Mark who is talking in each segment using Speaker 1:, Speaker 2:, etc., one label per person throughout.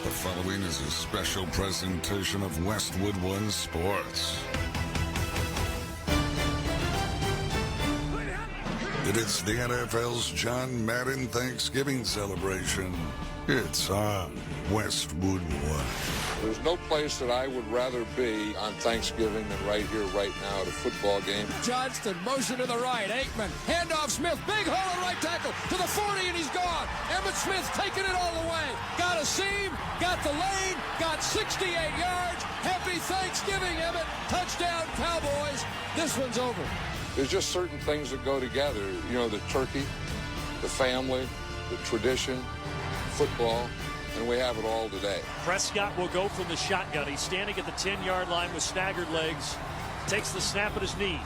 Speaker 1: The following is a special presentation of Westwood One Sports. It is the NFL's John Madden Thanksgiving celebration. It's on Westwood One.
Speaker 2: There's no place that I would rather be on Thanksgiving than right here, right now at a football game.
Speaker 3: Johnston, motion to the right. Aikman, handoff Smith, big hole at right tackle to the 40, and he's gone. Emmitt Smith taking it all the way. Got a seam, got the lane, got 68 yards. Happy Thanksgiving, Emmitt. Touchdown, Cowboys. This one's over.
Speaker 2: There's just certain things that go together. You know, the turkey, the family, the tradition, football, and we have it all today.
Speaker 4: Prescott will go from the shotgun. He's standing at the 10-yard line with staggered legs. Takes the snap at his knees.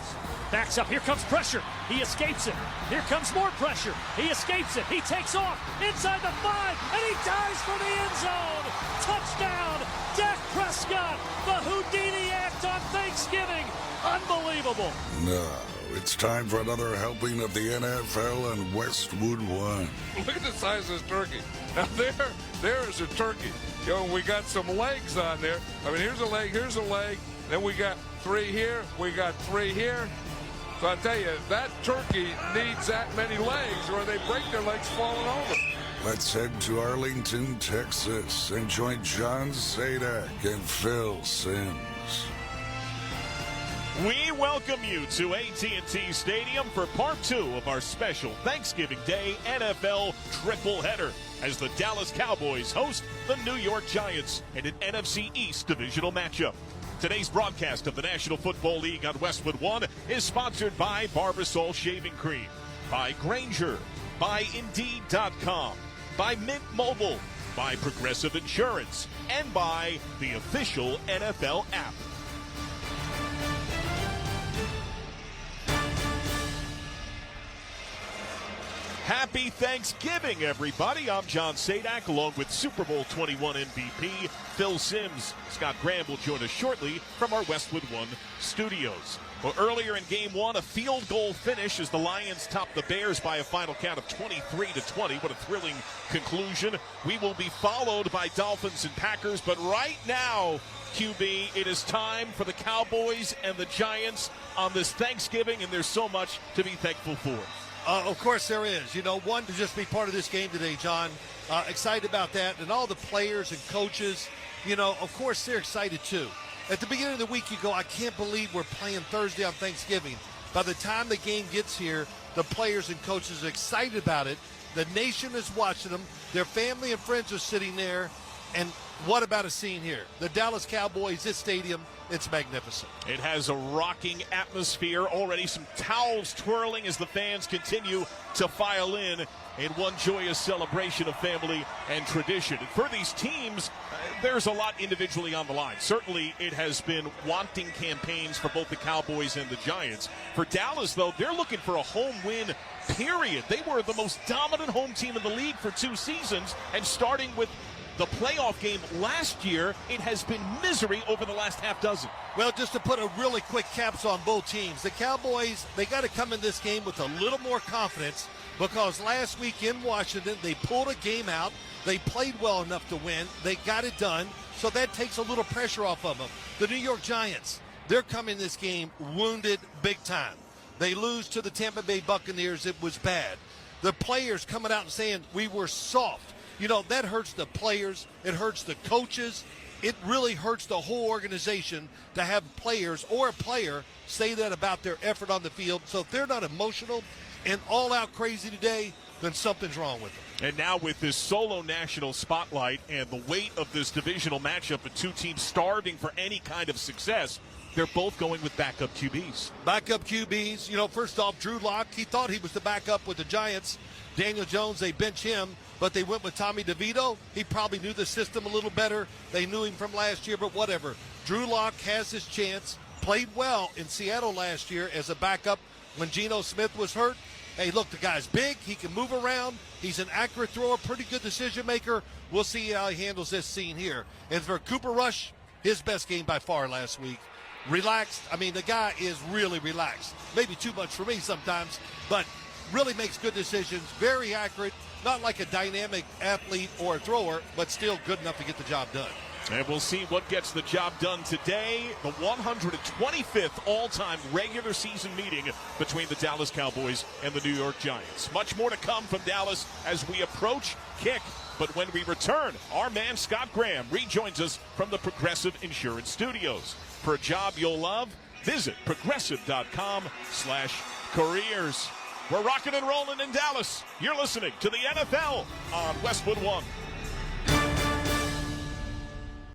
Speaker 4: Backs up. Here comes pressure. He escapes it. Here comes more pressure. He escapes it. He takes off inside the 5, and he dives for the end zone. Touchdown, Dak Prescott. The Houdini act on Thanksgiving. Unbelievable.
Speaker 1: Now, it's time for another helping of the NFL on Westwood One.
Speaker 2: Look at the size of this turkey. Now there is a turkey. You know, we got some legs on there. I mean, here's a leg, then we got 3 here, we got 3 here. So I tell you, that turkey needs that many legs or they break their legs falling over.
Speaker 1: Let's head to Arlington, Texas, and join John Sadak and Phil Sims.
Speaker 5: We welcome you to AT&T Stadium for part 2 of our special Thanksgiving Day NFL triple header as the Dallas Cowboys host the New York Giants in an NFC East divisional matchup. Today's broadcast of the National Football League on Westwood One is sponsored by Barbasol Shaving Cream, by Grainger, by Indeed.com, by Mint Mobile, by Progressive Insurance, and by the official NFL app. Happy Thanksgiving, everybody. I'm John Sadak, along with Super Bowl 21 MVP Phil Sims. Scott Graham will join us shortly from our Westwood One studios. Well, earlier in Game 1, a field goal finish as the Lions topped the Bears by a final count of 23-20. What a thrilling conclusion. We will be followed by Dolphins and Packers, but right now, QB, it is time for the Cowboys and the Giants on this Thanksgiving, and there's so much to be thankful for.
Speaker 6: Of course there is. You know, one, to just be part of this game today, John. Excited about that. And all the players and coaches, you know, of course they're excited too. At the beginning of the week, you go, I can't believe we're playing Thursday on Thanksgiving. By the time the game gets here, the players and coaches are excited about it. The nation is watching them. Their family and friends are sitting there. And what about a scene here? The Dallas Cowboys, this stadium, it's magnificent.
Speaker 5: It has a rocking atmosphere. Already some towels twirling as the fans continue to file in one joyous celebration of family and tradition. And for these teams, there's a lot individually on the line. Certainly, it has been wanting campaigns for both the Cowboys and the Giants. For Dallas, though, they're looking for a home win, period. They were the most dominant home team in the league for 2 seasons, and starting with the playoff game last year, it has been misery over the last half dozen.
Speaker 6: Well, just to put a really quick caps on both teams, the Cowboys, they got to come in this game with a little more confidence because last week in Washington, they pulled a game out. They played well enough to win. They got it done, so that takes a little pressure off of them. The New York Giants, they're coming this game wounded big time. They lose to the Tampa Bay Buccaneers. It was bad. The players coming out and saying, we were soft. You know, that hurts the players. It hurts the coaches. It really hurts the whole organization to have players or a player say that about their effort on the field. So if they're not emotional and all out crazy today, then something's wrong with them.
Speaker 5: And now with this solo national spotlight and the weight of this divisional matchup of 2 teams starving for any kind of success, they're both going with backup QBs.
Speaker 6: Backup QBs. You know, first off, Drew Lock, he thought he was the backup with the Giants. Daniel Jones, they bench him, but they went with Tommy DeVito. He probably knew the system a little better. They knew him from last year, but whatever. Drew Lock has his chance. Played well in Seattle last year as a backup when Geno Smith was hurt. Hey, look, the guy's big. He can move around. He's an accurate thrower, pretty good decision maker. We'll see how he handles this scene here. And for Cooper Rush, his best game by far last week. Relaxed. I mean, the guy is really relaxed. Maybe too much for me sometimes, but really makes good decisions, very accurate. Not like a dynamic athlete or a thrower, but still good enough to get the job done.
Speaker 5: And we'll see what gets the job done today. The 125th all-time regular season meeting between the Dallas Cowboys and the New York Giants. Much more to come from Dallas as we approach kick. But when we return, our man Scott Graham rejoins us from the Progressive Insurance Studios. For a job you'll love, visit progressive.com/careers. We're rocking and rolling in Dallas. You're listening to the NFL on Westwood One.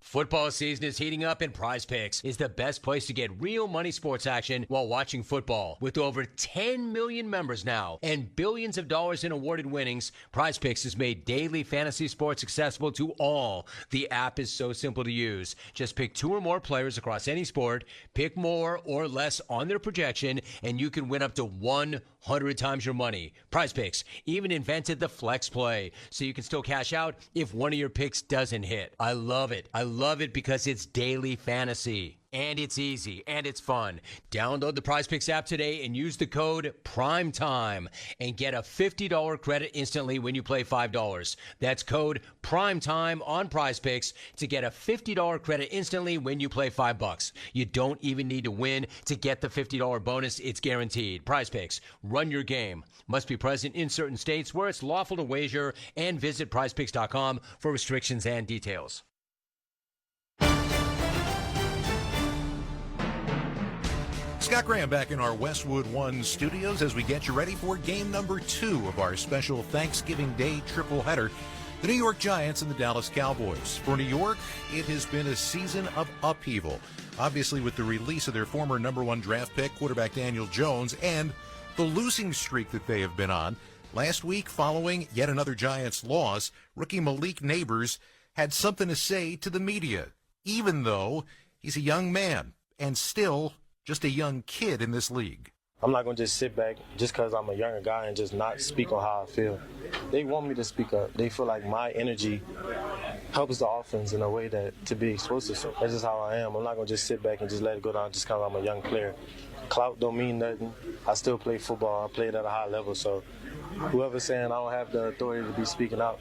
Speaker 7: Football season is heating up, and Prize Picks is the best place to get real money sports action while watching football. With over 10 million members now and billions of dollars in awarded winnings, Prize Picks has made daily fantasy sports accessible to all. The app is so simple to use. Just pick 2 or more players across any sport, pick more or less on their projection, and you can win up to 100 times your money. Prize Picks even invented the flex play, so you can still cash out if one of your picks doesn't hit. I love it. I love it because it's daily fantasy. And it's easy, and it's fun. Download the Prize Picks app today and use the code PRIMETIME and get a $50 credit instantly when you play $5. That's code PRIMETIME on Prize Picks to get a $50 credit instantly when you play $5. You don't even need to win to get the $50 bonus. It's guaranteed. Prize Picks. Run your game. Must be present in certain states where it's lawful to wager, and visit prizepicks.com for restrictions and details.
Speaker 8: Scott Graham back in our Westwood One studios as we get you ready for game number 2 of our special Thanksgiving Day triple header. The New York Giants and the Dallas Cowboys. For New York, it has been a season of upheaval. Obviously, with the release of their former number 1 draft pick, quarterback Daniel Jones, and the losing streak that they have been on. Last week, following yet another Giants loss, rookie Malik Neighbors had something to say to the media, even though he's a young man and still just a young kid in this league.
Speaker 9: I'm not going to just sit back just because I'm a younger guy and just not speak on how I feel. They want me to speak up. They feel like my energy helps the offense in a way that to be explosive. So that's just how I am. I'm not going to just sit back and just let it go down just because I'm a young player. Clout don't mean nothing. I still play football. I played at a high level. So whoever's saying I don't have the authority to be speaking out,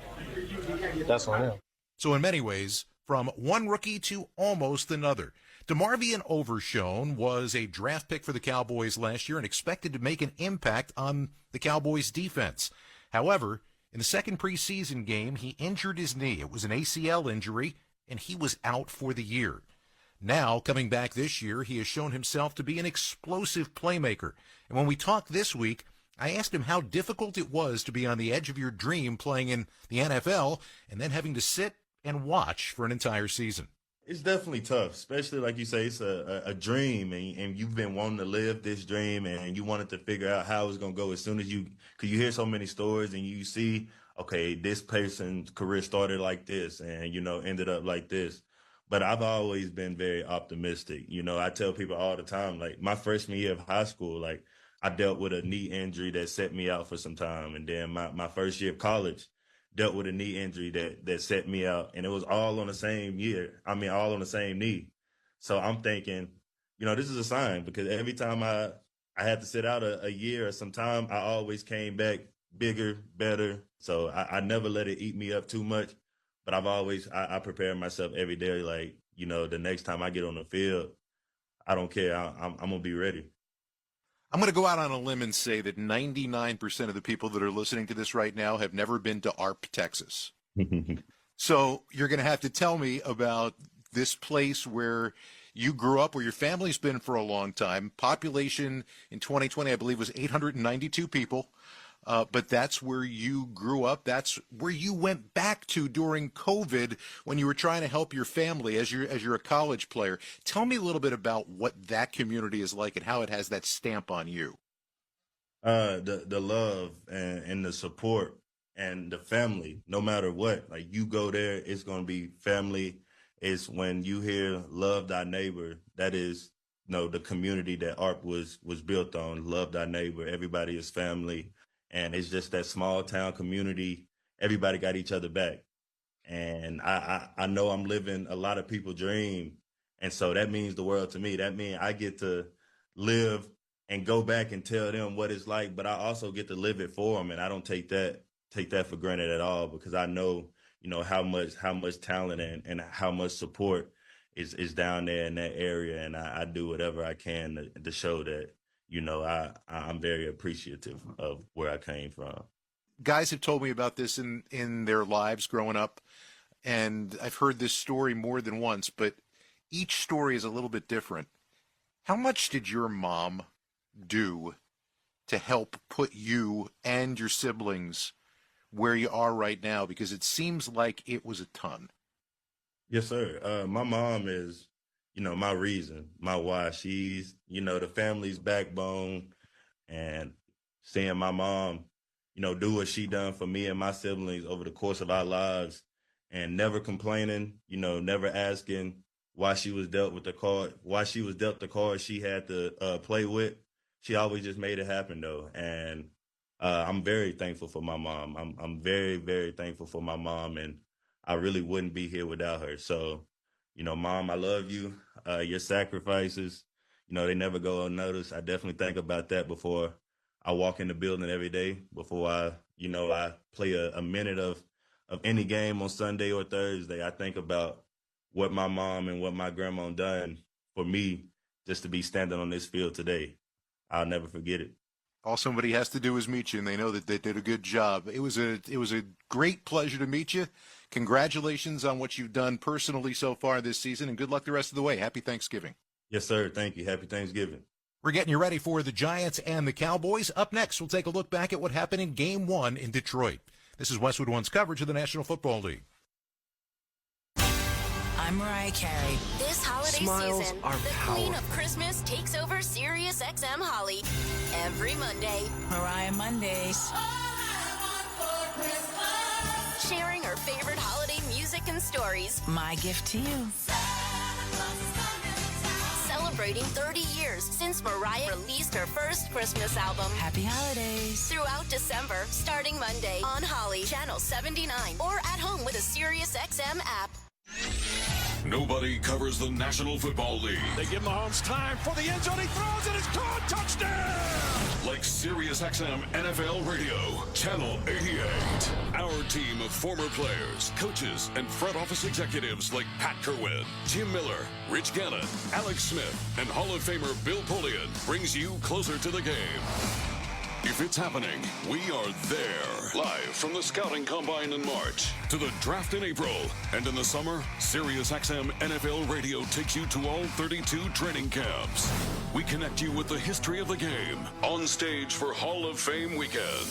Speaker 9: that's on them.
Speaker 8: So in many ways, from one rookie to almost another. DeMarvion Overshown was a draft pick for the Cowboys last year and expected to make an impact on the Cowboys' defense. However, in the second preseason game, he injured his knee. It was an ACL injury, and he was out for the year. Now, coming back this year, he has shown himself to be an explosive playmaker. And when we talked this week, I asked him how difficult it was to be on the edge of your dream playing in the NFL and then having to sit and watch for an entire season.
Speaker 10: It's definitely tough, especially like you say, it's a dream, and you've been wanting to live this dream, and you wanted to figure out how it's going to go as soon as because you hear so many stories and you see, okay, this person's career started like this and, ended up like this. But I've always been very optimistic. I tell people all the time, like my freshman year of high school, like I dealt with a knee injury that set me out for some time. And then my first year of college, dealt with a knee injury that set me out, and it was all on the same year. All on the same knee. So I'm thinking, this is a sign, because every time I had to sit out a year or some time, I always came back bigger, better. So I never let it eat me up too much, but I prepare myself every day. Like, the next time I get on the field, I don't care. I'm going to be ready.
Speaker 8: I'm going to go out on a limb and say that 99% of the people that are listening to this right now have never been to Arp, Texas. So you're going to have to tell me about this place where you grew up, where your family's been for a long time. Population in 2020, I believe, was 892 people. But that's where you grew up. That's where you went back to during COVID when you were trying to help your family as you're a college player. Tell me a little bit about what that community is like and how it has that stamp on you.
Speaker 10: The love and the support and the family, no matter what. Like, you go there, it's going to be family. It's when you hear love thy neighbor, that is, the community that ARP was built on. Love thy neighbor. Everybody is family. And it's just that small town community. Everybody got each other back. And I know I'm living a lot of people's dream. And so that means the world to me. That means I get to live and go back and tell them what it's like, but I also get to live it for them. And I don't take that take that for granted at all, because I know, how much talent and how much support is down there in that area, and I do whatever I can to show that, I'm very appreciative of where I came from.
Speaker 8: Guys have told me about this in their lives growing up, and I've heard this story more than once, but each story is a little bit different. How much did your mom do to help put you and your siblings where you are right now? Because it seems like it was a ton.
Speaker 10: Yes, sir. My mom is, my reason, my why. She's, the family's backbone, and seeing my mom, do what she done for me and my siblings over the course of our lives, and never complaining, never asking why she was dealt the card she had to play with. She always just made it happen, though. And I'm very thankful for my mom. I'm very, very thankful for my mom, and I really wouldn't be here without her. So, Mom, I love you. Your sacrifices, they never go unnoticed. I definitely think about that before I walk in the building every day, before I play a minute of any game on Sunday or Thursday. I think about what my mom and what my grandma done for me just to be standing on this field today. I'll never forget it.
Speaker 8: All somebody has to do is meet you, and they know that they did a good job. It was a great pleasure to meet you. Congratulations on what you've done personally so far this season, and good luck the rest of the way. Happy Thanksgiving.
Speaker 10: Yes, sir. Thank you. Happy Thanksgiving.
Speaker 8: We're getting you ready for the Giants and the Cowboys. Up next, we'll take a look back at what happened in Game 1 in Detroit. This is Westwood One's coverage of the National Football League.
Speaker 11: I'm Mariah Carey.
Speaker 12: This holiday season, the Queen of Christmas takes over Sirius XM Holly every Monday.
Speaker 11: Mariah Mondays.
Speaker 12: Sharing her favorite holiday music and stories.
Speaker 11: My gift to you.
Speaker 12: Celebrating 30 years since Mariah released her first Christmas album.
Speaker 11: Happy holidays.
Speaker 12: Throughout December, starting Monday on Holly, Channel 79, or at home with a Sirius XM app.
Speaker 13: Nobody covers the National Football League.
Speaker 3: They give Mahomes time for the end zone. He throws and it's caught. Touchdown!
Speaker 13: Like SiriusXM NFL Radio, Channel 88. Our team of former players, coaches, and front office executives like Pat Kerwin, Jim Miller, Rich Gannon, Alex Smith, and Hall of Famer Bill Polian brings you closer to the game. If it's happening, we are there. Live from the Scouting Combine in March to the draft in April. And in the summer, SiriusXM NFL Radio takes you to all 32 training camps. We connect you with the history of the game on stage for Hall of Fame weekend.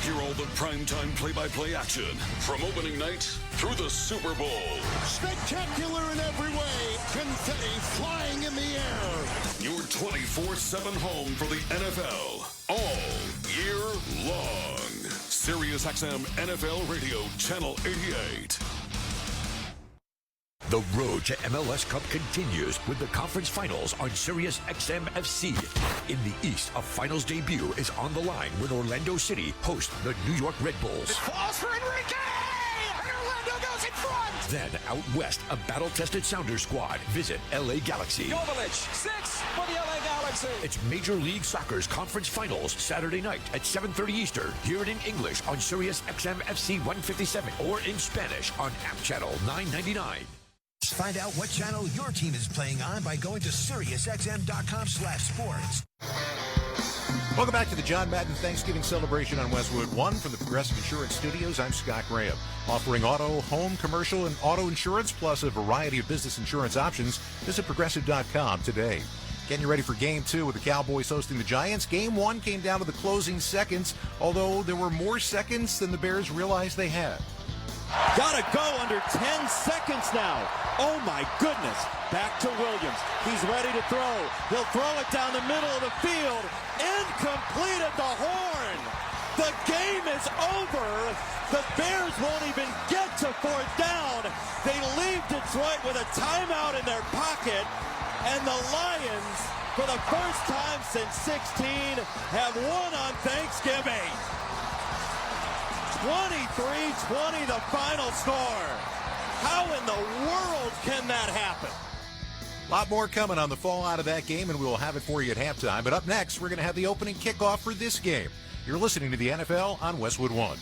Speaker 13: Hear all the primetime play-by-play action from opening night through the Super Bowl.
Speaker 3: Spectacular in every way. Confetti flying in the air.
Speaker 13: Your 24/7 home for the NFL all year long. SiriusXM NFL Radio, Channel 88.
Speaker 14: The road to MLS Cup continues with the conference finals on Sirius XM FC. In the East, a finals debut is on the line when Orlando City host the New York Red Bulls.
Speaker 3: It falls for Enrique! And Orlando goes in front!
Speaker 14: Then, out west, a battle-tested Sounders squad visit LA Galaxy.
Speaker 3: Jovic, 6 for the LA Galaxy!
Speaker 14: It's Major League Soccer's conference finals Saturday night at 7:30 Eastern. Hear it in English on Sirius XM FC 157 or in Spanish on App Channel 999.
Speaker 15: Find out what channel your team is playing on by going to SiriusXM.com/sports.
Speaker 8: Welcome back to the John Madden Thanksgiving celebration on Westwood One from the Progressive Insurance Studios. I'm Scott Graham. Offering auto, home, commercial, and auto insurance, plus a variety of business insurance options. Visit Progressive.com today. Getting you ready for Game 2 with the Cowboys hosting the Giants. Game 1 came down to the closing seconds, although there were more seconds than the Bears realized they had.
Speaker 16: Gotta go under 10 seconds now. Oh my goodness. Back to Williams. He's ready to throw. He'll throw it down the middle of the field. Incomplete at the horn. The game is over. The Bears won't even get to fourth down. They leave Detroit with a timeout in their pocket. And the Lions, for the first time since 16, have won on Thanksgiving. 23-20 the final score. How in the world can that happen?
Speaker 8: A lot more coming on the fallout of that game, and we will have it for you at halftime. But up next, we're going to have the opening kickoff for this game. You're listening to the NFL on Westwood One.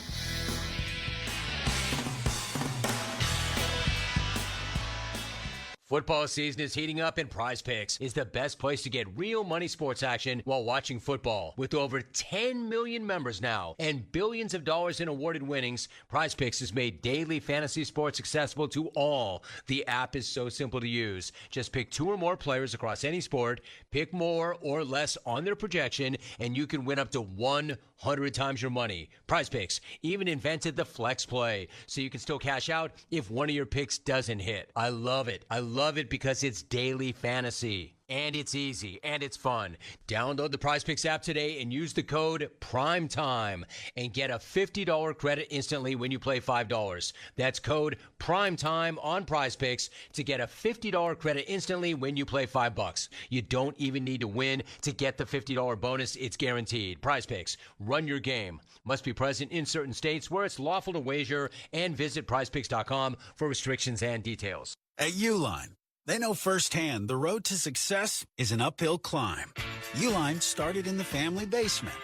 Speaker 7: Football season is heating up, and Prize Picks is the best place to get real money sports action while watching football. With over 10 million members now and billions of dollars in awarded winnings, Prize Picks has made daily fantasy sports accessible to all. The app is so simple to use. Just pick 2 or more players across any sport, pick more or less on their projection, and you can win up to 100 times your money. Prize Picks even invented the flex play, so you can still cash out if one of your picks doesn't hit. I love it. I love it because it's daily fantasy. And it's easy, and it's fun. Download the Prize Picks app today and use the code PRIMETIME and get a $50 credit instantly when you play $5. That's code PRIMETIME on Prize Picks to get a $50 credit instantly when you play $5. You don't even need to win to get the $50 bonus. It's guaranteed. Prize Picks. Run your game. Must be present in certain states where it's lawful to wager, and visit prizepicks.com for restrictions and details.
Speaker 17: At Uline, they know firsthand the road to success is an uphill climb. Uline started in the family basement,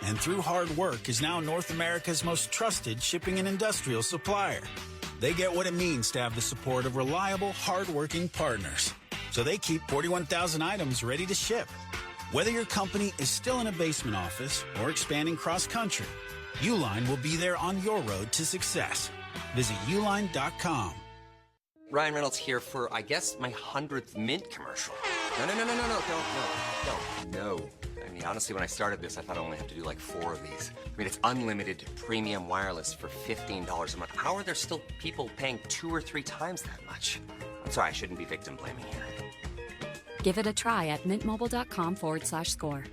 Speaker 17: and through hard work is now North America's most trusted shipping and industrial supplier. They get what it means to have the support of reliable, hard-working partners. So they keep 41,000 items ready to ship. Whether your company is still in a basement office or expanding cross-country, Uline will be there on your road to success. Visit uline.com.
Speaker 18: Ryan Reynolds here for, I guess, my 100th Mint commercial. No. I mean, honestly, when I started this, I thought I only had to do like 4 of these. I mean, it's unlimited premium wireless for $15 a month. How are there still people paying 2 or 3 times that much? I'm sorry, I shouldn't be victim blaming here.
Speaker 19: Give it a try at mintmobile.com/score.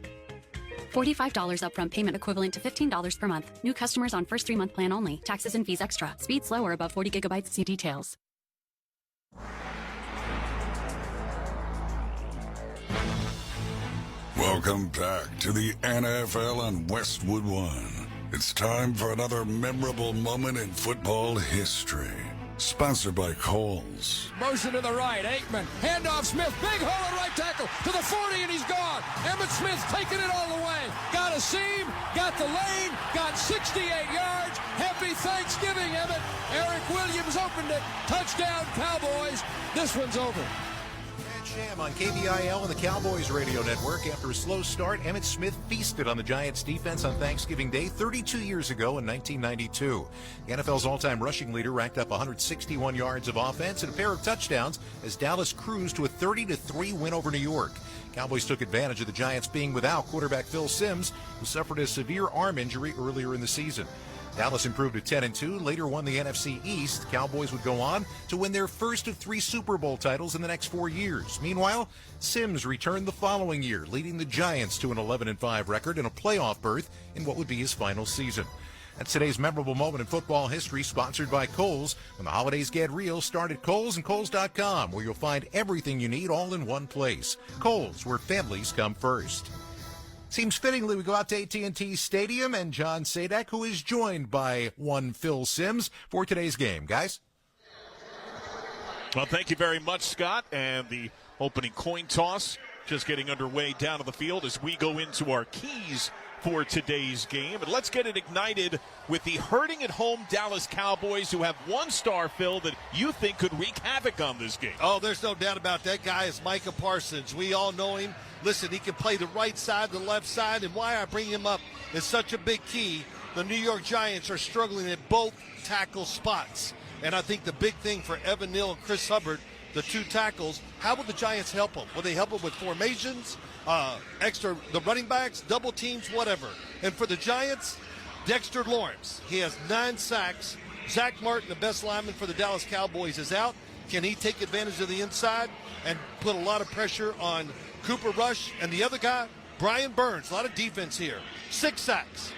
Speaker 19: $45 upfront payment equivalent to $15 per month. New customers on first 3-month plan only. Taxes and fees extra. Speed slower above 40 gigabytes. See details.
Speaker 1: Welcome back to the NFL on Westwood One. It's time for another memorable moment in football history. Sponsored by Kohl's.
Speaker 3: Motion to the right, Aikman. Handoff Smith. Big hole at right tackle to the 40, and he's gone. Emmitt Smith taking it all the way. Got a seam, got the lane, got 68 yards. Happy Thanksgiving, Emmitt. Eric Williams opened it. Touchdown, Cowboys. This one's over.
Speaker 8: Sham on KBIL and the Cowboys radio network. After a slow start, Emmitt Smith feasted on the Giants defense on Thanksgiving Day 32 years ago in 1992. The NFL's all-time rushing leader racked up 161 yards of offense and a pair of touchdowns as Dallas cruised to a 30-3 win over New York. Cowboys took advantage of the Giants being without quarterback Phil Simms, who suffered a severe arm injury earlier in the season. Dallas improved to 10-2, later won the NFC East. Cowboys would go on to win their first of 3 Super Bowl titles in the next 4 years. Meanwhile, Simms returned the following year, leading the Giants to an 11-5 record and a playoff berth in what would be his final season. That's today's memorable moment in football history, sponsored by Kohl's. When the holidays get real, start at Kohl's and Kohl's.com, where you'll find everything you need all in one place. Kohl's, where families come first. Seems fittingly we go out to AT&T Stadium and John Sadak, who is joined by one Phil Simms for today's game. Guys?
Speaker 5: Well, thank you very much, Scott. And the opening coin toss just getting underway down on the field as we go into our keys for today's game. And let's get it ignited with the hurting at home Dallas Cowboys, who have one star, Phil, that you think could wreak havoc on this game.
Speaker 6: Oh, there's no doubt about that. Guy is Micah Parsons. We all know him. Listen, he can play the right side, the left side, and why I bring him up is such a big key. The New York Giants are struggling at both tackle spots. And I think the big thing for Evan Neal and Chris Hubbard, the 2 tackles, how will the Giants help them? Will they help them with formations, extra, the running backs, double teams, whatever? And for the Giants, Dexter Lawrence, he has 9 sacks. Zach Martin, the best lineman for the Dallas Cowboys, is out. Can he take advantage of the inside and put a lot of pressure on Cooper Rush? And the other guy, Brian Burns, a lot of defense here. 6 sacks.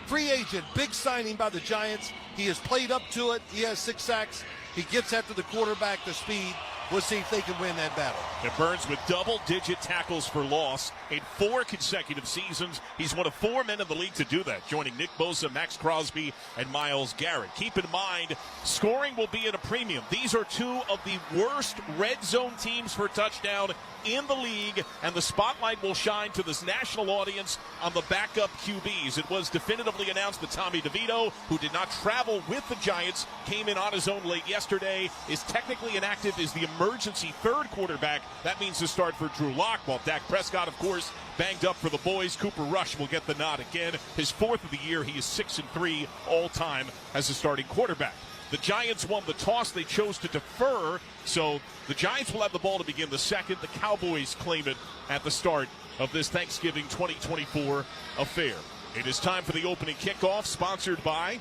Speaker 6: Free agent, big signing by the Giants. He has played up to it. He has 6 sacks. He gets after the quarterback, the speed. We'll see if they can win that battle.
Speaker 5: And Burns with double-digit tackles for loss in 4 consecutive seasons. He's one of 4 men in the league to do that, joining Nick Bosa, Max Crosby, and Myles Garrett. Keep in mind, scoring will be at a premium. These are 2 of the worst red zone teams for touchdown in the league, and the spotlight will shine to this national audience on the backup QBs. It was definitively announced that Tommy DeVito, who did not travel with the Giants, came in on his own late yesterday, is technically inactive, is the emergency third quarterback. That means the start for Drew Lock, while Dak Prescott, of course, banged up for the boys. Cooper Rush will get the nod again. His 4th of the year. He is 6-3 all-time as a starting quarterback. The Giants won the toss. They chose to defer, so the Giants will have the ball to begin the second. The Cowboys claim it at the start of this Thanksgiving 2024 affair. It is time for the opening kickoff, sponsored by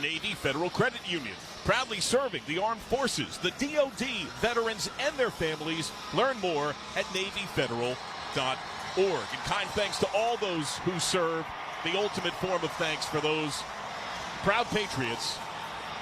Speaker 5: Navy Federal Credit Union. Proudly serving the armed forces, the DOD, veterans, and their families. Learn more at NavyFederal.org. And kind thanks to all those who serve. The ultimate form of thanks for those proud patriots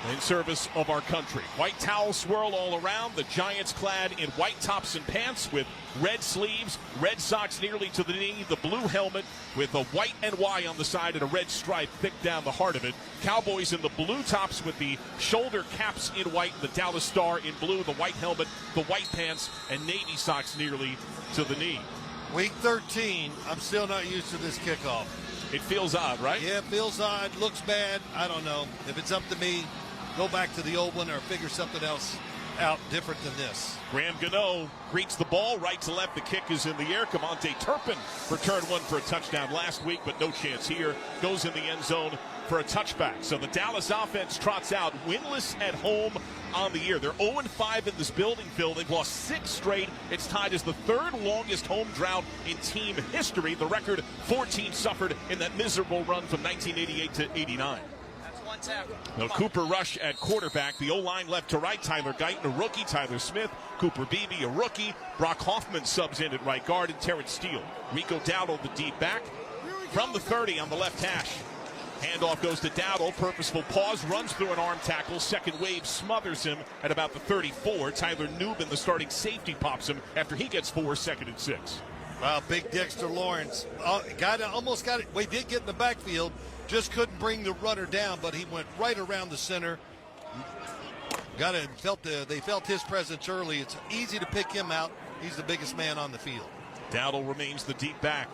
Speaker 5: in service of our country. White towel swirl all around. The Giants clad in white tops and pants with red sleeves, red socks nearly to the knee, the blue helmet with a white NY on the side and a red stripe thick down the heart of it. Cowboys in the blue tops with the shoulder caps in white, the Dallas Star in blue, the white helmet, the white pants, and Navy socks nearly to the knee.
Speaker 6: Week 13, I'm still not used to this kickoff.
Speaker 5: It feels odd, right?
Speaker 6: Yeah, it feels odd, looks bad. I don't know. If it's up to me, go back to the old one or figure something else out different than this.
Speaker 5: Graham Gano greets the ball right to left. The kick is in the air. Kamonte Turpin returned one for a touchdown last week, but no chance here. Goes in the end zone for a touchback. So the Dallas offense trots out winless at home on the year. They're 0-5 in this building, Phil. They've lost 6 straight. It's tied as the 3rd longest home drought in team history. The record 4 teams suffered in that miserable run from 1988 to 89. Now Cooper Rush at quarterback. The O-line left to right. Tyler Guyton, a rookie. Tyler Smith. Cooper Beebe, a rookie. Brock Hoffman subs in at right guard. And Terrence Steele. Rico Dowdle, the deep back. From the 30 on the left hash. Handoff goes to Dowdle. Purposeful pause. Runs through an arm tackle. Second wave smothers him at about the 34. Tyler Newbin, the starting safety, pops him after he gets 4, 2nd and 6.
Speaker 6: Wow, big Dexter Lawrence. Almost got it. We did get in the backfield. Just couldn't bring the runner down, but he went right around the center. They felt his presence early. It's easy to pick him out. He's the biggest man on the field.
Speaker 5: Dowdle remains the deep back.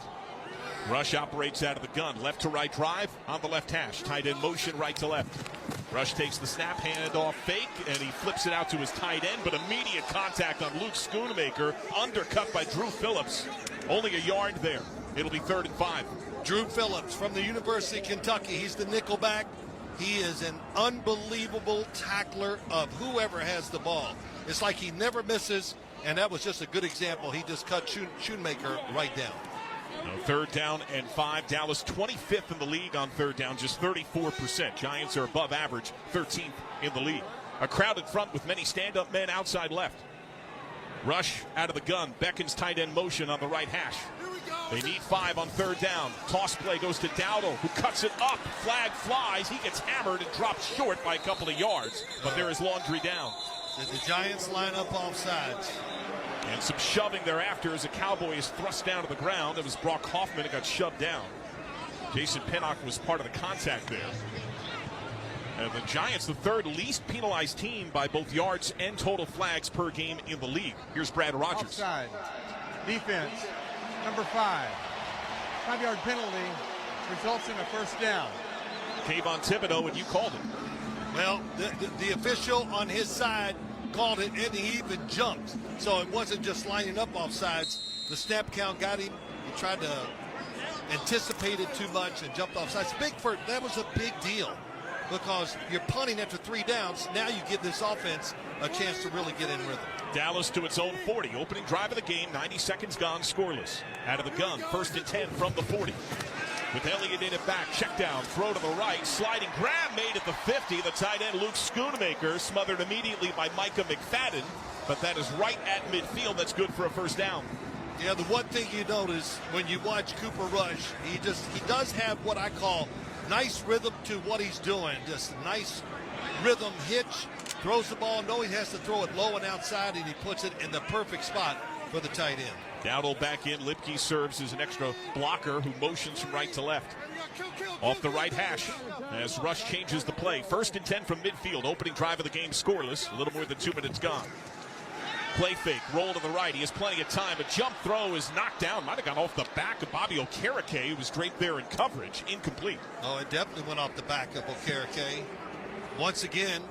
Speaker 5: Rush operates out of the gun. Left to right drive on the left hash. Tight end motion right to left. Rush takes the snap, handoff fake, and he flips it out to his tight end, but immediate contact on Luke Schoonmaker. Undercut by Drew Phillips. Only a yard there. It'll be 3rd and 5.
Speaker 6: Drew Phillips from the University of Kentucky. He's the nickelback. He is an unbelievable tackler of whoever has the ball. It's like he never misses, and that was just a good example. He just cut Schoonmaker right down.
Speaker 5: Now 3rd down and 5. Dallas 25th in the league on 3rd down, just 34%. Giants are above average, 13th in the league. A crowded front with many stand-up men outside left. Rush out of the gun, beckons tight end motion on the right hash. They need 5 on 3rd down. Toss play goes to Dowdle, who cuts it up. Flag flies. He gets hammered and drops short by a couple of yards. But there is laundry down.
Speaker 6: Did the Giants line up off sides?
Speaker 5: And some shoving thereafter as a Cowboy is thrust down to the ground. It was Brock Hoffman that got shoved down. Jason Pinnock was part of the contact there. And the Giants, the 3rd least penalized team by both yards and total flags per game in the league. Here's Brad Rogers.
Speaker 20: Offside. Defense. Number 5. 5-yard penalty results in a 1st down.
Speaker 5: Kayvon Thibodeau, and you called it.
Speaker 6: Well, the official on his side called it, and he even jumped. So it wasn't just lining up off sides. The snap count got him. He tried to anticipate it too much and jumped off sides. That was a big deal because you're punting after 3 downs. Now you give this offense a chance to really get in rhythm.
Speaker 5: Dallas to its own 40. Opening drive of the game, 90 seconds gone, scoreless. Out of the gun, 1st and 10 from the 40. With Elliott in it back, check down, throw to the right, sliding grab made at the 50. The tight end Luke Schoonmaker smothered immediately by Micah McFadden, but that is right at midfield. That's good for a 1st down.
Speaker 6: Yeah, the one thing you notice when you watch Cooper Rush, he does have what I call nice rhythm to what he's doing. Just nice rhythm hitch, throws the ball, knowing he has to throw it low and outside, and he puts it in the perfect spot for the tight end.
Speaker 5: Dowdle back in. Lipke serves as an extra blocker who motions from right to left. Off the right hash as Rush changes the play. 1st and 10 from midfield. Opening drive of the game scoreless. A little more than 2 minutes gone. Play fake, roll to the right. He has plenty of time. A jump throw is knocked down. Might have gone off the back of Bobby Okereke, who was draped there in coverage. Incomplete.
Speaker 6: Oh, it definitely went off the back of Okereke. Once again,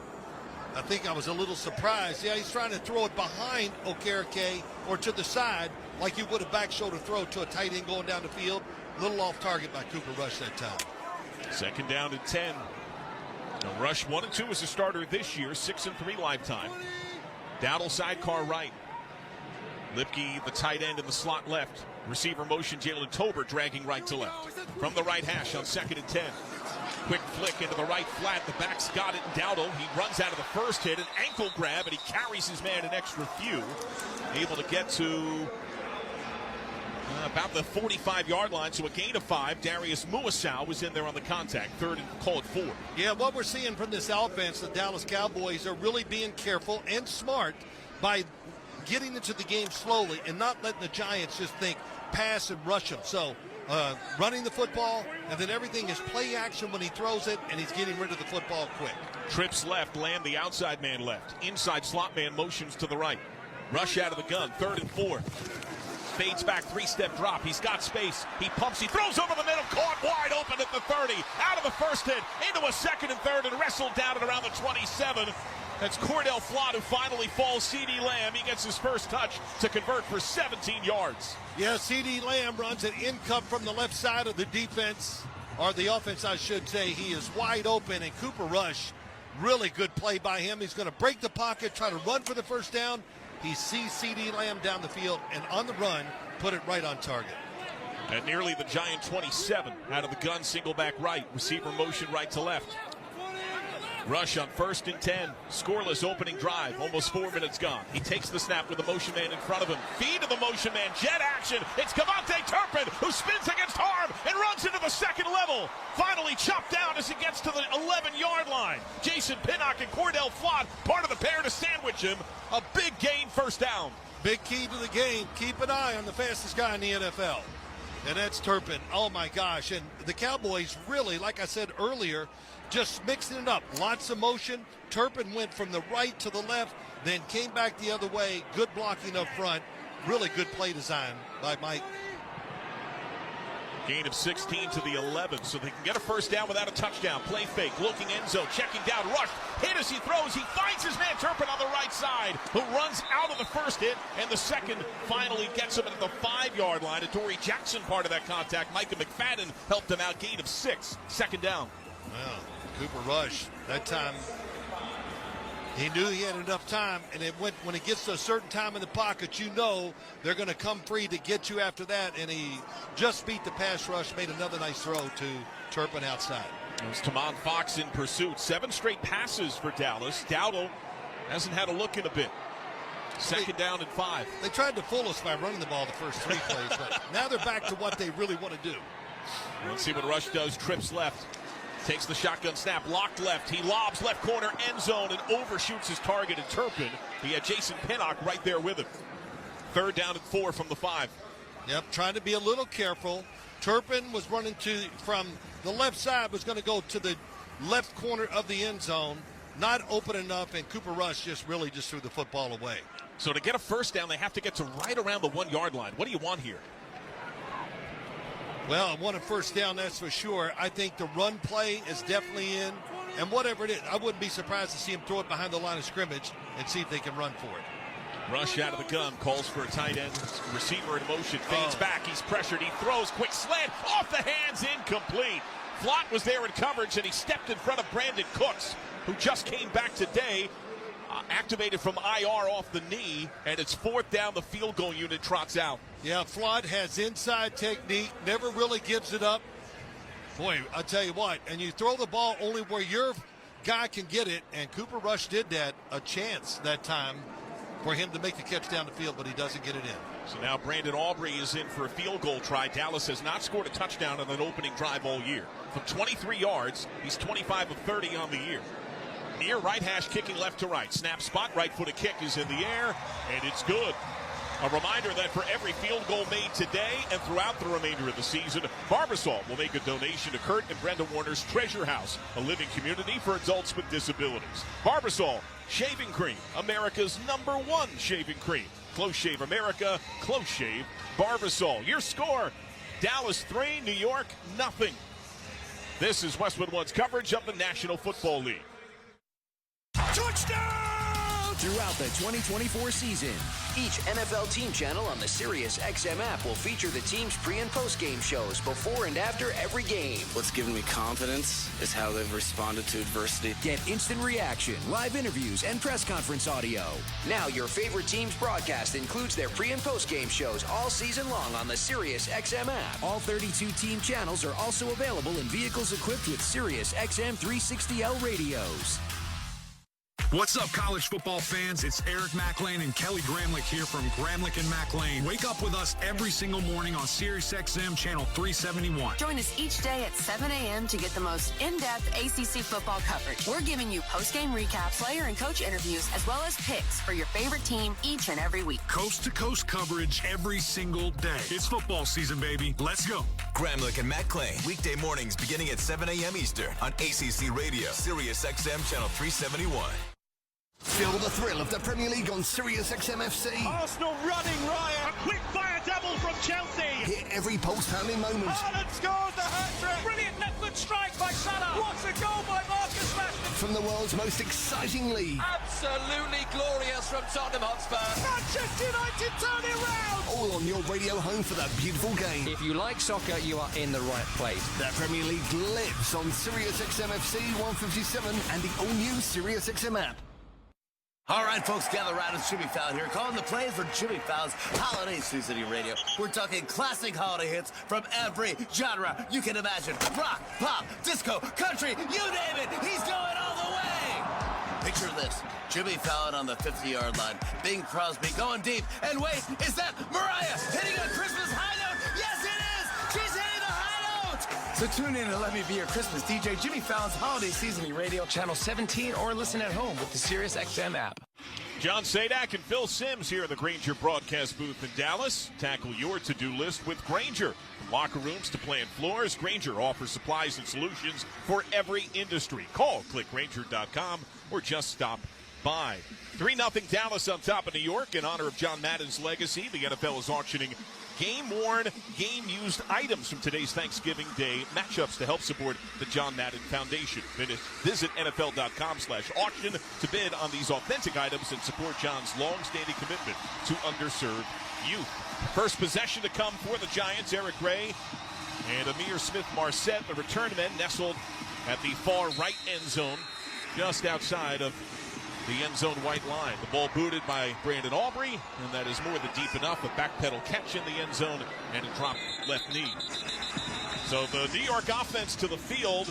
Speaker 6: I think I was a little surprised. Yeah, he's trying to throw it behind Okereke or to the side like you would a back shoulder throw to a tight end going down the field. A little off target by Cooper Rush that time. 2nd
Speaker 5: down and 10. Now Rush 1 and 2 as a starter this year, 6 and 3 lifetime. Dowdle sidecar right. Lipke, the tight end in the slot left. Receiver motion, Jalen Tolbert dragging right to left. From the right hash on 2nd and 10. Quick flick into the right flat. The back's got it. Dowdle, he runs out of the first hit. An ankle grab, and he carries his man an extra few. Able to get to about the 45-yard line, so a gain of 5. Darius Muasau was in there on the contact. 3rd and call it 4.
Speaker 6: Yeah, what we're seeing from this offense, the Dallas Cowboys are really being careful and smart by getting into the game slowly and not letting the Giants just think pass and rush them. So running the football, and then everything is play action when he throws it, and he's getting rid of the football quick.
Speaker 5: Trips left, Lamb the outside man left. Inside slot man motions to the right. Rush out of the gun, 3rd and 4. Fades back, 3-step drop. He's got space. He pumps. He throws over the middle. Caught wide open at the 30. Out of the first hit. Into a 2nd and 3rd and wrestled down at around the 27. That's Cordell Flott who finally falls. C.D. Lamb, he gets his first touch to convert for 17 yards.
Speaker 6: Yeah, C.D. Lamb runs an in-cut from the left side of the defense, or the offense, I should say. He is wide open, and Cooper Rush, really good play by him. He's going to break the pocket, try to run for the first down. He sees C.D. Lamb down the field, and on the run, put it right on target.
Speaker 5: At nearly the Giant 27, out of the gun, single back right. Receiver motion right to left. Rush on 1st and 10. Scoreless opening drive. Almost 4 minutes gone. He takes the snap with the motion man in front of him. Feed to the motion man. Jet action. It's Cavante Turpin who spins against Harm and runs into the 2nd level. Finally chopped down as he gets to the 11-yard line. Jason Pinnock and Cordell Flott, part of the pair to sandwich him. A big gain, 1st down.
Speaker 6: Big key to the game. Keep an eye on the fastest guy in the NFL. And that's Turpin. Oh, my gosh. And the Cowboys really, like I said earlier, just mixing it up. Lots of motion. Turpin went from the right to the left, then came back the other way. Good blocking up front. Really good play design by Mike.
Speaker 5: Gain of 16 to the 11, so they can get a 1st down without a touchdown. Play fake, looking end zone, checking down, Rush. Hit as he throws. He finds his man Turpin on the right side, who runs out of the first hit, and the 2nd finally gets him at the 5-yard line. A Dory Jackson part of that contact. Micah McFadden helped him out. Gain of 6, 2nd down.
Speaker 6: Well, Cooper Rush, that time, he knew he had enough time, and it went when it gets to a certain time in the pocket, you know they're going to come free to get you after that, and he just beat the pass rush, made another nice throw to Turpin outside.
Speaker 5: It was Tamon Fox in pursuit. 7 straight passes for Dallas. Dowdle hasn't had a look in a bit. 2nd down and 5.
Speaker 6: They tried to fool us by running the ball the first 3 plays, but now they're back to what they really want to do.
Speaker 5: Let's see what Rush does. Trips left. Takes the shotgun snap, locked left. He lobs left corner, end zone, and overshoots his target at Turpin. He had Jason Pinnock right there with him. 3rd down and 4 from the 5.
Speaker 6: Yep, trying to be a little careful. Turpin was running from the left side, was going to go to the left corner of the end zone. Not open enough, and Cooper Rush just threw the football away.
Speaker 5: So to get a 1st down, they have to get to right around the 1-yard line. What do you want here?
Speaker 6: Well, I want a 1st down, that's for sure. I think the run play is definitely in. And whatever it is, I wouldn't be surprised to see him throw it behind the line of scrimmage and see if they can run for it.
Speaker 5: Rush out of the gun, calls for a tight end. Receiver in motion, fades back. He's pressured. He throws, quick slant, off the hands, incomplete. Flott was there in coverage, and he stepped in front of Brandon Cooks, who just came back today. Activated from IR off the knee, and it's 4th down. The field goal unit trots out.
Speaker 6: Yeah, Flott has inside technique, never really gives it up. Boy, I'll tell you what, and you throw the ball only where your guy can get it, and Cooper Rush did that, a chance that time for him to make the catch down the field, but he doesn't get it in.
Speaker 5: So now Brandon Aubrey is in for a field goal try. Dallas has not scored a touchdown on an opening drive all year. From 23 yards, he's 25 of 30 on the year. Near right hash, kicking left to right. Snap spot, right-footed kick is in the air, and it's good. A reminder that for every field goal made today and throughout the remainder of the season, Barbasol will make a donation to Kurt and Brenda Warner's Treasure House, a living community for adults with disabilities. Barbasol, shaving cream, America's #1 shaving cream. Close Shave America, Close Shave Barbasol. Your score, Dallas 3, New York 0. This is Westwood One's coverage of the National Football League.
Speaker 21: Touchdown! Throughout the 2024 season, each NFL team channel on the SiriusXM app will feature the team's pre- and post-game shows before and after every game.
Speaker 22: What's given me confidence is how they've responded to adversity.
Speaker 21: Get instant reaction, live interviews, and press conference audio. Now your favorite team's broadcast includes their pre- and post-game shows all season long on the SiriusXM app. All 32 team channels are also available in vehicles equipped with SiriusXM 360L radios.
Speaker 23: What's up, college football fans? It's Eric McLean and Kelly Gramlich here from Gramlich and McLean. Wake up with us every single morning on SiriusXM Channel 371.
Speaker 24: Join us each day at 7 a.m. to get the most in-depth ACC football coverage. We're giving you post-game recaps, player and coach interviews, as well as picks for your favorite team each and every week.
Speaker 23: Coast-to-coast coverage every single day. It's football season, baby. Let's go.
Speaker 25: Gramlich and McLean, weekday mornings beginning at 7 a.m. Eastern on ACC Radio, SiriusXM Channel 371.
Speaker 26: Feel the thrill of the Premier League on SiriusXM FC.
Speaker 4: Arsenal running riot. A quick fire double from Chelsea.
Speaker 26: Hear every post-handling moment.
Speaker 4: Haaland scores the hat-trick. Brilliant left-foot strike by Salah. What a goal by Marcus Rashford.
Speaker 26: From the world's most exciting league.
Speaker 3: Absolutely glorious from Tottenham Hotspur.
Speaker 4: Manchester United turn it round.
Speaker 26: All on your radio home for that beautiful game.
Speaker 3: If you like soccer, you are in the right place.
Speaker 26: The Premier League lives on SiriusXM FC 157 and the all-new SiriusXM app.
Speaker 27: All right, folks, gather around. It's Jimmy Fallon here, calling the plays for Jimmy Fallon's Holiday Sioux City Radio. We're talking classic holiday hits from every genre you can imagine. Rock, pop, disco, country, you name it. He's going all the way. Picture this. Jimmy Fallon on the 50-yard line. Bing Crosby going deep. And wait, is that Mariah hitting a Christmas high note? Yes, it is. She's hitting the high note.
Speaker 28: So tune in and let me be your Christmas DJ, Jimmy Fallon's Holiday Seasoning Radio, Channel 17, or listen at home with the SiriusXM app.
Speaker 5: John Sadak and Phil Simms here in the Grainger broadcast booth in Dallas. Tackle your to-do list with Grainger. From locker rooms to plant floors, Grainger offers supplies and solutions for every industry. Call, click Grainger.com, or just stop by. 3-0 Dallas on top of New York. In honor of John Madden's legacy, the NFL is auctioning game-worn, game-used items from today's Thanksgiving Day matchups to help support the John Madden Foundation. Visit NFL.com/auction to bid on these authentic items and support John's long-standing commitment to underserved youth. First possession to come for the Giants, Eric Gray and Amir Smith-Marset, the return men, nestled at the far right end zone, just outside of the end zone white line. The ball booted by Brandon Aubrey, and that is more than deep enough. A backpedal catch in the end zone and a drop left knee. So the New York offense to the field,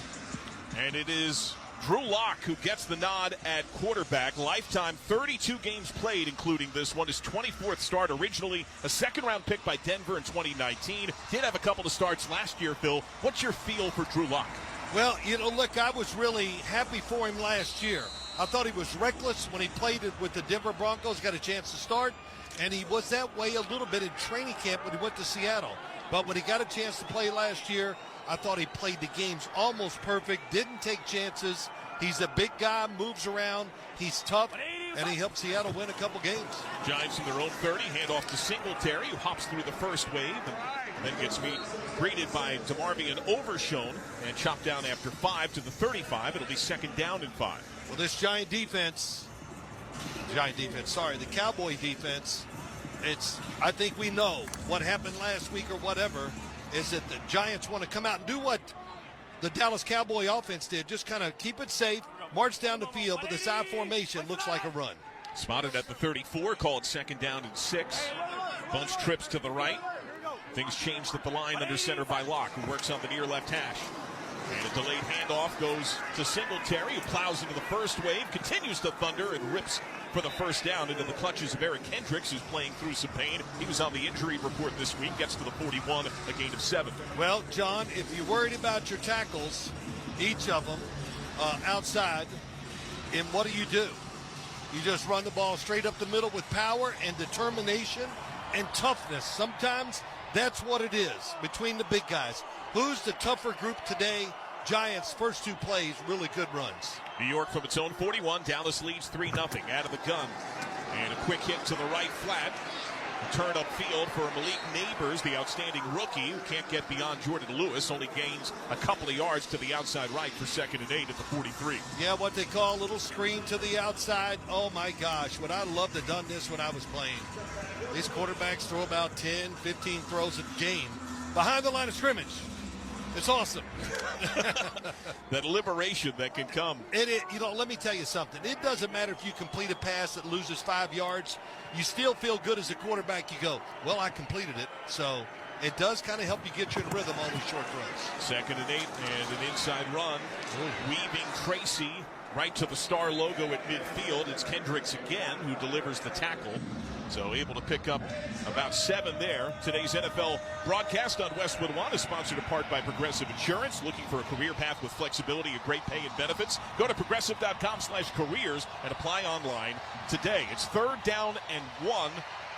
Speaker 5: and it is Drew Lock who gets the nod at quarterback. Lifetime 32 games played, including this one. His 24th start, originally a second-round pick by Denver in 2019. Did have a couple of starts last year, Phil. What's your feel for Drew Lock?
Speaker 6: Well, look, I was really happy for him last year. I thought he was reckless when he played with the Denver Broncos, got a chance to start, and he was that way a little bit in training camp when he went to Seattle. But when he got a chance to play last year, I thought he played the games almost perfect, didn't take chances. He's a big guy, moves around, he's tough, and he helped Seattle win a couple games.
Speaker 5: Giants in their own 30, hand off to Singletary, who hops through the first wave and then gets greeted by DeMarvion Overshown and chopped down after 5 to the 35. It'll be second down and 5.
Speaker 6: Well, this the Cowboy defense, I think we know what happened last week or whatever, is that the Giants want to come out and do what the Dallas Cowboy offense did, just kind of keep it safe, march down the field, but this I formation looks like a run.
Speaker 5: Spotted at the 34, called second down and 6. Bunch trips to the right. Things changed at the line under center by Locke, who works on the near left hash. And a delayed handoff goes to Singletary, who plows into the first wave, continues to thunder, and rips for the first down into the clutches of Eric Hendricks, who's playing through some pain. He was on the injury report this week, gets to the 41, a gain of 7.
Speaker 6: Well, John, if you're worried about your tackles, each of them outside, And what do? You just run the ball straight up the middle with power and determination and toughness. Sometimes that's what it is between the big guys. Who's the tougher group today? Giants' first two plays, really good runs.
Speaker 5: New York from its own 41. Dallas leads 3-0 out of the gun. And a quick hit to the right flat. A turn upfield for Malik Neighbors, the outstanding rookie who can't get beyond Jordan Lewis. Only gains a couple of yards to the outside right for 2nd and 8 at the 43.
Speaker 6: Yeah, what they call a little screen to the outside. Oh, my gosh. Would I love to have done this when I was playing. These quarterbacks throw about 10, 15 throws a game behind the line of scrimmage. It's awesome.
Speaker 5: That liberation that can come.
Speaker 6: Let me tell you something. It doesn't matter if you complete a pass that loses 5 yards. You still feel good as a quarterback. You go, well, I completed it. So it does kind of help you get you in rhythm on these short throws.
Speaker 5: 2nd and 8 and an inside run. Weaving Tracy right to the star logo at midfield. It's Kendricks again who delivers the tackle. So able to pick up about 7 there. Today's NFL broadcast on Westwood One is sponsored in part by Progressive Insurance. Looking for a career path with flexibility and great pay and benefits? Go to progressive.com/careers and apply online today. It's 3rd down and 1.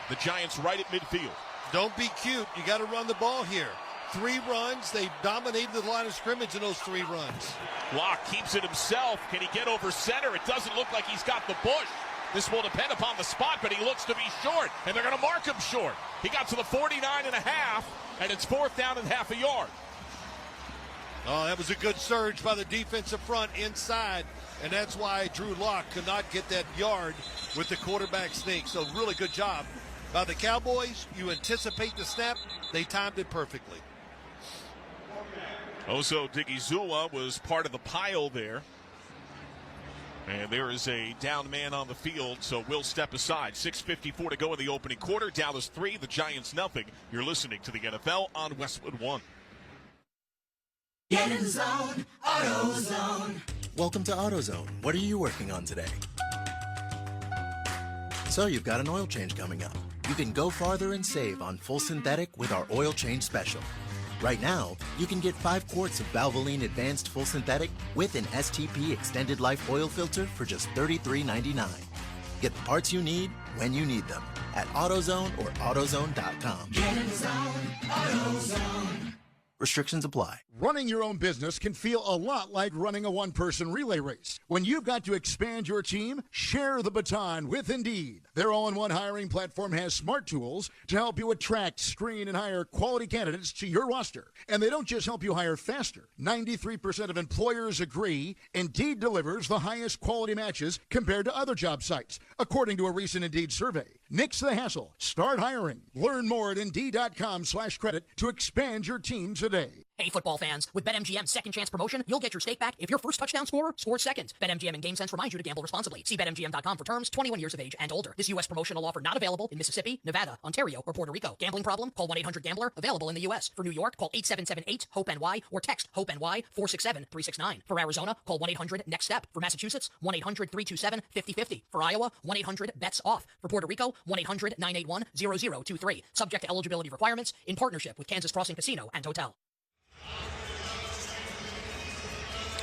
Speaker 5: The Giants right at midfield.
Speaker 6: Don't be cute. You got to run the ball here. 3 runs. They dominated the line of scrimmage in those 3 runs.
Speaker 5: Locke keeps it himself. Can he get over center? It doesn't look like he's got the bush. This will depend upon the spot, but he looks to be short, and they're going to mark him short. He got to the 49.5, and it's 4th down and half a yard.
Speaker 6: Oh, that was a good surge by the defensive front inside, and that's why Drew Lock could not get that yard with the quarterback sneak. So really good job by the Cowboys. You anticipate the snap. They timed it perfectly.
Speaker 5: Oso Digizua was part of the pile there. And there is a down man on the field, so we'll step aside. 6:54 to go in the opening quarter. Dallas 3, the Giants nothing. You're listening to the NFL on Westwood One.
Speaker 2: Get in the zone, AutoZone.
Speaker 9: Welcome to AutoZone. What are you working on today? So you've got an oil change coming up. You can go farther and save on full synthetic with our oil change special. Right now, you can get 5 quarts of Valvoline Advanced Full Synthetic with an STP Extended Life Oil Filter for just $33.99. Get the parts you need when you need them at AutoZone or AutoZone.com.
Speaker 2: Get in the zone, AutoZone.
Speaker 9: Restrictions apply.
Speaker 10: Running your own business can feel a lot like running a one-person relay race. When you've got to expand your team, share the baton with Indeed. Their all-in-one hiring platform has smart tools to help you attract, screen, and hire quality candidates to your roster. And they don't just help you hire faster. 93% of employers agree Indeed delivers the highest quality matches compared to other job sites, according to a recent Indeed survey. Nix the hassle. Start hiring. Learn more at Indeed.com/credit to expand your team today.
Speaker 11: Hey, football fans, with BetMGM's second chance promotion, you'll get your stake back if your first touchdown scorer scores second. BetMGM and GameSense remind you to gamble responsibly. See BetMGM.com for terms, 21 years of age and older. This U.S. promotional offer not available in Mississippi, Nevada, Ontario, or Puerto Rico. Gambling problem? Call 1-800-GAMBLER. Available in the U.S. For New York, call 877-8-HOPE-NY or text HOPE-NY 467-369. For Arizona, call 1-800-NEXT-STEP. For Massachusetts, 1-800-327-5050. For Iowa, 1-800-BETS-OFF. For Puerto Rico, 1-800-981-0023. Subject to eligibility requirements in partnership with Kansas Crossing Casino and Hotel.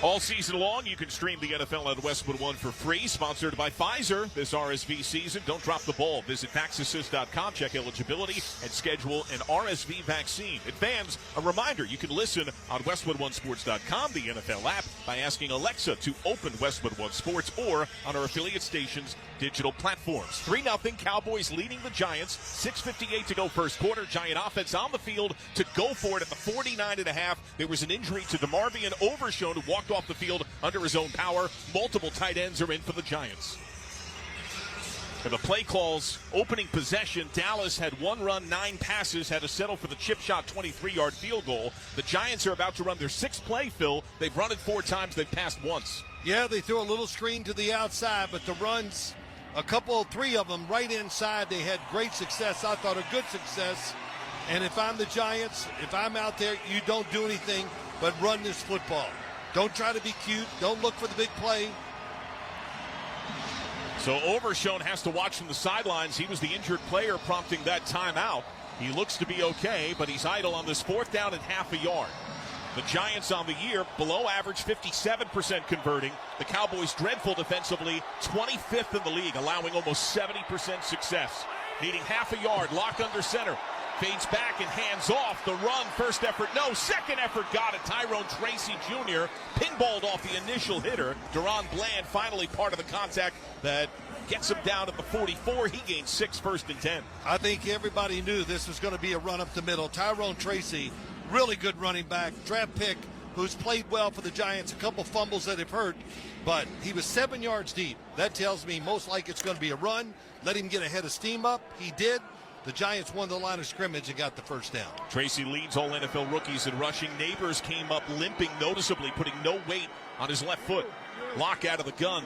Speaker 5: All season long, you can stream the NFL on Westwood One for free. Sponsored by Pfizer this RSV season. Don't drop the ball. Visit VaxAssist.com, check eligibility, and schedule an RSV vaccine. And fans, a reminder, you can listen on WestwoodOneSports.com, the NFL app, by asking Alexa to open Westwood One Sports or on our affiliate stations' digital platforms. 3-0, Cowboys leading the Giants. 6:58 to go first quarter. Giant offense on the field to go for it at the 49.5. There was an injury to DeMarvion Overshown, who walked off the field under his own power. Multiple tight ends are in for the Giants. And the play calls, opening possession, Dallas had 1 run, 9 passes, had to settle for the chip shot 23-yard field goal. The Giants are about to run their 6th play, Phil. They've run it 4 times, they've passed once.
Speaker 6: Yeah, they threw a little screen to the outside, but the runs, 3 of them right inside, they had great success. I thought a good success. And if I'm the Giants, if I'm out there, you don't do anything but run this football. Don't try to be cute. Don't look for the big play.
Speaker 5: So Overshown has to watch from the sidelines. He was the injured player prompting that timeout. He looks to be okay, but he's idle on this 4th down and half a yard. The Giants on the year, below average, 57% converting. The Cowboys dreadful defensively, 25th in the league, allowing almost 70% success. Needing half a yard, Locke under center. Fades back and hands off. The run, first effort, no. Second effort, got it. Tyrone Tracy Jr. pinballed off the initial hitter. Deron Bland finally part of the contact that gets him down at the 44. He gains 6, 1st and 10.
Speaker 6: I think everybody knew this was going to be a run up the middle. Tyrone Tracy, really good running back, draft pick, who's played well for the Giants. A couple fumbles that have hurt, but he was 7 yards deep. That tells me most likely it's going to be a run. Let him get ahead of steam up. He did. The Giants won the line of scrimmage and got the first down.
Speaker 5: Tracy leads all NFL rookies in rushing. Neighbors came up limping noticeably, putting no weight on his left foot. Locke out of the gun.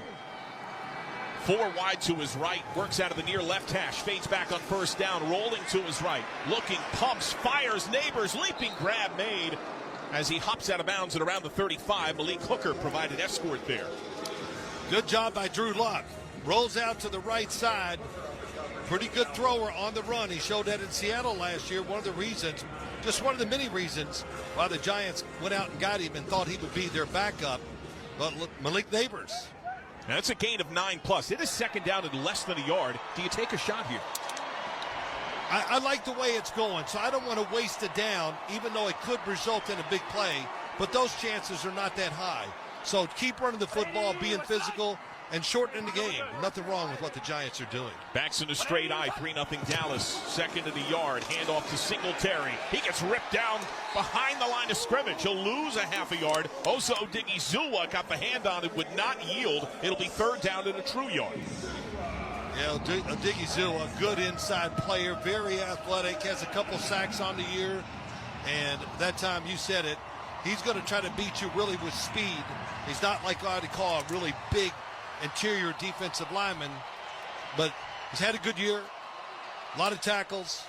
Speaker 5: 4 wide to his right, works out of the near left hash, fades back on first down, rolling to his right, looking, pumps, fires, Neighbors, leaping grab made as he hops out of bounds at around the 35. Malik Hooker provided escort there.
Speaker 6: Good job by Drew Locke. Rolls out to the right side. Pretty good thrower on the run. He showed that in Seattle last year. One of the reasons, just one of the many reasons why the Giants went out and got him and thought he would be their backup. But look, Malik Neighbors.
Speaker 5: Now that's a gain of 9+. It is second down at less than a yard. Do you take a shot here?
Speaker 6: I like the way it's going, so I don't want to waste it down, even though it could result in a big play. But those chances are not that high. So keep running the football, being physical, and shortening the game. Nothing wrong with what the Giants are doing.
Speaker 5: Backs in a straight eye, 3-0 Dallas. Second and a yard, handoff to Singletary. He gets ripped down behind the line of scrimmage. He'll lose a half a yard. Osa Odigizua got the hand on it, would not yield. It'll be third down and a true yard.
Speaker 6: Yeah, Odigizua, good inside player, very athletic, has a couple sacks on the year. And that time, you said it, he's going to try to beat you really with speed. He's not like what I'd call a really big interior defensive lineman, but he's had a good year, a lot of tackles.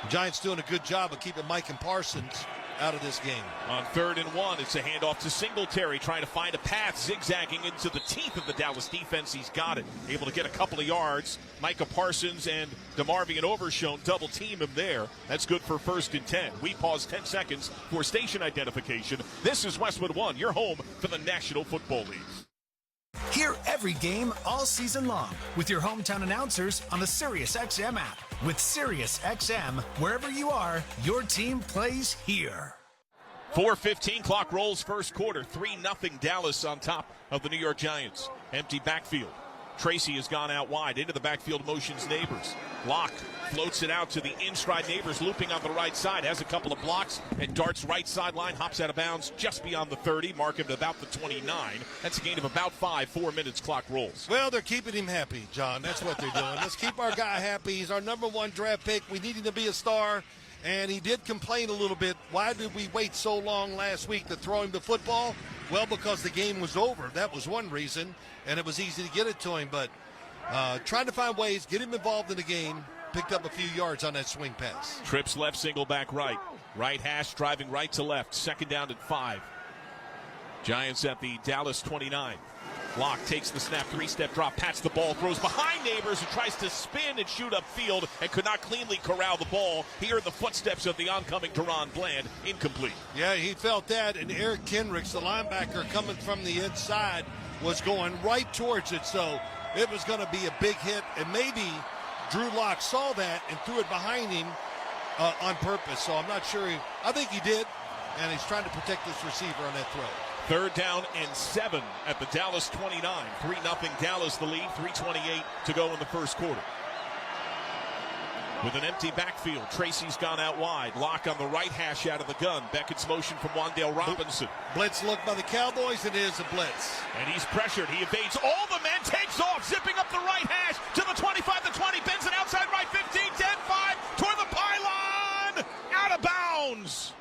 Speaker 6: The Giants doing a good job of keeping Mike and Parsons out of this game.
Speaker 5: On 3rd and 1, it's a handoff to Singletary, trying to find a path, zigzagging into the teeth of the Dallas defense. He's got it, able to get a couple of yards. Micah Parsons and DeMarvion Overshown double team him there. That's good for 1st and 10. We pause 10 seconds for station identification. This is Westwood One, your home for the National Football League.
Speaker 7: Hear every game all season long with your hometown announcers on the SiriusXM app. With SiriusXM, wherever you are, your team plays here.
Speaker 5: 4:15 clock rolls first quarter. 3-0 Dallas on top of the New York Giants. Empty backfield. Tracy has gone out wide. Into the backfield motions Neighbors. Locke floats it out to the in-stride Neighbors, looping on the right side. Has a couple of blocks and darts right sideline. Hops out of bounds just beyond the 30. Mark him at about the 29. That's a gain of about 5. 4 minutes clock rolls.
Speaker 6: Well, they're keeping him happy, John. That's what they're doing. Let's keep our guy happy. He's our number 1 draft pick. We need him to be a star. And he did complain a little bit. Why did we wait so long last week to throw him the football? Well, because the game was over. That was one reason, and it was easy to get it to him. But trying to find ways, get him involved in the game, picked up a few yards on that swing pass.
Speaker 5: Trips left, single back right. Right hash driving right to left. Second down at 5. Giants at the Dallas 29. Locke takes the snap, 3-step drop, pats the ball, throws behind Neighbors, who tries to spin and shoot upfield and could not cleanly corral the ball. Here are the footsteps of the oncoming Deron Bland, incomplete.
Speaker 6: Yeah, he felt that, and Eric Kendricks, the linebacker coming from the inside, was going right towards it, so it was going to be a big hit, and maybe Drew Locke saw that and threw it behind him on purpose, so I'm not sure. I think he did, and he's trying to protect this receiver on that throw.
Speaker 5: 3rd down and 7 at the Dallas 29. 3-0 Dallas the lead. 3:28 to go in the first quarter. With an empty backfield, Tracy's gone out wide. Locke on the right hash out of the gun. Beckett's motion from Wan'Dale Robinson.
Speaker 6: Blitz look by the Cowboys, and it is a blitz.
Speaker 5: And he's pressured. He evades all the men, takes off, zipping up the right hash to the 25, the 20, bends it outside right, 15, 10, 5, toward the pylon, out of bounds.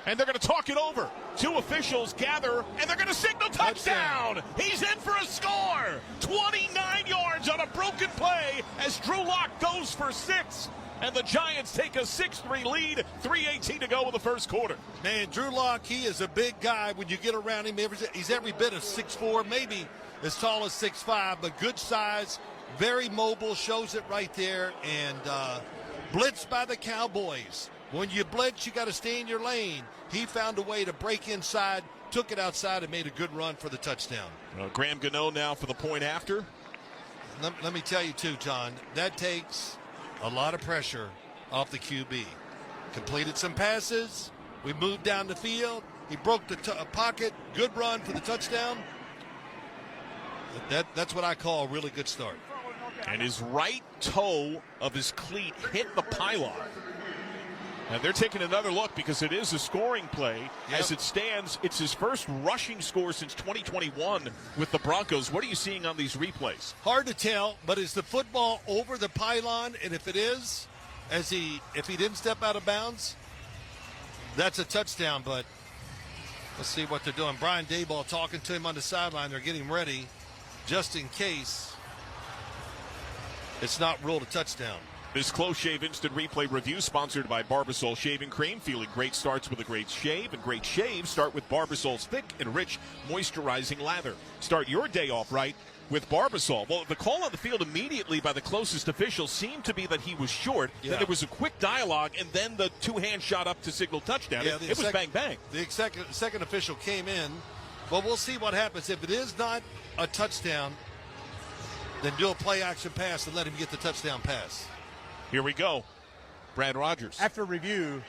Speaker 5: And they're going to talk it over. 2 officials gather, and they're going to signal touchdown. He's in for a score. 29 yards on a broken play as Drew Locke goes for 6. And the Giants take a 6-3 lead. 3:18 to go in the first quarter.
Speaker 6: Man, Drew Locke, he is a big guy. When you get around him, he's every bit of 6'4", maybe as tall as 6'5", but good size, very mobile, shows it right there. And blitzed by the Cowboys. When you blitz, you got to stay in your lane. He found a way to break inside, took it outside, and made a good run for the touchdown.
Speaker 5: Graham Gano now for the point after.
Speaker 6: Let me tell you, too, John, that takes a lot of pressure off the QB. Completed some passes. We moved down the field. He broke the pocket. Good run for the touchdown. That's what I call a really good start.
Speaker 5: And his right toe of his cleat hit the pylon. And they're taking another look because it is a scoring play. Yep. As it stands, it's his first rushing score since 2021 with the Broncos. What are you seeing on these replays?
Speaker 6: Hard to tell, but is the football over the pylon? And if it is, if he didn't step out of bounds, that's a touchdown. But let's see what they're doing. Brian Daboll talking to him on the sideline. They're getting ready just in case it's not ruled a touchdown.
Speaker 5: This Close Shave Instant Replay Review sponsored by Barbasol Shaving Cream. Feeling great starts with a great shave, and great shaves start with Barbasol's thick and rich moisturizing lather. Start your day off right with Barbasol. Well, the call on the field immediately by the closest official seemed to be that he was short. Yeah. Then there was a quick dialogue, and then the two-hand shot up to signal touchdown. Yeah, it was bang-bang.
Speaker 6: The second official came in. Well, we'll see what happens. If it is not a touchdown, then do a play-action pass and let him get the touchdown pass.
Speaker 5: Here we go. Brad Rogers.
Speaker 20: After review,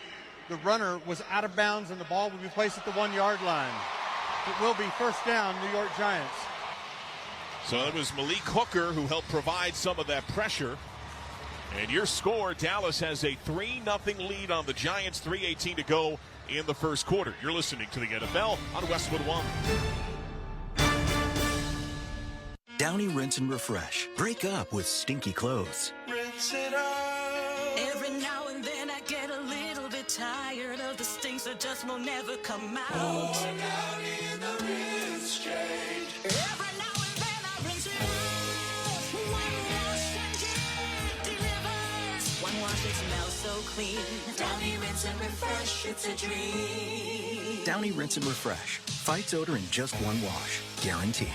Speaker 20: the runner was out of bounds and the ball will be placed at the 1-yard line. It will be first down, New York Giants.
Speaker 5: So it was Malik Hooker who helped provide some of that pressure. And your score, Dallas has a 3-0 lead on the Giants, 3:18 to go in the first quarter. You're listening to the NFL on Westwood One.
Speaker 12: Downy Rinse and Refresh. Break up with stinky clothes.
Speaker 2: Rinse it out. Every now and then I get a little bit tired of the stinks that just will never come out. Pour Downy in the rinse change. Every now and then I rinse it out. One wash and it delivers. One wash, it smells so clean. Downy Rinse and Refresh, it's a dream.
Speaker 12: Downy Rinse and Refresh. Fights odor in just one wash. Guaranteed.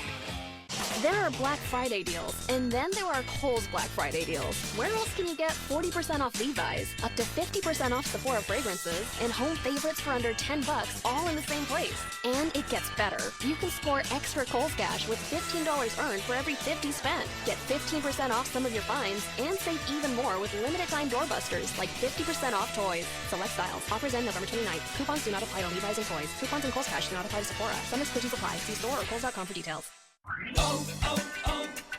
Speaker 13: There are Black Friday deals, and then there are Kohl's Black Friday deals. Where else can you get 40% off Levi's, up to 50% off Sephora fragrances, and home favorites for under $10, all in the same place? And it gets better. You can score extra Kohl's cash with $15 earned for every $50 spent. Get 15% off some of your finds, and save even more with limited time doorbusters, like 50% off toys. Select styles. Offers end November 29th. Coupons do not apply to Levi's and toys. Coupons and Kohl's cash do not apply to Sephora. Some exclusions apply. See store or Kohl's.com for details.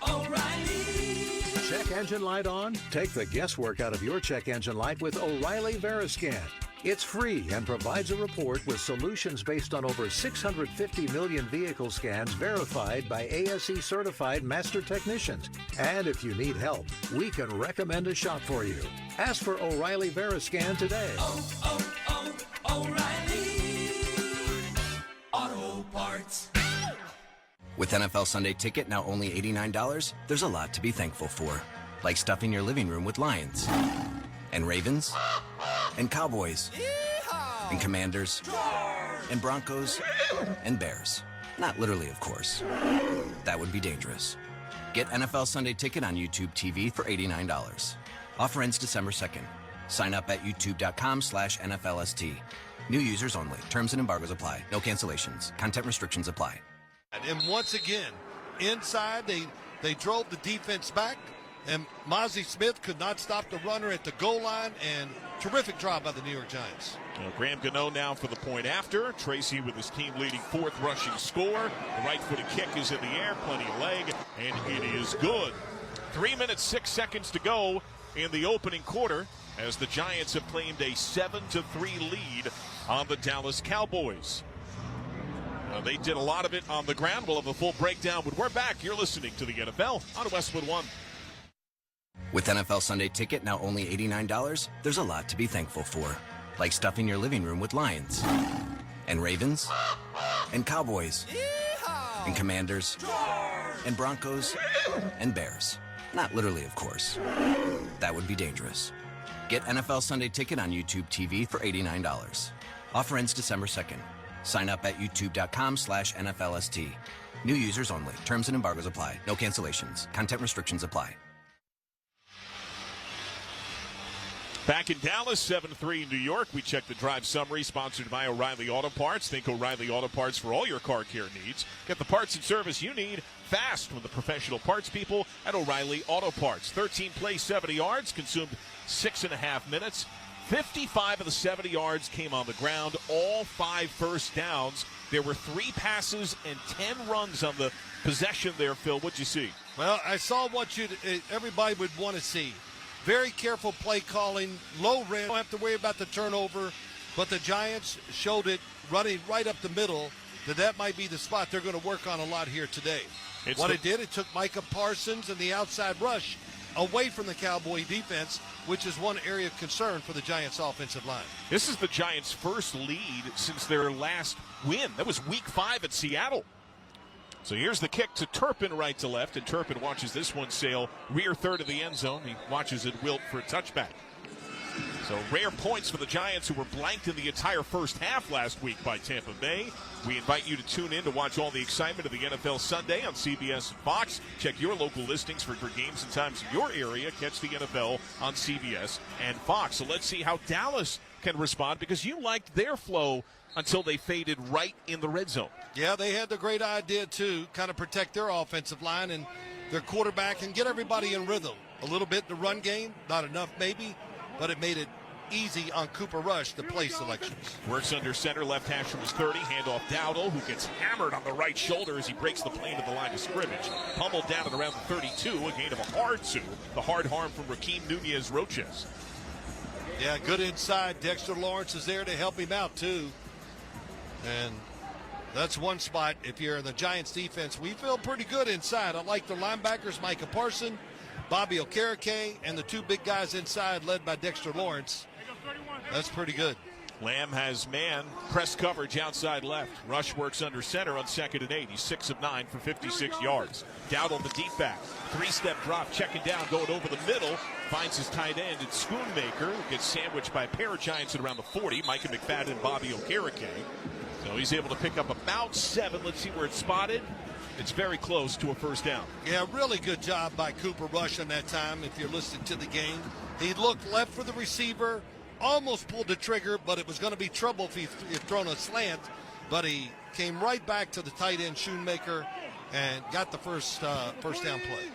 Speaker 2: O'Reilly.
Speaker 14: Check engine light on? Take the guesswork out of your check engine light with O'Reilly Veriscan. It's free and provides a report with solutions based on over 650 million vehicle scans verified by ASE certified master technicians. And if you need help, we can recommend a shop for you. Ask for O'Reilly Veriscan today.
Speaker 2: O'Reilly Auto Parts.
Speaker 21: With NFL Sunday Ticket now only $89, there's a lot to be thankful for. Like stuffing your living room with Lions, and Ravens, and Cowboys, and Commanders, and Broncos, and Bears. Not literally, of course. That would be dangerous. Get NFL Sunday Ticket on YouTube TV for $89. Offer ends December 2nd. Sign up at youtube.com/NFLST. New users only. Terms and embargoes apply. No cancellations. Content restrictions apply.
Speaker 6: And once again, inside, they drove the defense back, and Mozzie Smith could not stop the runner at the goal line, and terrific job by the New York Giants.
Speaker 5: Graham Gano now for the point after. Tracy with his team-leading 4th rushing score. The right-footed kick is in the air, plenty of leg, and it is good. 3 minutes, 6 seconds to go in the opening quarter as the Giants have claimed a 7-3 lead on the Dallas Cowboys. They did a lot of it on the ground. We'll have a full breakdown when we're back. You're listening to the NFL on Westwood One.
Speaker 21: With NFL Sunday Ticket now only $89, there's a lot to be thankful for. Like stuffing your living room with Lions, and Ravens, and Cowboys, and Commanders, and Broncos, and Bears. Not literally, of course. That would be dangerous. Get NFL Sunday Ticket on YouTube TV for $89. Offer ends December 2nd. Sign up at youtube.com/NFLST. New users only. Terms and embargoes apply. No cancellations. Content restrictions apply.
Speaker 5: Back in Dallas, 7-3 New York. We check the drive summary sponsored by O'Reilly Auto Parts. Think O'Reilly Auto Parts for all your car care needs. Get the parts and service you need fast from the professional parts people at O'Reilly Auto Parts. 13 plays, 70 yards, consumed 6.5 minutes. 55 of the 70 yards came on the ground, all 5 first downs. There were 3 passes and 10 runs on the possession there, Phil. What'd you see?
Speaker 6: Well, I saw what everybody would want to see. Very careful play calling, low risk. Don't have to worry about the turnover, but the Giants showed it running right up the middle that might be the spot they're going to work on a lot here today. It took Micah Parsons and the outside rush away from the Cowboy defense, which is one area of concern for the Giants' offensive line.
Speaker 5: This is the Giants' first lead since their last win. That was Week 5 at Seattle. So here's the kick to Turpin, right to left, and Turpin watches this one sail rear third of the end zone. He watches it wilt for a touchback. So rare points for the Giants, who were blanked in the entire first half last week by Tampa Bay. We invite you to tune in to watch all the excitement of the NFL Sunday on CBS and Fox. Check your local listings for games and times in your area. Catch the NFL on CBS and Fox. So let's see how Dallas can respond, because you liked their flow until they faded right in the red zone.
Speaker 6: Yeah, they had the great idea to kind of protect their offensive line and their quarterback and get everybody in rhythm. A little bit in the run game, not enough maybe, but it made it easy on Cooper Rush, the play selections.
Speaker 5: Works under center, left hash from his 30, handoff Dowdle, who gets hammered on the right shoulder as he breaks the plane to the line of scrimmage. Pummeled down at around the 32, a gain of a hard 2. The hard harm from Raheem Nunez-Roches.
Speaker 6: Yeah, good inside. Dexter Lawrence is there to help him out, too. And that's one spot. If you're in the Giants defense, we feel pretty good inside. I like the linebackers, Micah Parsons, Bobby Okereke, and the 2 big guys inside led by Dexter Lawrence. That's pretty good.
Speaker 5: Lamb has man press coverage outside left. Rush works under center on 2nd and 8. He's 6 of 9 for 56 yards. Dowdle the deep back. 3-step drop, checking down, going over the middle. Finds his tight end. It's Schoonmaker, who gets sandwiched by a pair of Giants at around the 40. Micah McFadden and Bobby Okereke. So he's able to pick up about 7. Let's see where it's spotted. It's very close to a first down.
Speaker 6: Yeah, really good job by Cooper Rush on that time, if you're listening to the game. He looked left for the receiver, almost pulled the trigger, but it was going to be trouble if he'd thrown a slant. But he came right back to the tight end, Schoonmaker, and got the first down play.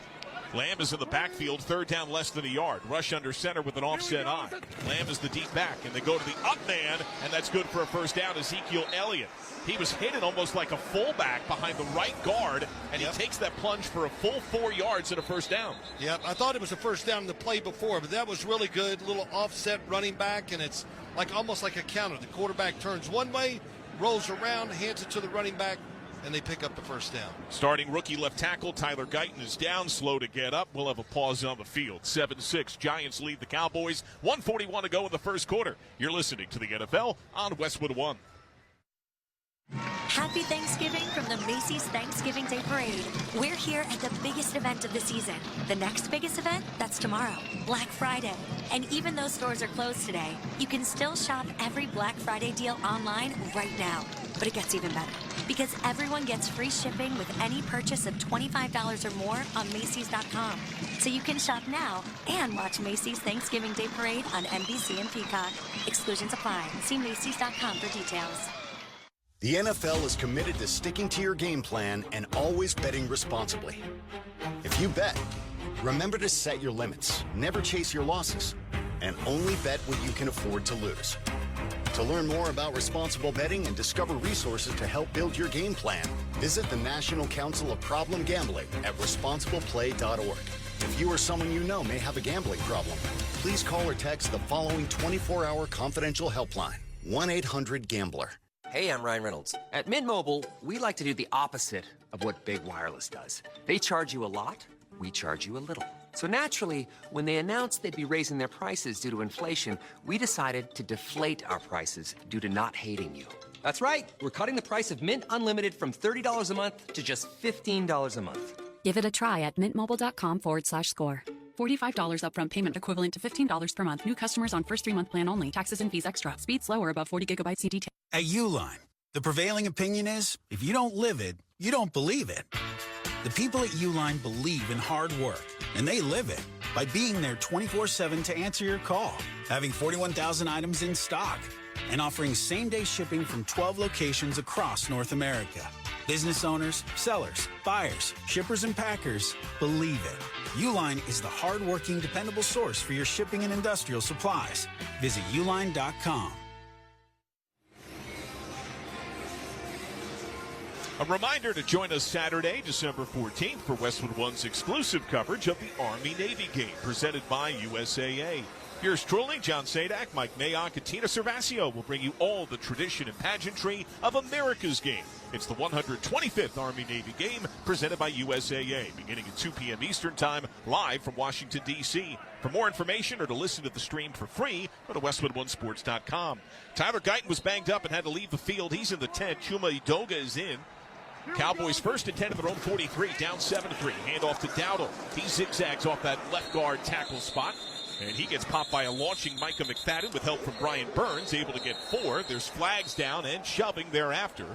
Speaker 5: Lamb is in the backfield, 3rd down, less than a yard. Rush under center with an offset eye. Lamb is the deep back, and they go to the up man, and that's good for a first down. Ezekiel Elliott. He was hidden almost like a fullback behind the right guard, and he takes that plunge for a full 4 yards and a first down.
Speaker 6: Yeah, I thought it was a first down in the play before, but that was really good. Little offset running back, and it's almost like a counter. The quarterback turns one way, rolls around, hands it to the running back, and they pick up the first down.
Speaker 5: Starting rookie left tackle Tyler Guyton is down, slow to get up. We'll have a pause on the field. 7-6, Giants lead the Cowboys. 1:41 to go in the first quarter. You're listening to the NFL on Westwood 1.
Speaker 1: Happy Thanksgiving from the Macy's Thanksgiving Day Parade. We're here at the biggest event of the season. The next biggest event, that's tomorrow, Black Friday. And even though stores are closed today, you can still shop every Black Friday deal online right now. But it gets even better, because everyone gets free shipping with any purchase of $25 or more on Macy's.com. So you can shop now and watch Macy's Thanksgiving Day Parade on NBC and Peacock. Exclusions apply. See Macy's.com for details.
Speaker 8: The NFL is committed to sticking to your game plan and always betting responsibly. If you bet, remember to set your limits, never chase your losses, and only bet what you can afford to lose. To learn more about responsible betting and discover resources to help build your game plan, visit the National Council of Problem Gambling at responsibleplay.org. If you or someone you know may have a gambling problem, please call or text the following 24-hour confidential helpline, 1-800-GAMBLER.
Speaker 15: Hey, I'm Ryan Reynolds. At Mint Mobile, we like to do the opposite of what Big Wireless does. They charge you a lot, we charge you a little. So naturally, when they announced they'd be raising their prices due to inflation, we decided to deflate our prices due to not hating you. That's right. We're cutting the price of Mint Unlimited from $30 a month to just $15 a month.
Speaker 16: Give it a try at mintmobile.com/score. $45 upfront payment equivalent to $15 per month. New customers on first 3-month plan only. Taxes and fees extra. Speed slower above 40 gigabytes. See detail.
Speaker 17: At Uline, the prevailing opinion is, if you don't live it, you don't believe it. The people at Uline believe in hard work, and they live it. by being there 24/7 to answer your call, having 41,000 items in stock, and offering same-day shipping from 12 locations across North America. Business owners, sellers, buyers, shippers, and packers, believe it. Uline is the hard-working, dependable source for your shipping and industrial supplies. Visit uline.com.
Speaker 5: A reminder to join us Saturday, December 14th for Westwood One's exclusive coverage of the Army-Navy game presented by USAA. Yours truly, John Sadak, Mike Mayock, and Tina Cervasio will bring you all the tradition and pageantry of America's game. It's the 125th Army-Navy game presented by USAA, beginning at 2 p.m. Eastern Time, live from Washington, D.C. For more information or to listen to the stream for free, go to WestwoodOneSports.com. Tyler Guyton was banged up and had to leave the field. He's in the tent. Chuma Edoga is in. Cowboys first and 10 at their own 43, down 7-3. Handoff to Dowdle. He zigzags off that left guard tackle spot. And he gets popped by a launching Micah McFadden with help from Brian Burns, able to get 4. There's flags down and shoving thereafter,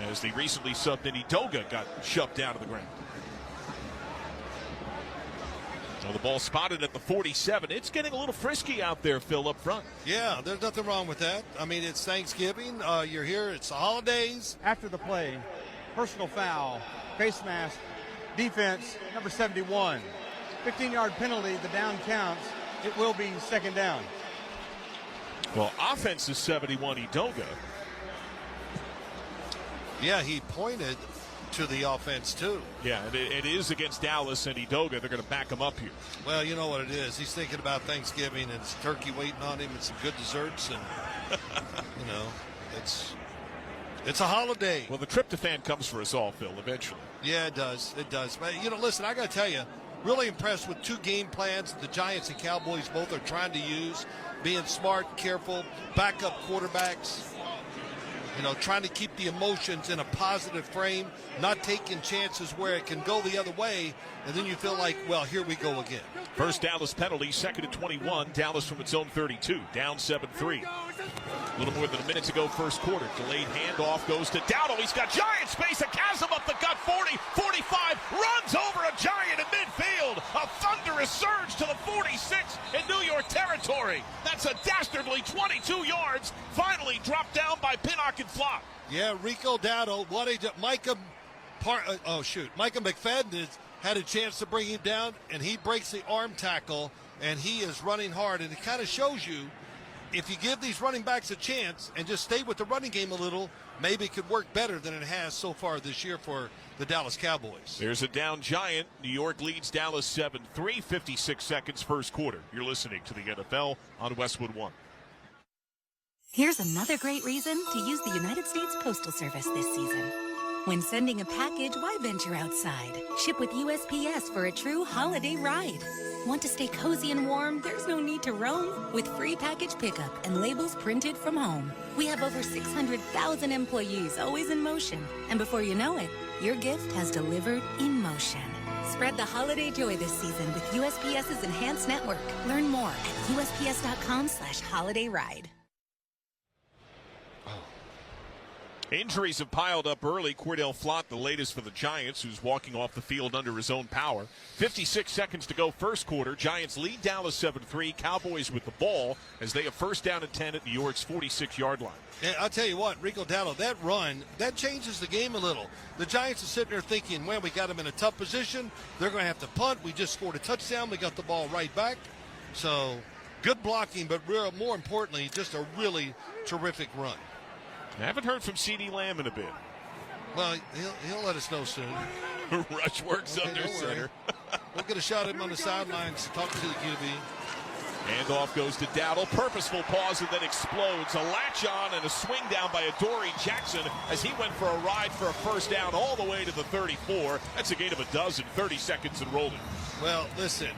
Speaker 5: as the recently subbed in Edoga got shoved down to the ground. So the ball spotted at the 47. It's getting a little frisky out there, Phil, up front.
Speaker 6: Yeah, there's nothing wrong with that. I mean, it's Thanksgiving. You're here. It's the holidays.
Speaker 20: After the play, personal foul, face mask, defense, number 71. 15-yard penalty, the down counts. It will be second down.
Speaker 5: Well, offense is 71, Edoga.
Speaker 6: Yeah, he pointed to the offense, too.
Speaker 5: Yeah, it is against Dallas and Edoga. They're going to back him up here.
Speaker 6: Well, you know what it is. He's thinking about Thanksgiving and it's turkey waiting on him and some good desserts. And, you know, it's a holiday.
Speaker 5: Well, the tryptophan comes for us all, Phil, eventually.
Speaker 6: Yeah, it does. It does. But, you know, listen, I got to tell you, really impressed with 2 game plans the Giants and Cowboys both are trying to use, being smart, careful, backup quarterbacks, you know, trying to keep the emotions in a positive frame, not taking chances where it can go the other way, and then you feel like, well, here we go again.
Speaker 5: First Dallas penalty, second and 21. Dallas from its own 32, down 7-3. A little more than a minute to go first quarter. Delayed handoff goes to Dowdle. He's got giant space, a chasm up the gut, 40, 45, runs over a giant in midfield. A thunderous surge to the 46 in New York territory. That's a dastardly 22 yards. Finally dropped down by Pinnock and Flop.
Speaker 6: Yeah, Rico Dowdle, Micah McFadden had a chance to bring him down, and he breaks the arm tackle, and he is running hard. And it kind of shows you, if you give these running backs a chance and just stay with the running game a little, maybe it could work better than it has so far this year for the Dallas Cowboys.
Speaker 5: There's a down giant. New York leads Dallas 7-3, 56 seconds first quarter. You're listening to the NFL on Westwood One.
Speaker 3: Here's another great reason to use the United States Postal Service this season. When sending a package, why venture outside? Ship with USPS for a true holiday ride. Want to stay cozy and warm? There's no need to roam. With free package pickup and labels printed from home. We have over 600,000 employees always in motion. And before you know it, your gift has delivered in motion. Spread the holiday joy this season with USPS's enhanced network. Learn more at USPS.com/holidayride.
Speaker 5: Injuries have piled up early. Cordell Flott, the latest for the Giants, who's walking off the field under his own power. 56 seconds to go first quarter. Giants lead Dallas 7-3. Cowboys with the ball as they have first down and 10 at New York's 46-yard line.
Speaker 6: And I'll tell you what, Rico Dowdle, that run, that changes the game a little. The Giants are sitting there thinking, well, we got them in a tough position. They're going to have to punt. We just scored a touchdown. We got the ball right back. So good blocking, but more importantly, just a really terrific run.
Speaker 5: I haven't heard from C.D. Lamb in a bit.
Speaker 6: Well, he'll let us know soon.
Speaker 5: Rush works under center.
Speaker 6: We'll get a shot at him on the sidelines to talk to the QB.
Speaker 5: Handoff goes to Dowdle. Purposeful pause and then explodes. A latch on and a swing down by Adoree Jackson as he went for a ride for a first down all the way to the 34. That's a gain of a dozen, 30 seconds and rolling.
Speaker 6: Well, listen,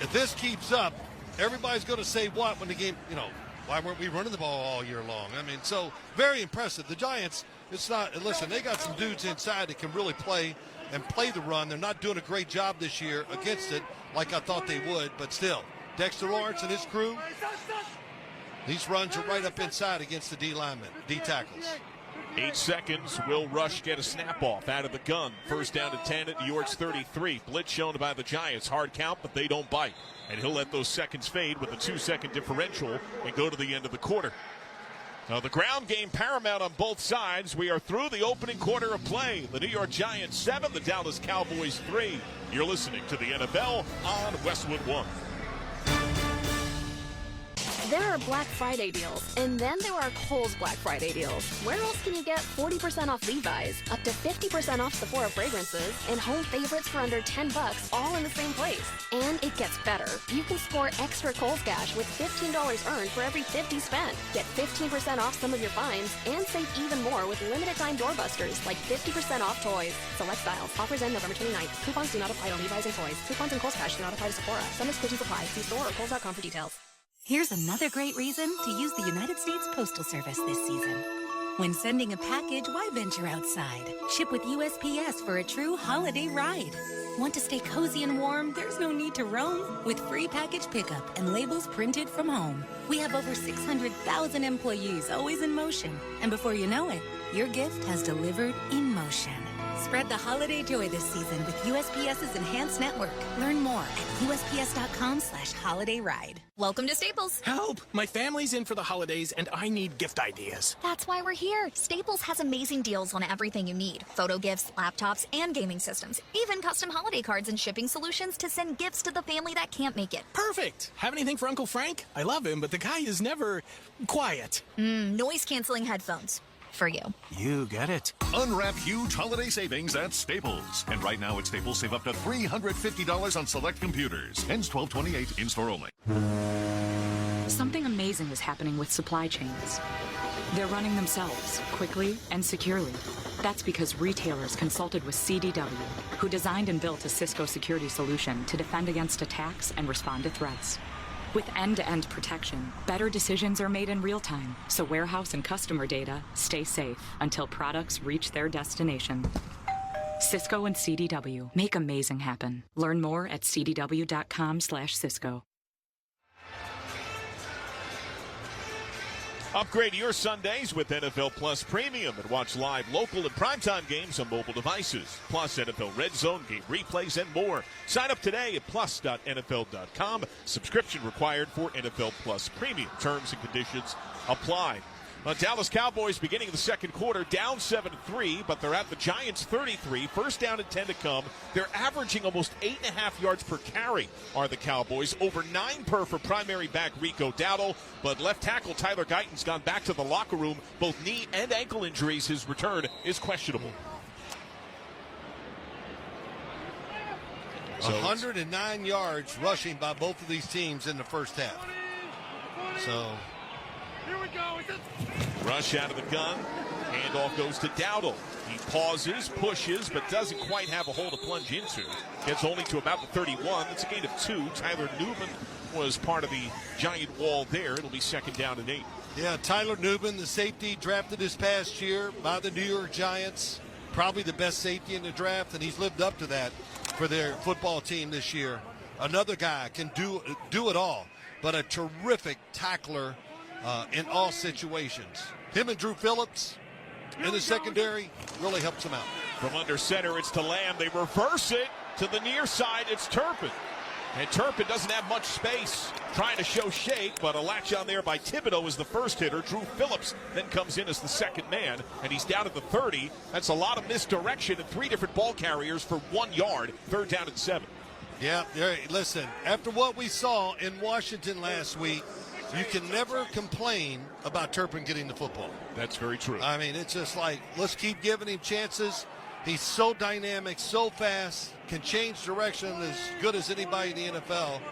Speaker 6: if this keeps up, everybody's going to say what when the game, why weren't we running the ball all year long? I mean, so very impressive. The Giants, listen, they got some dudes inside that can really play and play the run. They're not doing a great job this year against it like I thought they would, but still, Dexter Lawrence and his crew, these runs are right up inside against the D linemen, D tackles.
Speaker 5: 8 seconds. Will Rush get a snap off out of the gun? First down and 10 at New York's 33. Blitz shown by the Giants. Hard count, but they don't bite. And he'll let those seconds fade with a 2-second differential and go to the end of the quarter. Now the ground game paramount on both sides. We are through the opening quarter of play. The New York Giants 7, the Dallas Cowboys 3. You're listening to the NFL on Westwood 1.
Speaker 13: There are Black Friday deals, and then there are Kohl's Black Friday deals. Where else can you get 40% off Levi's, up to 50% off Sephora fragrances, and home favorites for under $10, all in the same place? And it gets better. You can score extra Kohl's cash with $15 earned for every $50 spent. Get 15% off some of your finds, and save even more with limited time doorbusters, like 50% off toys. Select styles. Offers end November 29th. Coupons do not apply to Levi's and toys. Coupons and Kohl's cash do not apply to Sephora. Some exclusions apply. See store or Kohl's.com for details.
Speaker 3: Here's another great reason to use the United States Postal Service this season. When sending a package, why venture outside? Ship with USPS for a true holiday ride. Want to stay cozy and warm? There's no need to roam. With free package pickup and labels printed from home. We have over 600,000 employees always in motion. And before you know it, your gift has delivered in motion. Spread the holiday joy this season with USPS's enhanced network. Learn more at USPS.com/holidayride.
Speaker 4: Welcome to Staples.
Speaker 11: Help! My family's in for the holidays and I need gift ideas.
Speaker 4: That's why we're here. Staples has amazing deals on everything you need. Photo gifts, laptops, and gaming systems. Even custom holiday cards and shipping solutions to send gifts to the family that can't make it.
Speaker 11: Perfect! Have anything for Uncle Frank? I love him, but the guy is never quiet.
Speaker 4: Noise-canceling headphones. For you.
Speaker 11: You get it.
Speaker 18: Unwrap huge holiday savings at Staples. And right now at Staples, save up to $350 on select computers. Ends 12/28, in-store only.
Speaker 16: Something amazing is happening with supply chains. They're running themselves, quickly and securely. That's because retailers consulted with CDW, who designed and built a Cisco security solution to defend against attacks and respond to threats. With end-to-end protection, better decisions are made in real time, so warehouse and customer data stay safe until products reach their destination. Cisco and CDW make amazing happen. Learn more at cdw.com/Cisco.
Speaker 5: Upgrade your Sundays with NFL Plus Premium and watch live local and primetime games on mobile devices. Plus NFL Red Zone, game replays, and more. Sign up today at plus.nfl.com. Subscription required for NFL Plus Premium. Terms and conditions apply. Dallas Cowboys beginning the second quarter down 7-3, but they're at the Giants 33. First down and 10 to come. They're averaging almost 8.5 yards per carry are the Cowboys. Over 9 per for primary back Rico Dowdle, but left tackle Tyler Guyton's gone back to the locker room. Both knee and ankle injuries. His return is questionable.
Speaker 6: So 109 yards rushing by both of these teams in the first half. So
Speaker 5: here we go. Rush out of the gun. Handoff goes to Dowdle. He pauses, pushes, but doesn't quite have a hole to plunge into. Gets only to about the 31. That's a gain of 2. Tyler Newman was part of the giant wall there. It'll be second down and 8.
Speaker 6: Yeah, Tyler Newman, the safety drafted this past year by the New York Giants. Probably the best safety in the draft, and he's lived up to that for their football team this year. Another guy can do it all, but a terrific tackler in all situations. Him and Drew Phillips in the secondary really helps him out.
Speaker 5: From under center, it's to Lamb. They reverse it to the near side. It's Turpin. And Turpin doesn't have much space, trying to show shape, but a latch on there by Thibodeau is the first hitter. Drew Phillips then comes in as the second man, and he's down at the 30. That's a lot of misdirection and 3 different ball carriers for 1 yard. Third down and 7.
Speaker 6: Yeah, listen, after what we saw in Washington last week, you can never complain about Turpin getting the football.
Speaker 5: That's very true.
Speaker 6: I mean, it's just like, let's keep giving him chances. He's so dynamic, so fast, can change direction as good as anybody in the NFL.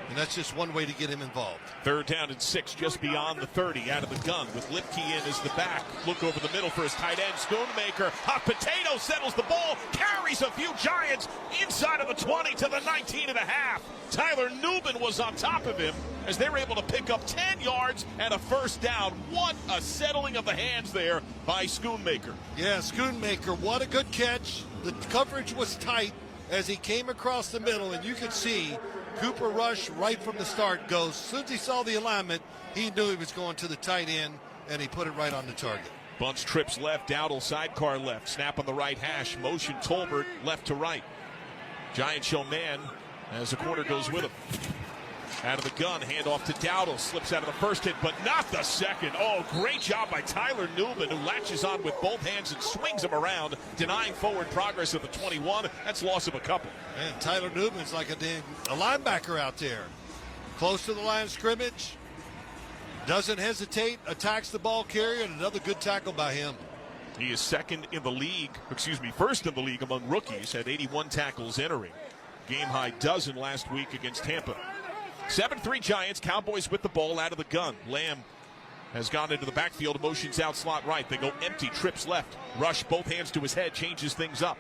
Speaker 6: And that's just one way to get him involved.
Speaker 5: Third down and 6 just beyond the 30, out of the gun with Lipke in as the back. Look over the middle for his tight end, Schoonmaker. Hot potato settles the ball, carries a few Giants inside of the 20 to the 19.5. Tyler Newman was on top of him as they were able to pick up 10 yards and a first down. What a settling of the hands there by Schoonmaker.
Speaker 6: Yeah, Schoonmaker, what a good catch. The coverage was tight as he came across the middle, and you could see Cooper Rush right from the start goes. As soon as he saw the alignment, he knew he was going to the tight end, and he put it right on the target.
Speaker 5: Bunch trips left, Dowdle sidecar left, snap on the right hash, motion Tolbert left to right. Giants show man as the corner goes with him. Out of the gun, handoff to Dowdle, slips out of the first hit, but not the second. Oh, great job by Tyler Newman, who latches on with both hands and swings him around, denying forward progress at the 21. That's loss of a couple.
Speaker 6: And Tyler Newman's like a linebacker out there. Close to the line of scrimmage. Doesn't hesitate, attacks the ball carrier, and another good tackle by him.
Speaker 5: He is first in the league among rookies, had 81 tackles entering. Game-high dozen last week against Tampa. 7-3 Giants, Cowboys with the ball out of the gun. Lamb has gone into the backfield, motions out slot right. They go empty, trips left. Rush both hands to his head, changes things up.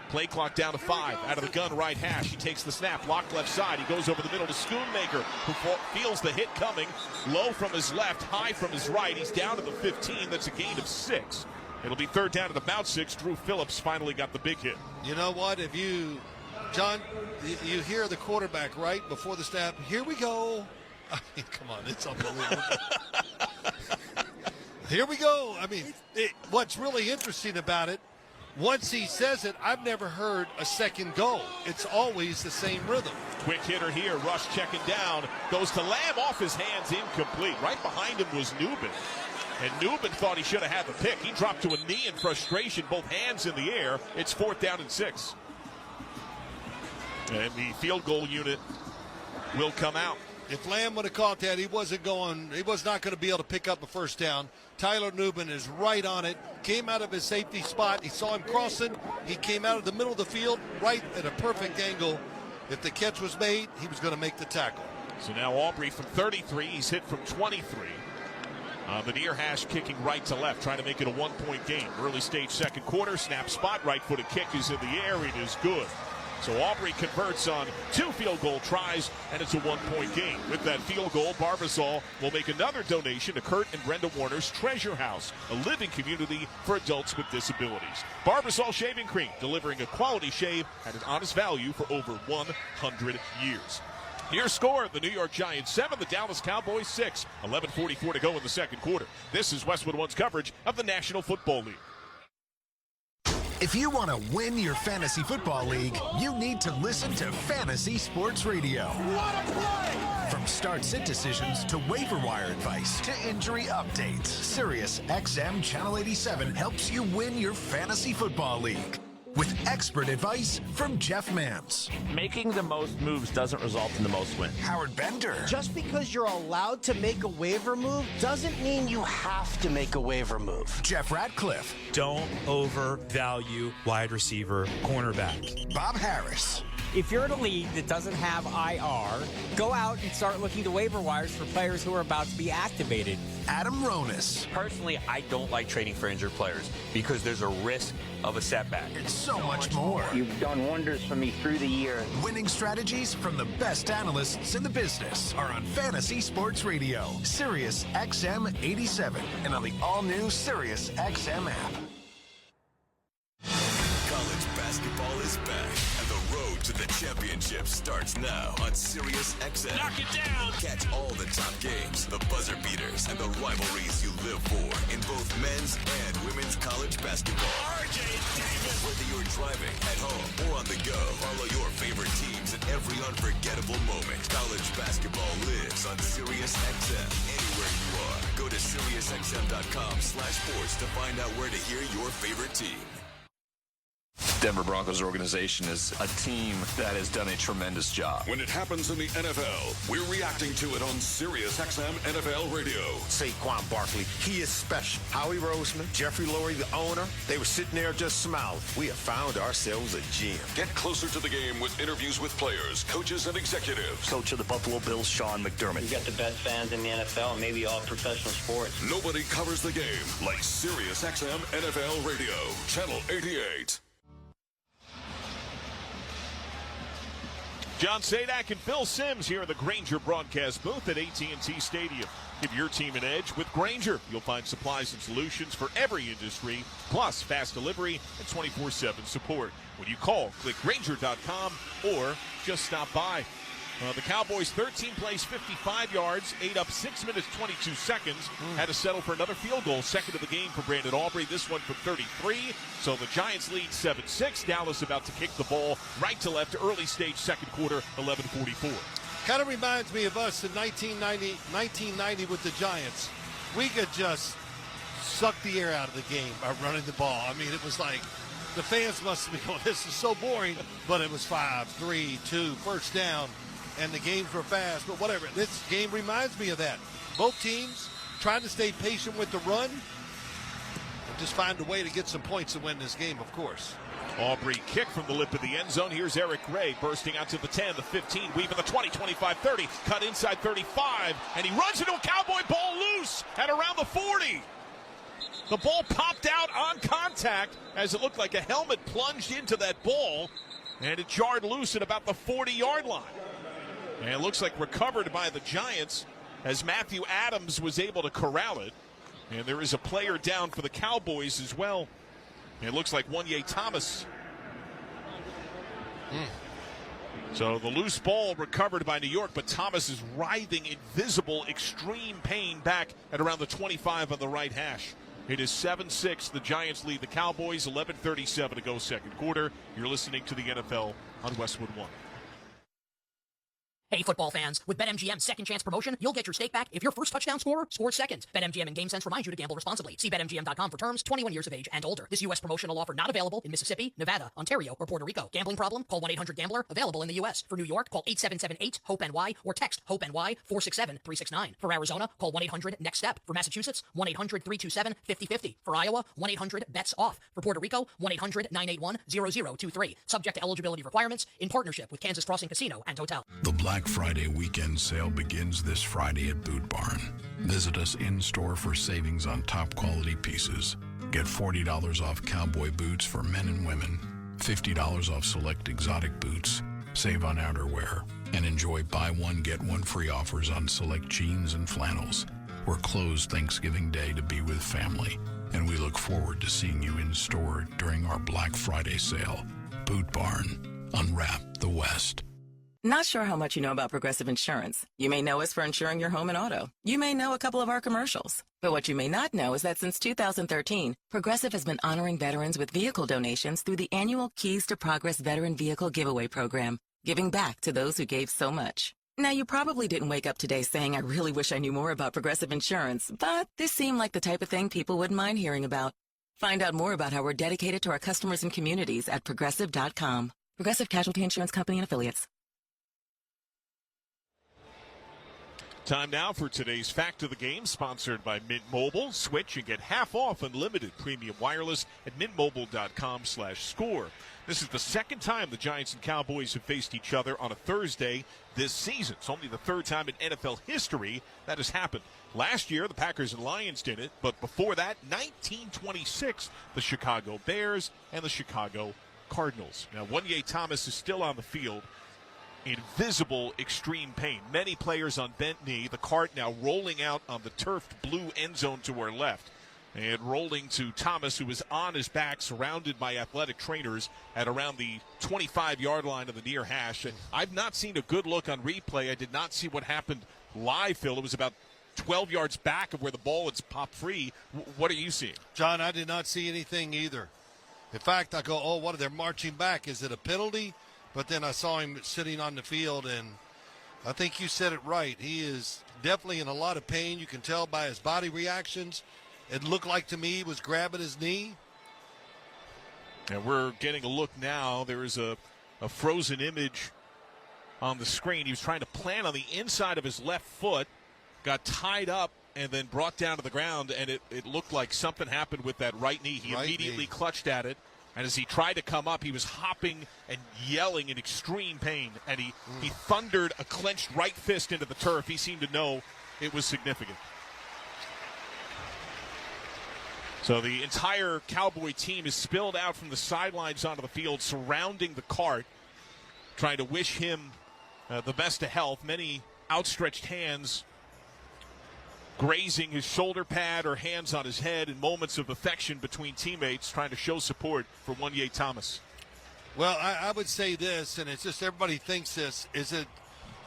Speaker 5: Play clock down to 5. Out of the gun, right hash. He takes the snap, locked left side. He goes over the middle to Schoonmaker, who feels the hit coming. Low from his left, high from his right. He's down to the 15. That's a gain of 6. It'll be third down at about 6. Drew Phillips finally got the big hit.
Speaker 6: You know what? John, you hear the quarterback right before the snap. Here we go. I mean, come on, it's unbelievable. Here we go. I mean, what's really interesting about it, once he says it, I've never heard a second go. It's always the same rhythm.
Speaker 5: Quick hitter here. Rush checking down. Goes to Lamb, off his hands, incomplete. Right behind him was Newman. And Newman thought he should have had the pick. He dropped to a knee in frustration, both hands in the air. It's 4th down and 6. And the field goal unit will come out.
Speaker 6: If Lamb would have caught that, he was not going to be able to pick up a first down. Tyler Newman is right on it. Came out of his safety spot. He saw him crossing. He came out of the middle of the field, right at a perfect angle. If the catch was made, he was going to make the tackle.
Speaker 5: So now Aubrey from 33. He's hit from 23. The near hash kicking right to left, trying to make it a 1-point game. Early stage second quarter, snap spot, right-footed kick is in the air. It is good. So Aubrey converts on 2 field goal tries, and it's a 1-point game. With that field goal, Barbasol will make another donation to Kurt and Brenda Warner's Treasure House, a living community for adults with disabilities. Barbasol Shaving Cream, delivering a quality shave at an honest value for over 100 years. Your score, the New York Giants 7, the Dallas Cowboys 6. 11:44 to go in the second quarter. This is Westwood One's coverage of the National Football League.
Speaker 7: If you want to win your fantasy football league, you need to listen to Fantasy Sports Radio. What a play! From start-sit decisions to waiver wire advice to injury updates, Sirius XM Channel 87 helps you win your fantasy football league. With expert advice from Jeff Mans.
Speaker 19: Making the most moves doesn't result in the most wins.
Speaker 7: Howard Bender.
Speaker 22: Just because you're allowed to make a waiver move doesn't mean you have to make a waiver move.
Speaker 7: Jeff Ratcliffe.
Speaker 23: Don't overvalue wide receiver cornerback.
Speaker 7: Bob Harris.
Speaker 24: If you're in a league that doesn't have IR, go out and start looking to waiver wires for players who are about to be activated.
Speaker 7: Adam Ronis.
Speaker 19: Personally, I don't like trading for injured players because there's a risk of a setback.
Speaker 7: And so much more.
Speaker 25: You've done wonders for me through the years.
Speaker 7: Winning strategies from the best analysts in the business are on Fantasy Sports Radio, Sirius XM 87, and on the all-new Sirius XM app.
Speaker 26: College basketball is back, and the road to the championship starts now on Sirius XM.
Speaker 2: Knock it down!
Speaker 26: Catch all the top games, the buzzer beaters, and the rivalries you live for in both men's and women's college basketball.
Speaker 2: RJ Davis!
Speaker 26: Whether you're driving, at home, or on the go, follow your favorite teams in every unforgettable moment. College basketball lives on Sirius XM. Anywhere you are, go to SiriusXM.com/sports to find out where to hear your favorite team.
Speaker 27: Denver Broncos organization is a team that has done a tremendous job.
Speaker 18: When it happens in the NFL, we're reacting to it on Sirius XM NFL Radio.
Speaker 28: Saquon Barkley, he is special. Howie Roseman, Jeffrey Lurie, the owner, they were sitting there just smiling. We have found ourselves a gem.
Speaker 18: Get closer to the game with interviews with players, coaches, and executives.
Speaker 29: Coach of the Buffalo Bills, Sean McDermott.
Speaker 25: You got the best fans in the NFL and maybe all professional sports.
Speaker 18: Nobody covers the game like Sirius XM NFL Radio, Channel 88.
Speaker 5: John Sadak and Phil Simms here in the Grainger broadcast booth at AT&T Stadium. Give your team an edge with Grainger. You'll find supplies and solutions for every industry, plus fast delivery and 24/7 support. When you call, click Grainger.com or just stop by. The Cowboys 13 plays, 55 yards, ate up 6 minutes, 22 seconds. Had to settle for another field goal, second of the game for Brandon Aubrey. This one from 33. So the Giants lead 7-6. Dallas about to kick the ball right to left, early stage second quarter, 11:44.
Speaker 6: Kind of reminds me of us in 1990 with the Giants. We could just suck the air out of the game by running the ball. I mean, it was like the fans must be going, this is so boring, but it was 5, 3, 2, first down, and the games were fast, but whatever. This game reminds me of that. Both teams trying to stay patient with the run and just find a way to get some points to win this game, of course.
Speaker 5: Aubrey kick from the lip of the end zone. Here's Eric Gray bursting out to the 10, the 15, weaving the 20, 25, 30, cut inside 35, and he runs into a Cowboy ball loose at around the 40. The ball popped out on contact as it looked like a helmet plunged into that ball, and it jarred loose at about the 40-yard line. And it looks like recovered by the Giants as Matthew Adams was able to corral it. And there is a player down for the Cowboys as well. It looks like Wanye Thomas. So the loose ball recovered by New York, but Thomas is writhing in visible extreme pain back at around the 25 on the right hash. It is 7-6. The Giants lead the Cowboys. 11:37 to go second quarter. You're listening to the NFL on Westwood One.
Speaker 11: Hey, football fans, with BetMGM's second chance promotion, you'll get your stake back if your first touchdown scorer scores second. BetMGM and GameSense remind you to gamble responsibly. See BetMGM.com for terms, 21 years of age and older. This U.S. promotional offer not available in Mississippi, Nevada, Ontario, or Puerto Rico. Gambling problem? Call 1-800-GAMBLER. Available in the U.S. For New York, call 8778-HOPE-NY or text HOPE-NY 467-369. For Arizona, call 1-800-NEXT-STEP. For Massachusetts, 1-800-327-5050. For Iowa, 1-800-BETS-OFF. For Puerto Rico, 1-800-981-0023. Subject to eligibility requirements in partnership with Kansas Crossing Casino and Hotel.
Speaker 1: The Black Friday weekend sale begins this Friday at Boot Barn. Visit us in-store for savings on top quality pieces. Get $40 off cowboy boots for men and women, $50 off select exotic boots, save on outerwear, and enjoy buy one get one free offers on select jeans and flannels. We're closed Thanksgiving Day to be with family, and we look forward to seeing you in store during our Black Friday sale. Boot Barn. Unwrap the West.
Speaker 8: Not sure how much you know about Progressive Insurance. You may know us for insuring your home and auto. You may know a couple of our commercials. But what you may not know is that since 2013, Progressive has been honoring veterans with vehicle donations through the annual Keys to Progress Veteran Vehicle Giveaway Program, giving back to those who gave so much. Now, you probably didn't wake up today saying, I really wish I knew more about Progressive Insurance, but this seemed like the type of thing people wouldn't mind hearing about. Find out more about how we're dedicated to our customers and communities at Progressive.com. Progressive Casualty Insurance Company and Affiliates.
Speaker 5: Time now for today's Fact of the Game, sponsored by Mint Mobile. Switch and get half off unlimited premium wireless at mintmobile.com/score. This is the second time the Giants and Cowboys have faced each other on a Thursday this season. It's only the third time in NFL history that has happened. Last year, the Packers and Lions did it, but before that, 1926, the Chicago Bears and the Chicago Cardinals. Now, Wanye Thomas is still on the field in visible extreme pain. Many players on bent knee. The cart now rolling out on the turfed blue end zone to our left. And rolling to Thomas, who is on his back, surrounded by athletic trainers at around the 25-yard line of the near hash. And I've not seen a good look on replay. I did not see what happened live, Phil. It was about 12 yards back of where the ball was popped free. What are you seeing?
Speaker 6: John, I did not see anything either. In fact, I go, oh, what are they marching back? Is it a penalty? But then I saw him sitting on the field, and I think you said it right. He is definitely in a lot of pain. You can tell by his body reactions. It looked like to me he was grabbing his knee.
Speaker 5: And we're getting a look now. There is a frozen image on the screen. He was trying to plant on the inside of his left foot, got tied up, and then brought down to the ground, and it looked like something happened with that right knee. He immediately clutched at it. And as he tried to come up, he was hopping and yelling in extreme pain. And he thundered a clenched right fist into the turf. He seemed to know it was significant. So the entire Cowboy team is spilled out from the sidelines onto the field, surrounding the cart, trying to wish him the best of health. Many outstretched hands grazing his shoulder pad or hands on his head in moments of affection between teammates, trying to show support for Wanye Thomas.
Speaker 6: Well, I would say this, and it's just everybody thinks this, is it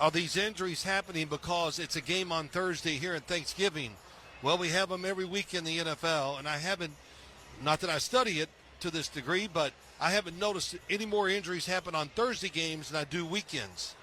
Speaker 6: are these injuries happening because it's a game on Thursday here in Thanksgiving? Well, we have them every week in the NFL, and I haven't, not that I study it to this degree, but I haven't noticed any more injuries happen on Thursday games than I do weekends.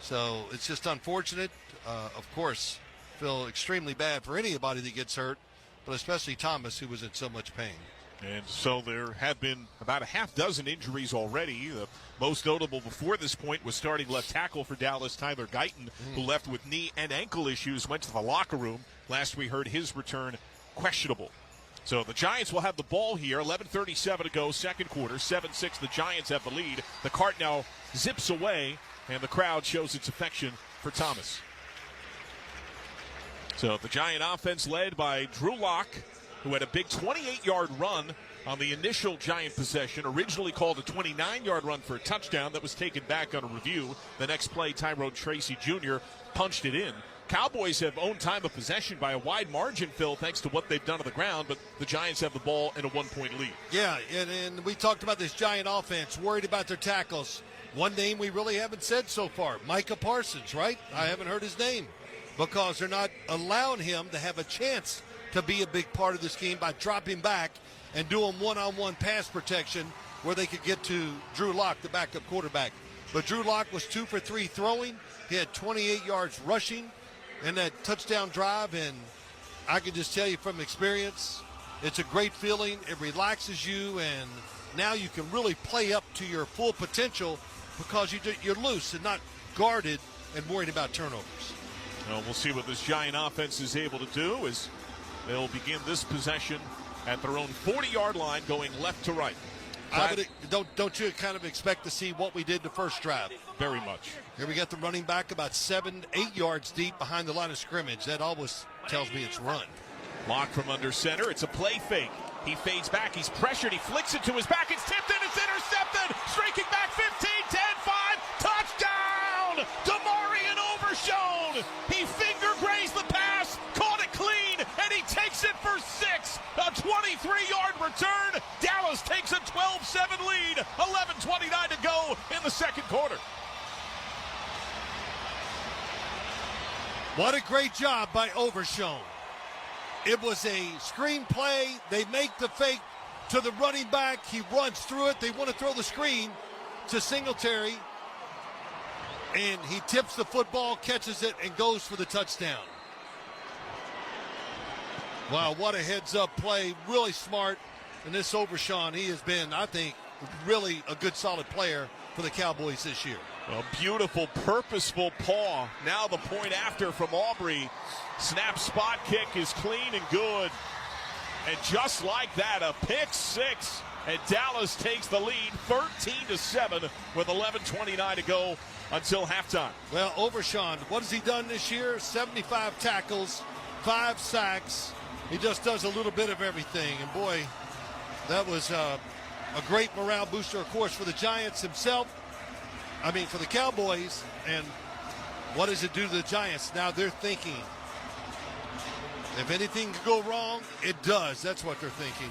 Speaker 6: So it's just unfortunate. Of course, feel extremely bad for anybody that gets hurt, but especially Thomas, who was in so much pain.
Speaker 5: And so there have been about a half dozen injuries already. The most notable before this point was starting left tackle for Dallas, Tyler Guyton, who left with knee and ankle issues, went to the locker room. Last we heard, his return questionable. So the Giants will have the ball here. 11:37 to go, second quarter. 7-6, the Giants have the lead. The cart now zips away, and the crowd shows its affection for Thomas. So the Giant offense led by Drew Lock, who had a big 28-yard run on the initial Giant possession, originally called a 29-yard run for a touchdown that was taken back on a review. The next play, Tyrone Tracy Jr. punched it in. Cowboys have owned time of possession by a wide margin, Phil, thanks to what they've done on the ground, but the Giants have the ball in a one-point lead.
Speaker 6: Yeah, and we talked about this Giant offense, worried about their tackles. One name we really haven't said so far, Micah Parsons, right? I haven't heard his name because they're not allowing him to have a chance to be a big part of this game by dropping back and doing one-on-one pass protection where they could get to Drew Lock, the backup quarterback. But Drew Lock was 2 for 3 throwing. He had 28 yards rushing in that touchdown drive, and I can just tell you from experience, it's a great feeling. It relaxes you, and now you can really play up to your full potential because you're loose and not guarded and worried about turnovers.
Speaker 5: Well, we'll see what this Giant offense is able to do as they'll begin this possession at their own 40-yard line, going left to right.
Speaker 6: Don't you kind of expect to see what we did the first drive?
Speaker 5: Very much.
Speaker 6: Here we got the running back about 7-8 yards deep behind the line of scrimmage. That always tells me it's run.
Speaker 5: Lock from under center. It's a play fake. He fades back. He's pressured. He flicks it to his back. It's tipped in. It's intercepted. Streaking back 15, 10, 5. Touchdown! DeMarion Overshown. He finger grazed the pass, caught it clean, and he takes it for 6. A 23-yard return. Dallas takes a 12-7 lead. 11:29 to go in the second quarter.
Speaker 6: What a great job by Overshown. It was a screen play. They make the fake to the running back. He runs through it. They want to throw the screen to Singletary. And he tips the football, catches it, and goes for the touchdown. Wow, what a heads-up play. Really smart. And this Overshown, he has been, I think, really a good, solid player for the Cowboys this year.
Speaker 5: A beautiful, purposeful paw. Now the point after from Aubrey. Snap spot kick is clean and good. And just like that, a pick 6. And Dallas takes the lead 13-7 with 11:29 to go until halftime.
Speaker 6: Well, Overshown, what has he done this year? 75 tackles, 5 sacks. He just does a little bit of everything. And boy, that was a great morale booster, of course, for the Giants himself. For the Cowboys. And what does it do to the Giants? Now they're thinking, if anything could go wrong, it does. That's what they're thinking.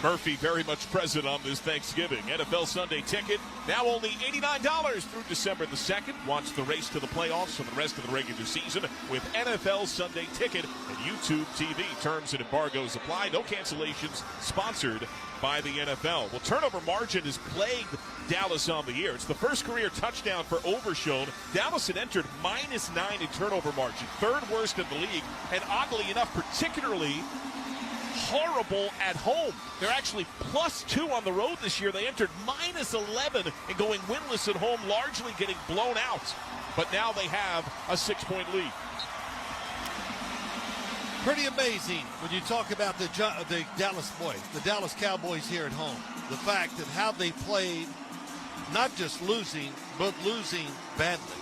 Speaker 5: Murphy very much present on this Thanksgiving. NFL Sunday ticket, now only $89 through December the 2nd. Watch the race to the playoffs for the rest of the regular season with NFL Sunday ticket and YouTube TV. Terms and embargoes apply. No cancellations. Sponsored by the NFL. Well, turnover margin has plagued Dallas on the year. It's the first career touchdown for Overshown. Dallas had entered -9 in turnover margin, 3rd worst in the league, and oddly enough, particularly horrible at home. They're actually +2 on the road this year. They entered -11 and going winless at home, largely getting blown out. But now they have a 6-point lead.
Speaker 6: Pretty amazing when you talk about the Dallas Cowboys here at home. The fact that how they played, not just losing, but losing badly.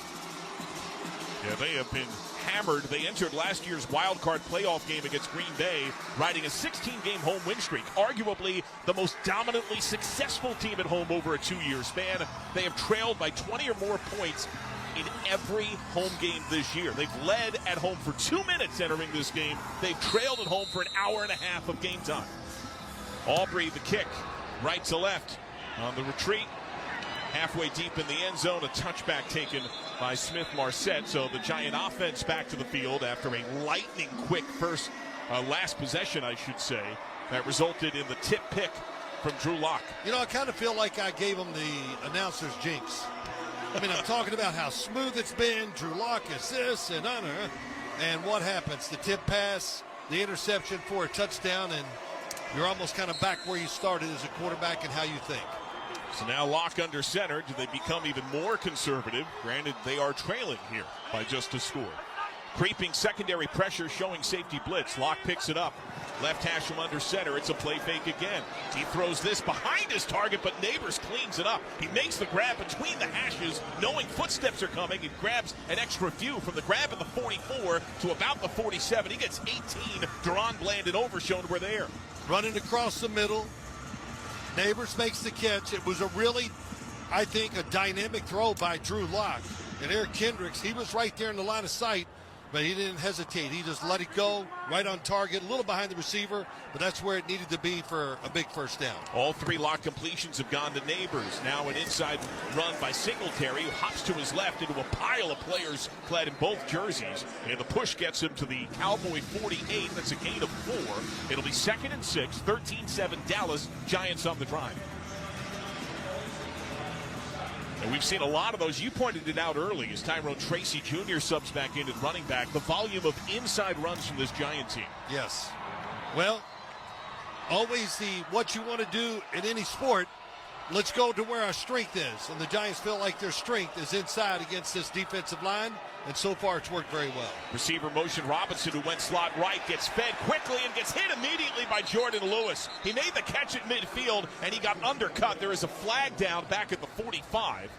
Speaker 5: Yeah, they have been hammered. They entered last year's wild card playoff game against Green Bay, riding a 16-game home win streak. Arguably the most dominantly successful team at home over a 2-year span. They have trailed by 20 or more points in every home game this year. They've led at home for 2 minutes entering this game. They've trailed at home for an hour and a half of game time. Aubrey, the kick, right to left on the retreat. Halfway deep in the end zone, a touchback taken by Smith-Marset. So the Giant offense back to the field after a lightning-quick last possession, I should say, that resulted in the tip pick from Drew Lock.
Speaker 6: You know, I kind of feel like I gave him the announcer's jinx. I mean, I'm talking about how smooth it's been. Drew Lock is this and and what happens? The tip pass, the interception for a touchdown, and you're almost kind of back where you started as a quarterback and how you think.
Speaker 5: So now Lock under center. Do they become even more conservative? Granted, they are trailing here by just a score. Creeping secondary pressure, showing safety blitz. Lock picks it up. Left hash from under center. It's a play fake again. He throws this behind his target, but Neighbors cleans it up. He makes the grab between the hashes, knowing footsteps are coming, and grabs an extra few from the grab at the 44 to about the 47. He gets 18. Deron Bland and Overshown were there.
Speaker 6: Running across the middle. Neighbors makes the catch. It was a really, I think, a dynamic throw by Drew Lock. And Eric Kendricks, he was right there in the line of sight, but he didn't hesitate. He just let it go, right on target, a little behind the receiver, but that's where it needed to be for a big first down.
Speaker 5: All three Lock completions have gone to Neighbors. Now an inside run by Singletary, who hops to his left into a pile of players clad in both jerseys. And the push gets him to the Cowboy 48. That's a gain of 4. It'll be 2nd and 6, 13-7 Dallas. Giants on the drive. And we've seen a lot of those. You pointed it out early as Tyrone Tracy Jr. subs back in at running back. The volume of inside runs from this Giant team.
Speaker 6: Yes. Well, always what you want to do in any sport, let's go to where our strength is. And the Giants feel like their strength is inside against this defensive line. And so far, it's worked very well.
Speaker 5: Receiver motion. Robinson, who went slot right, gets fed quickly and gets hit immediately by Jordan Lewis. He made the catch at midfield, and he got undercut. There is a flag down back at the 45.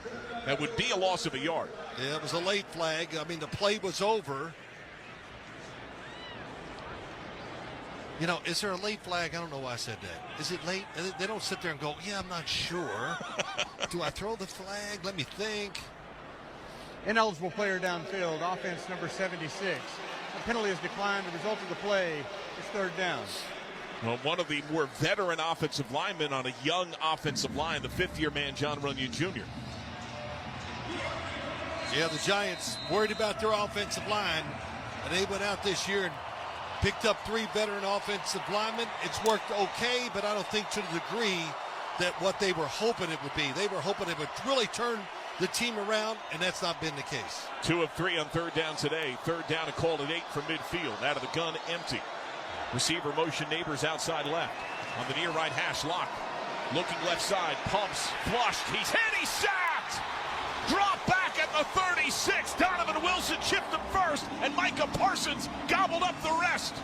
Speaker 5: That would be a loss of a yard.
Speaker 6: Yeah, it was a late flag. I mean, the play was over. You know, is there a late flag? I don't know why I said that. Is it late? They don't sit there and go, yeah, I'm not sure. Do I throw the flag? Let me think.
Speaker 9: Ineligible player downfield, offense number 76. The penalty is declined. The result of the play is 3rd down.
Speaker 5: Well, one of the more veteran offensive linemen on a young offensive line, the 5th-year man, John Runyon Jr.
Speaker 6: Yeah, the Giants worried about their offensive line, and they went out this year and picked up 3 veteran offensive linemen. It's worked okay, but I don't think to the degree that what they were hoping it would be. They were hoping it would really turn the team around, and that's not been the case.
Speaker 5: 2 of 3 on 3rd down today. 3rd down and called at 8 from midfield. Out of the gun, empty. Receiver motion, Neighbors outside left. On the near right hash, Lock. Looking left side, pumps, flushed. He's hit, he's sacked! Drop back at the 36. Donovan Wilson chipped him first, and Micah Parsons gobbled up the rest.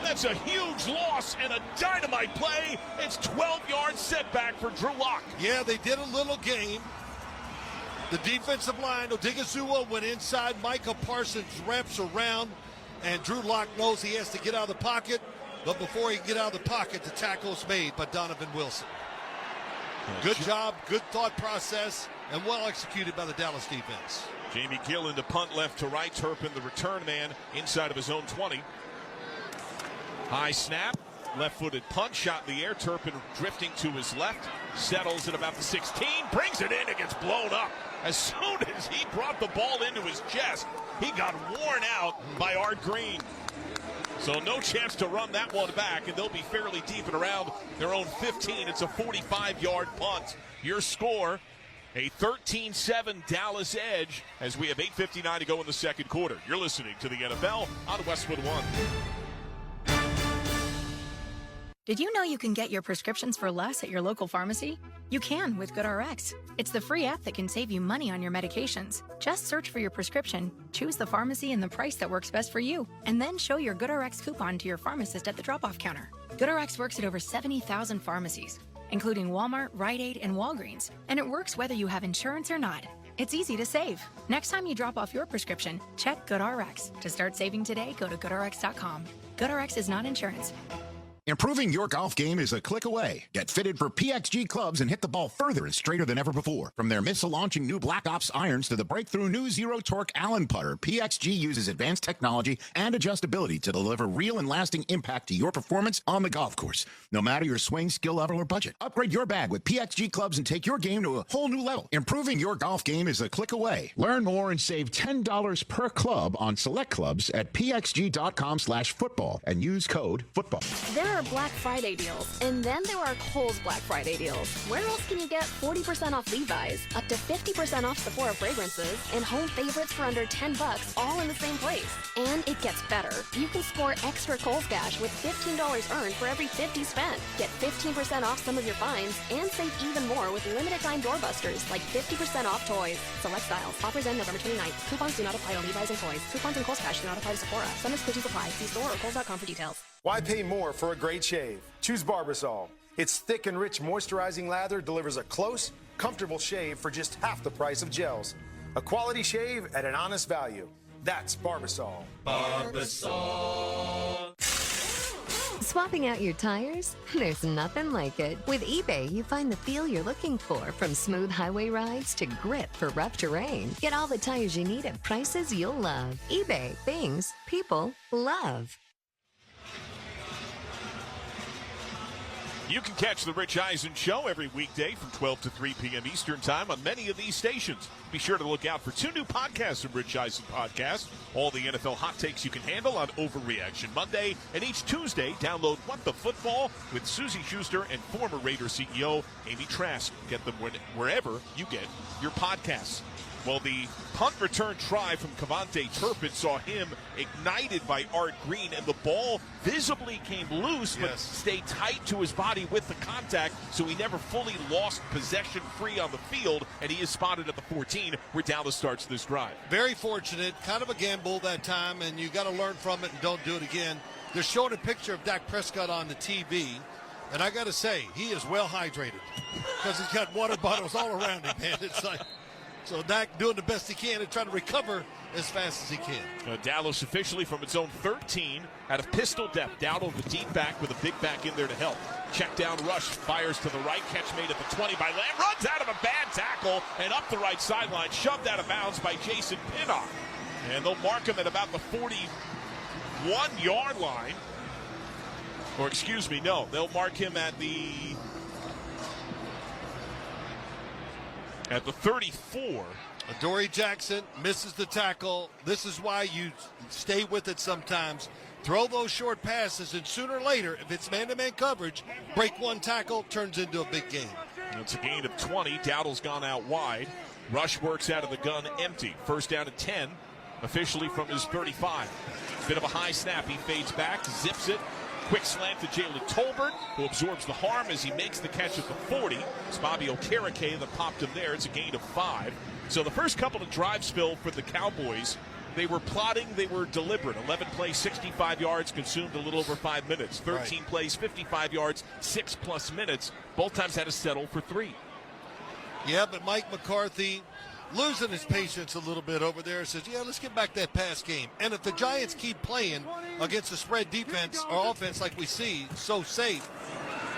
Speaker 5: That's a huge loss and a dynamite play. It's 12-yard setback for Drew Lock.
Speaker 6: Yeah, they did a little game. The defensive line, Odigizua went inside. Micah Parsons wraps around, and Drew Lock knows he has to get out of the pocket. But before he can get out of the pocket, the tackle's made by Donovan Wilson. Good job, good thought process, and well executed by the Dallas defense.
Speaker 5: Jamie Gill into punt left to right. Turpin, the return man, inside of his own 20. High snap, left-footed punt, shot in the air. Turpin drifting to his left, settles at about the 16, brings it in, it gets blown up. As soon as he brought the ball into his chest, he got worn out by Art Green. So no chance to run that one back, and they'll be fairly deep and around their own 15. It's a 45-yard punt. Your score, a 13-7 Dallas edge as we have 8:59 to go in the second quarter. You're listening to the NFL on Westwood One.
Speaker 3: Did you know you can get your prescriptions for less at your local pharmacy? You can with GoodRx. It's the free app that can save you money on your medications. Just search for your prescription, choose the pharmacy and the price that works best for you, and then show your GoodRx coupon to your pharmacist at the drop-off counter. GoodRx works at over 70,000 pharmacies, including Walmart, Rite Aid, and Walgreens, and it works whether you have insurance or not. It's easy to save. Next time you drop off your prescription, check GoodRx. To start saving today, go to GoodRx.com. GoodRx is not insurance.
Speaker 4: Improving your golf game is a click away. Get fitted for PXG clubs and hit the ball further and straighter than ever before. From their missile-launching new Black Ops irons to the breakthrough new Zero Torque Allen putter, PXG uses advanced technology and adjustability to deliver real and lasting impact to your performance on the golf course, no matter your swing, skill level, or budget. Upgrade your bag with PXG clubs and take your game to a whole new level. Improving your golf game is a click away. Learn more and save $10 per club on select clubs at pxg.com/football and use code football.
Speaker 10: There are Black Friday deals, and then there are Kohl's Black Friday deals. Where else can you get 40% off Levi's, up to 50% off Sephora fragrances, and home favorites for under $10, all in the same place? And it gets better. You can score extra Kohl's cash with $15 earned for every $50 spent. Get 15% off some of your finds, and save even more with limited time doorbusters, like 50% off toys. Select styles. Offers end November 29th. Coupons do not apply to Levi's and toys. Coupons and Kohl's cash do not apply to Sephora. Some exclusions apply. See store or Kohl's.com for details.
Speaker 12: Why pay more for a great shave? Choose Barbasol. Its thick and rich moisturizing lather delivers a close, comfortable shave for just half the price of gels. A quality shave at an honest value. That's Barbasol.
Speaker 13: Barbasol.
Speaker 14: Swapping out your tires? There's nothing like it. With eBay, you find the feel you're looking for, from smooth highway rides to grip for rough terrain. Get all the tires you need at prices you'll love. eBay, things people love.
Speaker 5: You can catch the Rich Eisen Show every weekday from 12 to 3 p.m. Eastern Time on many of these stations. Be sure to look out for 2 new podcasts from Rich Eisen Podcast. All the NFL hot takes you can handle on Overreaction Monday. And each Tuesday, download What the Football with Susie Schuster and former Raider CEO Amy Trask. Get them wherever you get your podcasts. Well, the punt return try from Cavante Turpin saw him ignited by Art Green, and the ball visibly came loose, but stayed tight to his body with the contact, so he never fully lost possession free on the field, and he is spotted at the 14, where Dallas starts this drive.
Speaker 6: Very fortunate, kind of a gamble that time, and you got to learn from it and don't do it again. They're showing a picture of Dak Prescott on the TV, and I got to say, he is well hydrated because he's got water bottles all around him, man. It's like... So Dak doing the best he can and trying to recover as fast as he can.
Speaker 5: Dallas officially from its own 13 out of pistol depth. Dowdle the deep back with a big back in there to help. Check down rush, fires to the right, catch made at the 20 by Lamb, runs out of a bad tackle and up the right sideline, shoved out of bounds by Jason Pinnock. And they'll mark him at about the 41-yard line. Or excuse me, no, they'll mark him at the 34.
Speaker 6: Adoree Jackson misses the tackle. This is why you stay with it sometimes. Throw those short passes, and sooner or later, if it's man-to-man coverage, break one tackle, turns into a big game.
Speaker 5: It's a gain of 20. Dowdle's gone out wide. Rush works out of the gun empty. First down at 10, officially from his 35. Bit of a high snap. He fades back, zips it. Quick slant to Jalen Tolbert, who absorbs the harm as he makes the catch at the 40. It's Bobby Okereke that popped him there. It's a gain of 5. So the first couple of drives, Phil, for the Cowboys, they were plotting, they were deliberate. 11 plays, 65 yards, consumed a little over 5 minutes. 13 plays, 55 yards, 6+ minutes. Both times had to settle for 3.
Speaker 6: Yeah, but Mike McCarthy losing his patience a little bit over there, says, yeah, let's get back that pass game. And if the Giants keep playing against a spread defense or offense like we see, so safe,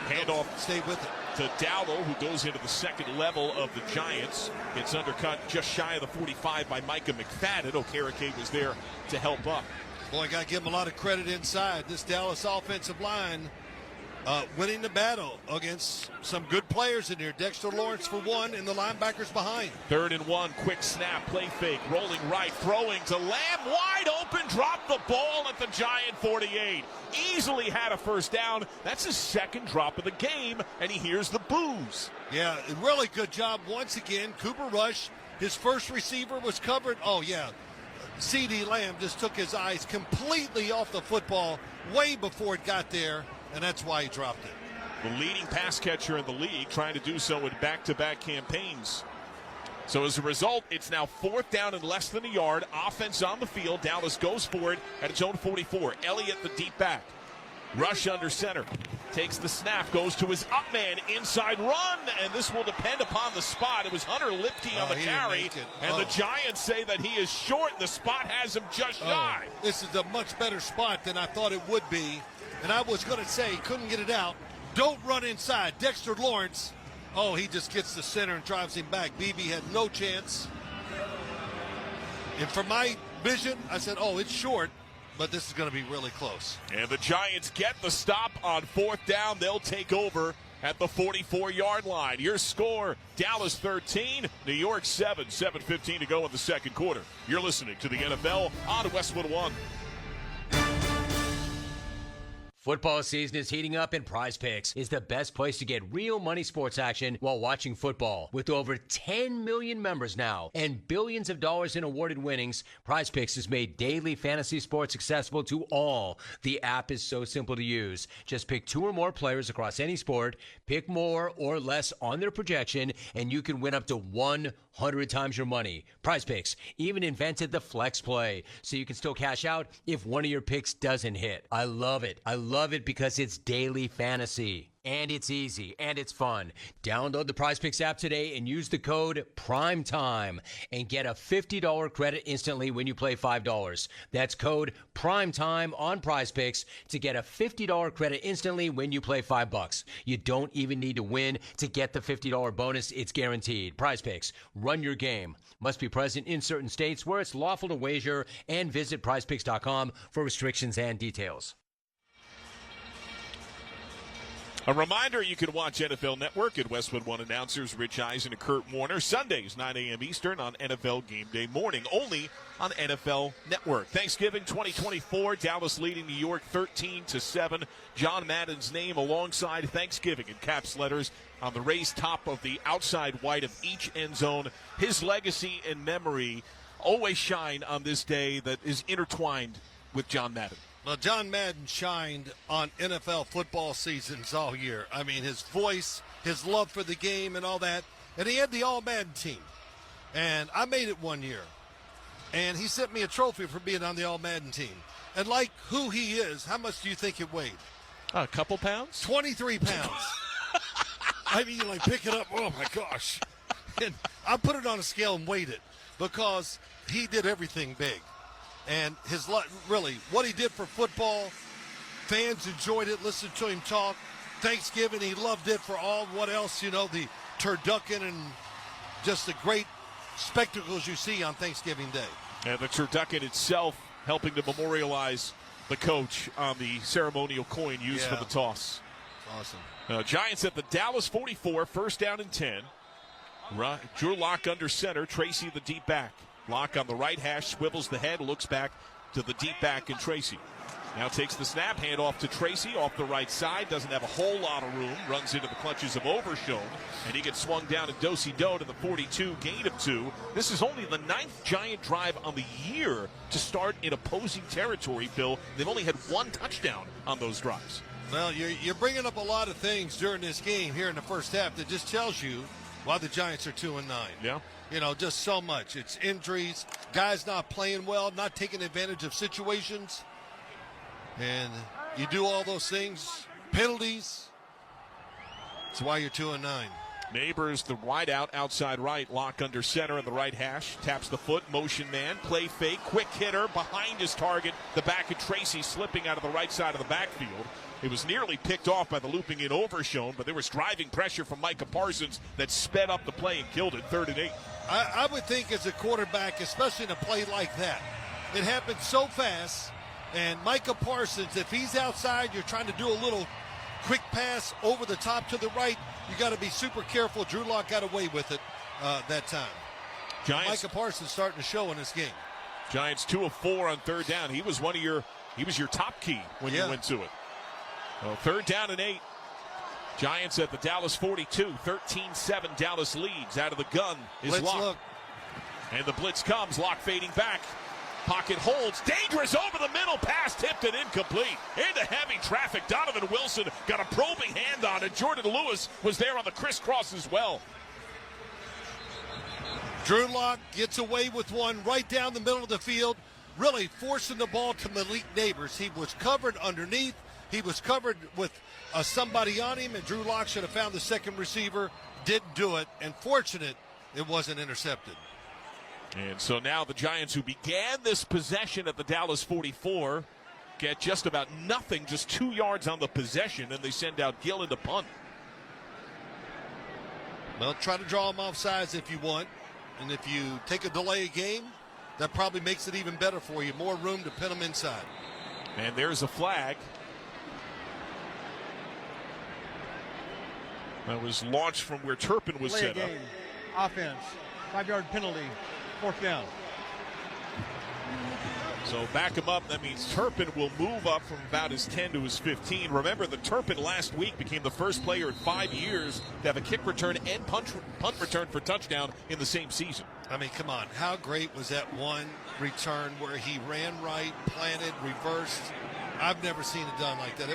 Speaker 5: handoff,
Speaker 6: stay with it.
Speaker 5: To Dowdle, who goes into the second level of the Giants. It's undercut just shy of the 45 by Micah McFadden. Okereke was there to help up.
Speaker 6: Boy, got to give him a lot of credit inside. This Dallas offensive line winning the battle against some good players in here. Dexter Lawrence for one, and the linebackers behind.
Speaker 5: 3rd and 1, quick snap, play fake, rolling right, throwing to Lamb, wide open, dropped the ball at the Giant 48. Easily had a first down. That's his second drop of the game, and he hears the boos.
Speaker 6: Yeah, really good job once again. Cooper Rush, his first receiver was covered. Oh, yeah. CeeDee Lamb just took his eyes completely off the football way before it got there, and that's why he dropped it.
Speaker 5: The leading pass catcher in the league, trying to do so in back-to-back campaigns. So as a result, it's now 4th down and less than a yard. Offense on the field. Dallas goes for it at its own 44. Elliott, the deep back. Rush under center. Takes the snap, goes to his up man, inside run, and this will depend upon the spot. It was Hunter Lipke on the carry, and the Giants say that he is short. The spot has him just shy.
Speaker 6: This is a much better spot than I thought it would be. And I was going to say, couldn't get it out. Don't run inside. Dexter Lawrence. Oh, he just gets the center and drives him back. Beebe had no chance. And from my vision, I said, oh, it's short, but this is going to be really close.
Speaker 5: And the Giants get the stop on 4th down. They'll take over at the 44-yard line. Your score, Dallas 13, New York 7, 7:15 to go in the second quarter. You're listening to the NFL on Westwood One.
Speaker 13: Football season is heating up, and Prize Picks is the best place to get real money sports action while watching football. With over 10 million members now and billions of dollars in awarded winnings, Prize Picks has made daily fantasy sports accessible to all. The app is so simple to use. Just pick 2 or more players across any sport, pick more or less on their projection, and you can win up to 100 times your money. Prize Picks even invented the flex play, so you can still cash out if one of your picks doesn't hit. I love it. I love it because it's daily fantasy. And it's easy, and it's fun. Download the Prize Picks app today and use the code PRIMETIME and get a $50 credit instantly when you play $5. That's code PRIMETIME on Prize Picks to get a $50 credit instantly when you play $5. You don't even need to win to get the $50 bonus. It's guaranteed. Prize Picks, run your game. Must be present in certain states where it's lawful to wager, and visit prizepicks.com for restrictions and details.
Speaker 5: A reminder, you can watch NFL Network at Westwood One announcers Rich Eisen and Kurt Warner, Sundays, 9 a.m. Eastern on NFL Game Day morning, only on NFL Network. Thanksgiving 2024, Dallas leading New York 13-7. John Madden's name alongside Thanksgiving in caps letters on the raised top of the outside white of each end zone. His legacy and memory always shine on this day that is intertwined with John Madden.
Speaker 6: Well, John Madden shined on NFL football seasons all year. I mean, his voice, his love for the game and all that. And he had the All-Madden team. And I made it one year. And he sent me a trophy for being on the All-Madden team. And like who he is, how much do you think it weighed?
Speaker 5: A couple pounds?
Speaker 6: 23 pounds. I mean, you like pick it up, oh my gosh. And I put it on a scale and weighed it because he did everything big. And his really, what he did for football, fans enjoyed it, listened to him talk. Thanksgiving, he loved it for all, what else, you know, the turducken and just the great spectacles you see on Thanksgiving Day.
Speaker 5: And the turducken itself helping to memorialize the coach on the ceremonial coin used for the toss.
Speaker 6: Awesome.
Speaker 5: Giants at the Dallas 44, 1st down and 10. Drew Lock under center, Tracy the deep back. Lock on the right hash, swivels the head, looks back to the deep back and Tracy. Now takes the snap, hand off to Tracy off the right side. Doesn't have a whole lot of room. Runs into the clutches of Overshown. And he gets swung down at Do-si-do to the 42, gain of 2. This is only the 9th Giant drive on the year to start in opposing territory, Bill. They've only had 1 touchdown on those drives.
Speaker 6: Well, you're bringing up a lot of things during this game here in the first half that just tells you why the Giants are 2-9.
Speaker 5: Yeah.
Speaker 6: You know, just so much. It's injuries, guys not playing well, not taking advantage of situations. And you do all those things, penalties. That's why you're 2-9.
Speaker 5: Neighbors, the wide out, outside right, Lock under center in the right hash, taps the foot, motion man, play fake, quick hitter behind his target, the back of Tracy slipping out of the right side of the backfield. It was nearly picked off by the looping in Overshown, but there was driving pressure from Micah Parsons that sped up the play and killed it 3rd and 8.
Speaker 6: I would think as a quarterback, especially in a play like that, it happens so fast, and Micah Parsons, if he's outside, you're trying to do a little quick pass over the top to the right, you got to be super careful. Drew Lock got away with it that time.
Speaker 5: Giants,
Speaker 6: Micah Parsons starting to show in this game.
Speaker 5: Giants 2 of 4 on 3rd down. He was your top key when you went to it. Well, 3rd down and 8. Giants at the Dallas 42, 13-7. Dallas leads. Out of the gun is Lock. And the blitz comes. Lock fading back. Pocket holds. Dangerous over the middle. Pass tipped and incomplete. Into heavy traffic. Donovan Wilson got a probing hand on it. Jordan Lewis was there on the crisscross as well.
Speaker 6: Drew Lock gets away with one right down the middle of the field, really forcing the ball to Malik Neighbors. He was covered underneath. He was covered with somebody on him, and Drew Lock should have found the second receiver. Didn't do it, and fortunate it wasn't intercepted.
Speaker 5: And so now the Giants, who began this possession at the Dallas 44, get just about nothing, just 2 yards on the possession, and they send out Gillen to punt.
Speaker 6: Well, try to draw them off sides if you want. And if you take a delay game, that probably makes it even better for you. More room to pin them inside.
Speaker 5: And there's a flag. That was launched from where Turpin was set up.
Speaker 9: Offense, 5-yard penalty, 4th down.
Speaker 5: So back him up. That means Turpin will move up from about his 10 to his 15. Remember that Turpin last week became the first player in 5 years to have a kick return and punt return for touchdown in the same season.
Speaker 6: I mean, come on. How great was that one return where he ran right, planted, reversed? I've never seen it done like that.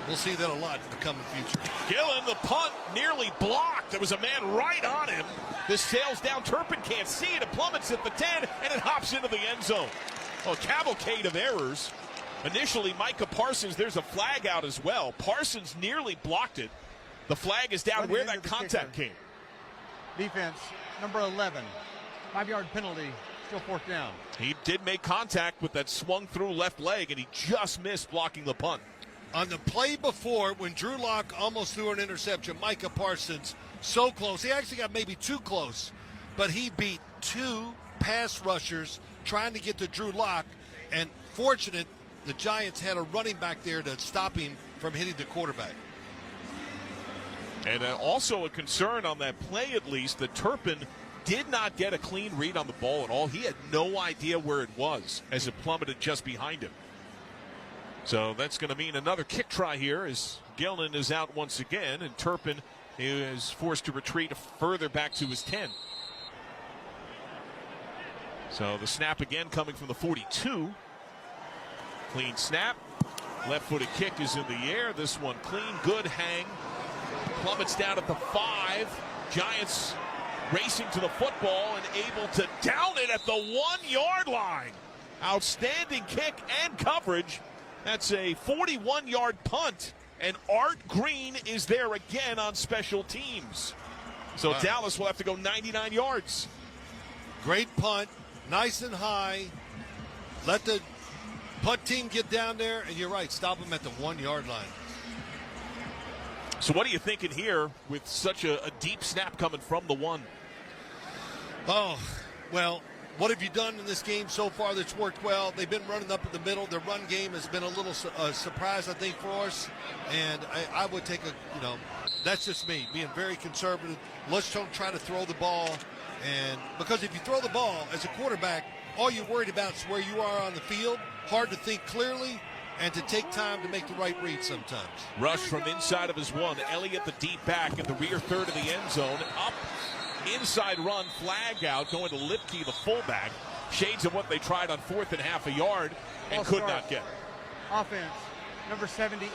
Speaker 6: We'll see that a lot in the coming future.
Speaker 5: Gillen, the punt, nearly blocked. There was a man right on him. This sails down. Turpin can't see it. It plummets at the 10, and it hops into the end zone. Oh, cavalcade of errors. Initially, Micah Parsons, there's a flag out as well. Parsons nearly blocked it. The flag is down where that contact came.
Speaker 9: Defense, number 11. 5-yard penalty, still 4th down.
Speaker 5: He did make contact with that swung through left leg, and he just missed blocking the punt.
Speaker 6: On the play before, when Drew Lock almost threw an interception, Micah Parsons so close. He actually got maybe too close, but he beat 2 pass rushers trying to get to Drew Lock, and fortunate the Giants had a running back there to stop him from hitting the quarterback.
Speaker 5: And also a concern on that play, at least, that Turpin did not get a clean read on the ball at all. He had no idea where it was as it plummeted just behind him. So that's going to mean another kick try here as Gillen is out once again, and Turpin is forced to retreat further back to his 10. So the snap again coming from the 42. Clean snap. Left-footed kick is in the air. This one clean, good hang. Plummets down at the 5. Giants racing to the football and able to down it at the 1-yard line. Outstanding kick and coverage. That's a 41-yard punt, and Art Green is there again on special teams. So Dallas will have to go 99 yards.
Speaker 6: Great punt, nice and high. Let the punt team get down there, and you're right, stop them at the 1-yard line.
Speaker 5: So what are you thinking here with such a deep snap coming from the 1?
Speaker 6: Oh, well, what have you done in this game so far that's worked well? They've been running up in the middle. Their run game has been a little surprise, I think, for us. And I would take that's just me, being very conservative. Let's don't try to throw the ball. And because if you throw the ball as a quarterback, all you're worried about is where you are on the field. Hard to think clearly and to take time to make the right read sometimes.
Speaker 5: Rush from inside of his 1. Elliott, the deep back in the rear third of the end zone. Up. Inside run, flag out, going to Lipke, the fullback. Shades of what they tried on 4th and half a yard and could not get.
Speaker 9: Offense, number 78.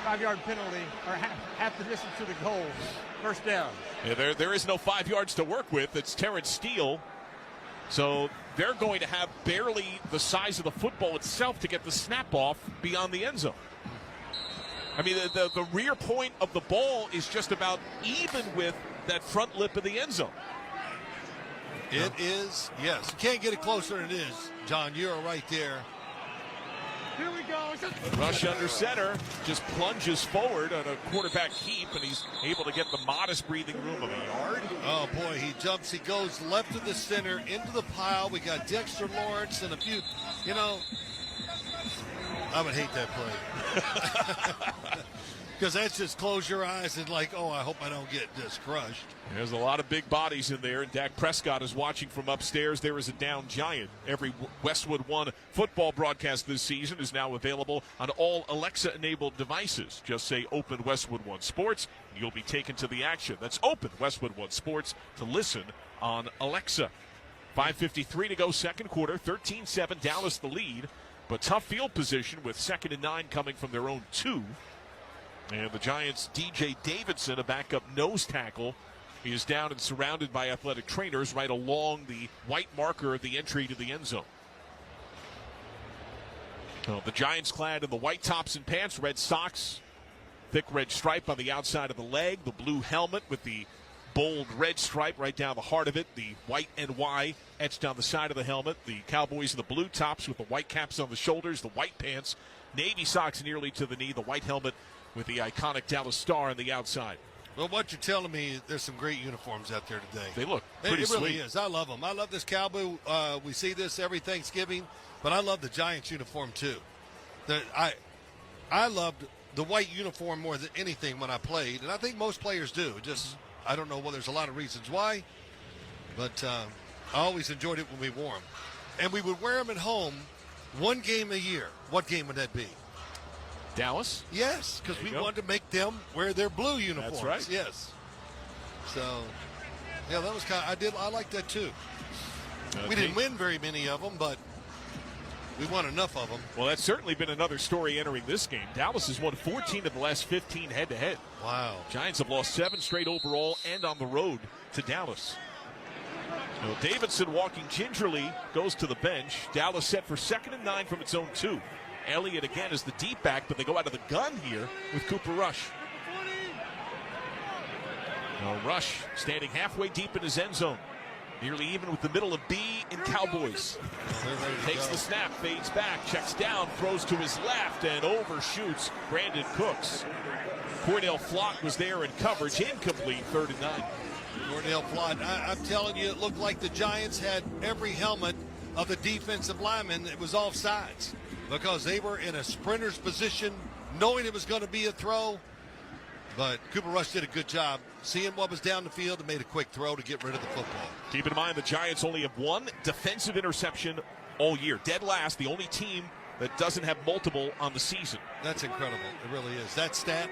Speaker 9: 5-yard penalty, or half the distance to the goal. 1st down.
Speaker 5: Yeah, there is no 5 yards to work with. It's Terrence Steele. So they're going to have barely the size of the football itself to get the snap off beyond the end zone. I mean, the rear point of the ball is just about even with that front lip of the end zone.
Speaker 6: It is, yes. You can't get it closer than it is. John, you're right there.
Speaker 9: Here we go.
Speaker 5: Rush under center, just plunges forward on a quarterback keep, and he's able to get the modest breathing room of a yard.
Speaker 6: Oh, boy, he jumps. He goes left of the center into the pile. We got Dexter Lawrence and a few, I would hate that play. Because that's just close your eyes and like, oh, I hope I don't get just crushed.
Speaker 5: There's a lot of big bodies in there, and Dak Prescott is watching from upstairs. There is a down giant. Every Westwood One football broadcast this season is now available on all Alexa-enabled devices. Just say Open Westwood One Sports, and you'll be taken to the action. That's Open Westwood One Sports to listen on Alexa. 5:53 to go second quarter, 13-7, Dallas the lead. But tough field position with 2nd and 9 coming from their own 2. And the Giants' DJ Davidson, a backup nose tackle, he is down and surrounded by athletic trainers right along the white marker of the entry to the end zone. So the Giants clad in the white tops and pants, red socks, thick red stripe on the outside of the leg, the blue helmet with the bold red stripe right down the heart of it. The white and Y etched on the side of the helmet. The Cowboys in the blue tops with the white caps on the shoulders, the white pants, navy socks nearly to the knee, the white helmet with the iconic Dallas Star on the outside.
Speaker 6: Well, what you're telling me, there's some great uniforms out there today.
Speaker 5: They look pretty
Speaker 6: It really
Speaker 5: sweet.
Speaker 6: is. I love them. I love this Cowboy. We see this every Thanksgiving, but I love the Giants uniform too. I loved the white uniform more than anything when I played, and I think most players do. Just I don't know. Well, there's a lot of reasons why, but I always enjoyed it when we wore them, and we would wear them at home one game a year. What game would that be?
Speaker 5: Dallas?
Speaker 6: Yes, because we wanted to make them wear their blue uniforms.
Speaker 5: That's right.
Speaker 6: Yes. So, yeah, that was I liked that too. We didn't win very many of them, but we won enough of them.
Speaker 5: Well, that's certainly been another story entering this game. Dallas has won 14 of the last 15 head-to-head.
Speaker 6: Wow.
Speaker 5: Giants have lost 7 straight overall and on the road to Dallas. So Davidson walking gingerly goes to the bench. Dallas set for 2nd and 9 from its own 2. Elliott again is the deep back, but they go out of the gun here with Cooper Rush. Now Rush standing halfway deep in his end zone. Nearly even with the middle of B in Cowboys. Takes the snap, fades back, checks down, throws to his left, and overshoots Brandon Cooks. Cordell Flott was there in coverage, incomplete, 3rd and 9.
Speaker 6: Cordell Flott, I'm telling you, it looked like the Giants had every helmet of the defensive lineman that was offsides because they were in a sprinter's position, knowing it was going to be a throw. But Cooper Rush did a good job seeing what was down the field and made a quick throw to get rid of the football.
Speaker 5: Keep in mind the Giants only have 1 defensive interception all year. Dead last, the only team that doesn't have multiple on the season.
Speaker 6: That's incredible. It really is. That stat.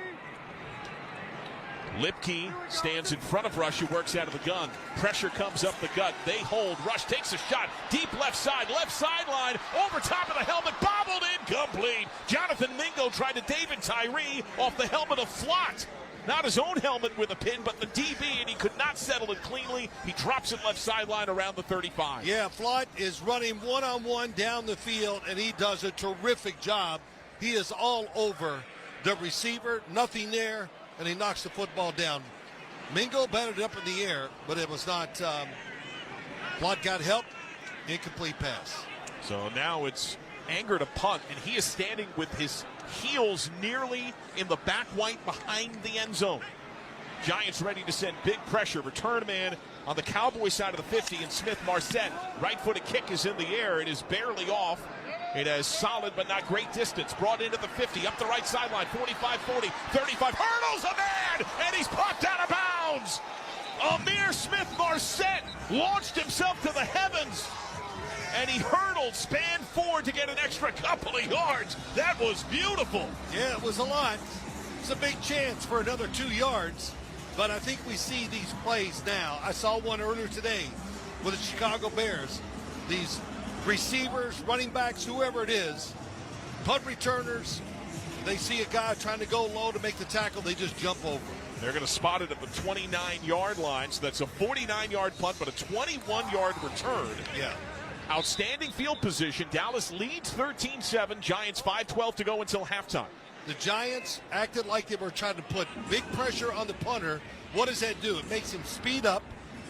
Speaker 5: Lipke stands in front of Rush, who works out of the gun. Pressure comes up the gut. They hold. Rush takes a shot. Deep left sideline. Over top of the helmet. Bobbled incomplete. Jonathan Mingo tried to David Tyree off the helmet of Flott. Not his own helmet with a pin, but the DB, and he could not settle it cleanly. He drops it left sideline around the 35.
Speaker 6: Yeah, Flott is running one-on-one down the field, and he does a terrific job. He is all over the receiver, nothing there, and he knocks the football down. Mingo batted it up in the air, but it was not. Flott got help, incomplete pass.
Speaker 5: So now it's Anger to punt, and he is standing with his heels nearly in the back white behind the end zone. Giants ready to send big pressure. Return man on the Cowboy side of the 50, and Smith Marset. Right-footed kick is in the air. It is barely off. It has solid but not great distance. Brought into the 50, up the right sideline, 45, 40, 35. Hurdles a man, and he's popped out of bounds. Amir Smith Marset launched himself to the heavens, and he hurdled, spanned forward to get an extra couple of yards. That was beautiful.
Speaker 6: Yeah, it was a lot. It's a big chance for another 2 yards, but I think we see these plays now. I saw one earlier today with the Chicago Bears. These receivers, running backs, whoever it is, punt returners, they see a guy trying to go low to make the tackle, they just jump over.
Speaker 5: They're going to spot it at the 29-yard line, so that's a 49-yard punt, but a 21-yard return.
Speaker 6: Yeah.
Speaker 5: Outstanding field position. Dallas leads 13-7. Giants 5:12 to go until halftime.
Speaker 6: The Giants acted like they were trying to put big pressure on the punter. What does that do? It makes him speed up.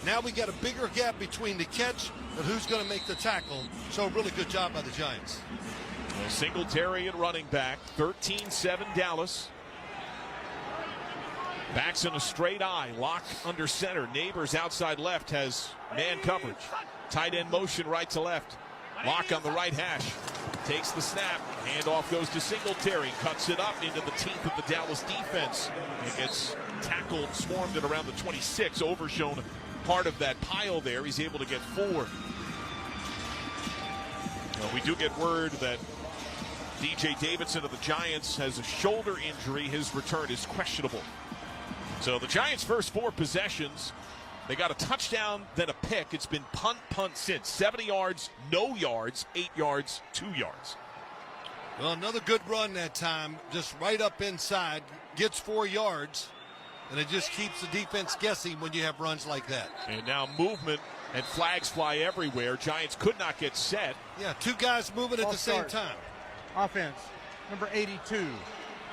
Speaker 6: Now we got a bigger gap between the catch and who's going to make the tackle. So a really good job by the Giants.
Speaker 5: Well, Singletary and running back. 13-7 Dallas. Backs in a straight eye. Lock under center. Neighbors outside left has man coverage. Tight end motion right to left. Lock on the right hash. Takes the snap. Handoff goes to Singletary. Cuts it up into the teeth of the Dallas defense. And gets tackled, swarmed at around the 26. Overshown part of that pile there. He's able to get 4. Well, we do get word that DJ Davidson of the Giants has a shoulder injury. His return is questionable. So the Giants' first 4 possessions, they got a touchdown, then a pick. It's been punt since. 70 yards, no yards, 8 yards, 2 yards.
Speaker 6: Well, another good run that time, just right up inside, gets 4 yards, and it just keeps the defense guessing when you have runs like that.
Speaker 5: And now movement and flags fly everywhere. Giants could not get set.
Speaker 6: Yeah, 2 guys moving at the same time.
Speaker 9: Offense, number 82,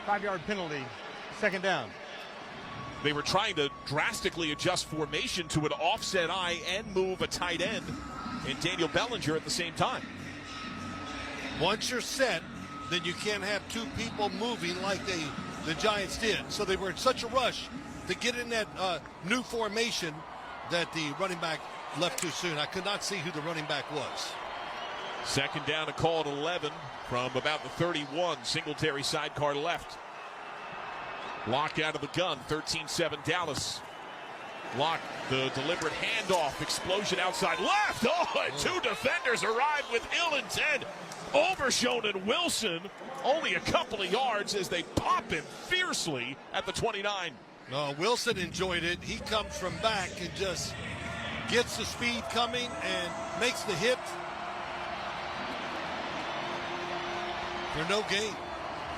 Speaker 9: 5-yard penalty, 2nd down.
Speaker 5: They were trying to drastically adjust formation to an offset eye and move a tight end in Daniel Bellinger at the same time.
Speaker 6: Once you're set, then you can't have two people moving like the Giants did. So they were in such a rush to get in that new formation that the running back left too soon. I could not see who the running back was.
Speaker 5: Second down and call at 11 from about the 31. Singletary sidecar left. Lock out of the gun, 13-7 Dallas. Lock, the deliberate handoff, explosion outside left. Oh, and two defenders arrive with ill intent. Overshown and Wilson only a couple of yards as they pop him fiercely at the 29.
Speaker 6: Wilson enjoyed it. He comes from back and just gets the speed coming and makes the hit for no gain.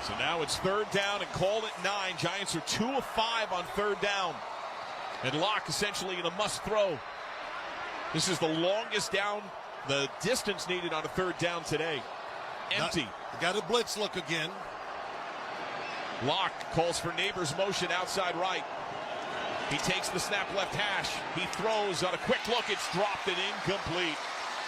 Speaker 5: So now it's third down and called at 9. Giants are 2 of 5 on third down. And Locke essentially in a must throw. This is the longest down, the distance needed on a third down today. Empty.
Speaker 6: Got a blitz look again.
Speaker 5: Locke calls for Neighbors motion outside right. He takes the snap left hash. He throws on a quick look. It's dropped and incomplete.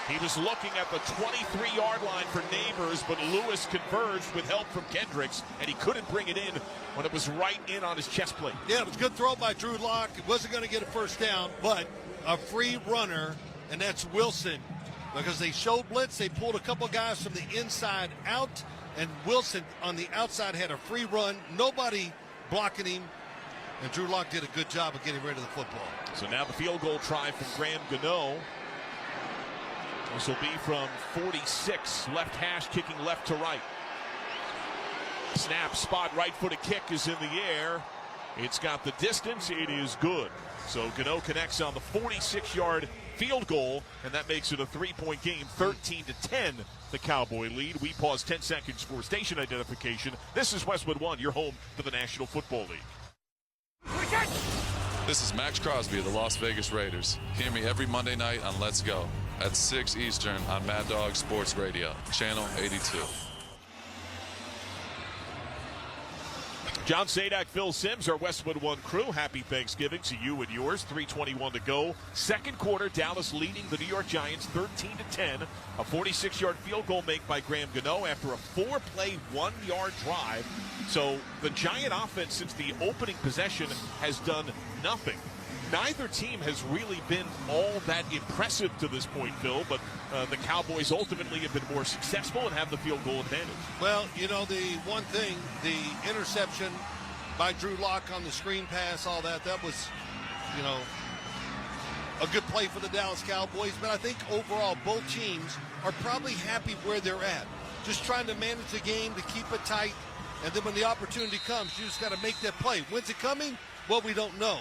Speaker 5: He was looking at the 23-yard line for Neighbors, but Lewis converged with help from Kendricks, and he couldn't bring it in when it was right in on his chest plate.
Speaker 6: Yeah, it was a good throw by Drew Lock. It wasn't going to get a first down, but a free runner, and that's Wilson. Because they showed blitz, they pulled a couple guys from the inside out, and Wilson on the outside had a free run. Nobody blocking him, and Drew Lock did a good job of getting rid of the football.
Speaker 5: So now the field goal try from Graham Gano. This will be from 46, left hash kicking left to right. Snap, spot, right-footed kick is in the air. It's got the distance. It is good. So Gano connects on the 46-yard field goal, and that makes it a 3-point game, 13-10, the Cowboy lead. We pause 10 seconds for station identification. This is Westwood One, your home to the National Football League.
Speaker 15: This is Max Crosby of the Las Vegas Raiders. Hear me every Monday night on Let's Go at 6 Eastern on Mad Dog Sports Radio, Channel 82.
Speaker 5: John Sadak, Phil Simms, our Westwood One crew. Happy Thanksgiving to you and yours. 3:21 to go. Second quarter, Dallas leading the New York Giants 13-10. A 46-yard field goal made by Graham Gano after a 4-play, 1-yard drive. So the Giant offense since the opening possession has done nothing. Neither team has really been all that impressive to this point, Phil, but the Cowboys ultimately have been more successful and have the field goal advantage.
Speaker 6: Well, you know, the one thing, the interception by Drew Lock on the screen pass, all that was, you know, a good play for the Dallas Cowboys. But I think overall both teams are probably happy where they're at. Just trying to manage the game to keep it tight. And then when the opportunity comes, you just got to make that play. When's it coming? Well, we don't know.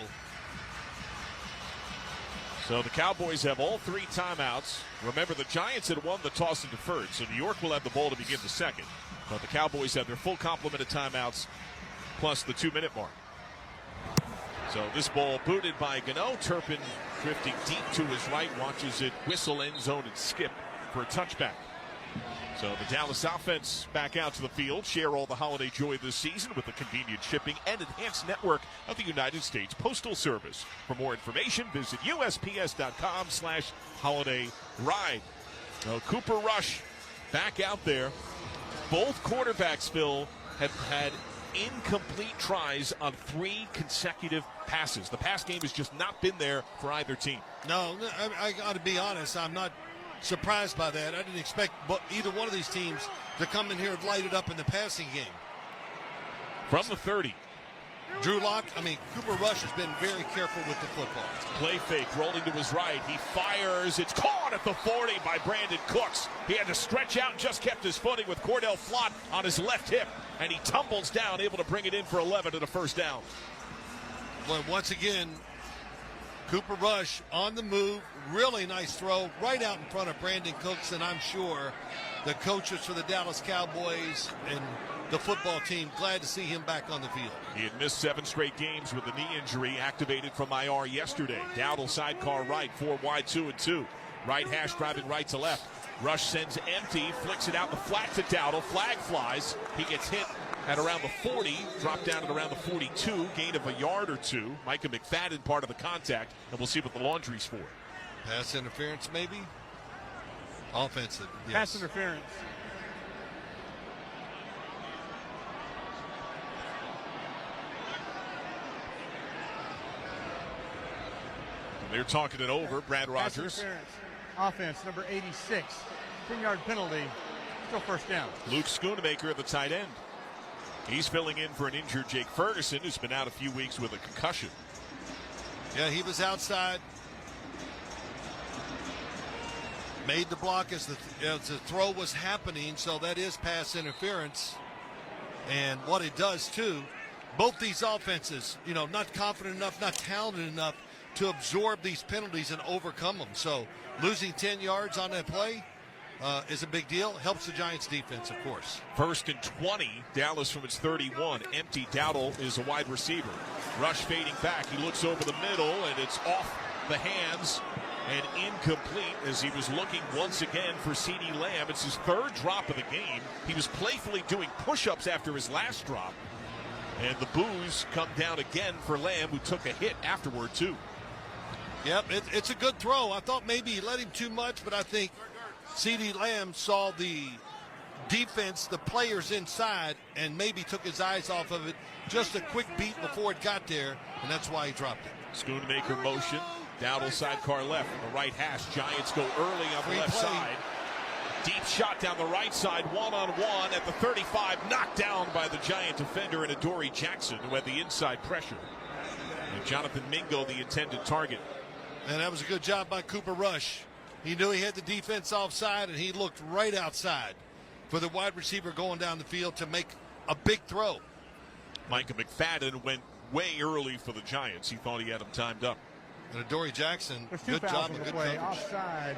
Speaker 5: So the Cowboys have all 3 timeouts. Remember, the Giants had won the toss and deferred, so New York will have the ball to begin the second. But the Cowboys have their full complement of timeouts plus the 2-minute mark. So this ball booted by Gano. Turpin drifting deep to his right, watches it whistle end zone and skip for a touchback. So the Dallas offense back out to the field, share all the holiday joy this season with the convenient shipping and enhanced network of the United States Postal Service. For more information, visit USPS.com/holiday ride. Cooper Rush back out there. Both quarterbacks, Phil, have had incomplete tries on 3 consecutive passes. The pass game has just not been there for either team.
Speaker 6: No, I got to be honest. I'm not surprised by that. I didn't expect either one of these teams to come in here and light it up in the passing game.
Speaker 5: From the 30.
Speaker 6: Cooper Rush has been very careful with the football.
Speaker 5: Play fake, rolling to his right. He fires. It's caught at the 40 by Brandon Cooks. He had to stretch out and just kept his footing with Cordell Flott on his left hip. And he tumbles down, able to bring it in for 11 and a first down.
Speaker 6: But once again, Cooper Rush on the move. Really nice throw right out in front of Brandon Cooks. And I'm sure the coaches for the Dallas Cowboys and the football team glad to see him back on the field.
Speaker 5: He had missed 7 straight games with a knee injury, activated from IR yesterday. Dowdle sidecar right, 4 wide, 2 and 2. Right hash driving right to left. Rush sends empty, flicks it out the flat to Dowdle. Flag flies. He gets hit at around the 40, dropped down at around the 42, gain of a yard or two. Micah McFadden part of the contact, and we'll see what the laundry's for.
Speaker 6: Pass interference, maybe? Offensive, yes.
Speaker 9: Pass interference.
Speaker 5: They're talking it over. Brad Rogers.
Speaker 9: Offense, number 86. 10-yard penalty. Still first down.
Speaker 5: Luke Schoonemaker at the tight end. He's filling in for an injured Jake Ferguson, who's been out a few weeks with a concussion.
Speaker 6: Yeah, he was outside. Made the block as the throw was happening, so that is pass interference. And what it does, too, both these offenses, not confident enough, not talented enough to absorb these penalties and overcome them. So losing 10 yards on that play is a big deal. Helps the Giants defense, of course.
Speaker 5: 1st and 20, Dallas from its 31. Empty. Dowdle is a wide receiver. Rush fading back. He looks over the middle, and it's off the hands and incomplete as he was looking once again for CeeDee Lamb. It's his 3rd drop of the game. He was playfully doing push-ups after his last drop. And the boos come down again for Lamb, who took a hit afterward, too.
Speaker 6: Yep, it's a good throw. I thought maybe he let him too much, but I think CeeDee Lamb saw the defense, the players inside, and maybe took his eyes off of it. Just a quick beat before it got there, and that's why he dropped it.
Speaker 5: Schoonemaker motion. Dowdle sidecar left on the right hash. Giants go early on the left side. Deep shot down the right side, one-on-one at the 35. Knocked down by the Giant defender and Adoree Jackson, who had the inside pressure. And Jonathan Mingo, the intended target.
Speaker 6: And that was a good job by Cooper Rush. He knew he had the defense offside, and he looked right outside for the wide receiver going down the field to make a big throw.
Speaker 5: Micah McFadden went way early for the Giants. He thought he had him timed up.
Speaker 6: And Adoree Jackson,
Speaker 9: There's 2
Speaker 6: good
Speaker 9: fouls
Speaker 6: job
Speaker 9: on
Speaker 6: and
Speaker 9: the
Speaker 6: good
Speaker 9: play.
Speaker 6: coverage.
Speaker 9: Offside,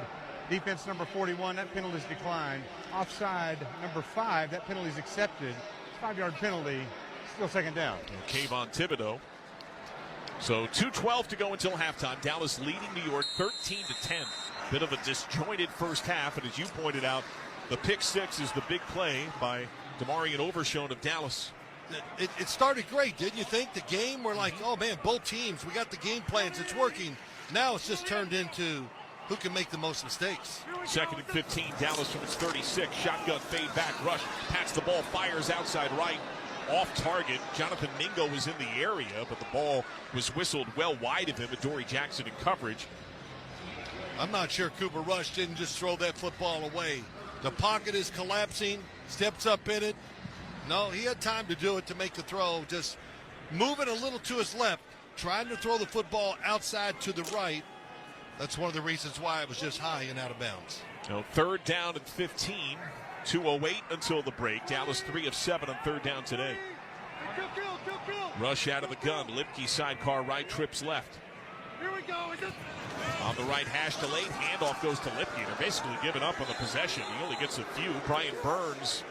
Speaker 9: defense number 41, that penalty's declined. Offside number 5, that penalty's accepted. 5-yard penalty, still 2nd down.
Speaker 5: And Kayvon Thibodeau. So 2:12 to go until halftime. Dallas leading New York 13-10. Bit of a disjointed first half, and as you pointed out, the pick six is the big play by Demarion Overshown of Dallas.
Speaker 6: It started great, didn't you think? The game, we're like, oh man, both teams, we got the game plans, it's working. Now it's just turned into who can make the most mistakes.
Speaker 5: 2nd and 15, Dallas from its 36. Shotgun fade back, Rush pats the ball, fires outside right. Off target. Jonathan Mingo was in the area, but the ball was whistled well wide of him. Adoree Jackson in coverage.
Speaker 6: I'm not sure Cooper Rush didn't just throw that football away. The pocket is collapsing, steps up in it. No, he had time to do it to make the throw, just moving a little to his left, trying to throw the football outside to the right. That's one of the reasons why it was just high and out of bounds.
Speaker 5: So 3rd down and 15. 2:08 until the break. Dallas 3 of 7 on 3rd down today. Rush out of the gun. Lipke sidecar right, trips left.
Speaker 7: Here we go.
Speaker 5: On the right hash delayed. Handoff goes to Lipke. They're basically giving up on the possession. He only gets a few. Brian Burns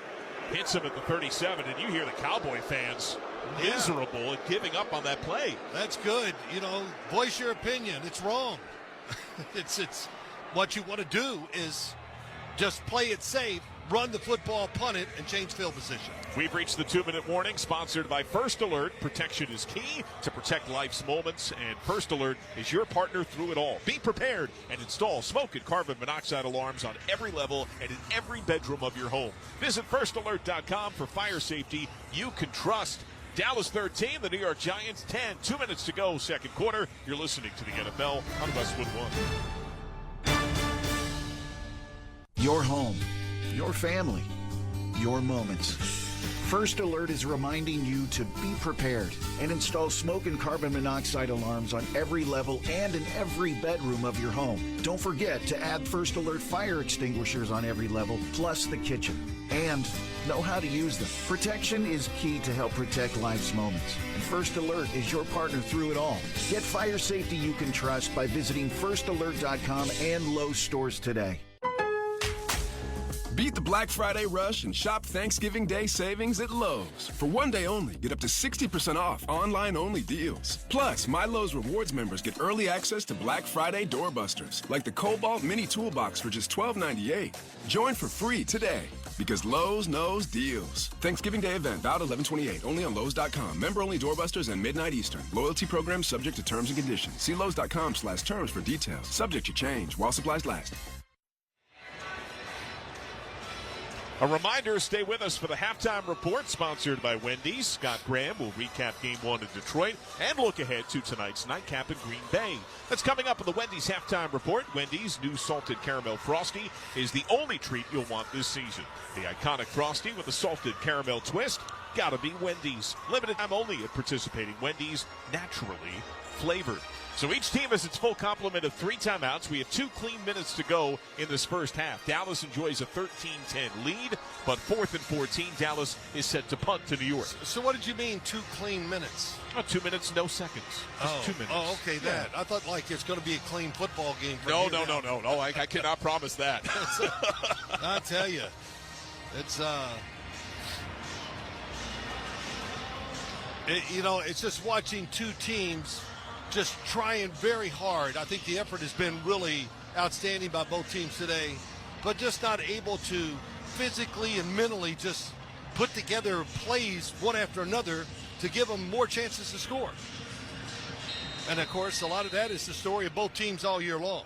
Speaker 5: hits him at the 37, and you hear the Cowboy fans miserable at giving up on that play.
Speaker 6: That's good. Voice your opinion. It's wrong. It's what you want to do is just play it safe, run the football, punt it, and change field position.
Speaker 5: We've reached the 2-minute warning, sponsored by First Alert. Protection is key to protect life's moments, and First Alert is your partner through it all. Be prepared and install smoke and carbon monoxide alarms on every level and in every bedroom of your home. Visit firstalert.com for fire safety you can trust. Dallas 13, the New York Giants 10. 2 minutes to go, 2nd quarter. You're listening to the NFL on Westwood One.
Speaker 16: Your home, your family, your moments. First Alert is reminding you to be prepared and install smoke and carbon monoxide alarms on every level and in every bedroom of your home. Don't forget to add First Alert fire extinguishers on every level, plus the kitchen. And know how to use them. Protection is key to help protect life's moments. And First Alert is your partner through it all. Get fire safety you can trust by visiting firstalert.com and Lowe's stores today.
Speaker 2: Beat the Black Friday rush and shop Thanksgiving Day savings at Lowe's. For one day only, get up to 60% off online-only deals. Plus, My Lowe's Rewards members get early access to Black Friday doorbusters, like the Cobalt Mini Toolbox for just $12.98. Join for free today, because Lowe's knows deals. Thanksgiving Day event, valid 11/28, only on Lowe's.com. Member-only doorbusters and midnight Eastern. Loyalty program subject to terms and conditions. See Lowe's.com/terms for details. Subject to change while supplies last.
Speaker 5: A reminder, stay with us for the halftime report sponsored by Wendy's. Scott Graham will recap Game 1 in Detroit and look ahead to tonight's nightcap in Green Bay. That's coming up in the Wendy's halftime report. Wendy's new salted caramel Frosty is the only treat you'll want this season. The iconic Frosty with a salted caramel twist. Gotta be Wendy's. Limited time only at participating Wendy's, naturally flavored. So each team has its full complement of 3 timeouts. We have 2 clean minutes to go in this first half. Dallas enjoys a 13-10 lead, but 4th and 14, Dallas is set to punt to New York.
Speaker 6: So what did you mean 2 clean minutes?
Speaker 5: 2 minutes, no seconds. Just 2 minutes.
Speaker 6: Oh, okay, that. I thought like it's going to be a clean football game.
Speaker 5: No. I cannot promise that.
Speaker 6: I tell you, it's it's just watching 2 teams just trying very hard. I think the effort has been really outstanding by both teams today, but just not able to physically and mentally just put together plays one after another to give them more chances to score. And, of course, a lot of that is the story of both teams all year long,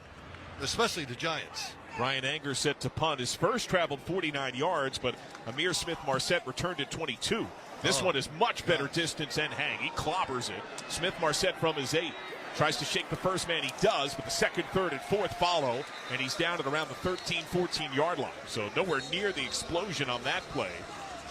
Speaker 6: especially the Giants.
Speaker 5: Ryan Anger set to punt. His first traveled 49 yards, but Amir Smith-Marset returned at 22. This one is much better distance and hang. He clobbers it. Smith-Marset from his 8. Tries to shake the first man. He does, but the 2nd, 3rd, and 4th follow, and he's down at around the 13, 14-yard line. So nowhere near the explosion on that play.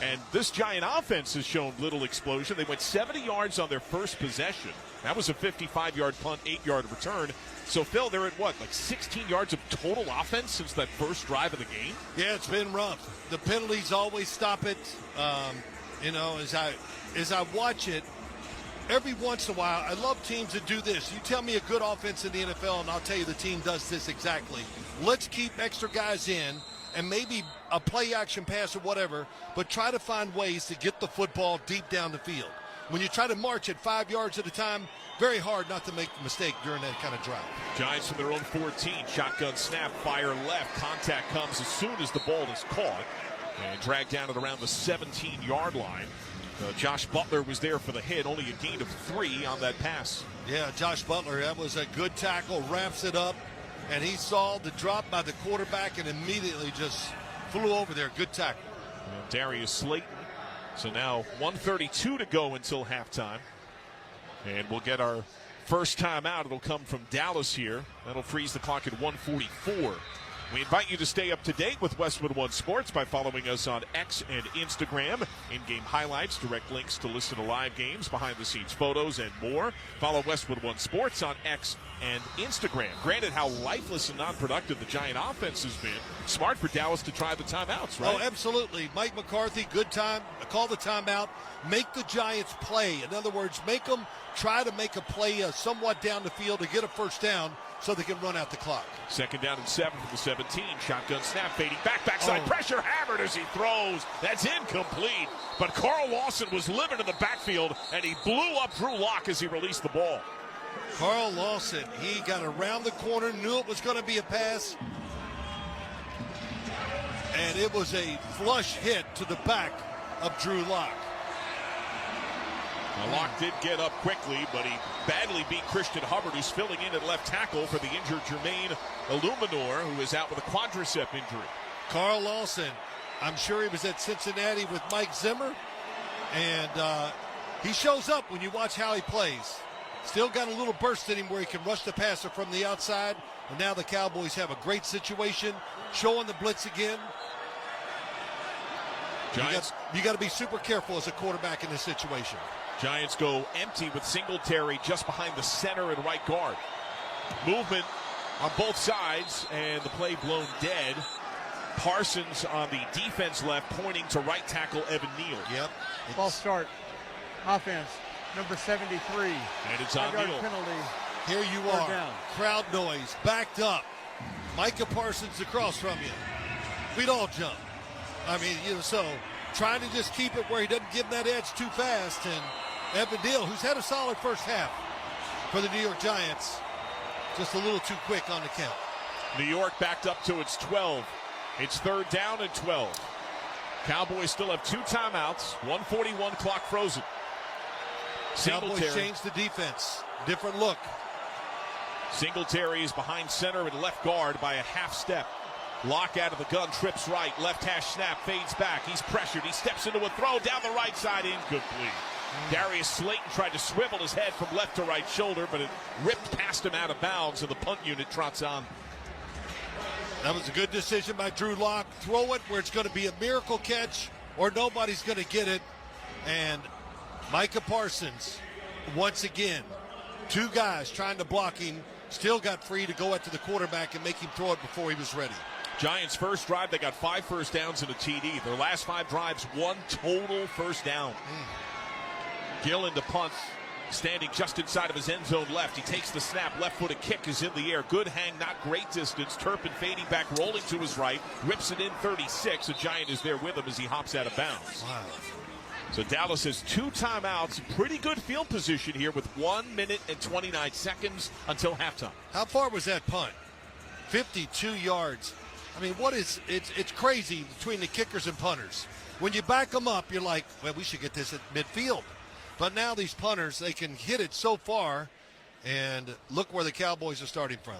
Speaker 5: And this Giant offense has shown little explosion. They went 70 yards on their first possession. That was a 55-yard punt, 8-yard return. So, Phil, they're at what, like 16 yards of total offense since that first drive of the game?
Speaker 6: Yeah, it's been rough. The penalties always stop it. As I watch it, every once in a while, I love teams that do this. You tell me a good offense in the NFL, and I'll tell you the team does this exactly. Let's keep extra guys in, and maybe a play-action pass or whatever, but try to find ways to get the football deep down the field. When you try to march at 5 yards at a time, very hard not to make a mistake during that kind of drive.
Speaker 5: Giants from their own 14. Shotgun snap, fire left. Contact comes as soon as the ball is caught and dragged down at around the 17-yard line. Josh Butler was there for the hit, only a gain of 3 on that pass.
Speaker 6: Yeah, Josh Butler, that was a good tackle, wraps it up, and he saw the drop by the quarterback and immediately just flew over there. Good tackle.
Speaker 5: And Darius Slayton. So now 1:32 to go until halftime. And we'll get our first timeout. It'll come from Dallas here. That'll freeze the clock at 1:44. We invite you to stay up to date with Westwood One Sports by following us on X and Instagram. In-game highlights, direct links to listen to live games, behind-the-scenes photos, and more. Follow Westwood One Sports on X and Instagram. Granted how lifeless and non-productive the Giant offense has been, smart for Dallas to try the timeouts, right?
Speaker 6: Oh, absolutely. Mike McCarthy, good time. Call the timeout. Make the Giants play. In other words, make them try to make a play somewhat down the field to get a first down so they can run out the clock.
Speaker 5: 2nd down and 7 from the 17. Shotgun snap, fading backside pressure, hammered as he throws. That's incomplete. But Carl Lawson was living in the backfield, and he blew up Drew Lock as he released the ball.
Speaker 6: Carl Lawson, he got around the corner, knew it was going to be a pass, and it was a flush hit to the back of Drew Lock.
Speaker 5: Locke did get up quickly, but he badly beat Christian Hubbard, who's filling in at left tackle for the injured Jermaine Illuminor, who is out with a quadricep injury.
Speaker 6: Carl Lawson, I'm sure he was at Cincinnati with Mike Zimmer, and he shows up when you watch how he plays. Still got a little burst in him where he can rush the passer from the outside, and now the Cowboys have a great situation, showing the blitz again.
Speaker 5: Giants,
Speaker 6: you got to be super careful as a quarterback in this situation.
Speaker 5: Giants go empty with Singletary just behind the center and right guard. Movement on both sides, and the play blown dead. Parsons on the defense left, pointing to right tackle Evan Neal.
Speaker 6: Yep.
Speaker 9: False start. Offense, number 73.
Speaker 5: And it's on Neal.
Speaker 9: Penalty.
Speaker 6: Here you are. Down. Crowd noise, backed up. Micah Parsons across from you. We'd all jump. I mean, so trying to just keep it where he doesn't give that edge too fast. And Evan Deal, who's had a solid first half for the New York Giants, just a little too quick on the count.
Speaker 5: New York backed up to its 12. It's 3rd down and 12. Cowboys still have 2 timeouts, 1:41 clock frozen.
Speaker 6: Cowboys changed the defense. Different look.
Speaker 5: Singletary is behind center and left guard by a half step. Lock out of the gun, trips right, left hash snap, fades back. He's pressured. He steps into a throw down the right side, incomplete. Darius Slayton tried to swivel his head from left to right shoulder, but it ripped past him out of bounds, and the punt unit trots on.
Speaker 6: That was a good decision by Drew Lock. Throw it where it's going to be a miracle catch or nobody's going to get it. And Micah Parsons, once again, 2 guys trying to block him, still got free to go after the quarterback and make him throw it before he was ready.
Speaker 5: Giants' first drive, they got 5 first downs and a TD. Their last 5 drives, 1 total first down. Gillen to punt, standing just inside of his end zone left. He takes the snap, left-footed kick is in the air. Good hang, not great distance. Turpin fading back, rolling to his right, rips it in 36. A Giant is there with him as he hops out of bounds.
Speaker 6: Wow.
Speaker 5: So Dallas has 2 timeouts. Pretty good field position here with 1 minute and 29 seconds until halftime.
Speaker 6: How far was that punt? 52 yards. I mean, it's crazy between the kickers and punters. When you back them up, you're like, well, we should get this at midfield. But now these punters, they can hit it so far, and look where the Cowboys are starting from.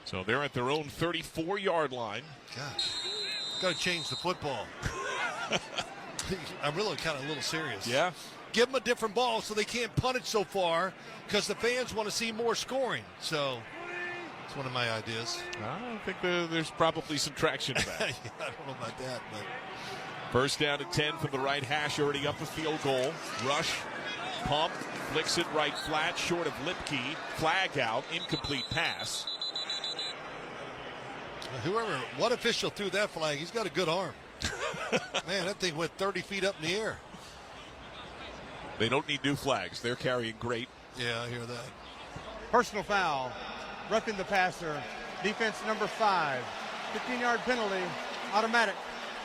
Speaker 5: So they're at their own 34-yard line.
Speaker 6: Gosh, got to change the football. I'm really kind of a little serious.
Speaker 5: Yeah.
Speaker 6: Give them a different ball so they can't punt it so far because the fans want to see more scoring. So it's one of my ideas.
Speaker 5: I think there's probably some traction to that.
Speaker 6: Yeah, I don't know about that, but.
Speaker 5: First down and 10 from the right hash, already up a field goal. Rush, pump, flicks it right flat, short of Lipke. Flag out, incomplete pass.
Speaker 6: What official threw that flag? He's got a good arm. Man, that thing went 30 feet up in the air.
Speaker 5: They don't need new flags. They're carrying great.
Speaker 6: Yeah, I hear that.
Speaker 9: Personal foul, roughing the passer, defense number 5, 15-yard penalty, automatic.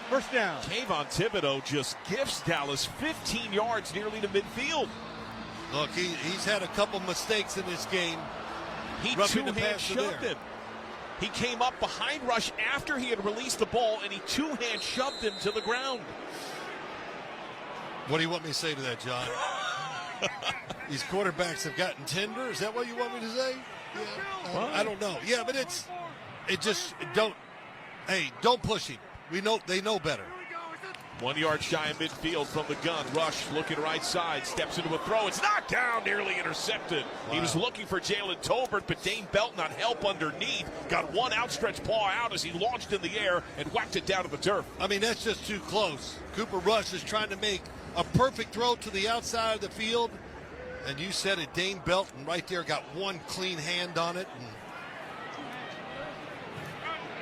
Speaker 9: First down.
Speaker 5: Kayvon Thibodeau just gifts Dallas 15 yards nearly to midfield.
Speaker 6: Look, he's had a couple mistakes in this game.
Speaker 5: He two-hand shoved him. He came up behind Rush after he had released the ball, and he two-hand shoved him to the ground.
Speaker 6: What do you want me to say to that, John? These quarterbacks have gotten tender? Is that what you want me to say? Yeah, I don't know. Yeah, but don't push him. They know better.
Speaker 5: 1 yard shy of midfield from the gun. Rush looking right side, steps into a throw. It's knocked down, nearly intercepted. Wow. He was looking for Jalen Tolbert, but Dane Belton on help underneath. Got one outstretched paw out as he launched in the air and whacked it down to the turf.
Speaker 6: I mean, that's just too close. Cooper Rush is trying to make a perfect throw to the outside of the field. And you said it, Dane Belton right there got one clean hand on it.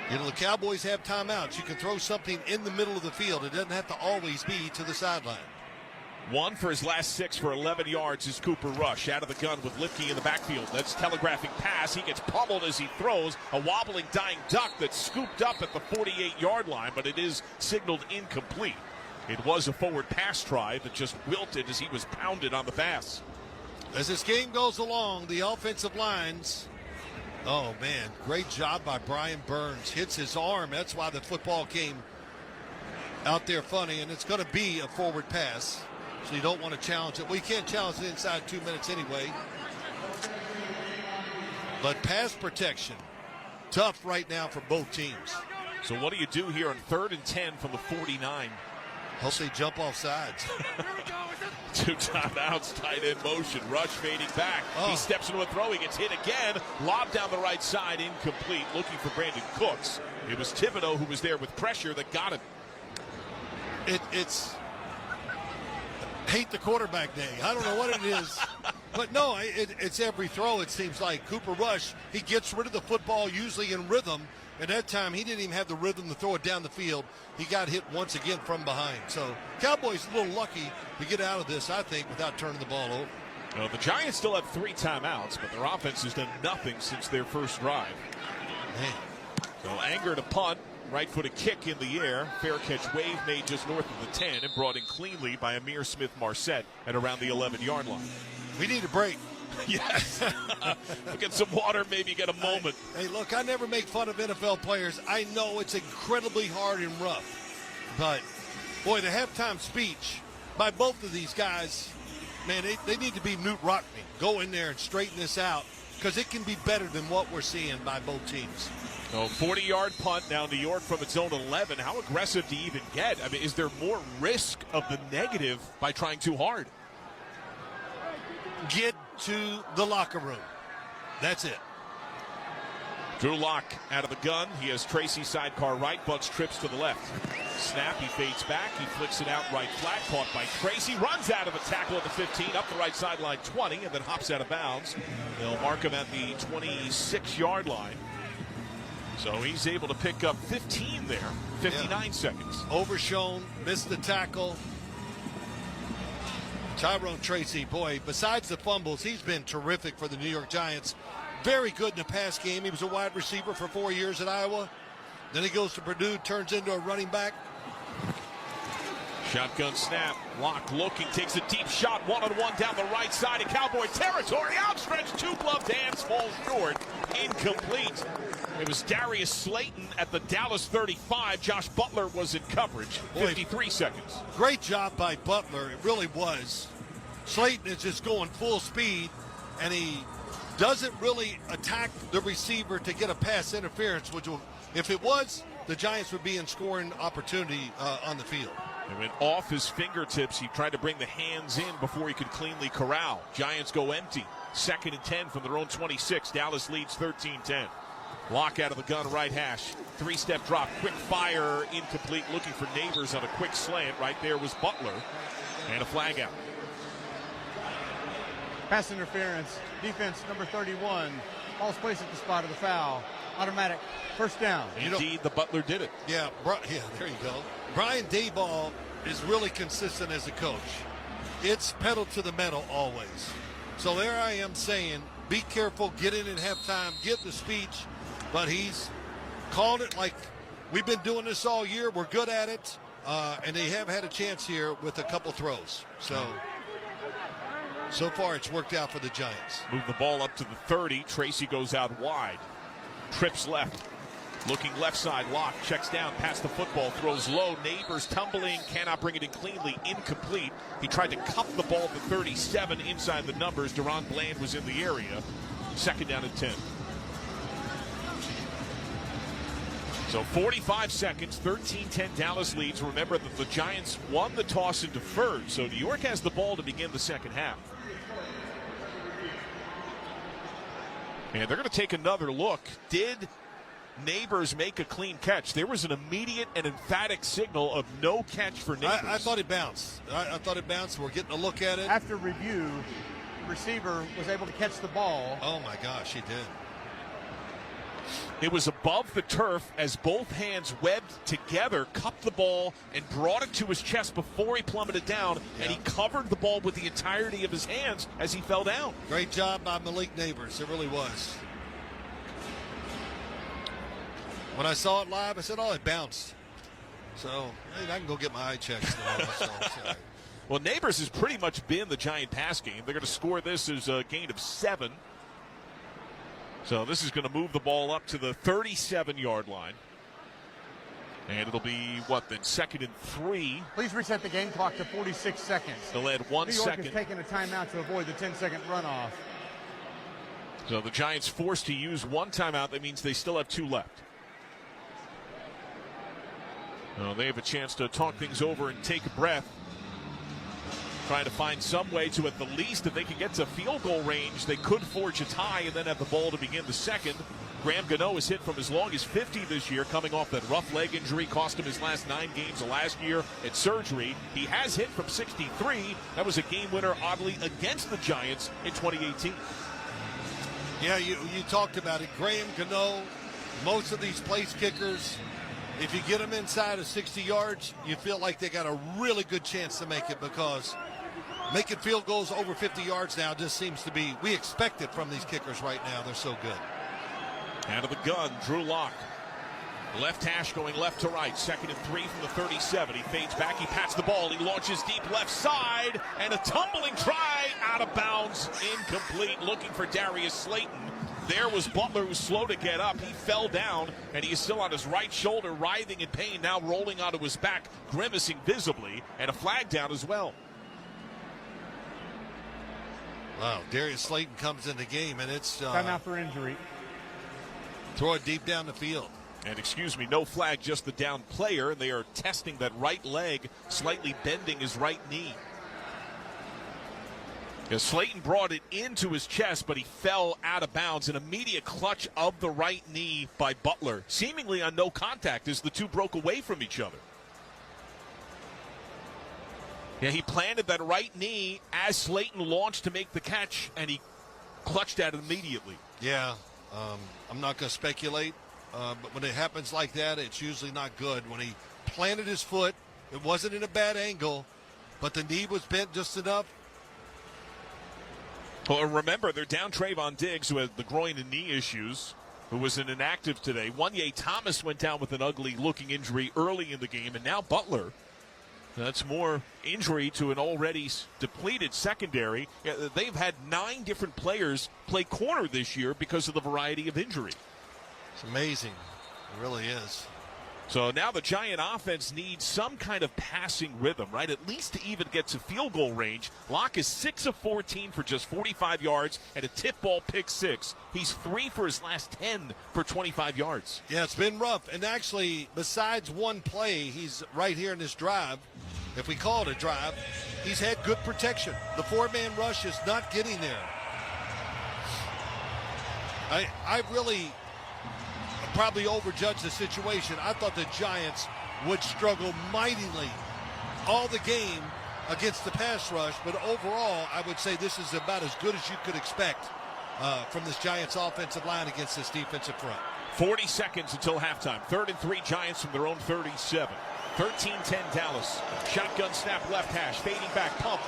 Speaker 6: And the Cowboys have timeouts. You can throw something in the middle of the field. It doesn't have to always be to the sideline.
Speaker 5: 1 for his last 6 for 11 yards is Cooper Rush. Out of the gun with Lipke in the backfield. That's telegraphing pass. He gets pummeled as he throws. A wobbling dying duck that's scooped up at the 48-yard line, but it is signaled incomplete. It was a forward pass try that just wilted as he was pounded on the pass.
Speaker 6: As this game goes along, the offensive lines... Oh, man, great job by Brian Burns. Hits his arm. That's why the football came out there funny, and it's going to be a forward pass, so you don't want to challenge it. Well, you can't challenge it inside 2 minutes anyway. But pass protection, tough right now for both teams.
Speaker 5: So what do you do here on 3rd and 10 from the 49?
Speaker 6: Hope they jump off sides.
Speaker 5: 2 timeouts, tight end motion. Rush fading back. He steps into a throw. He gets hit again. Lob down the right side, incomplete. Looking for Brandon Cooks. It was Thibodeau who was there with pressure that got him.
Speaker 6: It's hate the quarterback day. I don't know what it is. But no, it's every throw, it seems like. Cooper Rush, he gets rid of the football usually in rhythm. At that time, he didn't even have the rhythm to throw it down the field. He got hit once again from behind. So Cowboys a little lucky to get out of this, I think, without turning the ball over.
Speaker 5: Well, the Giants still have 3 timeouts, but their offense has done nothing since their first drive.
Speaker 6: Man.
Speaker 5: So Anger to punt. Right-footed kick in the air. Fair catch wave made just north of the 10 and brought in cleanly by Amir Smith-Marset at around the 11-yard line.
Speaker 6: We need a break.
Speaker 5: Yes. Get some water, maybe get a moment.
Speaker 6: Hey, look, I never make fun of NFL players. I know it's incredibly hard and rough. But, boy, the halftime speech by both of these guys, man, they need to be Newt Rockney. Go in there and straighten this out because it can be better than what we're seeing by both teams.
Speaker 5: 40-yard punt now New York from its own 11. How aggressive do you even get? I mean, is there more risk of the negative by trying too hard?
Speaker 6: Get to the locker room. That's it.
Speaker 5: Drew Lock out of the gun. He has Tracy sidecar right. Bucks trips to the left. Snap. He fades back. He flicks it out right flat. Caught by Tracy. Runs out of a tackle at the 15. Up the right sideline 20. And then hops out of bounds. They'll mark him at the 26-yard line. So he's able to pick up 15 there. 59 seconds.
Speaker 6: Overshown. Missed the tackle. Tyrone Tracy, boy, besides the fumbles, he's been terrific for the New York Giants. Very good in the pass game. He was a wide receiver for 4 years at Iowa. Then he goes to Purdue, turns into a running back.
Speaker 5: Shotgun snap. Lock looking, takes a deep shot, one-on-one down the right side of Cowboy territory. Outstretched, two-gloved hands, falls short. Incomplete. It was Darius Slayton at the Dallas 35. Josh Butler was in coverage. 53 seconds.
Speaker 6: Great job by Butler. It really was. Slayton is just going full speed, and he doesn't really attack the receiver to get a pass interference, which will, if it was, the Giants would be in scoring opportunity on the field.
Speaker 5: It went off his fingertips. He tried to bring the hands in before he could cleanly corral. Giants go empty. 2nd and 10 from their own 26. Dallas leads 13-10. Lock out of the gun, right hash. 3-step drop, quick fire, incomplete. Looking for Neighbors on a quick slant. Right there was Butler. And a flag out.
Speaker 9: Pass interference. Defense number 31. Ball's placed at the spot of the foul. Automatic first down.
Speaker 5: Indeed, the Butler did it.
Speaker 6: Yeah, there you go. Brian Daboll is really consistent as a coach. It's pedal to the metal always. So there I am saying, be careful, get in at halftime, get the speech. But he's called it like we've been doing this all year. We're good at it. And they have had a chance here with a couple throws. So far it's worked out for the Giants.
Speaker 5: Move the ball up to the 30. Tracy goes out wide. Trips left. Looking left side. Lock checks down past the football. Throws low. Neighbors tumbling. Cannot bring it in cleanly. Incomplete. He tried to cup the ball to 37 inside the numbers. Deron Bland was in the area. 2nd down and 10. So 45 seconds, 13-10 Dallas leads. Remember that the Giants won the toss and deferred, so New York has the ball to begin the second half. And they're going to take another look. Did Neighbors make a clean catch? There was an immediate and emphatic signal of no catch for Neighbors.
Speaker 6: I thought it bounced. I thought it bounced. We're getting a look at it.
Speaker 9: After review, the receiver was able to catch the ball.
Speaker 6: Oh, my gosh, he did.
Speaker 5: It was above the turf as both hands webbed together, cupped the ball, and brought it to his chest before he plummeted down, and he covered the ball with the entirety of his hands as he fell down.
Speaker 6: Great job by Malik Neighbors. It really was. When I saw it live, I said, oh, it bounced. So I can go get my eye checked.
Speaker 5: Well, Neighbors has pretty much been the Giant pass game. They're going to score this as a gain of 7. So this is going to move the ball up to the 37-yard line. And it'll be, what then, 2nd and 3.
Speaker 9: Please reset the game clock to 46 seconds.
Speaker 5: They'll add 1 second.
Speaker 9: New York is taking a timeout to avoid the 10-second runoff.
Speaker 5: So the Giants forced to use 1 timeout. That means they still have 2 left. Well, they have a chance to talk things over and take a breath. Trying to find some way to, at the least, if they can get to field goal range, they could forge a tie and then have the ball to begin the second. Graham Gano is hit from as long as 50 this year, coming off that rough leg injury, cost him his last 9 games of last year at surgery. He has hit from 63. That was a game winner, oddly, against the Giants in 2018.
Speaker 6: Yeah, you talked about it. Graham Gano, most of these place kickers, if you get them inside of 60 yards, you feel like they got a really good chance to make it, because making field goals over 50 yards now just seems to be, we expect it from these kickers right now. They're so good.
Speaker 5: Out of the gun, Drew Lock. Left hash going left to right. 2nd and 3 from the 37. He fades back. He pats the ball. He launches deep left side. And a tumbling try out of bounds. Incomplete. Looking for Darius Slayton. There was Butler, who's slow to get up. He fell down, and he is still on his right shoulder, writhing in pain, now rolling onto his back, grimacing visibly, and a flag down as well.
Speaker 6: Wow, Darius Slayton comes in the game, and it's
Speaker 9: timeout for injury.
Speaker 6: Throw it deep down the field.
Speaker 5: And excuse me, no flag, just the down player, and they are testing that right leg, slightly bending his right knee. Yeah, Slayton brought it into his chest, but he fell out of bounds. An immediate clutch of the right knee by Butler, seemingly on no contact as the two broke away from each other. Yeah, he planted that right knee as Slayton launched to make the catch, and he clutched at it immediately.
Speaker 6: Yeah, I'm not going to speculate, but when it happens like that, it's usually not good. When he planted his foot, it wasn't in a bad angle, but the knee was bent just enough.
Speaker 5: Well, remember, they're down Trayvon Diggs, who had the groin and knee issues, who was inactive today. Wanye Thomas went down with an ugly-looking injury early in the game, and now Butler. That's more injury to an already depleted secondary. Yeah, they've had 9 different players play corner this year because of the variety of injury.
Speaker 6: It's amazing. It really is.
Speaker 5: So now the Giant offense needs some kind of passing rhythm, right? At least to even get to field goal range. Locke is 6 of 14 for just 45 yards and a tip ball pick 6. He's 3 for his last 10 for 25 yards.
Speaker 6: Yeah, it's been rough. And actually, besides one play, he's right here in this drive. If we call it a drive, he's had good protection. The 4-man rush is not getting there. I really probably overjudged the situation. I thought the Giants would struggle mightily all the game against the pass rush, but overall, I would say this is about as good as you could expect from this Giants offensive line against this defensive front.
Speaker 5: 40 seconds until halftime. 3rd and 3 Giants from their own 37. 13-10 Dallas. Shotgun snap left hash. Fading back. Pump.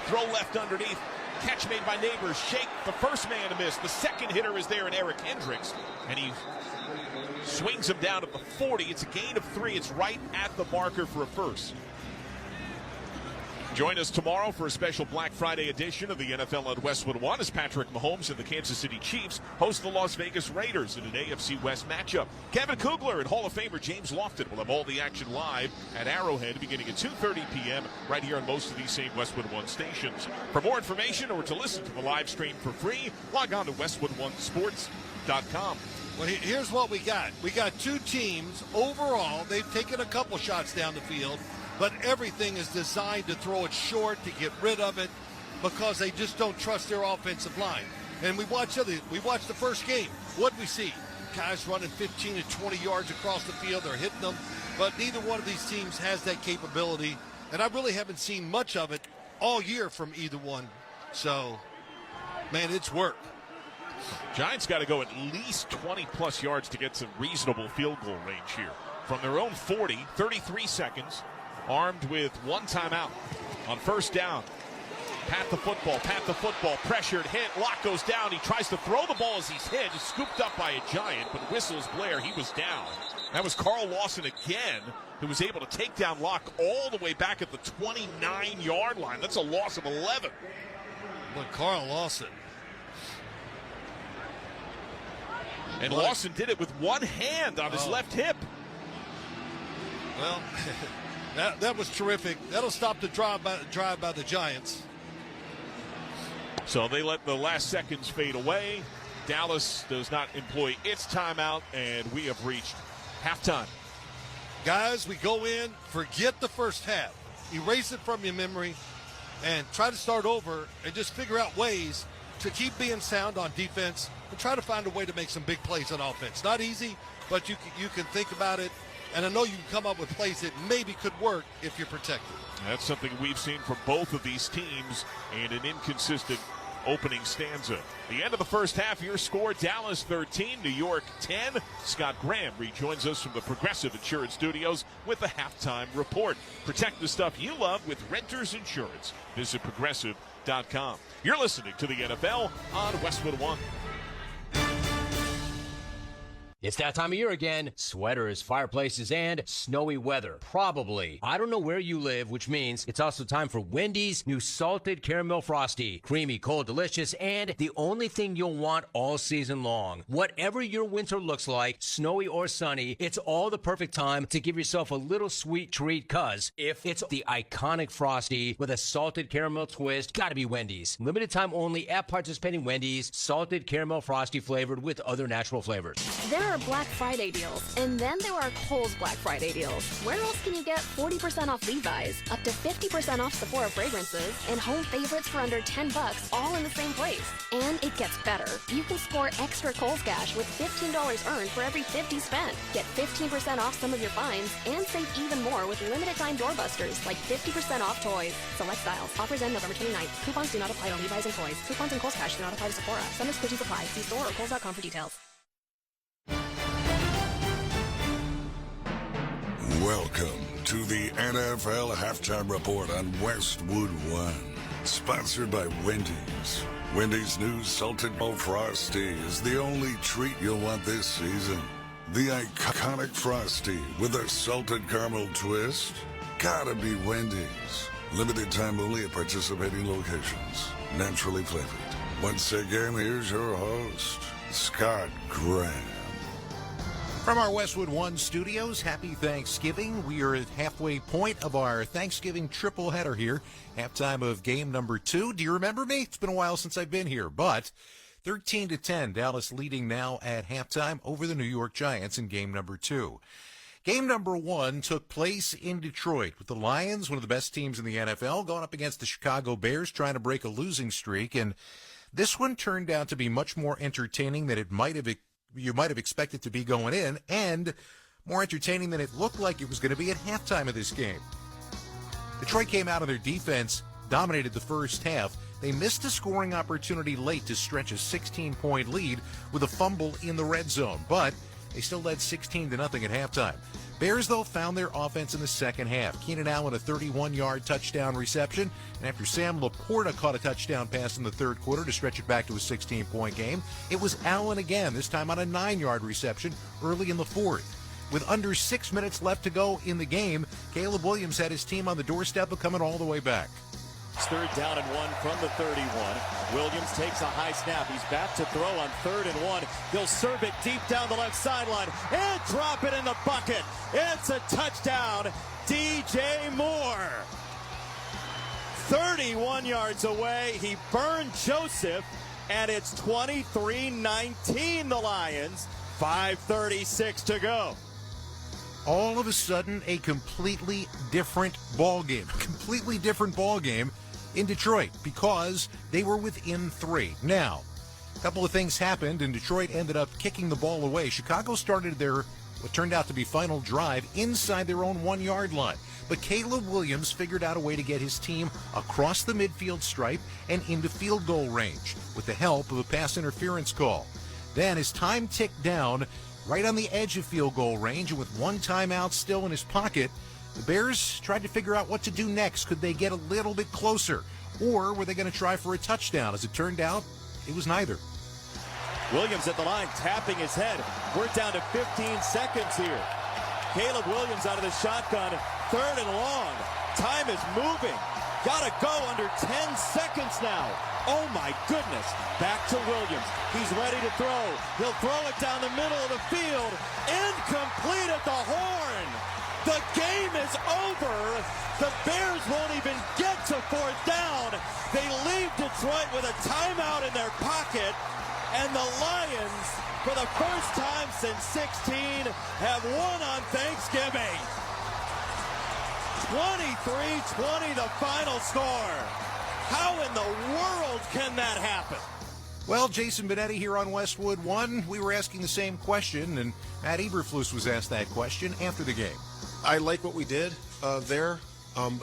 Speaker 5: Throw left underneath. Catch made by Neighbors. Shake. The first man to miss. The second hitter is there in Eric Hendricks. And he swings him down at the 40. It's a gain of 3. It's right at the marker for a first. Join us tomorrow for a special Black Friday edition of the NFL on Westwood One as Patrick Mahomes and the Kansas City Chiefs host the Las Vegas Raiders in an AFC West matchup. Kevin Kugler and Hall of Famer James Lofton will have all the action live at Arrowhead beginning at 2:30 p.m. right here on most of these same Westwood One stations. For more information or to listen to the live stream for free, log on to WestwoodOneSports.com.
Speaker 6: Well, here's what we got. We got 2 teams. Overall, they've taken a couple shots down the field, but everything is designed to throw it short, to get rid of it, because they just don't trust their offensive line. And we watched the first game. What did we see? Guys running 15 to 20 yards across the field. They're hitting them, but neither one of these teams has that capability, and I really haven't seen much of it all year from either one. So, man, it's work.
Speaker 5: Giants got to go at least 20-plus yards to get some reasonable field goal range here. From their own 40, 33 seconds, armed with 1 timeout on first down. Pat the football, pressured, hit, Locke goes down. He tries to throw the ball as he's hit. It's scooped up by a Giant, but whistles Blair. He was down. That was Carl Lawson again, who was able to take down Locke all the way back at the 29-yard line. That's a loss of 11.
Speaker 6: But Carl Lawson.
Speaker 5: And Lawson did it with one hand on his left hip.
Speaker 6: Well, that was terrific. That'll stop the drive by the Giants.
Speaker 5: So they let the last seconds fade away. Dallas does not employ its timeout, and we have reached halftime.
Speaker 6: Guys, we go in, forget the first half. Erase it from your memory and try to start over and just figure out ways to keep being sound on defense and try to find a way to make some big plays on offense. Not easy, but you can think about it. And I know you can come up with plays that maybe could work if you're protected. That's
Speaker 5: something we've seen from both of these teams, and an inconsistent opening stanza. The end of the first half, your score, Dallas 13, New York 10. Scott Graham rejoins us from the Progressive Insurance Studios with the halftime report. Protect the stuff you love with Renters Insurance. Visit Progressive.com. You're listening to the NFL on Westwood One.
Speaker 13: It's that time of year again. Sweaters, fireplaces, and snowy weather. Probably. I don't know where you live, which means it's also time for Wendy's new Salted Caramel Frosty. Creamy, cold, delicious, and the only thing you'll want all season long. Whatever your winter looks like, snowy or sunny, it's all the perfect time to give yourself a little sweet treat, cause if it's the iconic Frosty with a salted caramel twist, gotta be Wendy's. Limited time only at participating Wendy's. Salted Caramel Frosty flavored with other natural flavors.
Speaker 10: There are Black Friday deals, and then there are Kohl's Black Friday deals. Where else can you get 40% off Levi's, up to 50% off Sephora fragrances, and home favorites for under $10, all in the same place? And it gets better. You can score extra Kohl's cash with $15 earned for every $50 spent. Get 15% off some of your finds, and save even more with limited time doorbusters, like 50% off toys. Select styles. Offers end November 29th. Coupons do not apply to Levi's and toys. Coupons and Kohl's cash do not apply to Sephora. Some restrictions apply. See store or Kohl's.com for details.
Speaker 7: Welcome to the NFL Halftime Report on Westwood One. Sponsored by Wendy's. Wendy's new Salted Caramel Frosty is the only treat you'll want this season. The iconic Frosty with a salted caramel twist. Gotta be Wendy's. Limited time only at participating locations. Naturally flavored. Once again, here's your host, Scott Graham.
Speaker 17: From our Westwood One studios, happy Thanksgiving. We are at halfway point of our Thanksgiving triple header here. Halftime of game number 2. Do you remember me? It's been a while since I've been here, but 13-10, Dallas leading now at halftime over the New York Giants in game number 2. Game number 1 took place in Detroit with the Lions, one of the best teams in the NFL, going up against the Chicago Bears, trying to break a losing streak. And this one turned out to be much more entertaining than you might have expected to be going in, and more entertaining than it looked like it was going to be at halftime of this game. Detroit came out of their defense, dominated the first half. They missed a scoring opportunity late to stretch a 16-point lead with a fumble in the red zone, but they still led 16-0 at halftime. Bears, though, found their offense in the second half. Keenan Allen, a 31-yard touchdown reception, and after Sam Laporta caught a touchdown pass in the third quarter to stretch it back to a 16-point game, it was Allen again, this time on a 9-yard reception early in the fourth. With under 6 minutes left to go in the game, Caleb Williams had his team on the doorstep of coming all the way back.
Speaker 5: It's 3rd down and 1 from the 31. Williams takes a high snap. He's back to throw on 3rd and 1. He'll serve it deep down the left sideline and drop it in the bucket. It's a touchdown, DJ Moore. 31 yards away. He burned Joseph, and it's 23-19 the Lions. 5:36 to go.
Speaker 17: All of a sudden, a completely different ball game. Completely different ball game in Detroit because they were within 3. Now, a couple of things happened, and Detroit ended up kicking the ball away. Chicago started their what turned out to be final drive inside their own 1-yard line. But Caleb Williams figured out a way to get his team across the midfield stripe and into field goal range with the help of a pass interference call. Then, as time ticked down, right on the edge of field goal range, and with one timeout still in his pocket, the Bears tried to figure out what to do next. Could they get a little bit closer? Or were they going to try for a touchdown? As it turned out, it was neither.
Speaker 5: Williams at the line, tapping his head. We're down to 15 seconds here. Caleb Williams out of the shotgun, 3rd and long. Time is moving. Gotta go under 10 seconds now. Oh my goodness. Back to Williams. He's ready to throw. He'll throw it down the middle of the field. Incomplete at the horn. The game is over. The Bears won't even get to 4th down. They leave Detroit with a timeout in their pocket. And the Lions, for the first time since 16, have won on Thanksgiving. 23-20 the final score. How in the world can that happen?
Speaker 17: Well, Jason Benetti here on Westwood One. We were asking the same question, and Matt Eberflus was asked that question after the game.
Speaker 19: I like what we did there.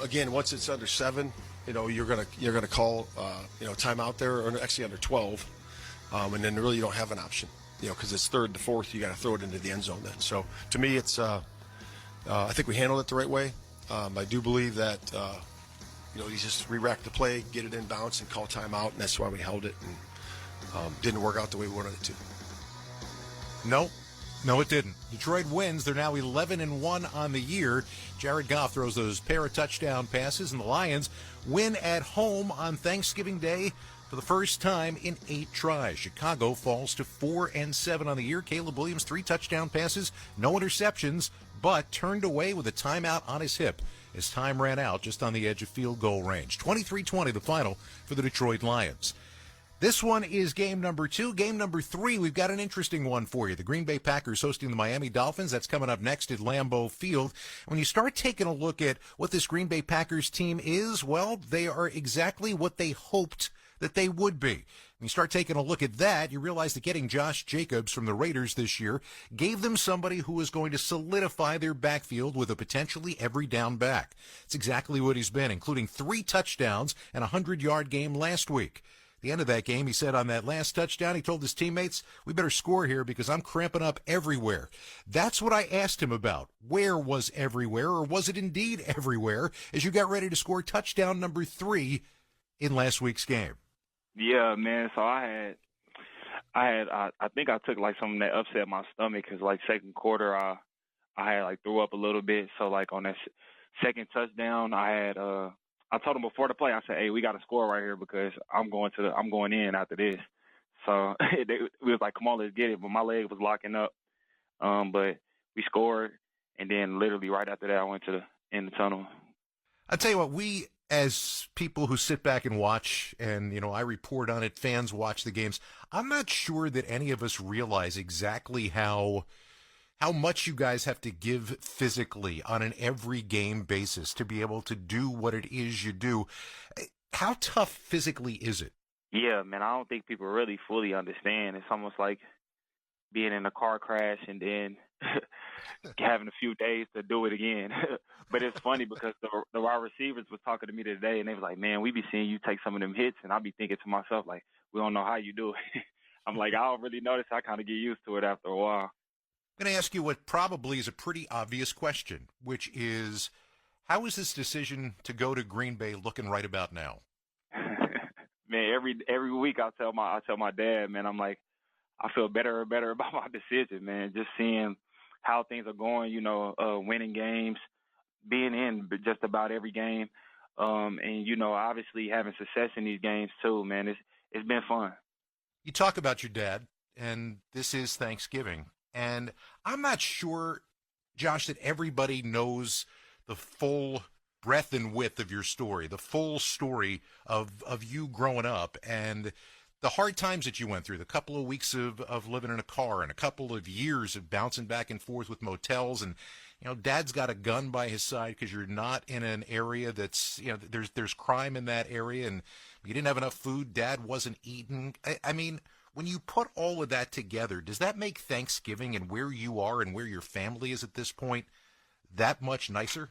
Speaker 19: Again, once it's under 7, you're gonna call timeout there, or actually under 12, and then really you don't have an option, because it's 3rd to 4th. You got to throw it into the end zone then. So to me, it's I think we handled it the right way. I do believe that you just re-rack the play, get it in bounce, and call timeout, and that's why we held it, and didn't work out the way we wanted it to.
Speaker 17: No, No, it didn't. Detroit wins. They're now 11-1 on the year. Jared Goff throws those pair of touchdown passes, and the Lions win at home on Thanksgiving Day for the first time in 8 tries. Chicago falls to 4-7 on the year. Caleb Williams, 3 touchdown passes, no interceptions, but turned away with a timeout on his hip as time ran out just on the edge of field goal range. 23-20 the final for the Detroit Lions. This one is game number 2. Game number 3, we've got an interesting one for you. The Green Bay Packers hosting the Miami Dolphins. That's coming up next at Lambeau Field. When you start taking a look at what this Green Bay Packers team is, well, they are exactly what they hoped that they would be. When you start taking a look at that, you realize that getting Josh Jacobs from the Raiders this year gave them somebody who was going to solidify their backfield with a potentially every down back. It's exactly what he's been, including 3 touchdowns and a 100-yard game last week. At the end of that game, he said on that last touchdown, he told his teammates, we better score here because I'm cramping up everywhere. That's what I asked him about. Where was everywhere, or was it indeed everywhere, as you got ready to score touchdown number 3 in last week's game?
Speaker 20: Yeah, man. So I think I took like something that upset my stomach because like second quarter, I had like threw up a little bit. So like on that second touchdown, I told him before the play, I said, hey, we got to score right here because I'm going in after this. So we was like, come on, let's get it. But my leg was locking up. But we scored, and then literally right after that, I went in the tunnel.
Speaker 17: I'll tell you what, we as people who sit back and watch, and, I report on it, fans watch the games, I'm not sure that any of us realize exactly how much you guys have to give physically on an every game basis to be able to do what it is you do. How tough physically is it?
Speaker 20: Yeah, man, I don't think people really fully understand. It's almost like being in a car crash and then having a few days to do it again. But it's funny because the wide receivers was talking to me today, and they was like, man, we be seeing you take some of them hits, and I be thinking to myself, like, we don't know how you do it. I'm like, I don't really notice. I kind of get used to it after a while.
Speaker 17: I'm going to ask you what probably is a pretty obvious question, which is, how is this decision to go to Green Bay looking right about now?
Speaker 20: Man, every week I tell my dad, man, I'm like, I feel better and better about my decision, man. Just seeing how things are going, winning games, being in just about every game, and obviously having success in these games too, man. It's been fun.
Speaker 17: You talk about your dad, and this is Thanksgiving. And I'm not sure, Josh, that everybody knows the full breadth and width of your story, the full story of you growing up and the hard times that you went through, the couple of weeks of living in a car and a couple of years of bouncing back and forth with motels. And, Dad's got a gun by his side because you're not in an area that's, there's crime in that area, and you didn't have enough food. Dad wasn't eating. I mean, when you put all of that together, does that make Thanksgiving and where you are and where your family is at this point that much nicer?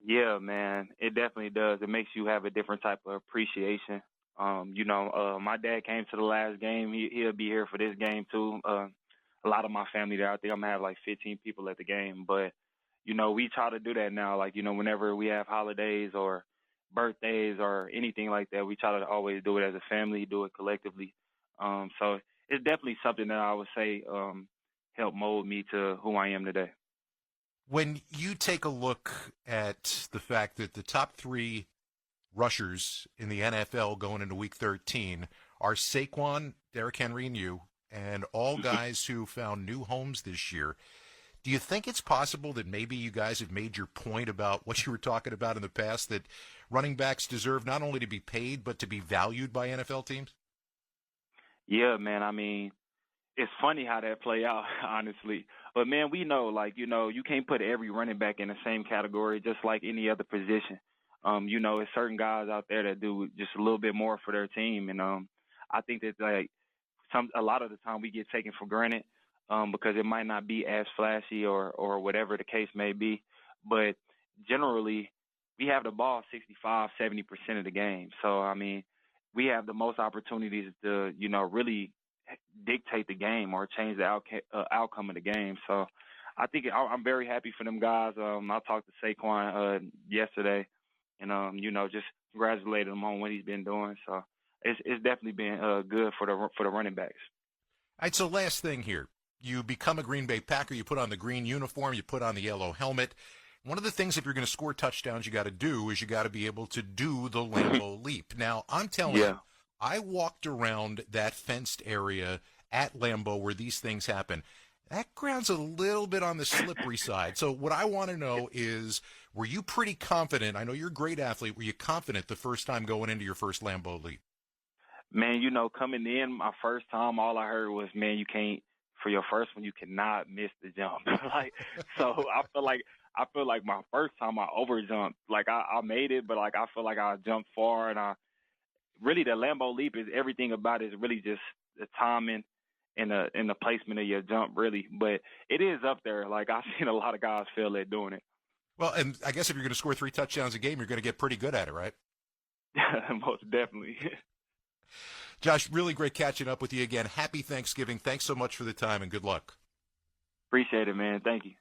Speaker 20: Yeah, man, it definitely does. It makes you have a different type of appreciation. My dad came to the last game. He'll be here for this game too. A lot of my family there. I think I'm gonna have like 15 people at the game. But, we try to do that now. Like, whenever we have holidays or birthdays or anything like that, we try to always do it as a family, do it collectively. So it's definitely something that I would say helped mold me to who I am today.
Speaker 17: When you take a look at the fact that the top 3 rushers in the NFL going into Week 13 are Saquon, Derrick Henry, and you, and all guys who found new homes this year, do you think it's possible that maybe you guys have made your point about what you were talking about in the past, that running backs deserve not only to be paid but to be valued by NFL teams?
Speaker 20: Yeah, man. I mean, it's funny how that play out, honestly. But, man, we know, you can't put every running back in the same category just like any other position. There's certain guys out there that do just a little bit more for their team. And I think that, a lot of the time we get taken for granted because it might not be as flashy or whatever the case may be. But generally, we have the ball 65, 70% of the game. So, I mean, we have the most opportunities to, really dictate the game or change the outcome of the game. So I think I'm very happy for them guys. I talked to Saquon yesterday and, just congratulated him on what he's been doing. So it's definitely been good for the running backs.
Speaker 17: All right, so last thing here. you become a Green Bay Packer, you put on the green uniform, you put on the yellow helmet. One of the things, if you're going to score touchdowns, you got to do is you got to be able to do the Lambeau leap. Now, I'm telling you, I walked around that fenced area at Lambeau where these things happen. That ground's a little bit on the slippery side. So what I want to know is, were you pretty confident? I know you're a great athlete. Were you confident the first time going into your first Lambeau leap?
Speaker 20: Man, coming in my first time, all I heard was, man, you can't, for your first one, you cannot miss the jump. So I feel like my first time I overjumped. Like I made it, but like I feel like I jumped far, and really the Lambeau leap is everything about it is really just the timing and the placement of your jump, really. But it is up there. Like I've seen a lot of guys fail at doing it.
Speaker 17: Well, and I guess if you're going to score 3 touchdowns a game, you're going to get pretty good at it, right?
Speaker 20: Most definitely.
Speaker 17: Josh, really great catching up with you again. Happy Thanksgiving. Thanks so much for the time, and good luck.
Speaker 20: Appreciate it, man. Thank you.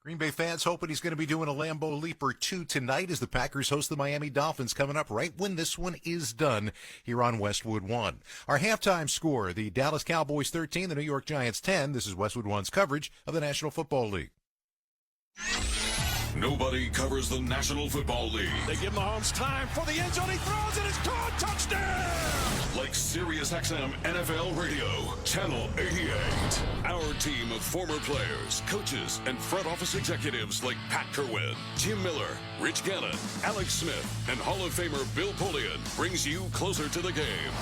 Speaker 17: Green Bay fans hoping he's going to be doing a Lambeau leap or two tonight as the Packers host the Miami Dolphins coming up right when this one is done here on Westwood One. Our halftime score, the Dallas Cowboys 13, the New York Giants 10. This is Westwood One's coverage of the National Football League.
Speaker 18: Nobody covers the National Football League.
Speaker 5: They give Mahomes time for the end zone. He throws and it's caught. Touchdown!
Speaker 18: Like SiriusXM NFL Radio, Channel 88. Our team of former players, coaches, and front office executives like Pat Kerwin, Jim Miller, Rich Gannon, Alex Smith, and Hall of Famer Bill Polian brings you closer to the game.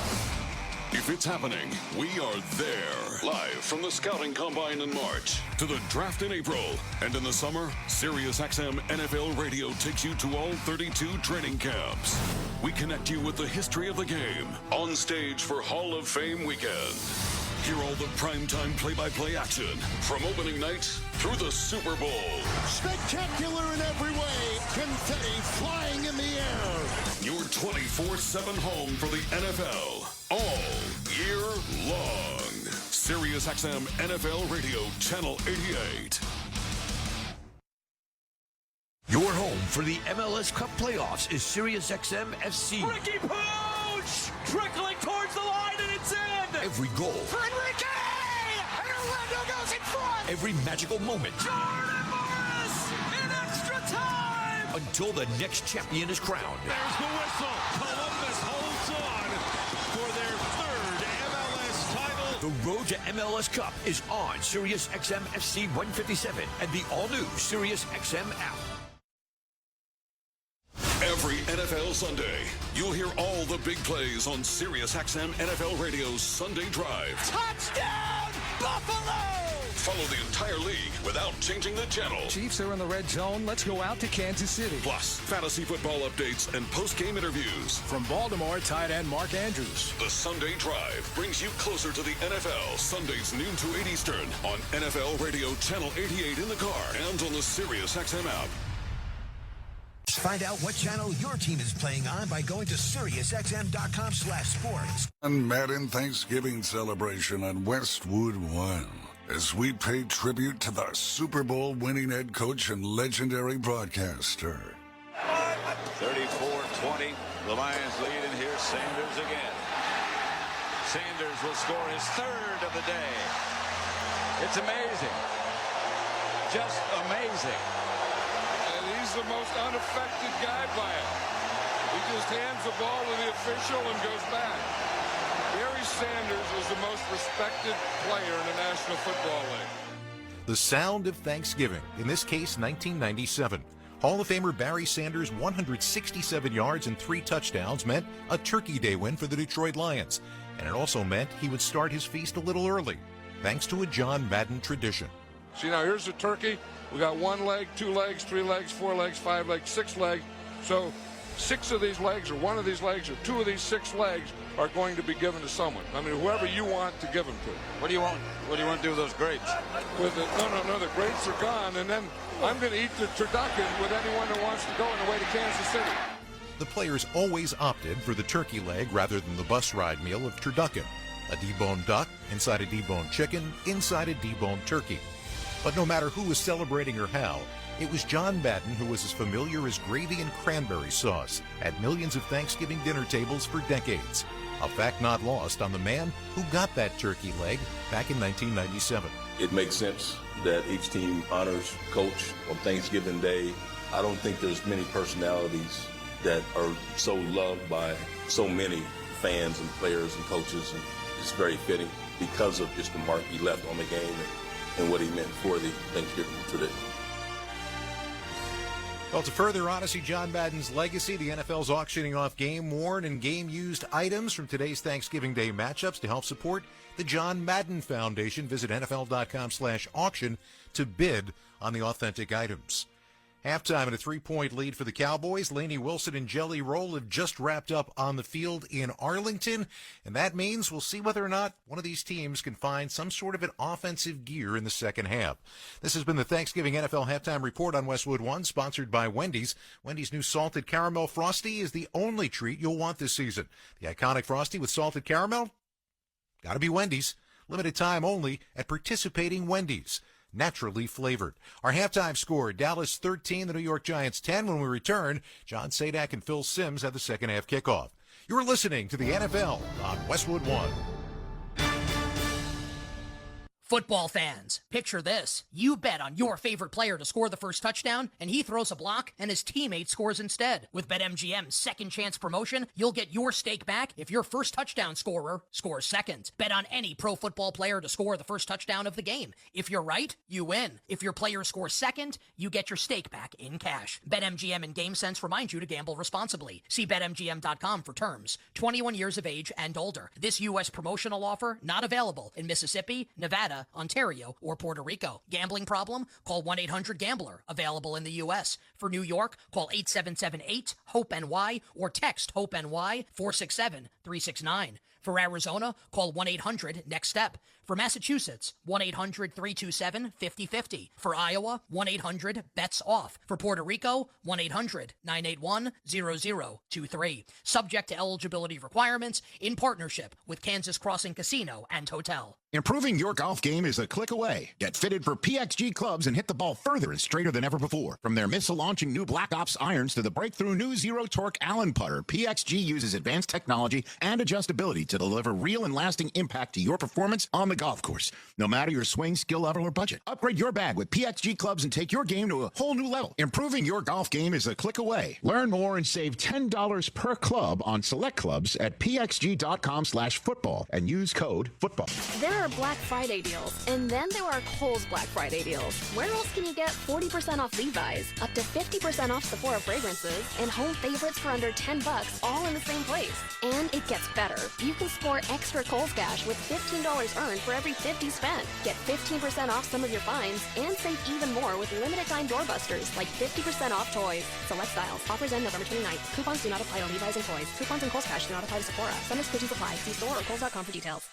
Speaker 18: If it's happening, we are there. Live from the Scouting Combine in March to the draft in April. And in the summer, SiriusXM NFL Radio takes you to all 32 training camps. We connect you with the history of the game on stage for Hall of Fame weekend. Hear all the primetime play-by-play action from opening night through the Super Bowl.
Speaker 21: Spectacular in every way. Confetti flying in the air.
Speaker 18: Your 24/7 home for the NFL all year long. SiriusXM NFL Radio, Channel 88.
Speaker 22: Your home for the MLS Cup playoffs is SiriusXM FC.
Speaker 23: Ricky Pooch! Trickling towards the line, and it's in!
Speaker 22: Every goal.
Speaker 23: For Enrique! And Orlando goes in front!
Speaker 22: Every magical moment.
Speaker 23: Jordan Morris in extra time!
Speaker 22: Until the next champion is crowned.
Speaker 23: There's the whistle. Columbus holds on for their third MLS title.
Speaker 22: The road to MLS Cup is on SiriusXM FC 157 and the all-new SiriusXM app.
Speaker 18: Every NFL Sunday, you'll hear all the big plays on SiriusXM NFL Radio's Sunday Drive.
Speaker 23: Touchdown, Buffalo!
Speaker 18: Follow the entire league without changing the channel.
Speaker 24: Chiefs are in the red zone. Let's go out to Kansas City.
Speaker 18: Plus, fantasy football updates and post-game interviews.
Speaker 24: From Baltimore, tight end Mark Andrews.
Speaker 18: The Sunday Drive brings you closer to the NFL. Sundays noon to 8 Eastern on NFL Radio Channel 88 in the car and on the SiriusXM app.
Speaker 22: Find out what channel your team is playing on by going to SiriusXM.com/sports.
Speaker 7: And Madden Thanksgiving celebration on Westwood One as we pay tribute to the Super Bowl winning head coach and legendary broadcaster.
Speaker 25: 34-20, the Lions lead, and here's Sanders again. Sanders will score his third of the day. It's amazing. Just amazing.
Speaker 26: He's the most unaffected guy by it. He just hands the ball to the official and goes back. Barry Sanders is the most respected player in the National Football League.
Speaker 17: The sound of Thanksgiving, in this case 1997. Hall of Famer Barry Sanders' 167 yards and 3 touchdowns meant a Turkey Day win for the Detroit Lions. And it also meant he would start his feast a little early, thanks to a John Madden tradition.
Speaker 26: See, now here's the turkey. We got 1 leg, 2 legs, 3 legs, 4 legs, 5 legs, 6 legs. So 6 of these legs or 1 of these legs or 2 of these 6 legs are going to be given to someone. I mean, whoever you want to give them to.
Speaker 25: What do you want? What do you want to do with those grapes?
Speaker 26: No, the grapes are gone. And then I'm going to eat the turducken with anyone that wants to go on the way to Kansas City.
Speaker 17: The players always opted for the turkey leg rather than the bus ride meal of turducken. A deboned duck, inside a deboned chicken, inside a deboned turkey. But no matter who was celebrating or how, it was John Madden who was as familiar as gravy and cranberry sauce at millions of Thanksgiving dinner tables for decades. A fact not lost on the man who got that turkey leg back in 1997.
Speaker 1: it makes sense that each team honors coach on Thanksgiving Day. I don't think there's many personalities that are so loved by so many fans and players and coaches, and it's very fitting because of just the mark he left on the game and what he meant for the Thanksgiving tradition.
Speaker 17: Well, to further honor John Madden's legacy, the NFL's auctioning off game-worn and game-used items from today's Thanksgiving Day matchups to help support the John Madden Foundation. Visit NFL.com/auction to bid on the authentic items. Halftime and a 3-point lead for the Cowboys. Lainey Wilson and Jelly Roll have just wrapped up on the field in Arlington, and that means we'll see whether or not one of these teams can find some sort of an offensive gear in the second half. This has been the Thanksgiving NFL Halftime Report on Westwood One, sponsored by Wendy's. Wendy's new Salted Caramel Frosty is the only treat you'll want this season. The iconic Frosty with salted caramel? Gotta be Wendy's. Limited time only at participating Wendy's. Naturally flavored. Our halftime score, Dallas 13, the New York Giants 10. When we return, John Sadak and Phil Simms have the second half kickoff. You're listening to the NFL on Westwood One.
Speaker 3: Football fans, picture this. You bet on your favorite player to score the first touchdown, and he throws a block, and his teammate scores instead. With BetMGM's second chance promotion, you'll get your stake back if your first touchdown scorer scores second. Bet on any pro football player to score the first touchdown of the game. If you're right, you win. If your player scores second, you get your stake back in cash. BetMGM and GameSense remind you to gamble responsibly. See BetMGM.com for terms. 21 years of age and older. This U.S. promotional offer not available in Mississippi, Nevada, Ontario, or Puerto Rico. Gambling problem? Call 1-800-GAMBLER. Available in the U.S. For New York, call 877-8-HOPE-NY or text HOPE-NY 467-369. For Arizona, call 1-800-NEXT-STEP. For Massachusetts, 1-800-327-5050. For Iowa, 1-800-BETS-OFF. For Puerto Rico, 1-800-981-0023. Subject to eligibility requirements in partnership with Kansas Crossing Casino and Hotel.
Speaker 4: Improving your golf game is a click away. Get fitted for PXG clubs and hit the ball further and straighter than ever before. From their missile-launching new Black Ops irons to the breakthrough new Zero Torque Allen putter, PXG uses advanced technology and adjustability to deliver real and lasting impact to your performance on the golf course, no matter your swing, skill level, or budget. Upgrade your bag with PXG clubs and take your game to a whole new level. Improving your golf game is a click away. Learn more and save $10 per club on select clubs at pxg.com/football and use code football.
Speaker 10: There are Black Friday deals, and then there are Kohl's Black Friday deals. Where else can you get 40% off Levi's, up to 50% off Sephora fragrances, and home favorites for under $10, all in the same place? And it gets better. You can score extra Kohl's Cash with $15 earned for every $50 spent. Get 15% off some of your finds, and save even more with limited time doorbusters, like 50% off toys. Select styles. Offers end November 29th. Coupons do not apply to Levi's and toys. Coupons and Kohl's Cash do not apply to Sephora. Some exclusions apply. See store or Kohl's.com for details.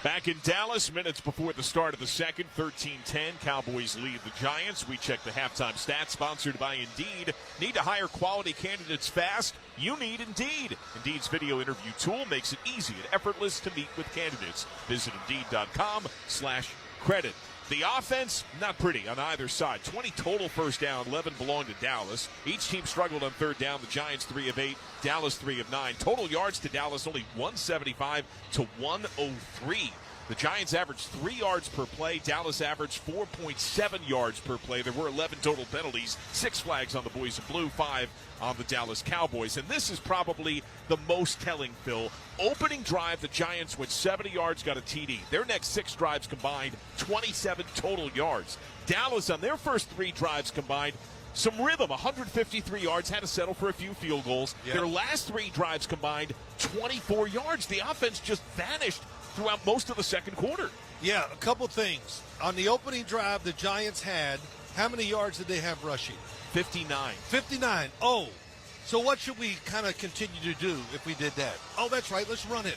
Speaker 5: Back in Dallas, minutes before the start of the second, 13-10. Cowboys lead the Giants. We check the halftime stats, sponsored by Indeed. Need to hire quality candidates fast? You need Indeed. Indeed's video interview tool makes it easy and effortless to meet with candidates. Visit Indeed.com/credit. The offense, not pretty on either side. 20 total first down, 11 belong to Dallas. Each team struggled on third down. The Giants 3 of 8, Dallas 3 of 9. Total yards to Dallas only 175 to 103. The Giants averaged 3 yards per play. Dallas averaged 4.7 yards per play. There were 11 total penalties, 6 flags on the Boys in Blue, 5 on the Dallas Cowboys. And this is probably the most telling, Phil. Opening drive, the Giants went 70 yards, got a TD. Their next 6 drives combined, 27 total yards. Dallas, on their first 3 drives combined, some rhythm, 153 yards, had to settle for a few field goals. Yep. Their last 3 drives combined, 24 yards. The offense just vanished throughout most of the second quarter.
Speaker 6: Yeah, a couple things. On the opening drive, the Giants had, how many yards did they have rushing?
Speaker 5: 59.
Speaker 6: 59. Oh, so what should we kind of continue to do if we did that? Oh, that's right, let's run it.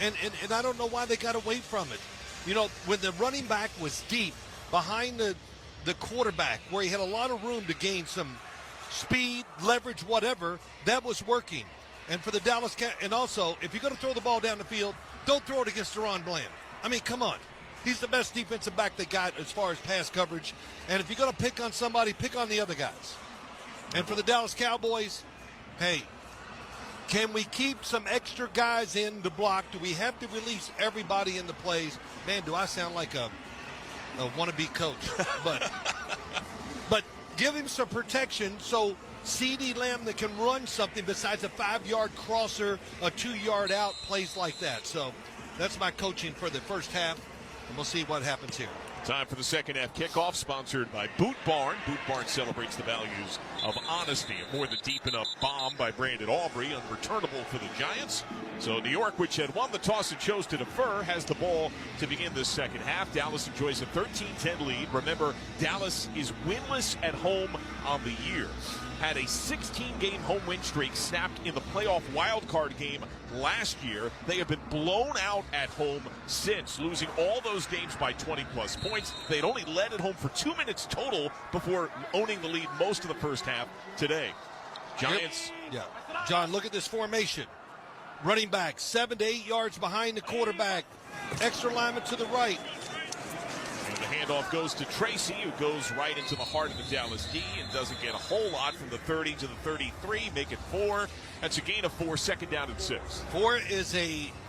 Speaker 6: And I don't know why they got away from it. You know, when the running back was deep behind the quarterback, where he had a lot of room to gain some speed, leverage, whatever, that was working. And for the Dallas and also, if you're going to throw the ball down the field, don't throw it against Deron Bland. I mean, come on. He's the best defensive back they got as far as pass coverage. And if you're going to pick on somebody, pick on the other guys. And for the Dallas Cowboys, hey, Can we keep some extra guys in the block? Do we have to release everybody in the plays? Man, do I sound like a wannabe coach? But give him some protection so CeeDee Lamb that can run something besides a 5-yard crosser, a 2-yard out, plays like that. So that's my coaching for the first half, and we'll see what happens here.
Speaker 5: Time for the second half kickoff, sponsored by Boot Barn. Boot Barn celebrates the values of honesty. A more than deep enough bomb by Brandon Aubrey, unreturnable for the Giants. So New York, which had won the toss and chose to defer, has the ball to begin this second half. Dallas enjoys a 13-10 lead. Remember, Dallas is winless at home on the year. Had a 16-game home win streak snapped in the playoff wildcard game last year. They have been blown out at home since, losing all those games by 20-plus points. They'd only led at home for 2 minutes total before owning the lead most of the first half today. Giants.
Speaker 6: Yeah. John, look at this formation. Running back 7 to 8 yards behind the quarterback. Extra lineman to the right.
Speaker 5: And the handoff goes to Tracy, who goes right into the heart of the Dallas D and doesn't get a whole lot from the 30 to the 33. Make it 4. That's a gain of 4, second down and 6.
Speaker 6: 4 is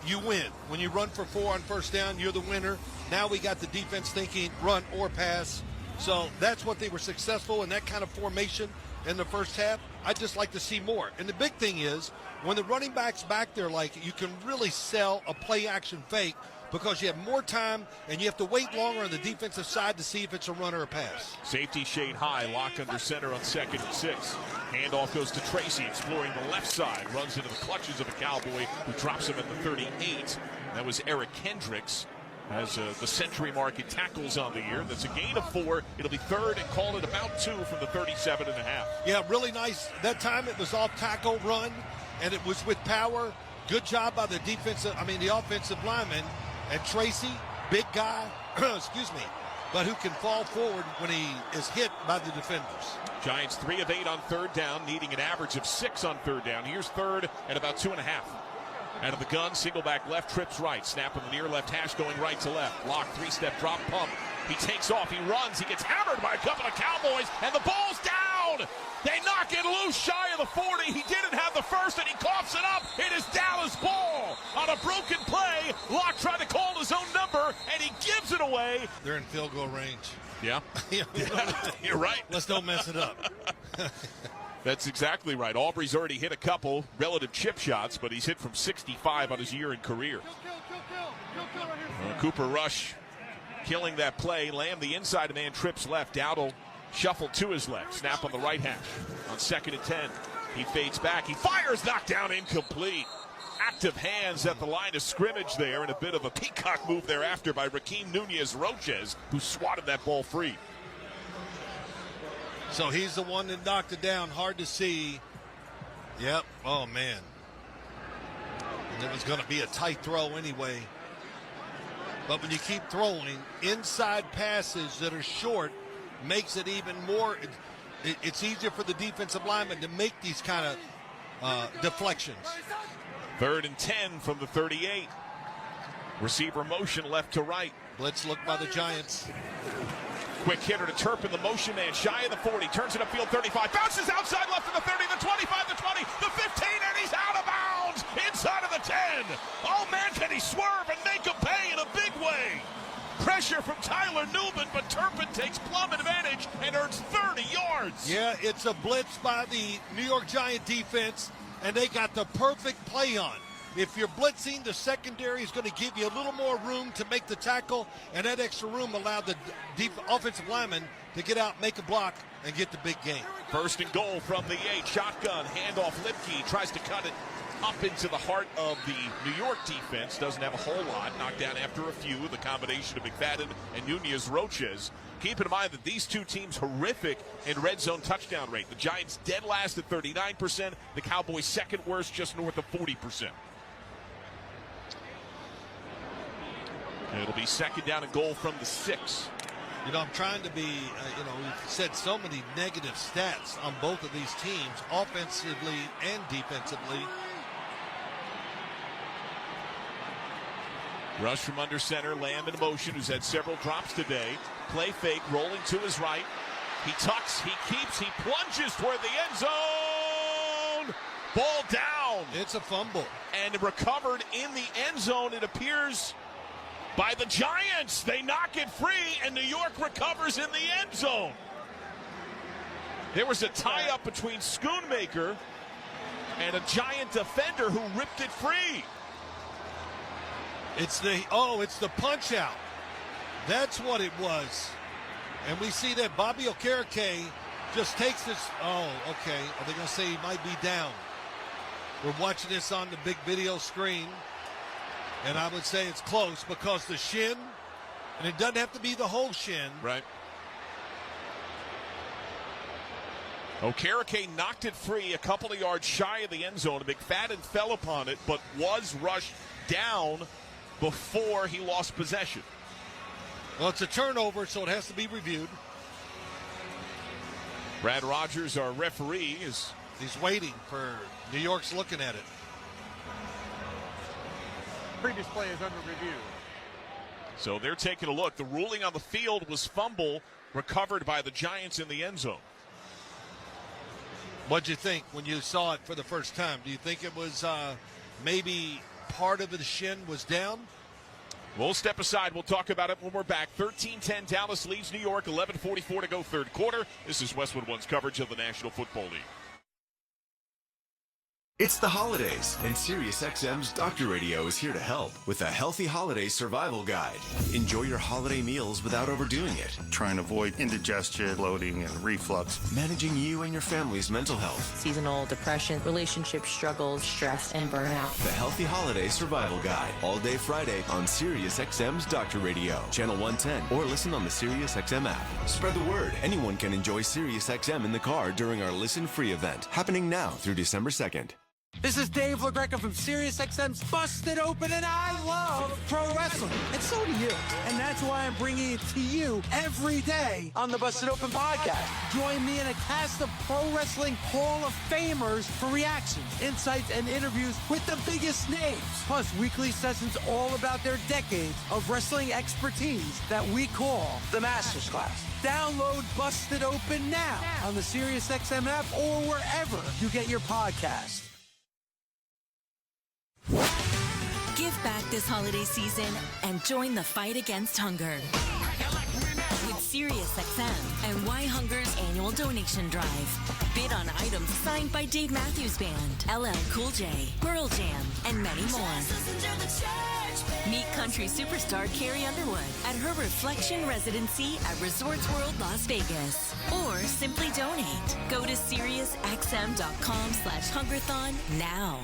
Speaker 6: you win. When you run for 4 on first down, you're the winner. Now we got the defense thinking run or pass. So that's what they were successful in, that kind of formation in the first half. I'd just like to see more. And the big thing is, when the running back's back there, you can really sell a play-action fake because you have more time and you have to wait longer on the defensive side to see if it's a run or a pass.
Speaker 5: Safety shade high, lock under center on 2nd and 6. Handoff goes to Tracy, exploring the left side, runs into the clutches of a Cowboy who drops him at the 38. That was Eric Kendricks. Has the century mark in tackles on the year. That's a gain of 4. It'll be 3rd and call it about 2 from the 37.5.
Speaker 6: Yeah, really nice. That time it was off tackle run, and it was with power. Good job by the offensive lineman. And Tracy, big guy, excuse me, but who can fall forward when he is hit by the defenders.
Speaker 5: Giants 3 of 8 on 3rd down, needing an average of 6 on 3rd down. Here's 3rd and about 2.5. Out of the gun, single back left, trips right. Snap on the near left hash, going right to left. Lock, 3-step drop, pump. He takes off, he runs, he gets hammered by a couple of Cowboys, and the ball's down! They knock it loose shy of the 40. He didn't have the first, and he coughs it up. It is Dallas ball on a broken play. Locke tried to call his own number, and he gives it away.
Speaker 6: They're in field goal range.
Speaker 5: Yeah. You're right.
Speaker 6: Let's don't mess it up.
Speaker 5: That's exactly right. Aubrey's already hit a couple relative chip shots, but he's hit from 65 on his year in career. Cooper Rush killing that play. Lamb, the inside man, trips left. Dowdle shuffle to his left. Snap on the right hash on 2nd and 10. He fades back. He fires, knocked down, incomplete. Active hands at the line of scrimmage there, and a bit of a peacock move thereafter by Rakeem Nunez-Roches, who swatted that ball free.
Speaker 6: So he's the one that knocked it down. Hard to see. Yep. Oh, man. And it was going to be a tight throw anyway. But when you keep throwing, inside passes that are short makes it even more. It's easier for the defensive lineman to make these kind of deflections.
Speaker 5: 3rd and 10 from the 38. Receiver motion left to right.
Speaker 6: Blitz look by the Giants.
Speaker 5: Quick hitter to Turpin, the motion man, shy of the 40, turns it upfield 35, bounces outside left to the 30, the 25, the 20, the 15, and he's out of bounds inside of the 10. Oh man, can he swerve and make a pay in a big way? Pressure from Tyler Newman, but Turpin takes plumb advantage and earns 30 yards.
Speaker 6: Yeah, it's a blitz by the New York Giant defense, and they got the perfect play on. If you're blitzing, the secondary is going to give you a little more room to make the tackle, and that extra room allowed the offensive lineman to get out, make a block, and get the big gain.
Speaker 5: 1st and goal from the 8. Shotgun, handoff, Lipke tries to cut it up into the heart of the New York defense. Doesn't have a whole lot. Knocked down after a few. The combination of McFadden and Nunez-Roches. Keep in mind that these two teams horrific in red zone touchdown rate. The Giants dead last at 39%. The Cowboys second worst, just north of 40%. It'll be 2nd down and goal from the 6.
Speaker 6: You know, I'm trying to be, we've said so many negative stats on both of these teams, offensively and defensively.
Speaker 5: Rush from under center, Lamb in motion, who's had several drops today. Play fake, rolling to his right. He tucks, he keeps, he plunges toward the end zone. Ball down.
Speaker 6: It's a fumble.
Speaker 5: And recovered in the end zone, it appears, by the Giants. They knock it free, and New York recovers in the end zone. There was a tie-up between Schoonmaker and a Giant defender who ripped it free.
Speaker 6: It's the punch-out. That's what it was. And we see that Bobby Okereke just takes this. Oh, okay. Are they going to say he might be down? We're watching this on the big video screen. And I would say it's close because the shin, and it doesn't have to be the whole shin.
Speaker 5: Right. Okereke knocked it free a couple of yards shy of the end zone. McFadden fell upon it, but was rushed down before he lost possession.
Speaker 6: Well, it's a turnover, so it has to be reviewed.
Speaker 5: Brad Rogers, our referee,
Speaker 6: he's waiting for New York's looking at it.
Speaker 9: Previous play is under review.
Speaker 5: So they're taking a look. The ruling on the field was fumble recovered by the Giants in the end zone.
Speaker 6: What'd you think when you saw it for the first time? Do you think it was maybe part of the shin was down?
Speaker 5: We'll step aside. We'll talk about it when we're back. 13-10, Dallas leads New York. 11:44 to go third quarter. This is Westwood One's coverage of the National Football League.
Speaker 8: It's the holidays, and SiriusXM's Dr. Radio is here to help with a healthy holiday survival guide. Enjoy your holiday meals without overdoing it.
Speaker 11: Trying to avoid indigestion, bloating, and reflux.
Speaker 8: Managing you and your family's mental health.
Speaker 12: Seasonal depression, relationship struggles, stress, and burnout.
Speaker 8: The Healthy Holiday Survival Guide. All day Friday on SiriusXM's Dr. Radio. Channel 110 or listen on the SiriusXM app. Spread the word. Anyone can enjoy SiriusXM in the car during our Listen Free event. Happening now through December 2nd.
Speaker 14: This is Dave LaGreca from SiriusXM's Busted Open, and I love pro wrestling. And so do you. And that's why I'm bringing it to you every day on the Busted Open podcast. Join me in a cast of pro wrestling Hall of Famers for reactions, insights, and interviews with the biggest names. Plus, weekly sessions all about their decades of wrestling expertise that we call the Masters Class. Download Busted Open now on the SiriusXM app or wherever you get your podcasts.
Speaker 15: Give back this holiday season and join the fight against hunger with SiriusXM and Why Hunger's annual donation drive. Bid on items signed by Dave Matthews Band, LL Cool J, Pearl Jam, and many more. Meet country superstar Carrie Underwood at her Reflection residency at Resorts World Las Vegas. Or simply donate. Go to SiriusXM.com/Hungerthon now.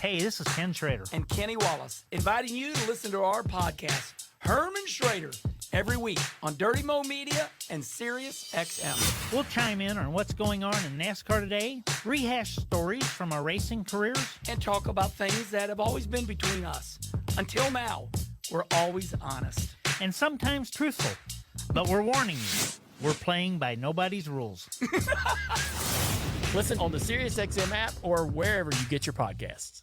Speaker 16: Hey, this is Ken Schrader.
Speaker 27: And Kenny Wallace, inviting you to listen to our podcast, Herman Schrader, every week on Dirty Mo Media and SiriusXM.
Speaker 16: We'll chime in on what's going on in NASCAR today, rehash stories from our racing careers,
Speaker 27: and talk about things that have always been between us. Until now, we're always honest.
Speaker 16: And sometimes truthful. But we're warning you, we're playing by nobody's rules.
Speaker 27: Listen on the SiriusXM app or wherever you get your podcasts.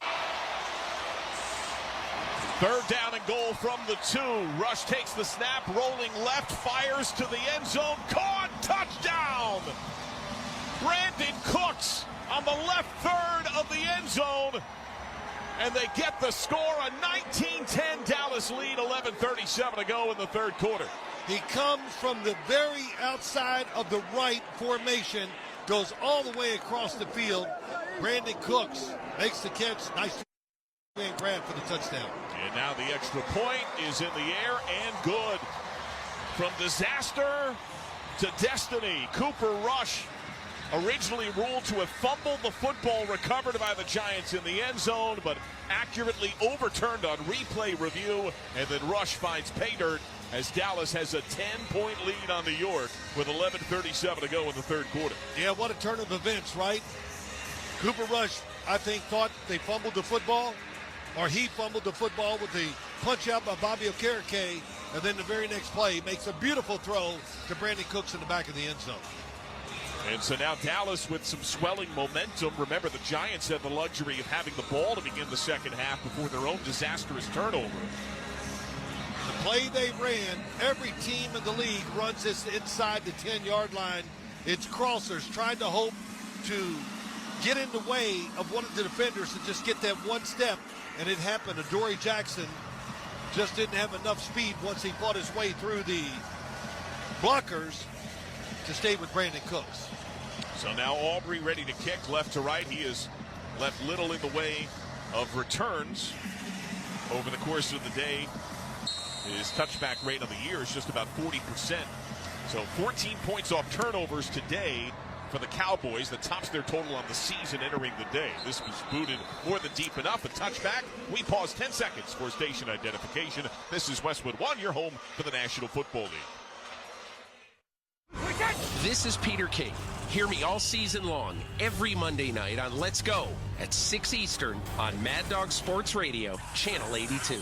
Speaker 5: Third down and goal from the 2. Rush takes the snap, rolling left, fires to the end zone. Caught, touchdown! Brandon Cooks on the left third of the end zone. And they get the score, a 19-10 Dallas lead, 11:37 to go in the third quarter.
Speaker 6: He comes from the very outside of the right formation, goes all the way across the field. Brandon Cooks makes the catch. Nice grab for the touchdown.
Speaker 5: And now the extra point is in the air and good. From disaster to destiny, Cooper Rush, originally ruled to have fumbled the football, recovered by the Giants in the end zone, but accurately overturned on replay review. And then Rush finds pay dirt as Dallas has a 10-point lead on New York with 11:37 to go in the third quarter.
Speaker 6: Yeah, what a turn of events, right? Cooper Rush, I think, thought they fumbled the football, or he fumbled the football with the punch out by Bobby Okereke, and then the very next play makes a beautiful throw to Brandon Cooks in the back of the end zone.
Speaker 5: And so now Dallas with some swelling momentum. Remember, the Giants had the luxury of having the ball to begin the second half before their own disastrous turnover.
Speaker 6: The play they ran, every team in the league runs this inside the 10-yard line. It's crossers trying to hope to get in the way of one of the defenders and just get that one step, and it happened. Adoree Jackson just didn't have enough speed once he fought his way through the blockers to stay with Brandon Cooks.
Speaker 5: So now Aubrey ready to kick left to right. He has left little in the way of returns over the course of the day. His touchback rate on the year is just about 40%. So 14 points off turnovers today for the Cowboys. That tops their total on the season entering the day. This was booted more than deep enough. A touchback. We pause 10 seconds for station identification. This is Westwood One, your home for the National Football League.
Speaker 2: This is Peter King. Hear me all season long, every Monday night on Let's Go at 6 Eastern on Mad Dog Sports Radio, Channel 82.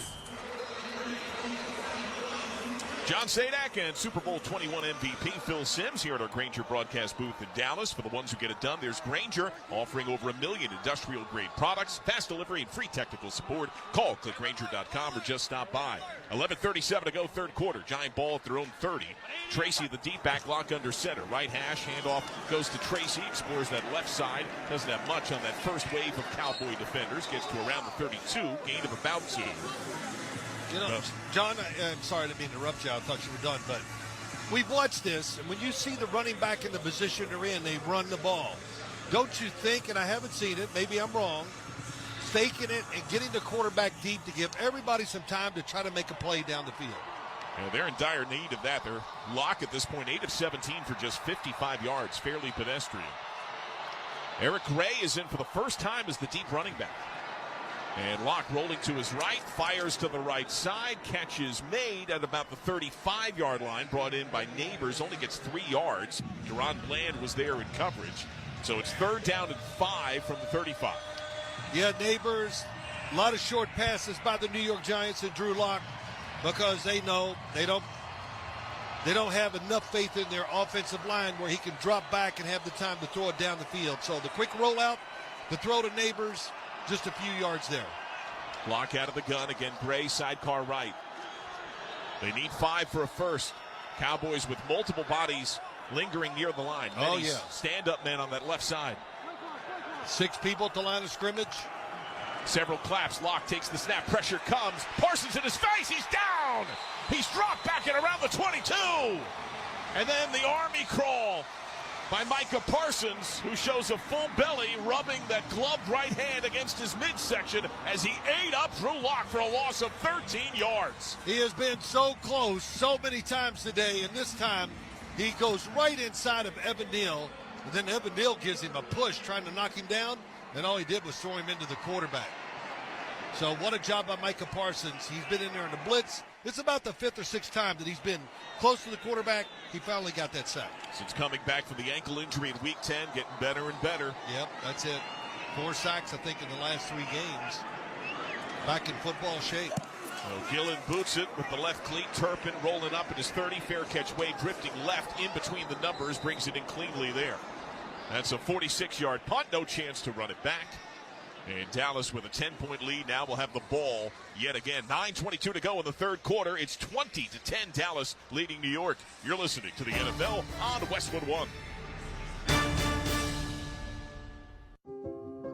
Speaker 5: John Sadak and Super Bowl 21 MVP Phil Simms here at our Grainger broadcast booth in Dallas. For the ones who get it done, there's Grainger, offering over 1 million industrial-grade products, fast delivery, and free technical support. Call clickgrainger.com or just stop by. 11:37 to go, third quarter. Giant ball at their own 30. Tracy, the deep back, lock under center. Right hash, handoff goes to Tracy, explores that left side. Doesn't have much on that first wave of Cowboy defenders. Gets to around the 32, gain of about 2.
Speaker 6: You know, John, I'm sorry to interrupt you. I thought you were done, but we've watched this, and when you see the running back in the position they're in, they run the ball. Don't you think, and I haven't seen it, maybe I'm wrong, faking it and getting the quarterback deep to give everybody some time to try to make a play down the field?
Speaker 5: Yeah, they're in dire need of that. Their Locke at this point, 8 of 17 for just 55 yards, fairly pedestrian. Eric Gray is in for the first time as the deep running back. And Locke rolling to his right, fires to the right side, catch is made at about the 35-yard line, brought in by Neighbors, only gets 3 yards. Deron Bland was there in coverage. So it's 3rd down and 5 from the 35.
Speaker 6: Yeah, Neighbors, a lot of short passes by the New York Giants and Drew Lock because they know they don't have enough faith in their offensive line where he can drop back and have the time to throw it down the field. So the quick rollout, the throw to Neighbors, just a few yards there.
Speaker 5: Lock out of the gun. Again, Gray, sidecar right. They need 5 for a first. Cowboys with multiple bodies lingering near the line. Many stand-up men on that left side.
Speaker 6: 6 people at the line of scrimmage.
Speaker 5: Several claps. Locke takes the snap. Pressure comes. Parsons in his face. He's down. He's dropped back at around the 22. And then the Army crawl by Micah Parsons, who shows a full belly, rubbing that gloved right hand against his midsection as he ate up Drew Lock for a loss of 13 yards.
Speaker 6: He has been so close so many times today, and this time he goes right inside of Evan Neal, and then Evan Neal gives him a push trying to knock him down, and all he did was throw him into the quarterback. So what a job by Micah Parsons. He's been in there in the blitz. It's about the 5th or 6th time that he's been close to the quarterback. He finally got that sack.
Speaker 5: Since coming back from the ankle injury in Week 10, getting better and better.
Speaker 6: Yep, that's it. 4 sacks, I think, in the last 3 games. Back in football shape.
Speaker 5: So Gillen boots it with the left cleat. Turpin rolling up at his 30. Fair catch. Wade drifting left in between the numbers. Brings it in cleanly there. That's a 46-yard punt. No chance to run it back. And Dallas with a 10-point lead now will have the ball yet again. 9:22 to go in the third quarter. It's 20-10 Dallas leading New York. You're listening to the NFL on Westwood One.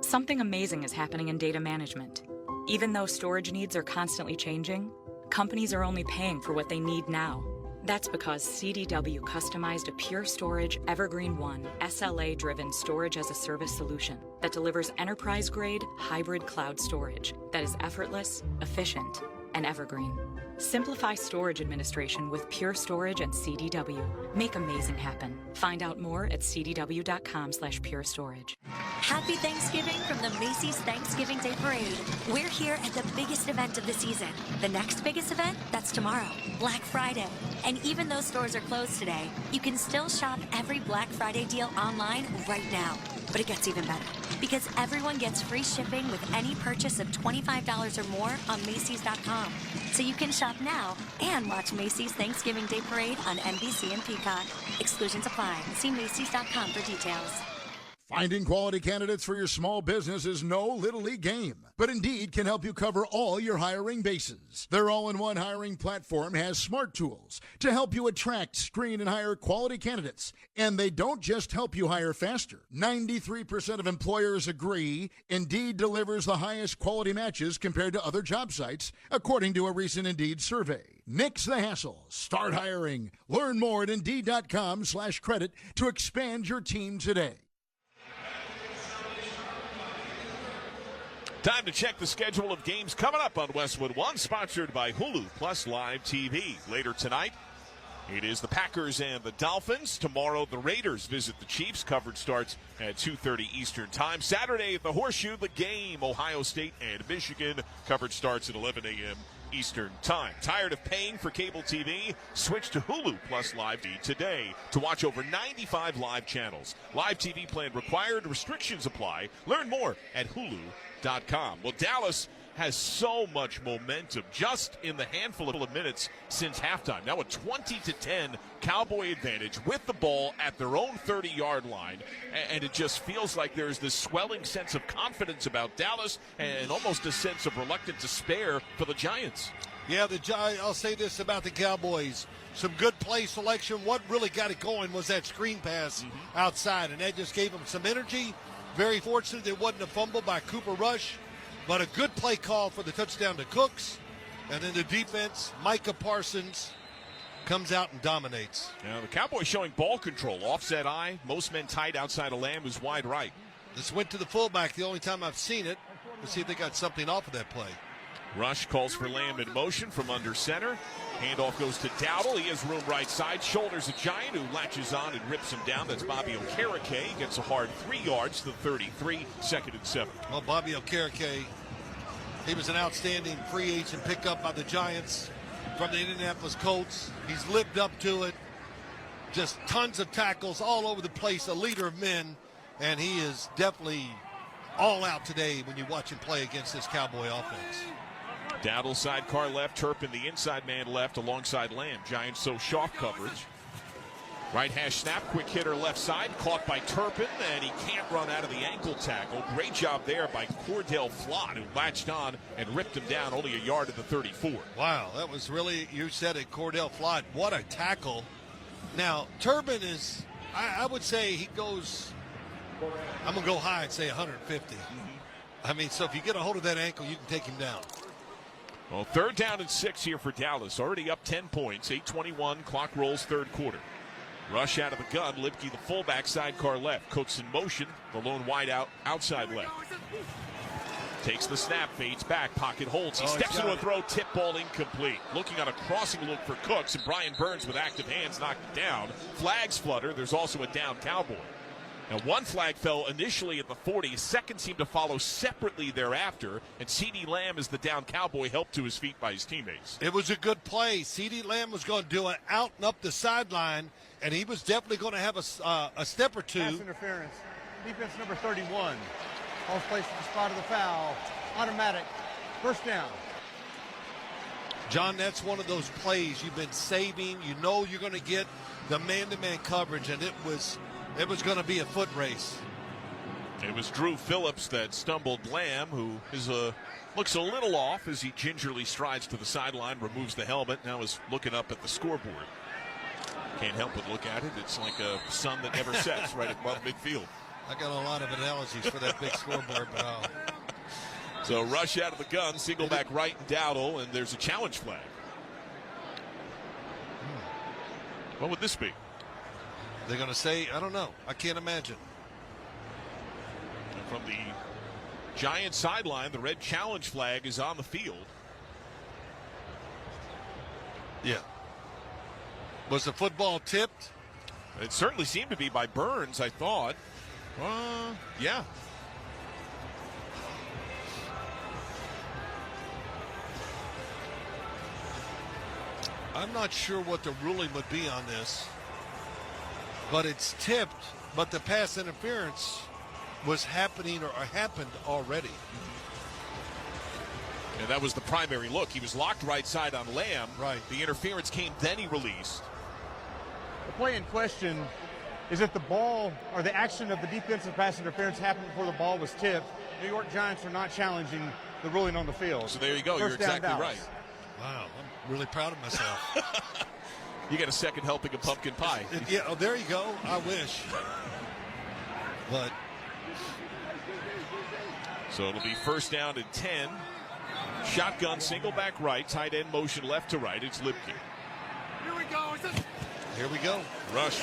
Speaker 13: Something amazing is happening in data management. Even though storage needs are constantly changing, companies are only paying for what they need now. That's because CDW customized a Pure Storage Evergreen One SLA-driven storage as a service solution that delivers enterprise-grade hybrid cloud storage that is effortless, efficient, and evergreen. Simplify storage administration with Pure Storage and CDW. Make amazing happen. Find out more at cdw.com/purestorage.
Speaker 19: Happy Thanksgiving from the Macy's Thanksgiving Day Parade. We're here at the biggest event of the season. The next biggest event, that's tomorrow, Black Friday. And even though stores are closed today, you can still shop every Black Friday deal online right now. But it gets even better, because everyone gets free shipping with any purchase of $25 or more on Macy's.com. So you can shop now and watch Macy's Thanksgiving Day Parade on NBC and Peacock. Exclusions apply. See Macy's.com for details.
Speaker 7: Finding quality candidates for your small business is no little league game, but Indeed can help you cover all your hiring bases. Their all-in-one hiring platform has smart tools to help you attract, screen, and hire quality candidates. And they don't just help you hire faster. 93% of employers agree Indeed delivers the highest quality matches compared to other job sites, according to a recent Indeed survey. Nix the hassle. Start hiring. Learn more at Indeed.com/credit to expand your team today.
Speaker 5: Time to check the schedule of games coming up on Westwood One, sponsored by Hulu Plus Live TV. Later tonight, it is the Packers and the Dolphins. Tomorrow, the Raiders visit the Chiefs. Coverage starts at 2:30 Eastern Time. Saturday at the Horseshoe, the game, Ohio State and Michigan. Coverage starts at 11 a.m. Eastern Time. Tired of paying for cable TV? Switch to Hulu Plus Live TV today to watch over 95 live channels. Live TV plan required. Restrictions apply. Learn more at Hulu.com. Well, Dallas has so much momentum just in the handful of minutes since halftime. Now a 20-10 Cowboy advantage with the ball at their own 30-yard line. And it just feels like there's this swelling sense of confidence about Dallas and almost a sense of reluctant despair for the Giants.
Speaker 6: Yeah, I'll say this about the Cowboys. Some good play selection. What really got it going was that screen pass outside, and that just gave them some energy. Very fortunate it wasn't a fumble by Cooper Rush. But a good play call for the touchdown to Cooks. And then the defense, Micah Parsons, comes out and dominates.
Speaker 5: Now the Cowboys showing ball control. Offset eye. Most men tight outside of Lamb, who's wide right.
Speaker 6: This went to the fullback the only time I've seen it. Let's see if they got something off of that play.
Speaker 5: Rush calls for Lamb in motion from under center. Handoff goes to Dowdle. He has room right side. Shoulders a Giant who latches on and rips him down. That's Bobby Okereke. He gets a hard 3 yards to the 33. 2nd and 7.
Speaker 6: Well, Bobby Okereke, he was an outstanding free agent pickup by the Giants from the Indianapolis Colts. He's lived up to it. Just tons of tackles all over the place, a leader of men, and he is definitely all out today when you watch him play against this Cowboy offense.
Speaker 5: Dowdle sidecar left, Turpin the inside man left alongside Lamb. Giants so soft coverage. Right hash snap, quick hitter left side, caught by Turpin, and he can't run out of the ankle tackle. Great job there by Cordell Flott, who latched on and ripped him down only a yard at the 34.
Speaker 6: Wow, that was really, you said it, Cordell Flott. What a tackle. Now, Turpin is, I would say he goes, I'm going to go high and say 150. I mean, so if you get a hold of that ankle, you can take him down.
Speaker 5: Well, 3rd down and 6 here for Dallas. Already up 10 points. 8:21, clock rolls, 3rd quarter. Rush out of the gun. Lipke, the fullback, sidecar left. Cooks in motion. The lone wide out, outside left. Takes the snap, fades back, pocket holds. He steps into a throw, tip ball incomplete. Looking on a crossing look for Cooks, and Brian Burns with active hands knocked it down. Flags flutter. There's also a down Cowboy. Now, one flag fell initially at the 40. Second seemed to follow separately thereafter. And CeeDee Lamb, as the down Cowboy, helped to his feet by his teammates.
Speaker 6: It was a good play. CeeDee Lamb was going to do it out and up the sideline, and he was definitely going to have a step or two.
Speaker 9: Pass interference. Defense number 31. Ball's placed at the spot of the foul. Automatic. 1st down.
Speaker 6: John, that's one of those plays you've been saving. You know you're going to get the man-to-man coverage, and it was going to be a foot race.
Speaker 5: It was Drew Phillips that stumbled Lamb, who is looks a little off as he gingerly strides to the sideline, removes the helmet, now is looking up at the scoreboard. Can't help but look at it. It's like a sun that never sets right above midfield.
Speaker 6: I got a lot of analogies for that big scoreboard, but
Speaker 5: So Rush out of the gun, single back right and Dowdle, and there's a challenge flag. What would this be?
Speaker 6: They're going to say, I don't know. I can't imagine.
Speaker 5: And from the Giants sideline, the red challenge flag is on the field.
Speaker 6: Yeah. Was the football tipped?
Speaker 5: It certainly seemed to be by Burns, I thought. Yeah.
Speaker 6: I'm not sure what the ruling would be on this, but it's tipped, but the pass interference was happening or happened already.
Speaker 5: And that was the primary look. He was locked right side on Lamb.
Speaker 6: Right.
Speaker 5: The interference came, then he released.
Speaker 9: The play in question is if the ball or the action of the defensive pass interference happened before the ball was tipped, New York Giants are not challenging the ruling on the field.
Speaker 5: So there you go. You're exactly right.
Speaker 6: Wow, I'm really proud of myself.
Speaker 5: You got a second helping of pumpkin pie.
Speaker 6: Yeah, oh, there you go. I wish. But
Speaker 5: so it'll be first down and 10. Shotgun, single back right, tight end motion left to right. It's Lipke.
Speaker 6: Here we go. Here we go.
Speaker 5: Rush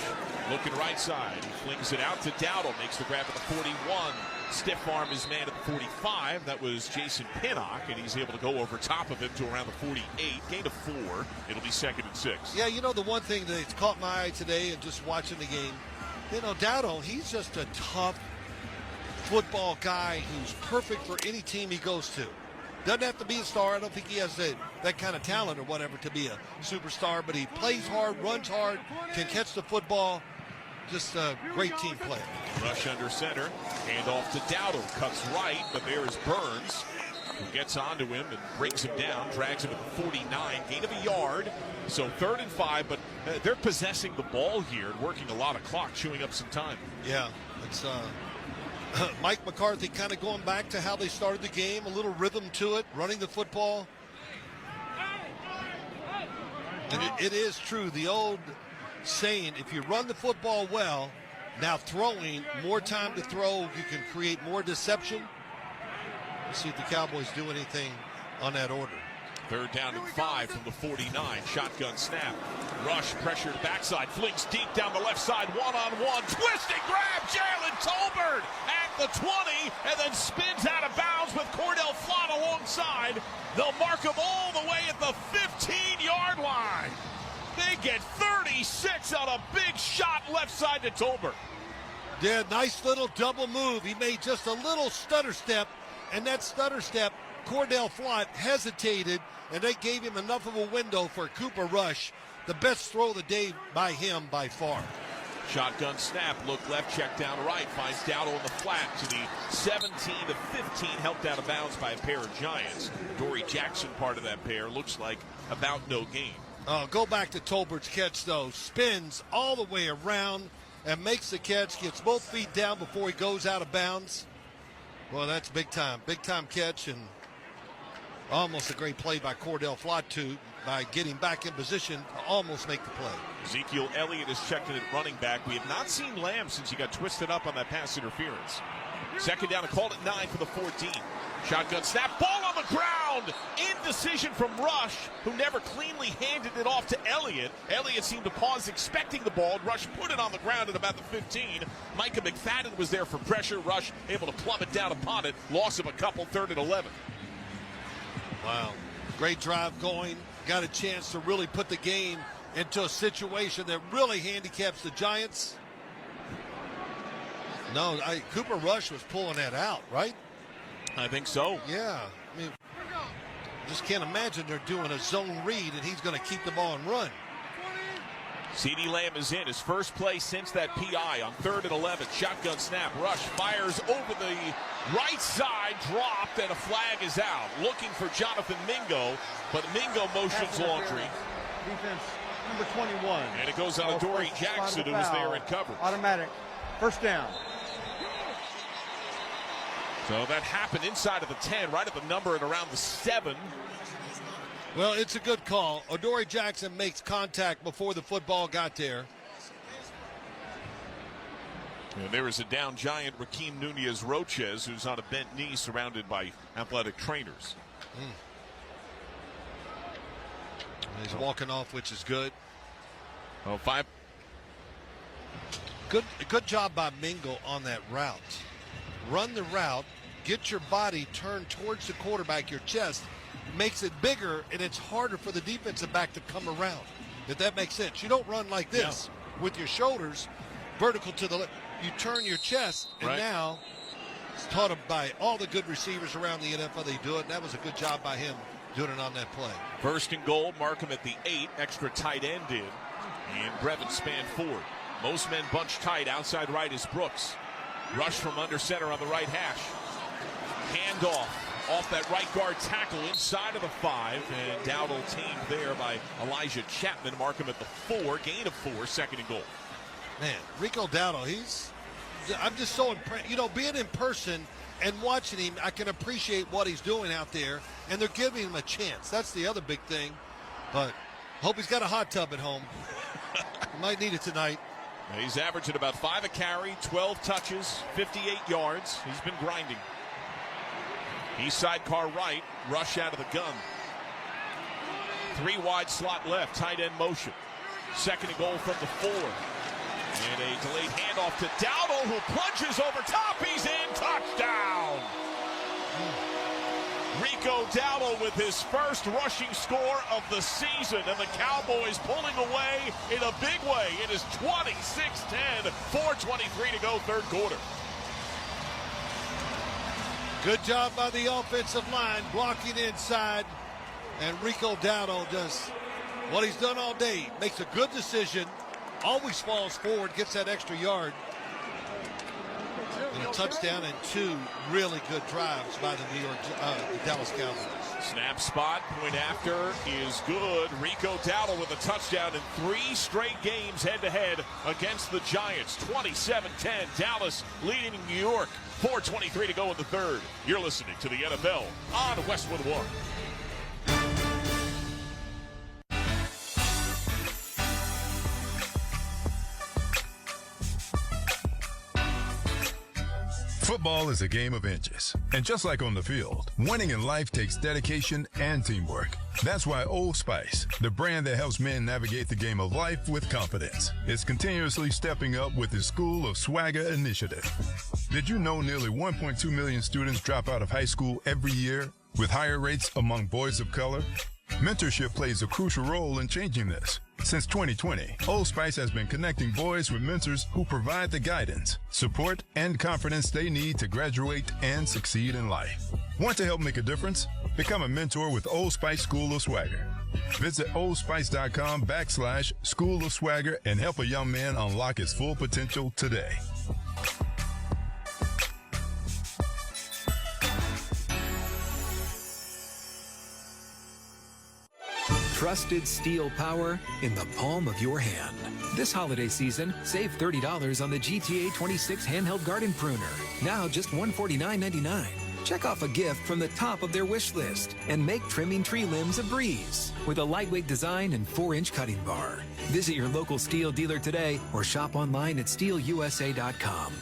Speaker 5: looking right side. He flings it out to Dowdle. Makes the grab at the 41. Stiff arm his man at the 45. That was Jason Pinnock, and he's able to go over top of him to around the 48. Gain of 4. It'll be second and 6.
Speaker 6: Yeah, you know, the one thing that's caught my eye today and just watching the game, you know, Dowdle, he's just a tough football guy who's perfect for any team he goes to. Doesn't have to be a star. I don't think he has that kind of talent or whatever to be a superstar, but he plays hard, runs hard, can catch the football. Just a great team player.
Speaker 5: Rush under center. Hand off to Dowdle. Cuts right, but there is Burns, who gets onto him and brings him down. Drags him at the 49. Gain of a yard. So 3rd and 5, but they're possessing the ball here and working a lot of clock, chewing up some time.
Speaker 6: Yeah, it's Mike McCarthy kind of going back to how they started the game, a little rhythm to it, running the football. And it is true, the old saying, if you run the football well, now throwing, more time to throw, you can create more deception. Let's see if the Cowboys do anything on that order.
Speaker 5: 3rd down and 5 from the 49. Shotgun snap. Rush pressured backside. Flings deep down the left side. One-on-one. Twisting grab. Jalen Tolbert at the 20. And then spins out of bounds with Cordell Flott alongside. They'll mark him all the way at the 15-yard line. They get 36 on a big shot left side to Tolbert.
Speaker 6: Yeah, nice little double move. He made just a little stutter step. And that stutter step, Cordell Flott hesitated, and they gave him enough of a window for Cooper Rush. The best throw of the day by him by far.
Speaker 5: Shotgun snap, look left, check down right, finds Dowdle in the flat to the 17 to 15, helped out of bounds by a pair of Giants. Dory Jackson, part of that pair, looks like about no gain.
Speaker 6: Go back to Tolbert's catch, though. Spins all the way around and makes the catch, gets both feet down before he goes out of bounds. Well, that's big time catch, and almost a great play by Cordell Flott, too, by getting back in position to almost make the play.
Speaker 5: Ezekiel Elliott is checked in at running back. We have not seen Lamb since he got twisted up on that pass interference. 2nd down and called at 9 for the 14. Shotgun snap, ball on the ground. Indecision from Rush, who never cleanly handed it off to Elliott. Elliott seemed to pause expecting the ball. Rush put it on the ground at about the 15. Micah McFadden was there for pressure. Rush able to plumb it down upon it. Loss of a couple, 3rd and 11.
Speaker 6: Wow. Great drive going. Got a chance to really put the game into a situation that really handicaps the Giants. No, Cooper Rush was pulling that out, right?
Speaker 5: I think so.
Speaker 6: Yeah. I mean, just can't imagine they're doing a zone read and he's going to keep the ball and run.
Speaker 5: CeeDee Lamb is in his first play since that PI on 3rd and 11. Shotgun snap. Rush fires over the right side, dropped, and a flag is out. Looking for Jonathan Mingo, but Mingo motions laundry.
Speaker 9: Defense number 21.
Speaker 5: And it goes on to Dory Jackson, who was there and covered.
Speaker 9: Automatic. 1st down.
Speaker 5: So that happened inside of the 10, right at the number and around the 7.
Speaker 6: Well, it's a good call. Adoree Jackson makes contact before the football got there.
Speaker 5: And there is a down Giant, Rakeem Nunez-Roches, who's on a bent knee surrounded by athletic trainers.
Speaker 6: He's walking off, which is good.
Speaker 5: Oh, 5.
Speaker 6: Good job by Mingo on that route. Run the route, get your body turned towards the quarterback, your chest, makes it bigger, and it's harder for the defensive back to come around, if that makes sense. You don't run like this with your shoulders vertical to the left. You turn your chest, and now it's taught him by all the good receivers around the NFL. They do it, and that was a good job by him doing it on that play.
Speaker 5: 1st and goal, mark him at the 8, extra tight end in, and Brevin span forward. Most men bunch tight, outside right is Brooks. Rush from under center on the right hash. Handoff off that right guard tackle inside of the 5. And Dowdle tamed there by Elijah Chapman. Mark him at the 4. Gain of 4. 2nd and goal.
Speaker 6: Man, Rico Dowdle, I'm just so impressed. You know, being in person and watching him, I can appreciate what he's doing out there, and they're giving him a chance. That's the other big thing. But hope he's got a hot tub at home. He might need it tonight.
Speaker 5: He's averaging about 5 a carry, 12 touches, 58 yards. He's been grinding. He's sidecar right, rush out of the gun. 3 wide slot left, tight end motion. 2nd and goal from the 4. And a delayed handoff to Dowdle, who plunges over top. He's in. Touchdown! Rico Dowdle with his first rushing score of the season, and the Cowboys pulling away in a big way. It is 26-10, 4:23 to go, third quarter.
Speaker 6: Good job by the offensive line, blocking inside. And Rico Dowdle does what he's done all day. Makes a good decision, always falls forward, gets that extra yard. And a touchdown and 2 really good drives by the Dallas Cowboys.
Speaker 5: Snap spot, point after is good. Rico Dowdle with a touchdown in 3 straight games head-to-head against the Giants. 27-10, Dallas leading New York. 4:23 to go in the third. You're listening to the NFL on Westwood One.
Speaker 18: Football is a game of inches. And just like on the field, winning in life takes dedication and teamwork. That's why Old Spice, the brand that helps men navigate the game of life with confidence, is continuously stepping up with its School of Swagger initiative. Did you know nearly 1.2 million students drop out of high school every year, with higher rates among boys of color? Mentorship plays a crucial role in changing this. Since 2020, Old Spice has been connecting boys with mentors who provide the guidance, support, and confidence they need to graduate and succeed in life. Want to help make a difference? Become a mentor with Old Spice School of Swagger. Visit oldspice.com/School of Swagger and help a young man unlock his full potential today.
Speaker 20: Trusted steel power in the palm of your hand. This holiday season, save $30 on the GTA 26 handheld garden pruner. Now just $149.99. Check off a gift from the top of their wish list and make trimming tree limbs a breeze with a lightweight design and 4-inch cutting bar. Visit your local steel dealer today or shop online at steelusa.com.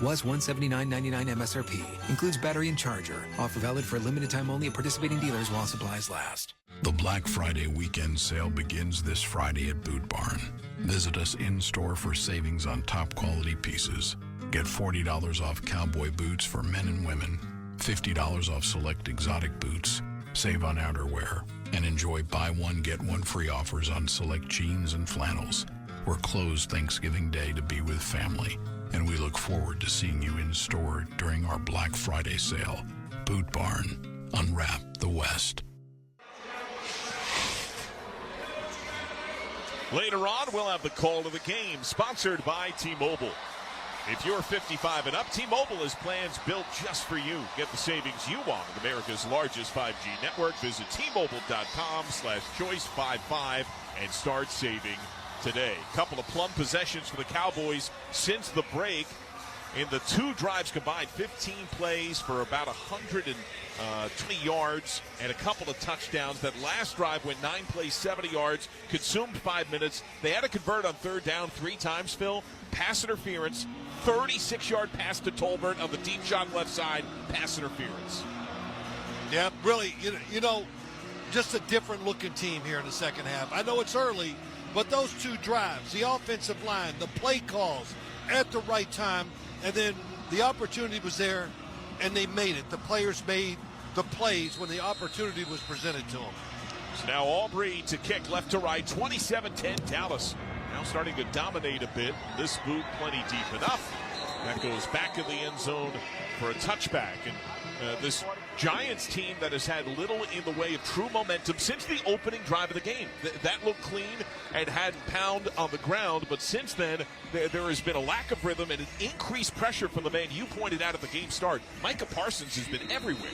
Speaker 20: Was $179.99 MSRP. Includes battery and charger. Offer valid for a limited time only at participating dealers while supplies last.
Speaker 21: The Black Friday weekend sale begins this Friday at Boot Barn. Visit us in-store for savings on top quality pieces. Get $40 off cowboy boots for men and women, $50 off select exotic boots, save on outerwear, and enjoy buy one, get one free offers on select jeans and flannels. We're closed Thanksgiving Day to be with family, and we look forward to seeing you in store during our Black Friday sale. Boot Barn. Unwrap the West.
Speaker 5: Later on, we'll have the call to the game, sponsored by T-Mobile. If you're 55 and up, T-Mobile has plans built just for you. Get the savings you want with America's largest 5G network. Visit T-Mobile.com/choice55 and start saving today. Couple of plum possessions for the Cowboys since the break. In the 2 drives combined, 15 plays for about 120 yards and a couple of touchdowns. That last drive went 9 plays, 70 yards, consumed 5 minutes. They had to convert on 3rd down 3 times, Phil. Pass interference, 36-yard pass to Tolbert on the deep shot left side, pass interference.
Speaker 6: Yeah, really, you know, just a different looking team here in the second half. I know it's early, but those 2 drives, the offensive line, the play calls at the right time, and then the opportunity was there, and they made it. The players made the plays when the opportunity was presented to them.
Speaker 5: So now Aubrey to kick left to right, 27-10 Dallas. Now starting to dominate a bit. This boot plenty deep enough. That goes back in the end zone for a touchback. And this Giants team that has had little in the way of true momentum since the opening drive of the game. That looked clean and had pound on the ground, but since then there has been a lack of rhythm and an increased pressure from the man you pointed out at the game start. Micah Parsons has been everywhere.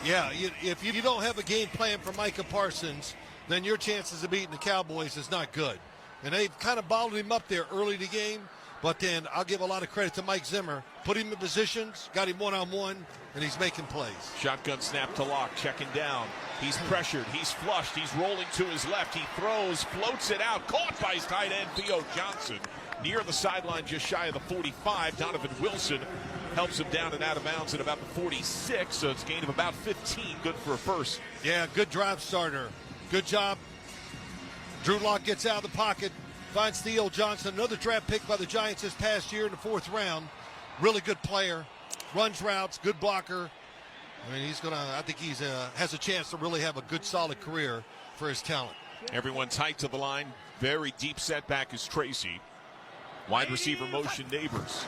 Speaker 6: Yeah, if you don't have a game plan for Micah Parsons, then your chances of beating the Cowboys is not good. And they've kind of bottled him up there early in the game, But then I'll give a lot of credit to Mike Zimmer. Put him in positions, got him one-on-one, and he's making plays.
Speaker 5: Shotgun snap to Locke, checking down. He's pressured, he's flushed, he's rolling to his left. He throws, floats it out, caught by his tight end, Theo Johnson. Near the sideline, just shy of the 45. Donovan Wilson helps him down and out of bounds at about the 46, so it's a gain of about 15. Good for a first.
Speaker 6: Yeah, good drive starter. Good job. Drew Lock gets out of the pocket, finds Theo Johnson, another draft pick by the Giants this past year in the 4th round. Really good player, runs routes, good blocker. I mean, I think he's has a chance to really have a good, solid career for his talent.
Speaker 5: Everyone tight to the line. Very deep setback is Tracy. Wide receiver motion, Neighbors.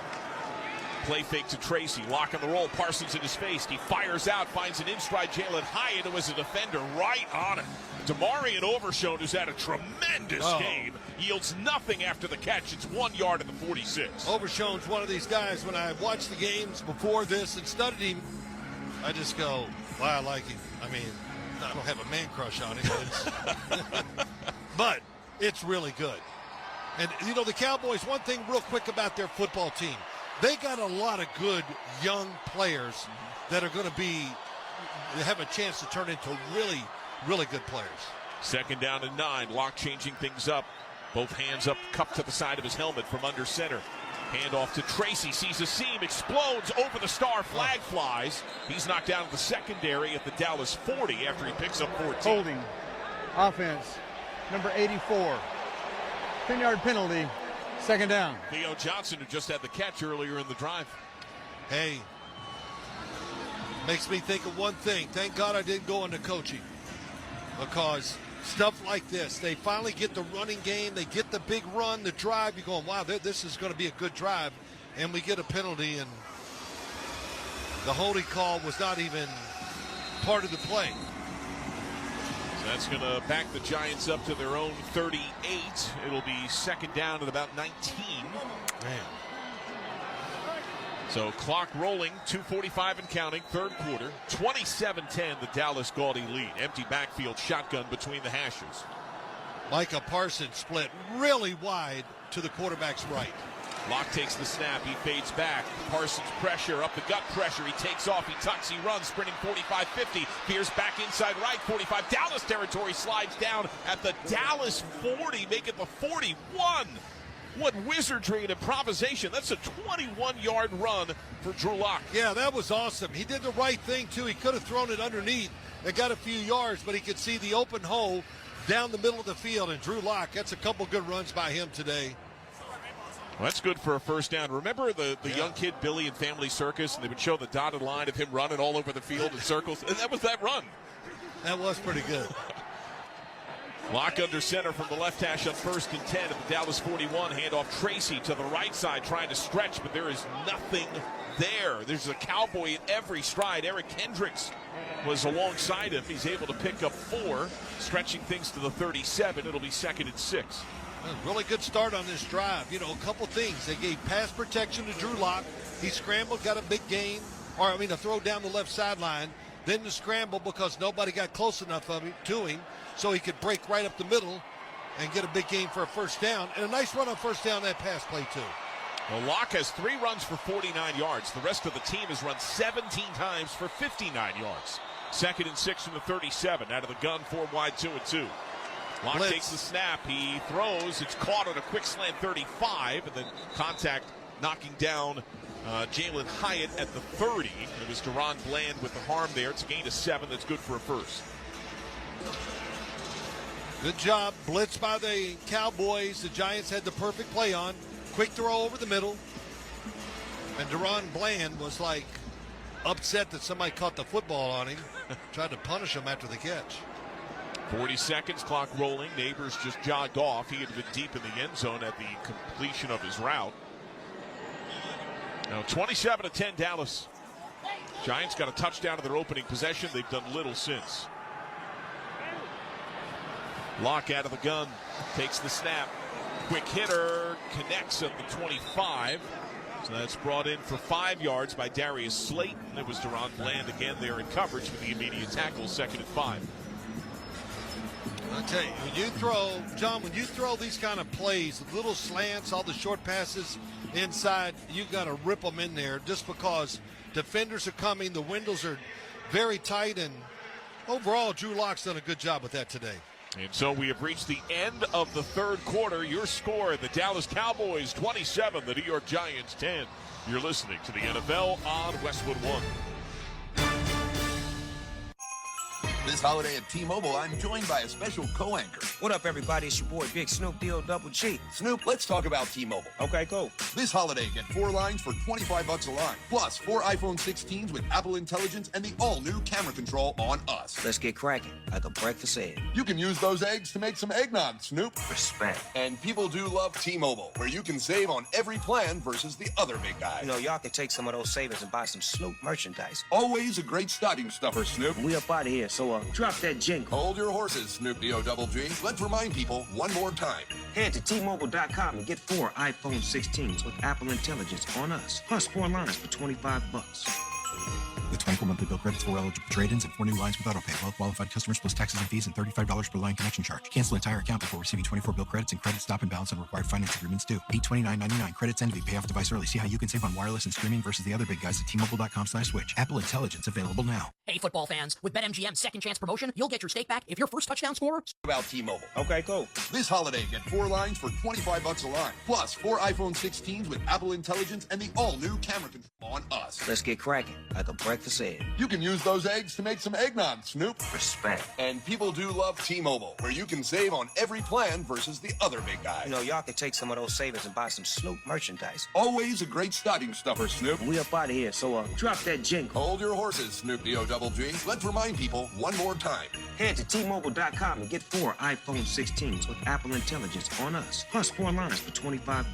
Speaker 5: Play fake to Tracy. Lock on the roll. Parsons in his face. He fires out. Finds an in-stride Jalen Hyatt, who was a defender right on it. Demarion Overshown, who's had a tremendous game, yields nothing after the catch. It's 1 yard at the 46.
Speaker 6: Overshown's one of these guys, when I watched the games before this and studied him, I just go, wow, I like him. I mean, I don't have a man crush on him, but it's really good. And, you know, the Cowboys, one thing real quick about their football team, they got a lot of good young players that are going to have a chance to turn into really, really good players.
Speaker 5: 2nd down and 9. Locke changing things up. Both hands up, cupped to the side of his helmet from under center. Hand off to Tracy, sees a seam, explodes over the star, flag flies. He's knocked down to the secondary at the Dallas 40 after he picks up 14.
Speaker 9: Holding. Offense, number 84. 10-yard penalty, 2nd down.
Speaker 5: Theo Johnson, who just had the catch earlier in the drive.
Speaker 6: Hey, makes me think of one thing. Thank God I didn't go into coaching, because stuff like this, they finally get the running game, they get the big run, the drive. You're going, wow, this is going to be a good drive, and we get a penalty, and the holding call was not even part of the play.
Speaker 5: That's going to back the Giants up to their own 38. It'll be 2nd down at about 19.
Speaker 6: Man.
Speaker 5: So clock rolling, 2:45 and counting, 3rd quarter. 27-10, the Dallas Gaudy lead. Empty backfield, shotgun between the hashes.
Speaker 6: Micah Parsons split really wide to the quarterback's right.
Speaker 5: Locke takes the snap, he fades back. Parsons pressure, up the gut pressure, he takes off, he tucks, he runs, sprinting 45-50. Veers back inside right, 45. Dallas territory, slides down at the Dallas 40, make it the 41. What wizardry and improvisation. That's a 21-yard run for Drew Lock.
Speaker 6: Yeah, that was awesome. He did the right thing, too. He could have thrown it underneath and got a few yards, but he could see the open hole down the middle of the field. And Drew Lock, that's a couple good runs by him today.
Speaker 5: Well, that's good for a 1st down. Remember the young kid Billy in Family Circus, and they would show the dotted line of him running all over the field in circles? And that was that run.
Speaker 6: That was pretty good.
Speaker 5: Lock under center from the left hash on 1st and 10 at the Dallas 41. Handoff Tracy to the right side trying to stretch, but there is nothing there. There's a Cowboy at every stride. Eric Hendricks was alongside him. He's able to pick up 4, stretching things to the 37. It'll be 2nd and 6.
Speaker 6: Really good start on this drive. You know, a couple things. They gave pass protection to Drew Lock. He scrambled, got a big gain, a throw down the left sideline. Then the scramble because nobody got close enough to him, so he could break right up the middle and get a big gain for a 1st down. And a nice run on 1st down that pass play, too.
Speaker 5: Well, Locke has 3 runs for 49 yards. The rest of the team has run 17 times for 59 yards. 2nd and 6 from the 37. Out of the gun, 4 wide, 2 and 2. Locke
Speaker 6: Blitz.
Speaker 5: takes the snap. He throws. It's caught on a quick slant 35, and then contact knocking down Jalen Hyatt at the 30. It was Deron Bland with the harm there. It's a gain of 7. That's good for a 1st.
Speaker 6: Good job. Blitz by the Cowboys. The Giants had the perfect play on. Quick throw over the middle. And Deron Bland was like upset that somebody caught the football on him. Tried to punish him after the catch.
Speaker 5: 40 seconds, clock rolling. Neighbors just jogged off. He had been deep in the end zone at the completion of his route. Now 27-10 Dallas. Giants got a touchdown in their opening possession. They've done little since. Locke out of the gun, takes the snap. Quick hitter, connects at the 25. So that's brought in for 5 yards by Darius Slayton. It was Deron Bland again there in coverage for the immediate tackle, 2nd and 5.
Speaker 6: I tell you, when you throw these kind of plays, little slants, all the short passes inside, you got to rip them in there just because defenders are coming. The windows are very tight, and overall, Drew Lock's done a good job with that today.
Speaker 5: And so we have reached the end of the third quarter. Your score, the Dallas Cowboys 27, the New York Giants 10. You're listening to the NFL on Westwood One.
Speaker 1: This holiday at T-Mobile, I'm joined by a special co-anchor.
Speaker 17: What up, everybody? It's your boy, Big Snoop D-O-double-G.
Speaker 1: Snoop, let's talk about T-Mobile.
Speaker 17: Okay, cool.
Speaker 1: This holiday, get 4 lines for $25 a line. Plus, 4 iPhone 16s with Apple Intelligence and the all-new camera control on us.
Speaker 17: Let's get cracking, like a breakfast egg.
Speaker 1: You can use those eggs to make some eggnog, Snoop.
Speaker 17: Respect.
Speaker 1: And people do love T-Mobile, where you can save on every plan versus the other big guys.
Speaker 17: You know, y'all can take some of those savings and buy some Snoop merchandise.
Speaker 1: Always a great stocking stuffer, Snoop.
Speaker 17: We up out of here, so drop that jingle.
Speaker 1: Hold your horses, Snoop D-O-double-G. Let's remind people one more time.
Speaker 17: Head to T-Mobile.com and get 4 iPhone 16s with Apple Intelligence on us. Plus 4 lines for $25.
Speaker 22: With 24 monthly bill credits, 4 eligible trade-ins, and 4 new lines with autopay. Well-qualified customers plus taxes and fees and $35 per line connection charge. Cancel entire account before receiving 24 bill credits and credit stop and balance on required finance agreements due. $829.99. Credits end to be pay off device early. See how you can save on wireless and streaming versus the other big guys at T-Mobile.com/switch. Apple Intelligence available now.
Speaker 3: Hey, football fans, with BetMGM's second chance promotion, you'll get your stake back if your first touchdown scorer...
Speaker 1: About T-Mobile.
Speaker 17: Okay, cool.
Speaker 1: This holiday, get 4 lines for $25 a line. Plus, 4 iPhone 16s with Apple Intelligence and the all-new camera control on us.
Speaker 17: Let's get cracking, like a breakfast egg.
Speaker 1: You can use those eggs to make some eggnog, Snoop.
Speaker 17: Respect.
Speaker 1: And people do love T-Mobile, where you can save on every plan versus the other big guys.
Speaker 17: You know, y'all can take some of those savings and buy some Snoop merchandise.
Speaker 1: Always a great stocking stuffer, Snoop.
Speaker 17: We up out of here, so drop that jingle.
Speaker 1: Hold your horses, Snoop D-O-double-G. Let's remind people one more time.
Speaker 17: Head to T-Mobile.com and get 4 iPhone 16s with Apple Intelligence on us. Plus 4 lines for $25.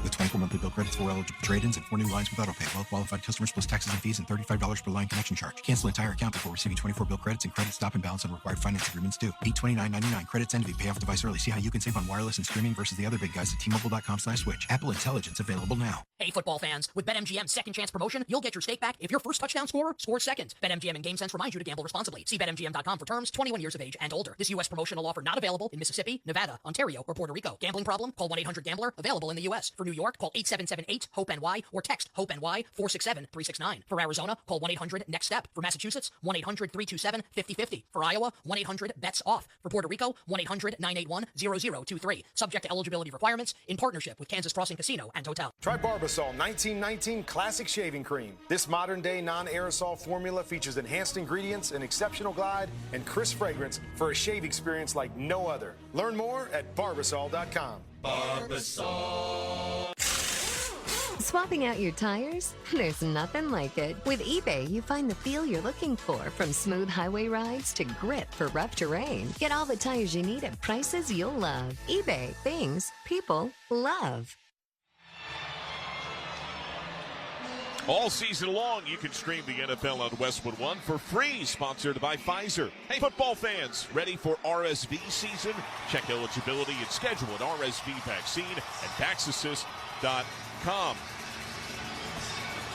Speaker 22: With 24 monthly bill credits, 4 eligible trade-ins, and 4 new lines with autopay. Well-qualified customers plus taxes and fees and $35 per line connection charge. Cancel entire account before receiving 24 bill credits and credit stop and balance on required finance agreements due. $829.99. Credits end to be pay off device early. See how you can save on wireless and streaming versus the other big guys at T-Mobile.com/switch. Apple Intelligence available now.
Speaker 3: Hey, football fans, with BetMGM's second chance promotion, you'll get your stake back if your first touchdown scorer scores second. BetMGM and GameSense remind you to gamble responsibly. See BetMGM.com for terms. 21 years of age and older. This U.S. promotional offer not available in Mississippi, Nevada, Ontario, or Puerto Rico. Gambling problem? Call 1-800-GAMBLER. Available in the U.S. For New York, call 877-8-HOPE-NY or text HOPE-NY 467-369. For Arizona, call 1-800-NEXT-STEP. For Massachusetts, 1-800-327-5050. For Iowa, 1-800-BETS-OFF. For Puerto Rico, 1-800-981-0023. Subject to eligibility requirements in partnership with Kansas Crossing Casino and Hotel.
Speaker 23: Try Barbasol 1919 Classic Shaving Cream. This modern-day non-aerosol formula features enhanced ingredients, an exceptional glide, and crisp fragrance for a shave experience like no other. Learn more at Barbasol.com.
Speaker 24: Barbasol. Swapping out your tires? There's nothing like it. With eBay, you find the feel you're looking for, from smooth highway rides to grip for rough terrain. Get all the tires you need at prices you'll love. eBay, things people love.
Speaker 5: All season long, you can stream the NFL on Westwood One for free, sponsored by Pfizer. Hey, football fans, ready for RSV season? Check eligibility and schedule at RSV vaccine at VaxAssist.com.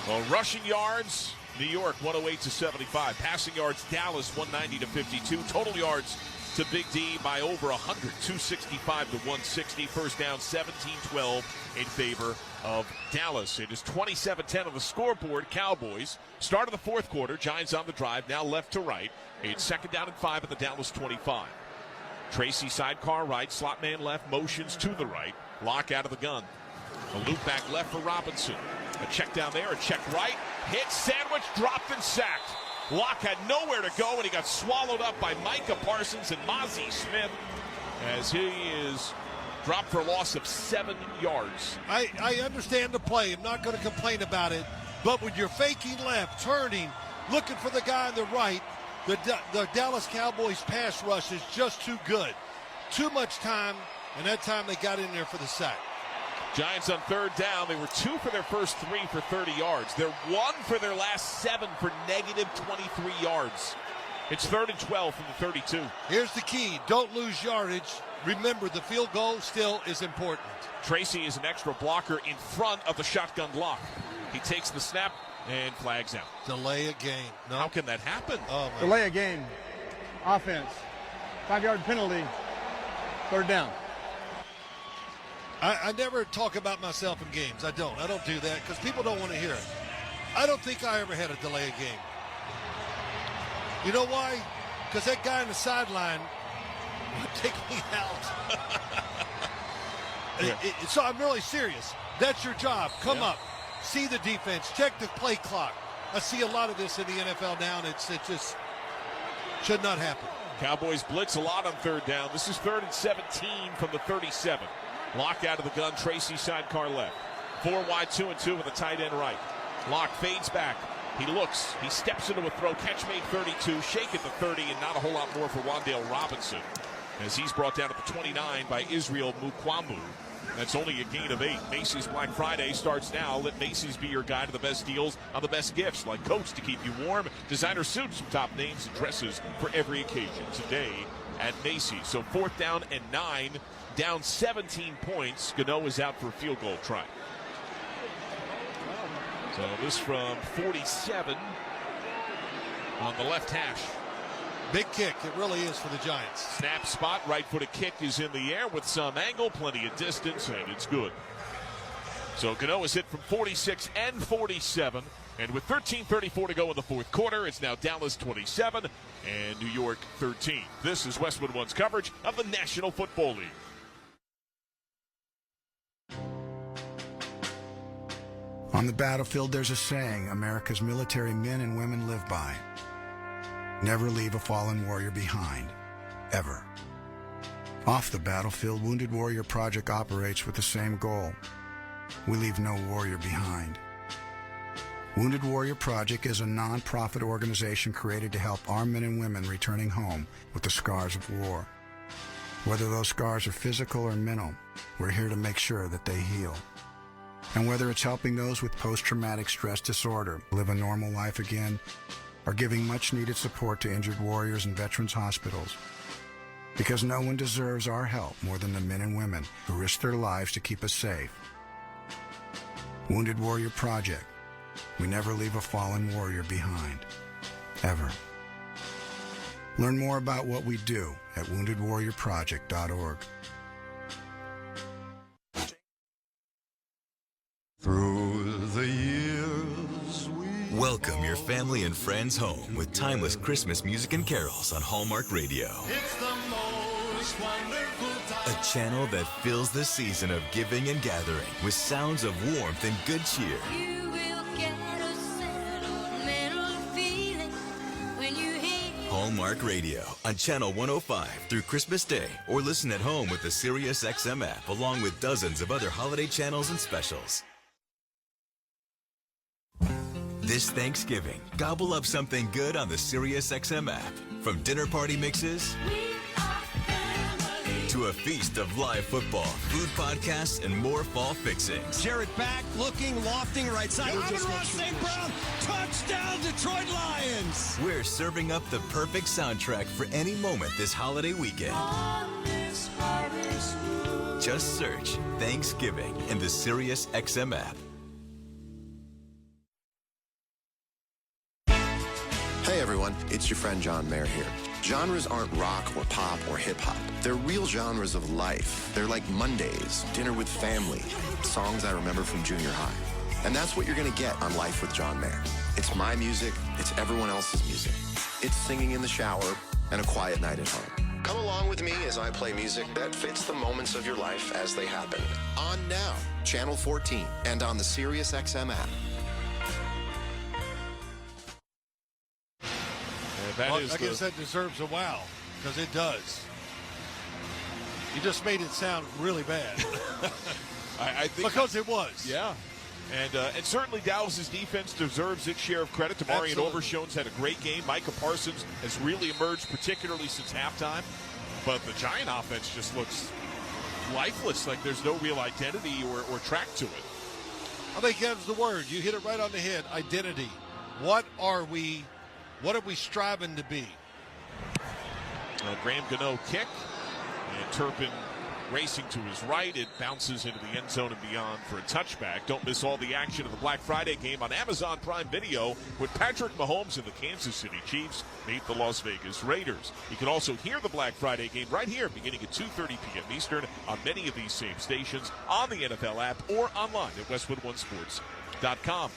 Speaker 5: Well, rushing yards, New York 108-75. Passing yards, Dallas 190-52. Total yards to Big D by over 100, 265-160. First down, 17-12 in favor of Dallas. It is 27-10 on the scoreboard. Cowboys. Start of the fourth quarter. Giants on the drive. Now left to right. It's second down and 5 at the Dallas 25. Tracy sidecar right. Slot man left. Motions to the right. Lock out of the gun. A loop back left for Robinson. A check down there. A check right. Hit. Sandwich. Dropped and sacked. Locke had nowhere to go, and he got swallowed up by Micah Parsons and Mozzie Smith as he is dropped for a loss of 7 yards.
Speaker 6: I understand the play. I'm not going to complain about it. But when you're faking left, turning, looking for the guy on the right, the Dallas Cowboys pass rush is just too good. Too much time, and that time they got in there for the sack.
Speaker 5: Giants on third down. They were 2 for their first 3 for 30 yards. They're 1 for their last 7 for negative 23 yards. It's 3rd and 12 from the 32.
Speaker 6: Here's the key. Don't lose yardage. Remember, the field goal still is important.
Speaker 5: Tracy is an extra blocker in front of the shotgun block. He takes the snap and flags out.
Speaker 6: Delay a game. No.
Speaker 5: How can that happen?
Speaker 6: Oh,
Speaker 9: delay a game. Offense. 5-yard penalty. Third down.
Speaker 6: I never talk about myself in games. I don't do that because people don't want to hear it. I don't think I ever had a delay a game. You know why? Because that guy on the sideline would take me out. So I'm really serious. That's your job. Come up, see the defense, check the play clock. I see a lot of this in the NFL now, and it just should not happen.
Speaker 5: Cowboys blitz a lot on third down. This is 3rd and 17 from the 37. Lock out of the gun, Tracy sidecar left. 4 wide, 2 and 2 with a tight end right. Lock fades back. He looks. He steps into a throw. Catch made 32. Shake at the 30, and not a whole lot more for Wan'Dale Robinson, as he's brought down at the 29 by Israel Mukwamu. That's only a gain of 8. Macy's Black Friday starts now. Let Macy's be your guide to the best deals on the best gifts, like coats to keep you warm, designer suits from top names, and dresses for every occasion today at Macy's. So 4th down and 9, down 17 points. Gano is out for a field goal try. So this from 47 on the left hash.
Speaker 6: Big kick, it really is for the Giants.
Speaker 5: Snap spot, right-footed kick is in the air with some angle, plenty of distance, and it's good. So Gano is hit from 46 and 47, and with 13:34 to go in the fourth quarter, it's now Dallas 27 and New York 13. This is Westwood One's coverage of the National Football League.
Speaker 4: On the battlefield, there's a saying America's military men and women live by. Never leave a fallen warrior behind, ever. Off the battlefield, Wounded Warrior Project operates with the same goal. We leave no warrior behind. Wounded Warrior Project is a non-profit organization created to help our men and women returning home with the scars of war. Whether those scars are physical or mental, we're here to make sure that they heal. And whether it's helping those with post-traumatic stress disorder live a normal life again, or giving much-needed support to injured warriors in veterans' hospitals. Because no one deserves our help more than the men and women who risk their lives to keep us safe. Wounded Warrior Project. We never leave a fallen warrior behind. Ever. Learn more about what we do at woundedwarriorproject.org.
Speaker 8: Through the years
Speaker 10: welcome your family and friends home with timeless Christmas music and carols on Hallmark Radio.
Speaker 8: It's the most wonderful time.
Speaker 10: A channel that fills the season of giving and gathering with sounds of warmth and good cheer.
Speaker 8: You will get a sentimental feeling when you hear
Speaker 10: Hallmark Radio on Channel 105 through Christmas Day, or listen at home with the SiriusXM app along with dozens of other holiday channels and specials. This Thanksgiving, gobble up something good on the SiriusXM app. From dinner party mixes to a feast of live football, food podcasts, and more fall fixings.
Speaker 11: Jarrett back, looking, lofting, right side. Amon-Ra St. Brown, touchdown Detroit Lions.
Speaker 10: We're serving up the perfect soundtrack for any moment this holiday weekend. Just search Thanksgiving in the SiriusXM app.
Speaker 12: Hey everyone, it's your friend John Mayer here. Genres aren't rock or pop or hip-hop. They're real genres of life. They're like Mondays, dinner with family, songs I remember from junior high. And that's what you're going to get on Life with John Mayer. It's my music, it's everyone else's music. It's singing in the shower and a quiet night at home. Come along with me as I play music that fits the moments of your life as they happen. On now, Channel 14, and on the SiriusXM app.
Speaker 6: I guess that deserves a wow, because it does. You just made it sound really bad.
Speaker 5: I think
Speaker 6: because it was.
Speaker 5: Yeah. And certainly Dallas's defense deserves its share of credit. Tamarian Overshone's had a great game. Micah Parsons has really emerged, particularly since halftime. But the Giant offense just looks lifeless, like there's no real identity or track to it.
Speaker 6: I think that's the word. You hit it right on the head. Identity. What are we striving to be?
Speaker 5: Graham Gano kick, and Turpin racing to his right. It bounces into the end zone and beyond for a touchback. Don't miss all the action of the Black Friday game on Amazon Prime Video when Patrick Mahomes and the Kansas City Chiefs meet the Las Vegas Raiders. You can also hear the Black Friday game right here beginning at 2:30 p.m. Eastern on many of these same stations, on the NFL app, or online at westwood1sports.com.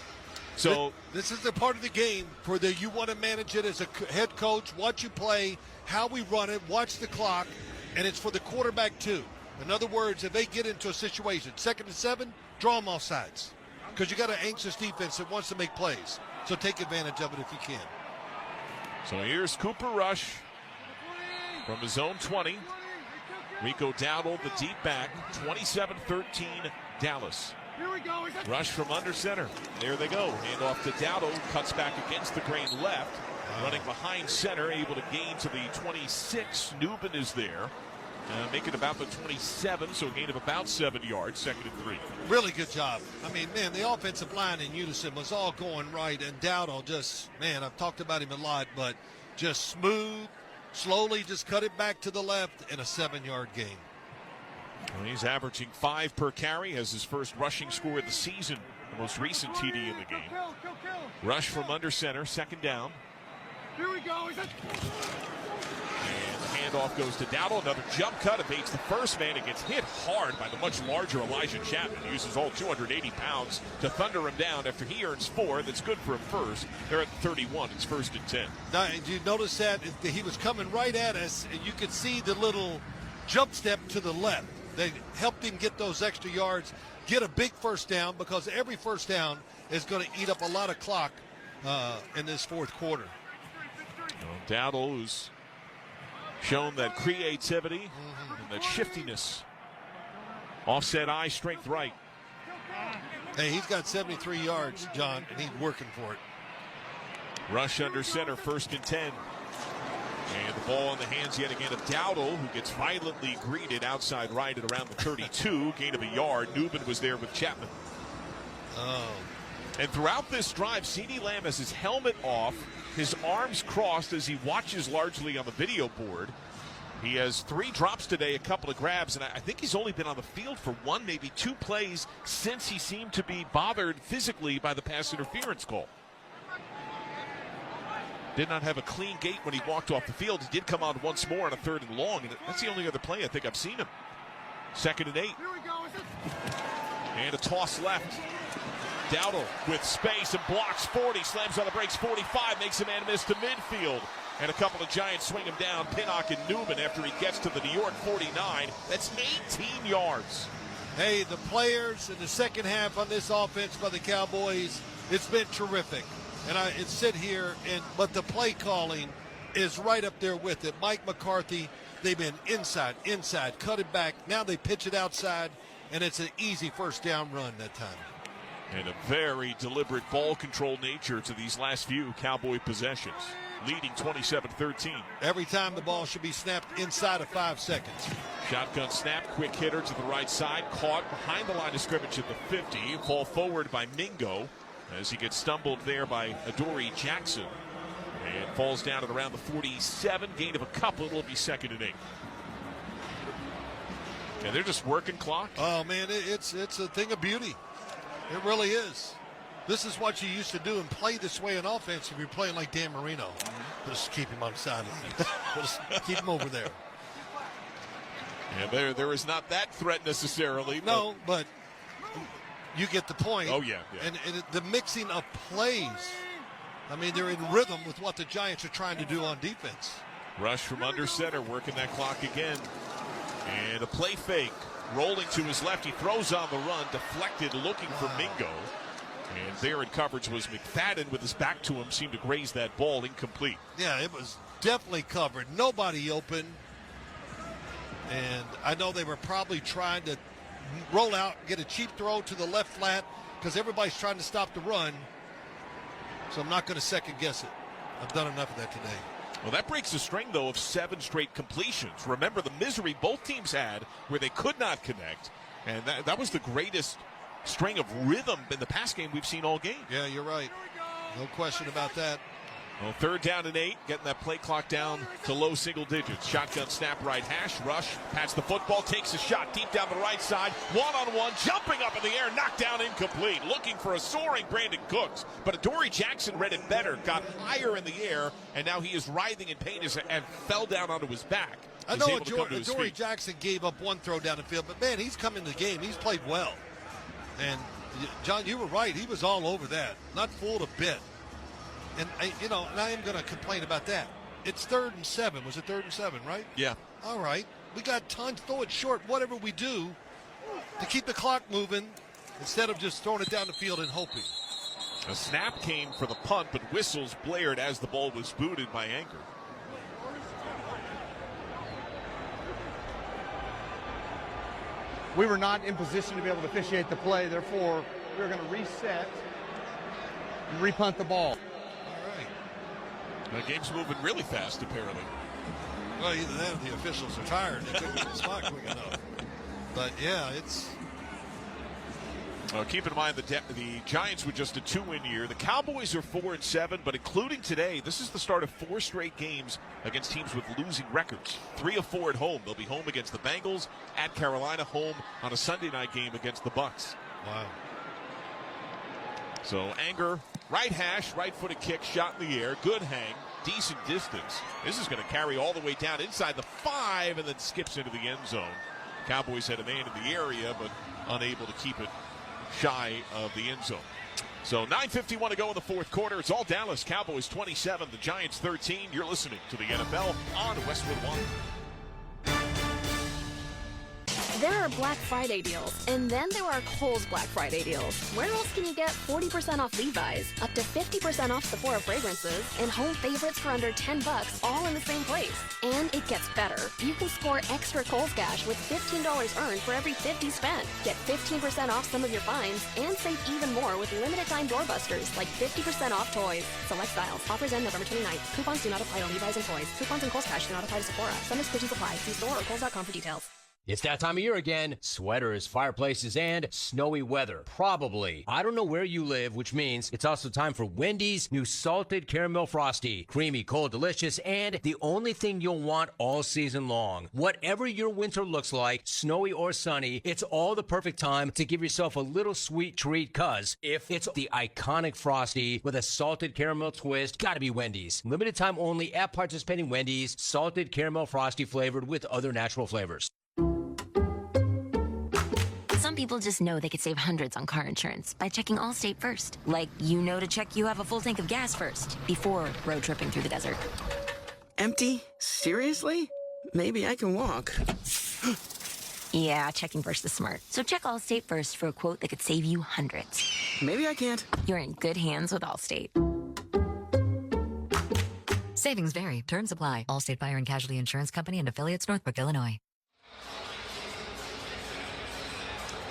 Speaker 5: So
Speaker 6: this is the part of the game where you want to manage it as a head coach, watch you play, how we run it, watch the clock, and it's for the quarterback too. In other words, if they get into a situation, 2nd and 7, draw them off sides because you got an anxious defense that wants to make plays. So take advantage of it if you can.
Speaker 5: So here's Cooper Rush from his own 20. Rico Dowdle, the deep back, 27-13 Dallas. Rush from under center. There they go. Hand off to Dowdle. Cuts back against the grain left. Running behind center. Able to gain to the 26. Newman is there. Make it about the 27. So a gain of about 7 yards. 2nd and 3.
Speaker 6: Really good job. I mean, man, the offensive line in unison was all going right. And Dowdle just, man, I've talked about him a lot, but just smooth, slowly just cut it back to the left and a 7-yard gain.
Speaker 5: Well, he's averaging 5 per carry, has his first rushing score of the season, the most recent TD in the game. Rush from under center, 2nd down.
Speaker 9: Here we go.
Speaker 5: And the handoff goes to Dowdle. Another jump cut, evades the first man. It gets hit hard by the much larger Elijah Chapman. Uses all 280 pounds to thunder him down after he earns 4. That's good for him first. They're at 31. It's 1st and 10.
Speaker 6: Now, did you notice that he was coming right at us, and you could see the little jump step to the left. They helped him get those extra yards, get a big first down, because every first down is going to eat up a lot of clock in this 4th quarter.
Speaker 5: Well, Dowdle, who's shown that creativity and that shiftiness. Offset eye, strength right.
Speaker 6: Hey, he's got 73 yards, John, and he's working for it.
Speaker 5: Rush under center, 1st and 10. And the ball in the hands yet again of Dowdle, who gets violently greeted outside right at around the 32. Gain of a yard. Newman was there with Chapman.
Speaker 6: Oh.
Speaker 5: And throughout this drive, CeeDee Lamb has his helmet off, his arms crossed as he watches largely on the video board. He has 3 drops today, a couple of grabs, and I think he's only been on the field for 1, maybe 2 plays since he seemed to be bothered physically by the pass interference call. Did not have a clean gait when he walked off the field. He did come on once more on a 3rd and long, and that's the only other play I think I've seen him. 2nd and 8. And a toss left. Dowdle with space and blocks 40, slams on the brakes 45, makes a man miss to midfield. And a couple of Giants swing him down, Pinnock and Newman, after he gets to the New York 49. That's 18 yards.
Speaker 6: Hey, the players in the second half on this offense by the Cowboys, it's been terrific. And it's sit here, but the play calling is right up there with it. Mike McCarthy, they've been inside, cut it back. Now they pitch it outside, and it's an easy first down run that time.
Speaker 5: And a very deliberate ball control nature to these last few Cowboy possessions, leading 27-13.
Speaker 6: Every time the ball should be snapped inside of 5 seconds.
Speaker 5: Shotgun snap, quick hitter to the right side, caught behind the line of scrimmage at the 50. Fall forward by Mingo as he gets stumbled there by Adoree Jackson. And falls down at around the 47, gain of a couple. It'll be 2nd and 8. And they're just working clock.
Speaker 6: Oh, man, it's a thing of beauty. It really is. This is what you used to do and play this way in offense if you're playing like Dan Marino. Just keep him on the sideline. Just keep him over there.
Speaker 5: Yeah, there is not that threat necessarily.
Speaker 6: No, but you get the point.
Speaker 5: Oh, yeah.
Speaker 6: And the mixing of plays. I mean, they're in rhythm with what the Giants are trying to do on defense.
Speaker 5: Rush from under center, working that clock again. And a play fake. Rolling to his left, he throws on the run, deflected, looking for Mingo. And there in coverage was McFadden with his back to him, seemed to graze that ball, incomplete.
Speaker 6: Yeah, it was definitely covered. Nobody open. And I know they were probably trying to roll out, get a cheap throw to the left flat, because everybody's trying to stop the run. So I'm not going to second guess it. I've done enough of that today.
Speaker 5: Well, that breaks a string, though, of 7 straight completions. Remember the misery both teams had where they could not connect, and that was the greatest string of rhythm in the pass game we've seen all game.
Speaker 6: Yeah, you're right. No question about that.
Speaker 5: Well, 3rd down and 8, getting that play clock down to low single digits. Shotgun snap, right hash, rush, pats the football, takes a shot deep down the right side, one-on-one, jumping up in the air, knocked down incomplete, looking for a soaring Brandon Cooks. But Adoree Jackson read it better, got higher in the air, and now he is writhing in pain and fell down onto his back.
Speaker 6: I know Adoree Jackson gave up one throw down the field, but, man, he's come in the game. He's played well. And, John, you were right. He was all over that. Not fooled a bit. And, and I am going to complain about that. It's 3rd and 7. Was it 3rd and 7, right?
Speaker 5: Yeah.
Speaker 6: All right. We got tons. Throw it short, whatever we do, to keep the clock moving instead of just throwing it down the field and hoping.
Speaker 5: A snap came for the punt, but whistles blared as the ball was booted by Anger.
Speaker 9: We were not in position to be able to officiate the play. Therefore, we're going to reset and repunt the ball.
Speaker 5: The game's moving really fast, apparently.
Speaker 6: Well, either that or the officials are tired. They couldn't get the spot quick enough. But, yeah, it's...
Speaker 5: Keep in mind the Giants were just a 2-win year. The Cowboys are 4-7, but including today, this is the start of 4 straight games against teams with losing records. 3 of 4 at home. They'll be home against the Bengals, at Carolina, home on a Sunday night game against the Bucs.
Speaker 6: Wow.
Speaker 5: So Anger, right hash, right-footed kick, shot in the air, good hang, decent distance. This is going to carry all the way down inside the 5 and then skips into the end zone. Cowboys had a man in the area, but unable to keep it shy of the end zone. So 9:51 to go in the 4th quarter. It's all Dallas. Cowboys 27, the Giants 13. You're listening to the NFL on Westwood One.
Speaker 2: There are Black Friday deals, and then there are Kohl's Black Friday deals. Where else can you get 40% off Levi's, up to 50% off Sephora fragrances, and home favorites for under $10, all in the same place? And it gets better. You can score extra Kohl's cash with $15 earned for every $50 spent. Get 15% off some of your finds, and save even more with limited time doorbusters, like 50% off toys. Select styles. Offers end November 29th. Coupons do not apply to Levi's and toys. Coupons and Kohl's cash do not apply to Sephora. Some restrictions apply. See store or Kohl's.com for details.
Speaker 14: It's that time of year again. Sweaters, fireplaces, and snowy weather. Probably. I don't know where you live, which means it's also time for Wendy's new Salted Caramel Frosty. Creamy, cold, delicious, and the only thing you'll want all season long. Whatever your winter looks like, snowy or sunny, it's all the perfect time to give yourself a little sweet treat, cause if it's the iconic Frosty with a salted caramel twist, gotta be Wendy's. Limited time only at participating Wendy's. Salted Caramel Frosty flavored with other natural flavors.
Speaker 15: Some people just know they could save hundreds on car insurance by checking Allstate first. Like, you know to check you have a full tank of gas first before road tripping through the desert.
Speaker 16: Empty? Seriously? Maybe I can walk.
Speaker 15: Yeah, checking first is smart. So check Allstate first for a quote that could save you hundreds.
Speaker 16: Maybe I can't.
Speaker 15: You're in good hands with Allstate.
Speaker 25: Savings vary. Terms apply. Allstate Fire and Casualty Insurance Company and affiliates, Northbrook, Illinois.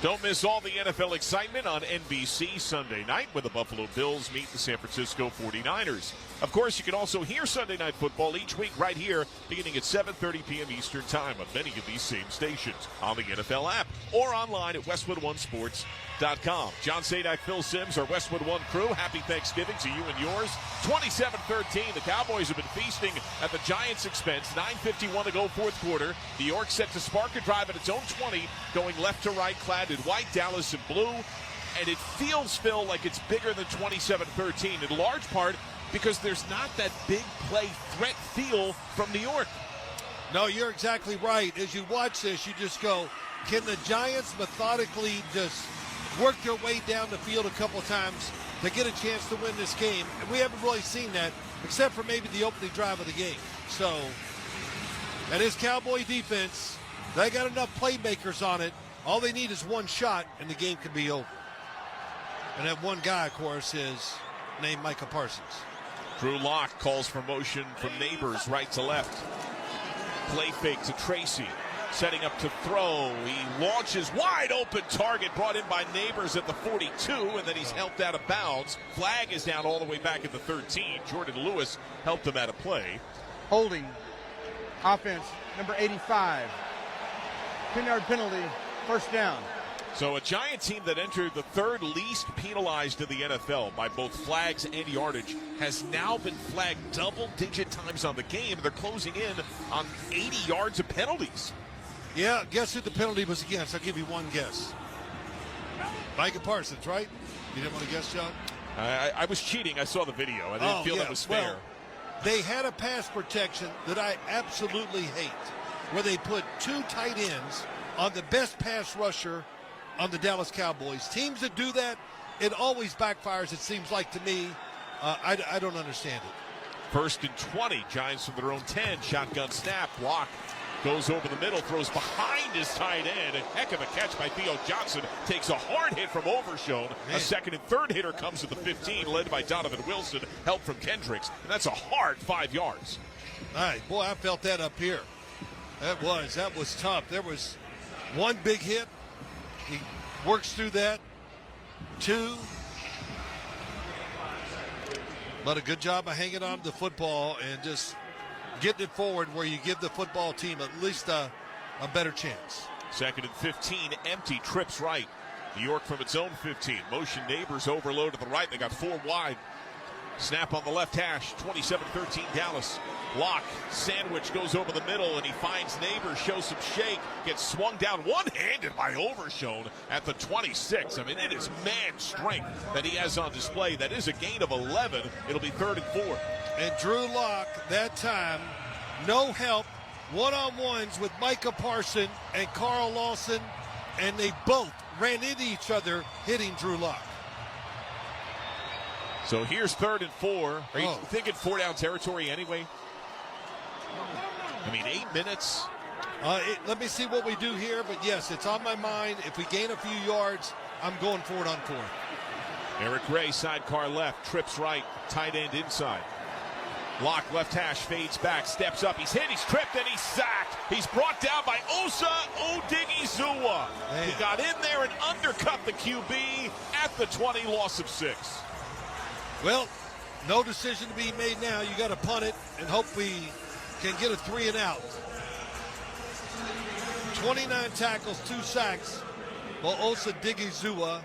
Speaker 5: Don't miss all the NFL excitement on NBC Sunday night when the Buffalo Bills meet the San Francisco 49ers. Of course, you can also hear Sunday Night Football each week right here, beginning at 7:30 p.m. Eastern Time on many of these same stations, on the NFL app, or online at WestwoodOneSports.com. John Sadak, Phil Simms, our Westwood One crew, happy Thanksgiving to you and yours. 27-13, the Cowboys have been feasting at the Giants' expense. 9:51 to go, 4th quarter. New York set to spark a drive at its own 20, going left to right, clad in white, Dallas in blue. And it feels, Phil, like it's bigger than 27-13, in large part because there's not that big play threat feel from New York.
Speaker 6: No, you're exactly right. As you watch this, you just go, can the Giants methodically just work their way down the field a couple of times to get a chance to win this game? And we haven't really seen that, except for maybe the opening drive of the game. So, that is Cowboy defense. They got enough playmakers on it. All they need is one shot, and the game can be over. And that one guy, of course, is named Micah Parsons.
Speaker 5: Drew Lock calls for motion from Neighbors right to left. Play fake to Tracy. Setting up to throw. He launches wide open target brought in by Neighbors at the 42, and then he's helped out of bounds. Flag is down all the way back at the 13. Jordan Lewis helped him out of play.
Speaker 9: Holding. Offense, number 85. 10-yard penalty, first down.
Speaker 5: So a Giant team that entered the third least penalized in the NFL by both flags and yardage has now been flagged double-digit times on the game. They're closing in on 80 yards of penalties.
Speaker 6: Yeah, guess who the penalty was against? I'll give you one guess. Micah Parsons, right? You didn't want to guess, John?
Speaker 5: I was cheating. I saw the video. I didn't feel that was fair.
Speaker 6: Well, they had a pass protection that I absolutely hate, where they put two tight ends on the best pass rusher on the Dallas Cowboys. Teams that do that, it always backfires, it seems like to me. I don't understand it.
Speaker 5: 1st and 20, Giants from their own 10. Shotgun snap, block. Goes over the middle, throws behind his tight end. A heck of a catch by Theo Johnson. Takes a hard hit from Overshown. A second and third hitter comes to the 15, led by Donovan Wilson. Help from Kendricks. And that's a hard 5 yards.
Speaker 6: All right, boy, I felt that up here. That was tough. There was one big hit. He works through that. 2. But a good job of hanging on to the football and just getting it forward where you give the football team at least a better chance.
Speaker 5: 2nd and 15, empty, trips right. New York from its own 15. Motion Neighbors overload to the right. They got 4 wide. Snap on the left hash, 27-13 Dallas. Lock, sandwich goes over the middle, and he finds Neighbors, shows some shake, gets swung down one-handed by Overshown at the 26. I mean, it is man strength that he has on display. That is a gain of 11. It'll be 3rd and 4.
Speaker 6: And Drew Lock, that time, no help, one-on-ones with Micah Parsons and Carl Lawson, and they both ran into each other, hitting Drew Lock.
Speaker 5: So here's 3rd and 4. Are you thinking 4-down territory anyway? I mean, 8 minutes.
Speaker 6: Let me see what we do here, but yes, it's on my mind. If we gain a few yards, I'm going for it on 4th.
Speaker 5: Eric Ray, sidecar left, trips right, tight end inside. Lock, left hash, fades back, steps up. He's hit, he's tripped, and he's sacked. He's brought down by Osa Odigizua. He got in there and undercut the QB at the 20, loss of 6.
Speaker 6: Well, no decision to be made now. You got to punt it and hope we can get a 3 and out. 29 tackles, 2 sacks for Osa Odigizua,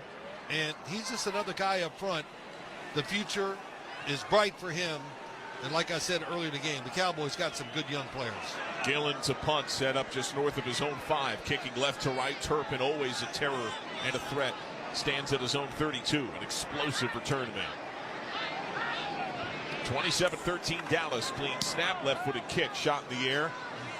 Speaker 6: and he's just another guy up front. The future is bright for him. And like I said earlier in the game, the Cowboys got some good young players.
Speaker 5: Gillen to punt, set up just north of his own 5, kicking left to right. Turpin, always a terror and a threat, stands at his own 32, an explosive return man. 27-13 Dallas, clean snap, left-footed kick, shot in the air,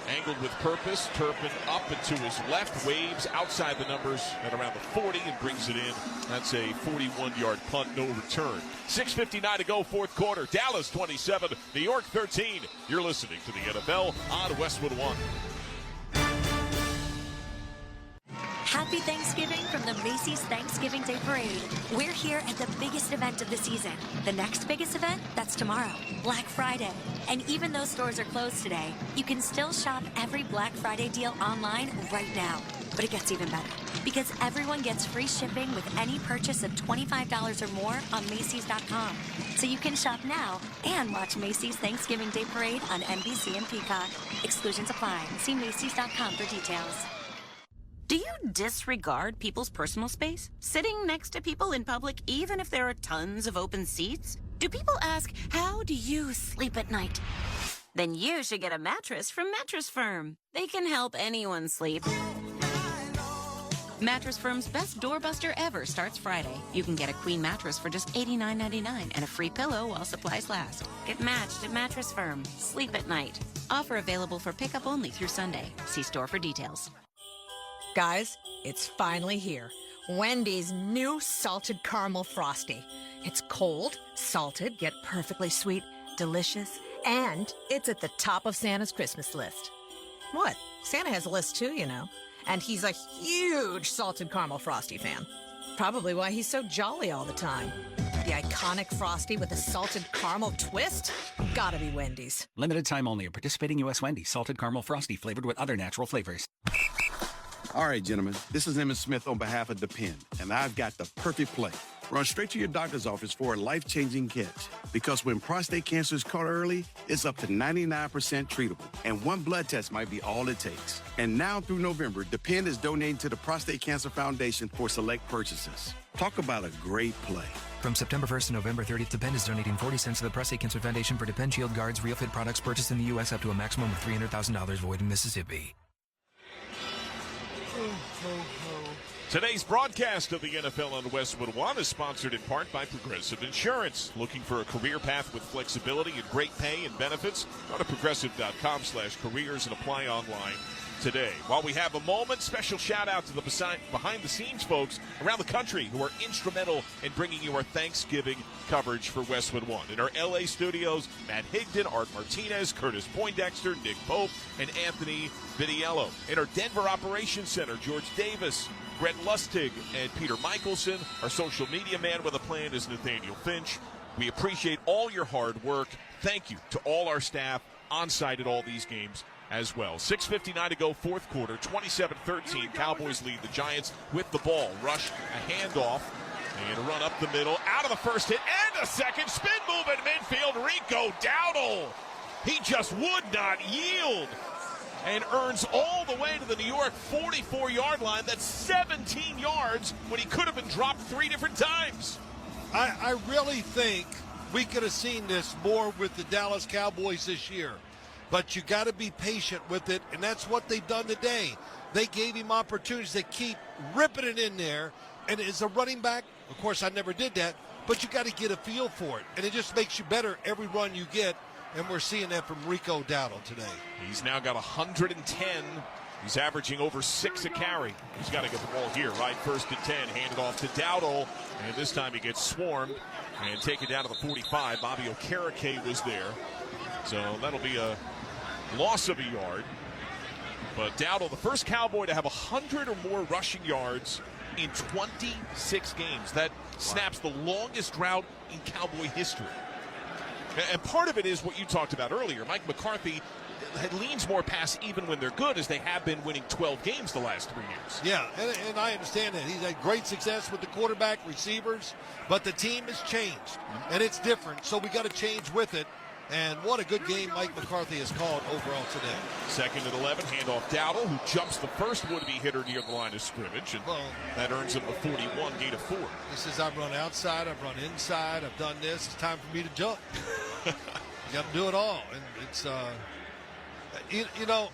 Speaker 5: angled with purpose. Turpin up and to his left, waves outside the numbers at around the 40 and brings it in. That's a 41-yard punt, no return. 6:59 to go, 4th quarter. Dallas 27, New York 13. You're listening to the NFL on Westwood One.
Speaker 15: Happy Thanksgiving from the Macy's Thanksgiving Day Parade. We're here at the biggest event of the season. The next biggest event, that's tomorrow, Black Friday. And even though stores are closed today, you can still shop every Black Friday deal online right now. But it gets even better, because everyone gets free shipping with any purchase of $25 or more on Macy's.com. So you can shop now and watch Macy's Thanksgiving Day Parade on NBC and Peacock. Exclusions apply. See Macy's.com for details.
Speaker 7: Do you disregard people's personal space? Sitting next to people in public, even if there are tons of open seats? Do people ask, how do you sleep at night? Then you should get a mattress from Mattress Firm. They can help anyone sleep. Mattress Firm's best doorbuster ever starts Friday. You can get a queen mattress for just $89.99 and a free pillow while supplies last. Get matched at Mattress Firm. Sleep at night. Offer available for pickup only through Sunday. See store for details.
Speaker 13: Guys, it's finally here. Wendy's new salted caramel frosty. It's cold, salted, yet perfectly sweet, delicious, and it's at the top of Santa's Christmas list. What? Santa has a list too, you know. And he's a huge salted caramel frosty fan. Probably why he's so jolly all the time. The iconic frosty with a salted caramel twist? Gotta be Wendy's.
Speaker 18: Limited time only at participating U.S. Wendy's. Salted caramel frosty flavored with other natural flavors.
Speaker 1: All right, gentlemen, this is Emmett Smith on behalf of Depend, and I've got the perfect play. Run straight to your doctor's office for a life-changing catch. Because when prostate cancer is caught early, it's up to 99% treatable, and one blood test might be all it takes. And now through November, Depend is donating to the Prostate Cancer Foundation for select purchases. Talk about a great play.
Speaker 18: From September 1st to November 30th, Depend is donating 40 cents to the Prostate Cancer Foundation for Depend Shield Guards Real Fit products purchased in the U.S. up to a maximum of $300,000 void in Mississippi.
Speaker 5: Today's broadcast of the NFL on Westwood One is sponsored in part by Progressive Insurance. Looking for a career path with flexibility and great pay and benefits? Go to progressive.com/careers and apply online today. While we have a moment, special shout out to the behind-the-scenes folks around the country who are instrumental in bringing you our Thanksgiving coverage for Westwood One. In our LA studios, Matt Higdon, Art Martinez, Curtis Poindexter, Nick Pope, and Anthony Vitiello. In our Denver Operations Center, George Davis, Brett Lustig, and Peter Michelson. Our social media man with a plan is Nathaniel Finch. We appreciate all your hard work. Thank you to all our staff on site at all these games as well. 6:59 to go, fourth quarter, 27-13. Cowboys lead the Giants with the ball. Rush, a handoff, and a run up the middle. Out of the first hit, and a second spin move in midfield. Rico Dowdle. He just would not yield and earns all the way to the New York 44-yard line. That's 17 yards when he could have been dropped 3 different times.
Speaker 6: I really think we could have seen this more with the Dallas Cowboys this year. But you got to be patient with it, and that's what they've done today. They gave him opportunities to keep ripping it in there. And as a running back, of course, I never did that, but you got to get a feel for it. And it just makes you better every run you get. And we're seeing that from Rico Dowdle today.
Speaker 5: He's now got 110. He's averaging over 6 a carry. He's got to get the ball here, right? 1st and 10. Handed off to Dowdle. And this time he gets swarmed and taken down to the 45. Bobby Okereke was there. So that'll be a loss of a yard. But Dowdle, the first Cowboy to have 100 or more rushing yards in 26 games. That snaps the longest drought in Cowboy history. And part of it is what you talked about earlier. Mike McCarthy leans more pass even when they're good, as they have been winning 12 games the last 3 years.
Speaker 6: Yeah, and I understand that. He's had great success with the quarterback, receivers, but the team has changed, and it's different, so we got to change with it. And what a good game Mike McCarthy has called overall today. 2nd and 11, handoff Dowdle, who jumps the first would-be hitter near the line of scrimmage, and that earns him the 41, gain of 4. He says, I've run outside, I've run inside, I've done this. It's time for me to jump. You got to do it all. And it's,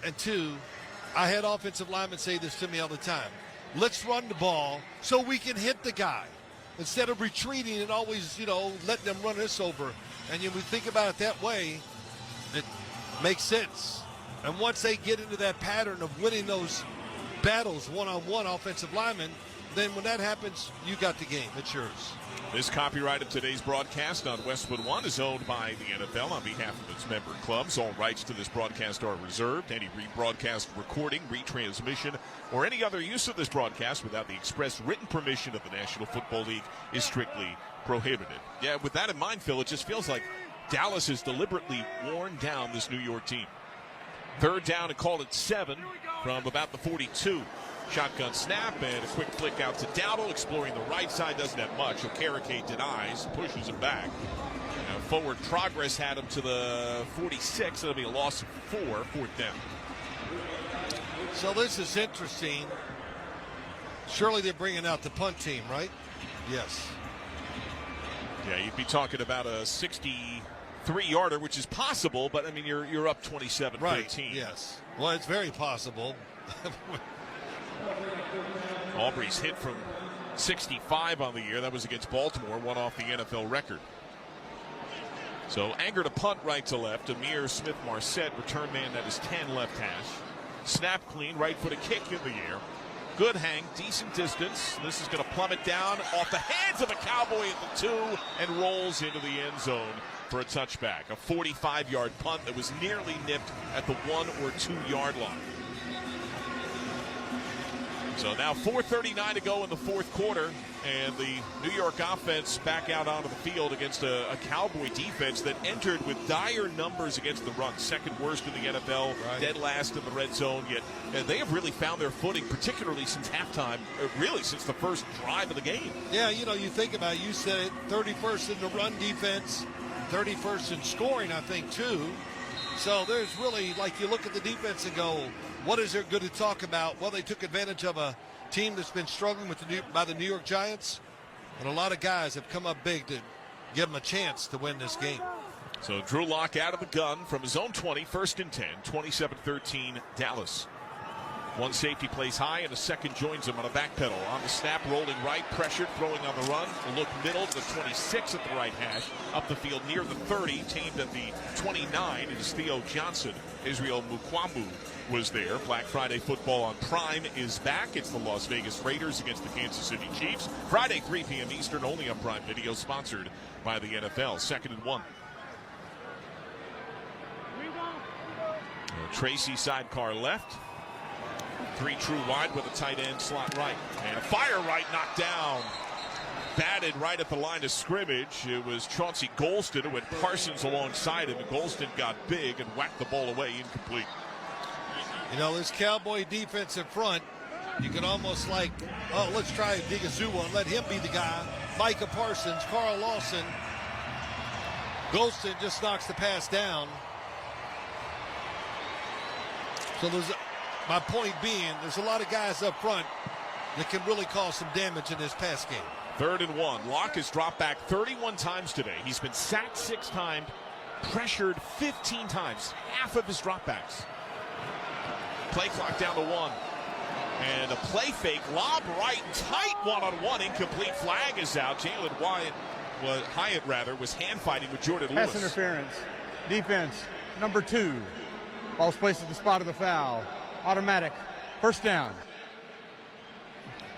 Speaker 6: and two, I had offensive linemen say this to me all the time. Let's run the ball so we can hit the guy instead of retreating and always, letting them run us over. And we think about it that way, it makes sense. And once they get into that pattern of winning those battles one-on-one offensive linemen, then when that happens, you got the game. It's yours. This copyright of today's broadcast on Westwood One is owned by the NFL on behalf of its member clubs. All rights to this broadcast are reserved. Any rebroadcast, recording, retransmission, or any other use of this broadcast without the express written permission of the National Football League is strictly prohibited. Yeah, with that in mind, Phil, it just feels like Dallas has deliberately worn down this New York team. 3rd down and called it 7 from about the 42. Shotgun snap and a quick flick out to Dowdle, exploring the right side, doesn't have much. Okereke denies, pushes him back. Forward progress had him to the 46. It'll be a loss of 4, 4th down. So this is interesting. Surely they're bringing out the punt team, right? Yes. Yeah, you'd be talking about a 63-yarder, which is possible, but, I mean, you're up 27-13. Right, yes. Well, it's very possible. Aubrey's hit from 65 on the year. That was against Baltimore, one off the NFL record. So Anger to punt right to left. Amir Smith-Marset, return man, that is 10 left hash. Snap clean, right foot a kick in the air. Good hang, decent distance. This is going to plummet down off the hands of a Cowboy at the 2 and rolls into the end zone for a touchback. A 45-yard punt that was nearly nipped at the 1 or 2 yard line.
Speaker 5: So now 4:39 to go in the fourth quarter, and the New York offense back out onto the field against a Cowboy defense that entered with dire numbers against the run. Second worst in the NFL, dead last in the red zone. Yet they have really found their footing, particularly since halftime, really since the first drive of the game.
Speaker 6: Yeah, you know, you think about it, you said it, 31st in the run defense, 31st in scoring, I think, too. So there's really, like, you look at the defense and go, what is there good to talk about? Well, they took advantage of a team that's been struggling with by the New York Giants, and a lot of guys have come up big to give them a chance to win this game.
Speaker 5: So Drew Lock out of the gun from his own 20, 1st and 10, 27-13 Dallas. One safety plays high, and a second joins him on a back pedal. On the snap, rolling right, pressured, throwing on the run. A look middle to the 26 at the right hash. Up the field near the 30, tamed at the 29. It is Theo Johnson. Israel Mukwambu was there. Black Friday football on Prime is back. It's the Las Vegas Raiders against the Kansas City Chiefs. Friday, 3 p.m. Eastern, only on Prime Video, sponsored by the NFL. 2nd and 1. Tracy sidecar left. 3 true wide with a tight end slot right. And a fire right knocked down. Batted right at the line of scrimmage. It was Chauncey Golston who had Parsons alongside him. And Golston got big and whacked the ball away, incomplete.
Speaker 6: You know, this Cowboy defense in front, you can almost like, oh, let's try Digazua and let him be the guy. Micah Parsons, Carl Lawson. Golston just knocks the pass down. So there's, my point being, there's a lot of guys up front that can really cause some damage in this pass game.
Speaker 5: 3rd and 1. Locke has dropped back 31 times today. He's been sacked 6 times, pressured 15 times, half of his dropbacks. Play clock down to 1. And a play fake, lob right, tight one-on-one, incomplete. Flag is out. Jalen Hyatt was hand fighting with Jordan Lewis.
Speaker 9: Pass interference. Defense, number 2. Ball's placed at the spot of the foul. Automatic. 1st down.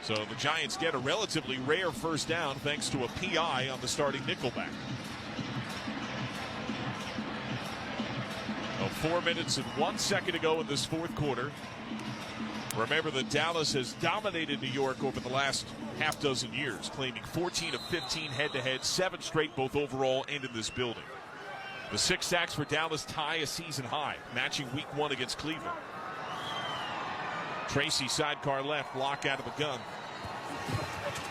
Speaker 5: So the Giants get a relatively rare 1st down thanks to a PI on the starting nickelback. 4 minutes and 1 second to go in this 4th quarter. Remember that Dallas has dominated New York over the last half dozen years, claiming 14 of 15 head-to-head, 7 straight both overall and in this building. The 6 sacks for Dallas tie a season high, matching week 1 against Cleveland. Tracy sidecar left, Lock out of the gun.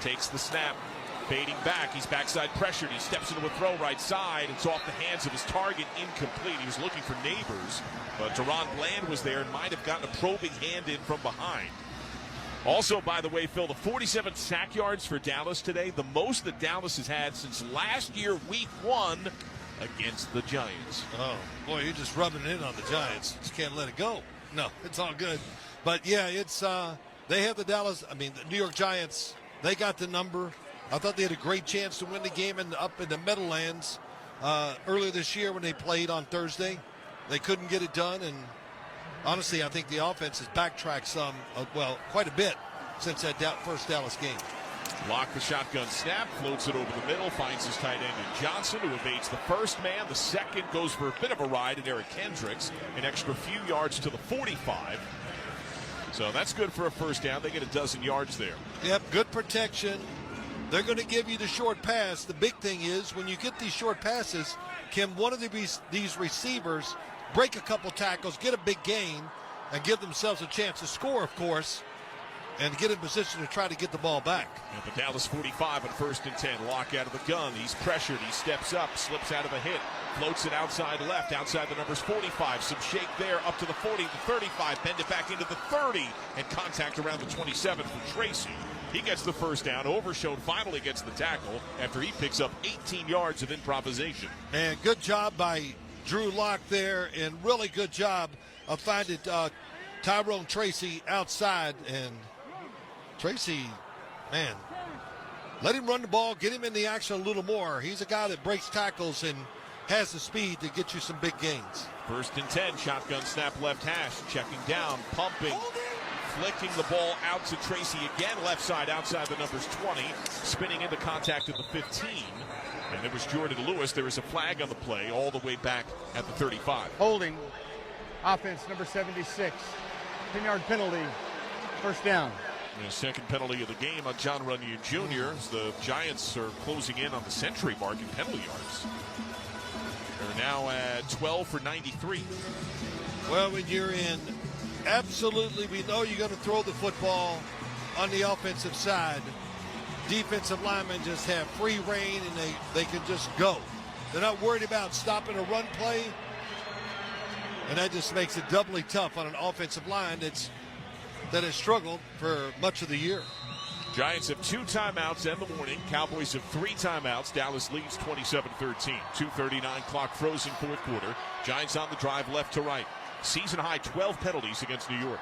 Speaker 5: Takes the snap, fading back. He's backside pressured. He steps into a throw right side. It's off the hands of his target, incomplete. He was looking for Neighbors, but Deron Bland was there and might have gotten a probing hand in from behind. Also, by the way, Phil, the 47 sack yards for Dallas today, the most that Dallas has had since last year, week 1, against the Giants.
Speaker 6: Oh, boy, you're just rubbing it in on the Giants. Just can't let it go. No, it's all good. But, yeah, it's they have the New York Giants, they got the number. I thought they had a great chance to win the game up in the Meadowlands earlier this year when they played on Thursday. They couldn't get it done, and honestly, I think the offense has backtracked quite a bit since that first Dallas game.
Speaker 5: Lock the shotgun snap, floats it over the middle, finds his tight end in Johnson, who evades the first man. The second goes for a bit of a ride in Eric Kendricks, an extra few yards to the 45. So that's good for a 1st down. They get a dozen yards there.
Speaker 6: Yep, good protection. They're going to give you the short pass. The big thing is when you get these short passes, can one of these receivers break a couple tackles, get a big gain, and give themselves a chance to score, of course, and get in position to try to get the ball back.
Speaker 5: At the Dallas 45 on 1st and 10. Lock out of the gun. He's pressured. He steps up, slips out of a hit, floats it outside left, outside the numbers 45. Some shake there up to the 40, the 35. Bend it back into the 30, and contact around the 27 for Tracy. He gets the 1st down. Overshown finally gets the tackle after he picks up 18 yards of improvisation.
Speaker 6: And good job by Drew Lock there, and really good job of finding Tyrone Tracy outside. And Tracy, man, let him run the ball, get him in the action a little more. He's a guy that breaks tackles and has the speed to get you some big gains.
Speaker 5: 1st and 10, shotgun snap left hash, checking down, pumping, flicking the ball out to Tracy again, left side outside the numbers 20, spinning into contact at the 15. And it was Jordan Lewis. There was a flag on the play all the way back at the 35.
Speaker 9: Holding. Offense number 76. 10-yard penalty. 1st down.
Speaker 5: The second penalty of the game on John Runyon Jr. as the Giants are closing in on the century mark in penalty yards. They're now at 12 for 93.
Speaker 6: Well, when you're in, absolutely, we know you're going to throw the football on the offensive side. Defensive linemen just have free reign and they can just go. They're not worried about stopping a run play. And that just makes it doubly tough on an offensive line that has struggled for much of the year.
Speaker 5: Giants have 2 timeouts in the morning. Cowboys have 3 timeouts. Dallas leads 27-13. 2:39 clock frozen fourth quarter. Giants on the drive left to right. Season high 12 penalties against New York.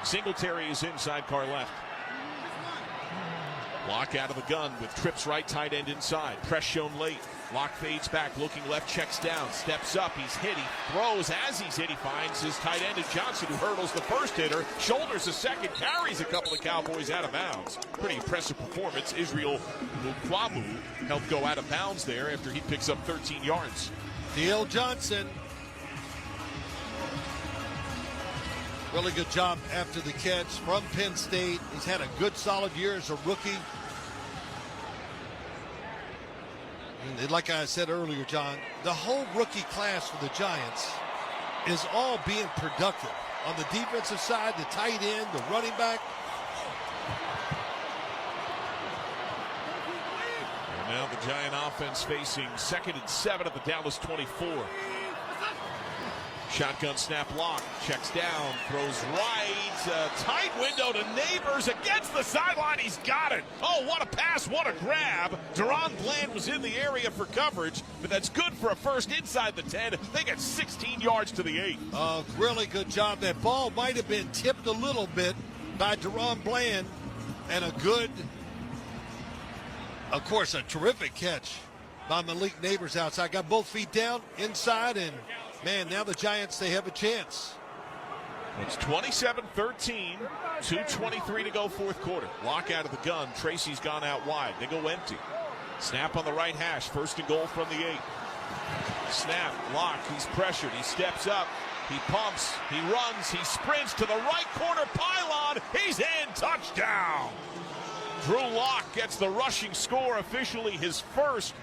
Speaker 5: Singletary is inside, Carr left. Lock out of the gun with trips right, tight end inside. Press shown late. Lock fades back, looking left, checks down, steps up, he's hit, he throws. As he's hit, he finds his tight end in Johnson, who hurdles the first hitter, shoulders the second, carries a couple of Cowboys out of bounds. Pretty impressive performance. Israel Mukwamu helped go out of bounds there after he picks up 13 yards.
Speaker 6: D.L. Johnson, really good job after the catch from Penn State. He's had a good, solid year as a rookie. And like I said earlier, John, the whole rookie class for the Giants is all being productive. On the defensive side, the tight end, the running back.
Speaker 5: And now the Giant offense facing 2nd and 7 at the Dallas 24. Shotgun snap lock, checks down, throws right, tight window to Neighbors against the sideline. He's got it. Oh, what a pass, what a grab. Deron Bland was in the area for coverage, but that's good for a first inside the 10. They get 16 yards to the 8.
Speaker 6: Really good job. That ball might have been tipped a little bit by Deron Bland, and a good, of course, a terrific catch by Malik Neighbors outside. Got both feet down, inside, and man, now the Giants, they have a chance.
Speaker 5: It's 27-13, 2:23 to go fourth quarter. Lock out of the gun. Tracy's gone out wide. They go empty. Snap on the right hash. 1st and goal from the 8. Snap, lock, he's pressured. He steps up. He pumps, he runs, he sprints to the right corner pylon. He's in, touchdown. Drew Lock gets the rushing score, officially his first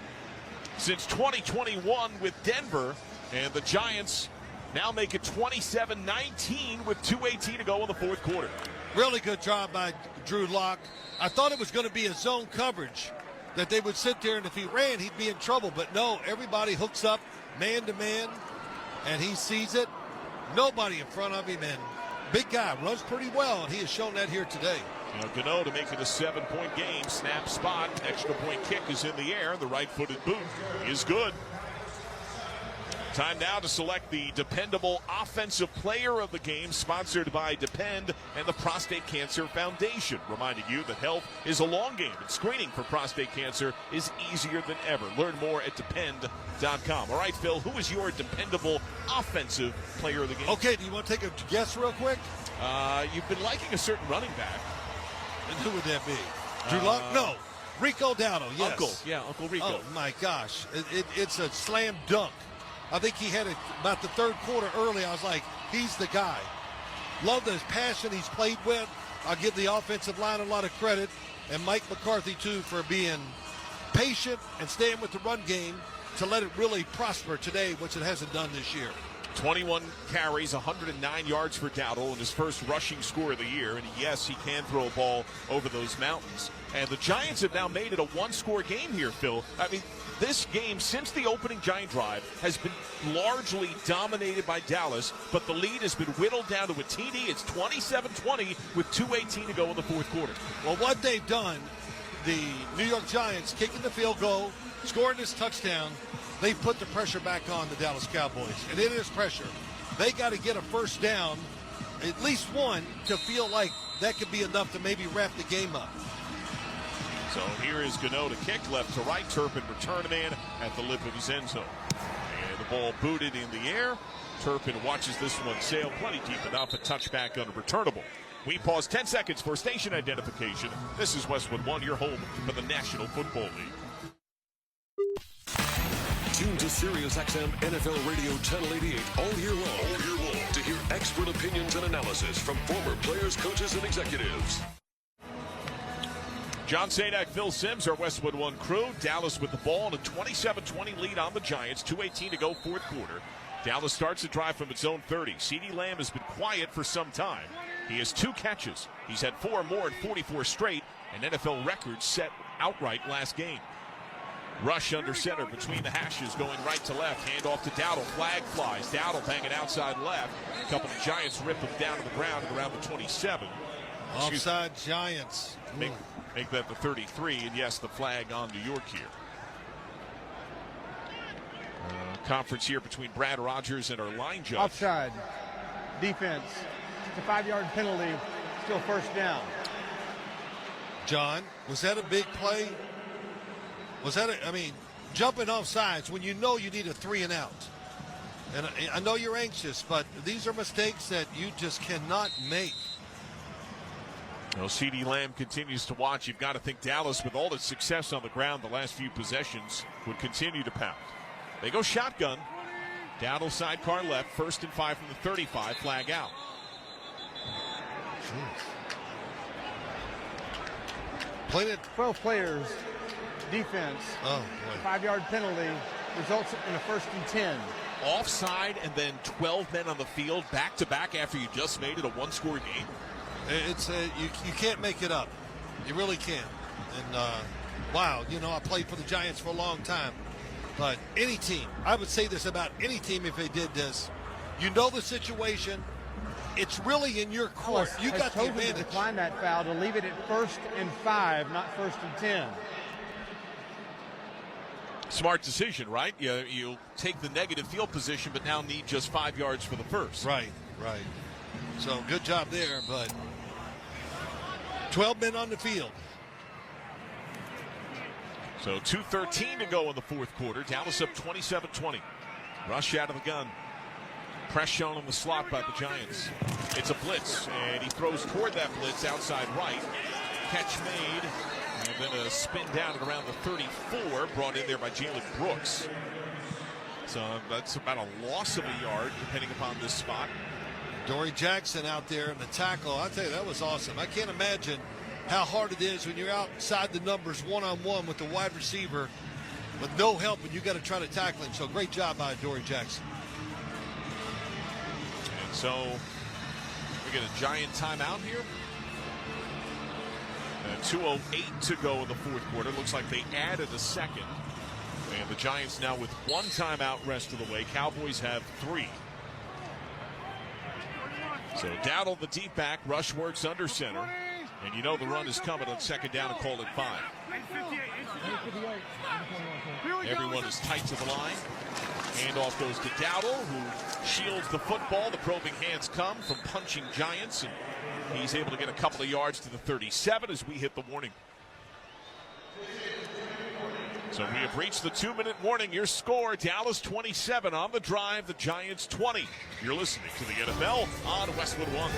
Speaker 5: since 2021 with Denver. And the Giants now make it 27-19 with 2:18 to go in the fourth quarter.
Speaker 6: Really good job by Drew Lock. I thought it was going to be a zone coverage, that they would sit there, and if he ran, he'd be in trouble. But no, everybody hooks up man to man, and he sees it. Nobody in front of him, and big guy, runs pretty well, and he has shown that here today.
Speaker 5: Now Gano to make it a 7-point game. Snap spot, extra point kick is in the air. The right-footed boot is good. Time now to select the dependable offensive player of the game, sponsored by Depend and the Prostate Cancer Foundation. Reminding you that health is a long game, and screening for prostate cancer is easier than ever. Learn more at depend.com. All right, Phil, who is your dependable offensive player of the game?
Speaker 6: Okay, do you want to take a guess real quick?
Speaker 5: You've been liking a certain running back.
Speaker 6: And who would that be? Drew Lock? No. Rico Dowdle, yes.
Speaker 5: Uncle Rico.
Speaker 6: Oh, my gosh. It's a slam dunk. I think he had it about the third quarter early. I was like, he's the guy. Love the passion he's played with. I'll give the offensive line a lot of credit. And Mike McCarthy, too, for being patient and staying with the run game to let it really prosper today, which it hasn't done this year.
Speaker 5: 21 carries, 109 yards for Dowdle in his first rushing score of the year. And yes, he can throw a ball over those mountains. And the Giants have now made it a one-score game here, Phil. I mean, this game, since the opening Giant drive, has been largely dominated by Dallas, but the lead has been whittled down to a TD. It's 27-20 with 2:18 to go in the fourth quarter.
Speaker 6: Well, what they've done, the New York Giants kicking the field goal, scoring this touchdown, they put the pressure back on the Dallas Cowboys. And it is pressure. They got to get a first down, at least one, to feel like that could be enough to maybe wrap the game up.
Speaker 5: So here is Gano to kick left to right. Turpin return man at the lip of his end zone. And the ball booted in the air. Turpin watches this one sail plenty deep enough. A touchback unreturnable. We pause 10 seconds for station identification. This is Westwood 1, your home for the National Football League.
Speaker 17: Tune to SiriusXM NFL Radio Channel 88 all year long to hear expert opinions and analysis from former players, coaches, and executives.
Speaker 5: John Sadak, Phil Simms, our Westwood One crew. Dallas with the ball and a 27-20 lead on the Giants. 2:18 to go, fourth quarter. Dallas starts the drive from its own 30. CeeDee Lamb has been quiet for some time. He has 2 catches. He's had 4 more in 44 straight, and NFL records set outright last game. Rush under center between the hashes, going right to left. Hand off to Dowdle. Flag flies. Dowdle banging outside left. A couple of Giants rip him down to the ground at around the 27.
Speaker 6: Offside Giants.
Speaker 5: Make that the 33, and yes, the flag on New York here. Conference here between Brad Rogers and our line judge.
Speaker 9: Offside. Defense. It's a 5-yard penalty. Still first down.
Speaker 6: John, was that a big play? Was that jumping off sides when you know you need a 3 and out. And I know you're anxious, but these are mistakes that you just cannot make.
Speaker 5: CeeDee Lamb continues to watch. You've got to think Dallas, with all its success on the ground the last few possessions, would continue to pound. They go shotgun. Dowdle sidecar left. 1st and 5 from the 35. Flag out.
Speaker 9: 12 players. Defense.
Speaker 6: Oh, boy.
Speaker 9: 5-yard penalty results in a 1st and 10.
Speaker 5: Offside and then 12 men on the field back-to-back after you just made it a one-score game.
Speaker 6: It's you can't make it up. You really can't. And, wow, I played for the Giants for a long time. But any team, I would say this about any team if they did this. You know the situation. It's really in your court. You got the advantage.
Speaker 9: To decline that foul to leave it at 1st and 5, not 1st and 10.
Speaker 5: Smart decision, right? You take the negative field position, but now need just 5 yards for the first.
Speaker 6: Right. So good job there, but 12 men on the field.
Speaker 5: So 2:13 to go in the fourth quarter. Dallas up 27-20. Rush out of the gun. Press shown in the slot by the Giants. It's a blitz, and he throws toward that blitz outside right. Catch made, and then a spin down at around the 34, brought in there by Jalen Brooks. So that's about a loss of a yard, depending upon this spot.
Speaker 6: Dory Jackson out there in the tackle. I'll tell you, that was awesome. I can't imagine how hard it is when you're outside the numbers one-on-one with the wide receiver with no help, and you got to try to tackle him. So great job by Dory Jackson.
Speaker 5: And so we get a Giant timeout here. 2:08 to go in the fourth quarter. Looks like they added a second. And the Giants now with 1 timeout rest of the way. Cowboys have 3. So Dowdle, the deep back. Rush works under center. And you know the run is coming on 2nd down and call it 5. Everyone is tight to the line. Handoff goes to Dowdle, who shields the football. The probing hands come from punching Giants. And he's able to get a couple of yards to the 37 as we hit the warning. So we have reached the 2-minute warning. Your score, Dallas 27 on the drive, the Giants 20. You're listening to the NFL on Westwood One.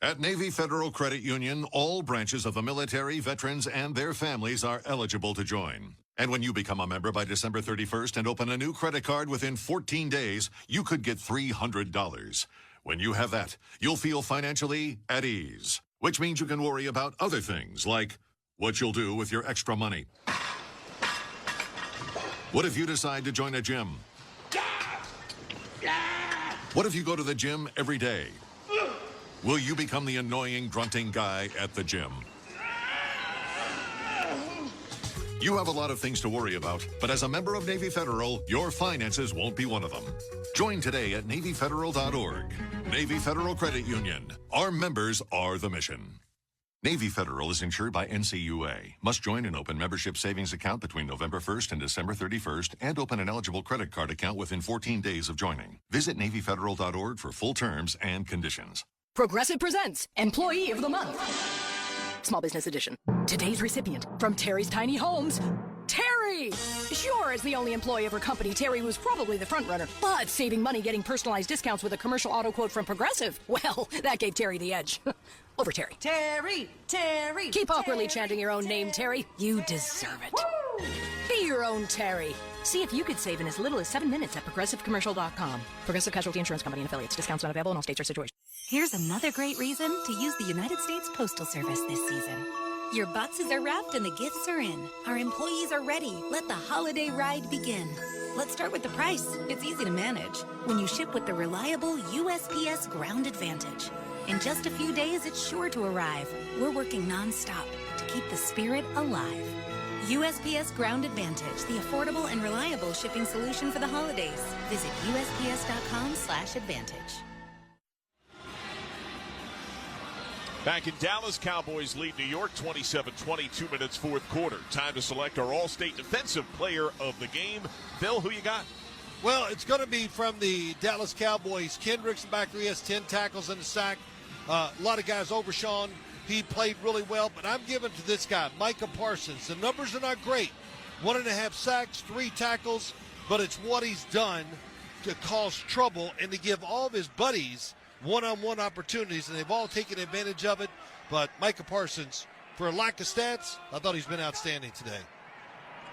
Speaker 3: At Navy Federal Credit Union, all branches of the military, veterans, and their families are eligible to join. And when you become a member by December 31st and open a new credit card within 14 days, you could get $300. When you have that, you'll feel financially at ease, which means you can worry about other things like what you'll do with your extra money. What if you decide to join a gym? What if you go to the gym every day? Will you become the annoying, grunting guy at the gym? You have a lot of things to worry about, but as a member of Navy Federal, your finances won't be one of them. Join today at NavyFederal.org. Navy Federal Credit Union. Our members are the mission. Navy Federal is insured by NCUA. Must join an open membership savings account between November 1st and December 31st and open an eligible credit card account within 14 days of joining. Visit NavyFederal.org for full terms and conditions.
Speaker 19: Progressive presents Employee of the Month. Small Business Edition. Today's recipient from Terry's Tiny Homes, Terry! Sure, as the only employee of her company, Terry was probably the front runner, but saving money getting personalized discounts with a commercial auto quote from Progressive, well, that gave Terry the edge. Over Terry.
Speaker 20: Terry!
Speaker 19: Keep awkwardly chanting your own name, Terry. You deserve it. Woo! Be your own Terry. See if you could save in as little as 7 minutes at ProgressiveCommercial.com. Progressive Casualty Insurance Company and affiliates. Discounts not available in all states or situations.
Speaker 20: Here's another great reason to use the United States Postal Service this season. Your boxes are wrapped and the gifts are in. Our employees are ready. Let the holiday ride begin. Let's start with the price. It's easy to manage when you ship with the reliable USPS Ground Advantage. In just a few days, it's sure to arrive. We're working nonstop to keep the spirit alive. USPS Ground Advantage, the affordable and reliable shipping solution for the holidays. Visit USPS.com/advantage.
Speaker 5: Back in Dallas, Cowboys lead New York 27-20, 2 minutes, fourth quarter. Time to select our All-State Defensive Player of the game. Phil, who you got?
Speaker 6: Well, it's going to be from the Dallas Cowboys. Kendricks back there, he has 10 tackles and a sack. A lot of guys over Sean. He played really well, but I'm giving to this guy, Micah Parsons. The numbers are not great. 1.5 sacks, 3 tackles, but it's what he's done to cause trouble and to give all of his buddies one-on-one opportunities, and they've all taken advantage of it. But Micah Parsons, for a lack of stats, I thought he's been outstanding today.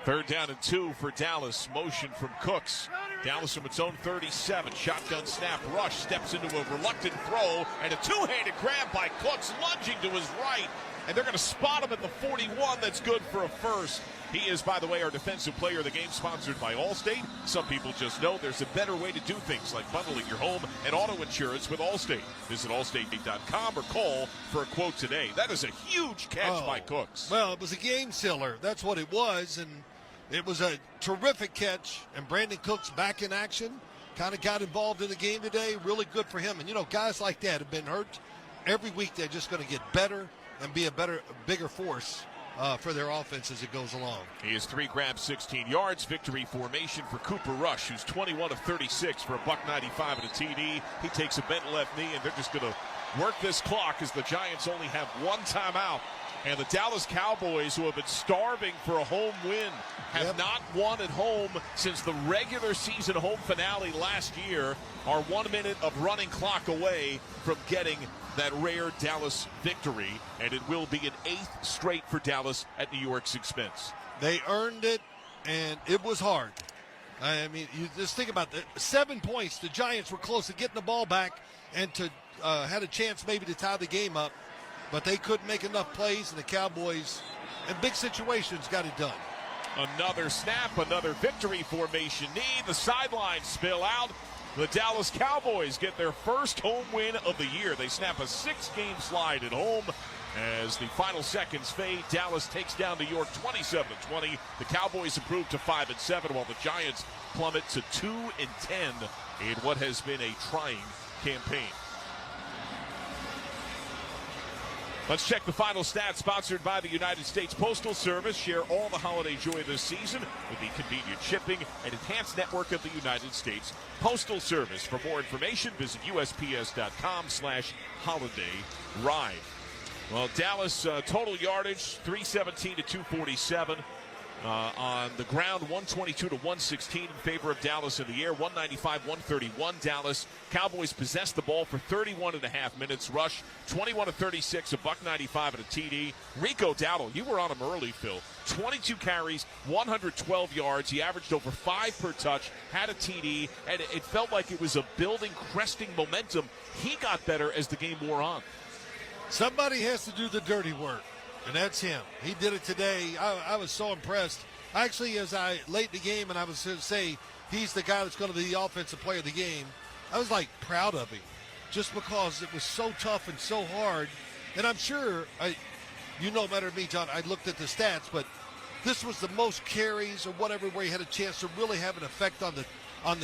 Speaker 5: 3rd down and 2 for Dallas. Motion from Cooks. Dallas from its own 37. Shotgun snap. Rush steps into a reluctant throw, and a two-handed grab by Cooks, lunging to his right. And they're going to spot him at the 41. That's good for a first. He is, by the way, our defensive player of the game, sponsored by Allstate. Some people just know there's a better way to do things, like bundling your home and auto insurance with Allstate. Visit allstate.com or call for a quote today. That is a huge catch by Cooks.
Speaker 6: Well, it was a game sealer. That's what it was, and it was a terrific catch. And Brandon Cooks back in action, kind of got involved in the game today. Really good for him. And, you know, guys like that have been hurt. Every week they're just going to get better and be a bigger force for their offense as it goes along.
Speaker 5: He has 3 grabs, 16 yards. Victory formation for Cooper Rush, who's 21 of 36 for a $195 and a TD. He takes a bent left knee, and they're just going to work this clock as the Giants only have 1 timeout. And the Dallas Cowboys, who have been starving for a home win, have not won at home since the regular season home finale last year, are 1 minute of running clock away from getting that rare Dallas victory. And it will be an 8th straight for Dallas at New York's expense.
Speaker 6: They earned it, and it was hard. I mean, you just think about that. 7 points. The Giants were close to getting the ball back and to had a chance maybe to tie the game up. But they couldn't make enough plays, and the Cowboys, in big situations, got it done.
Speaker 5: Another snap, another victory formation knee. The sidelines spill out. The Dallas Cowboys get their first home win of the year. They snap a 6-game slide at home. As the final seconds fade, Dallas takes down New York 27-20. The Cowboys improve to 5-7, while the Giants plummet to 2-10 in what has been a trying campaign. Let's check the final stats, sponsored by the United States Postal Service. Share all the holiday joy this season with the convenient shipping and enhanced network of the United States Postal Service. For more information, visit USPS.com/holiday-ride. Well, Dallas total yardage 317 to 247. On the ground, 122 to 116 in favor of Dallas. In the air, 195-131 Dallas. Cowboys possessed the ball for 31 and a half minutes. Rush 21 of 36, a $195 and a TD. Rico Dowdle, you were on him early, Phil. 22 carries, 112 yards. He averaged over 5 per touch, had a TD, and it felt like it was a building, cresting momentum. He got better as the game wore on.
Speaker 6: Somebody has to do the dirty work. And that's him. He did it today. I was so impressed. Actually, as I late in the game, and I was going to say he's the guy that's going to be the offensive player of the game, I was like proud of him, just because it was so tough and so hard. And I'm sure you know better than me, John. I looked at the stats, but this was the most carries or whatever where he had a chance to really have an effect on the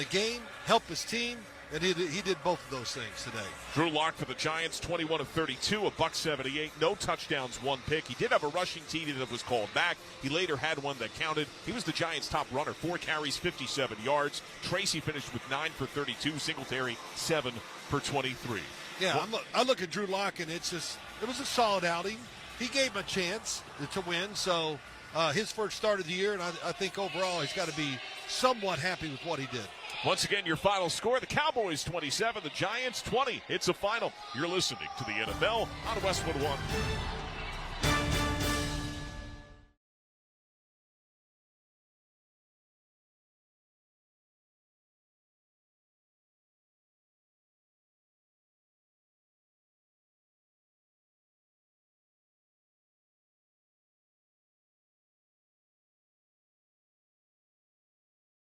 Speaker 6: game, help his team. And he did both of those things today.
Speaker 5: Drew Lock for the Giants, 21 of 32, a $178, no touchdowns, 1 pick. He did have a rushing TD that was called back. He later had one that counted. He was the Giants' top runner, 4 carries, 57 yards. Tracy finished with 9 for 32, Singletary 7 for 23.
Speaker 6: Yeah, I look at Drew Lock, and it was a solid outing. He gave him a chance to win, so his first start of the year, and I think overall he's got to be somewhat happy with what he did.
Speaker 5: Once again, your final score, the Cowboys 27, the Giants 20. It's a final. You're listening to the NFL on Westwood 1.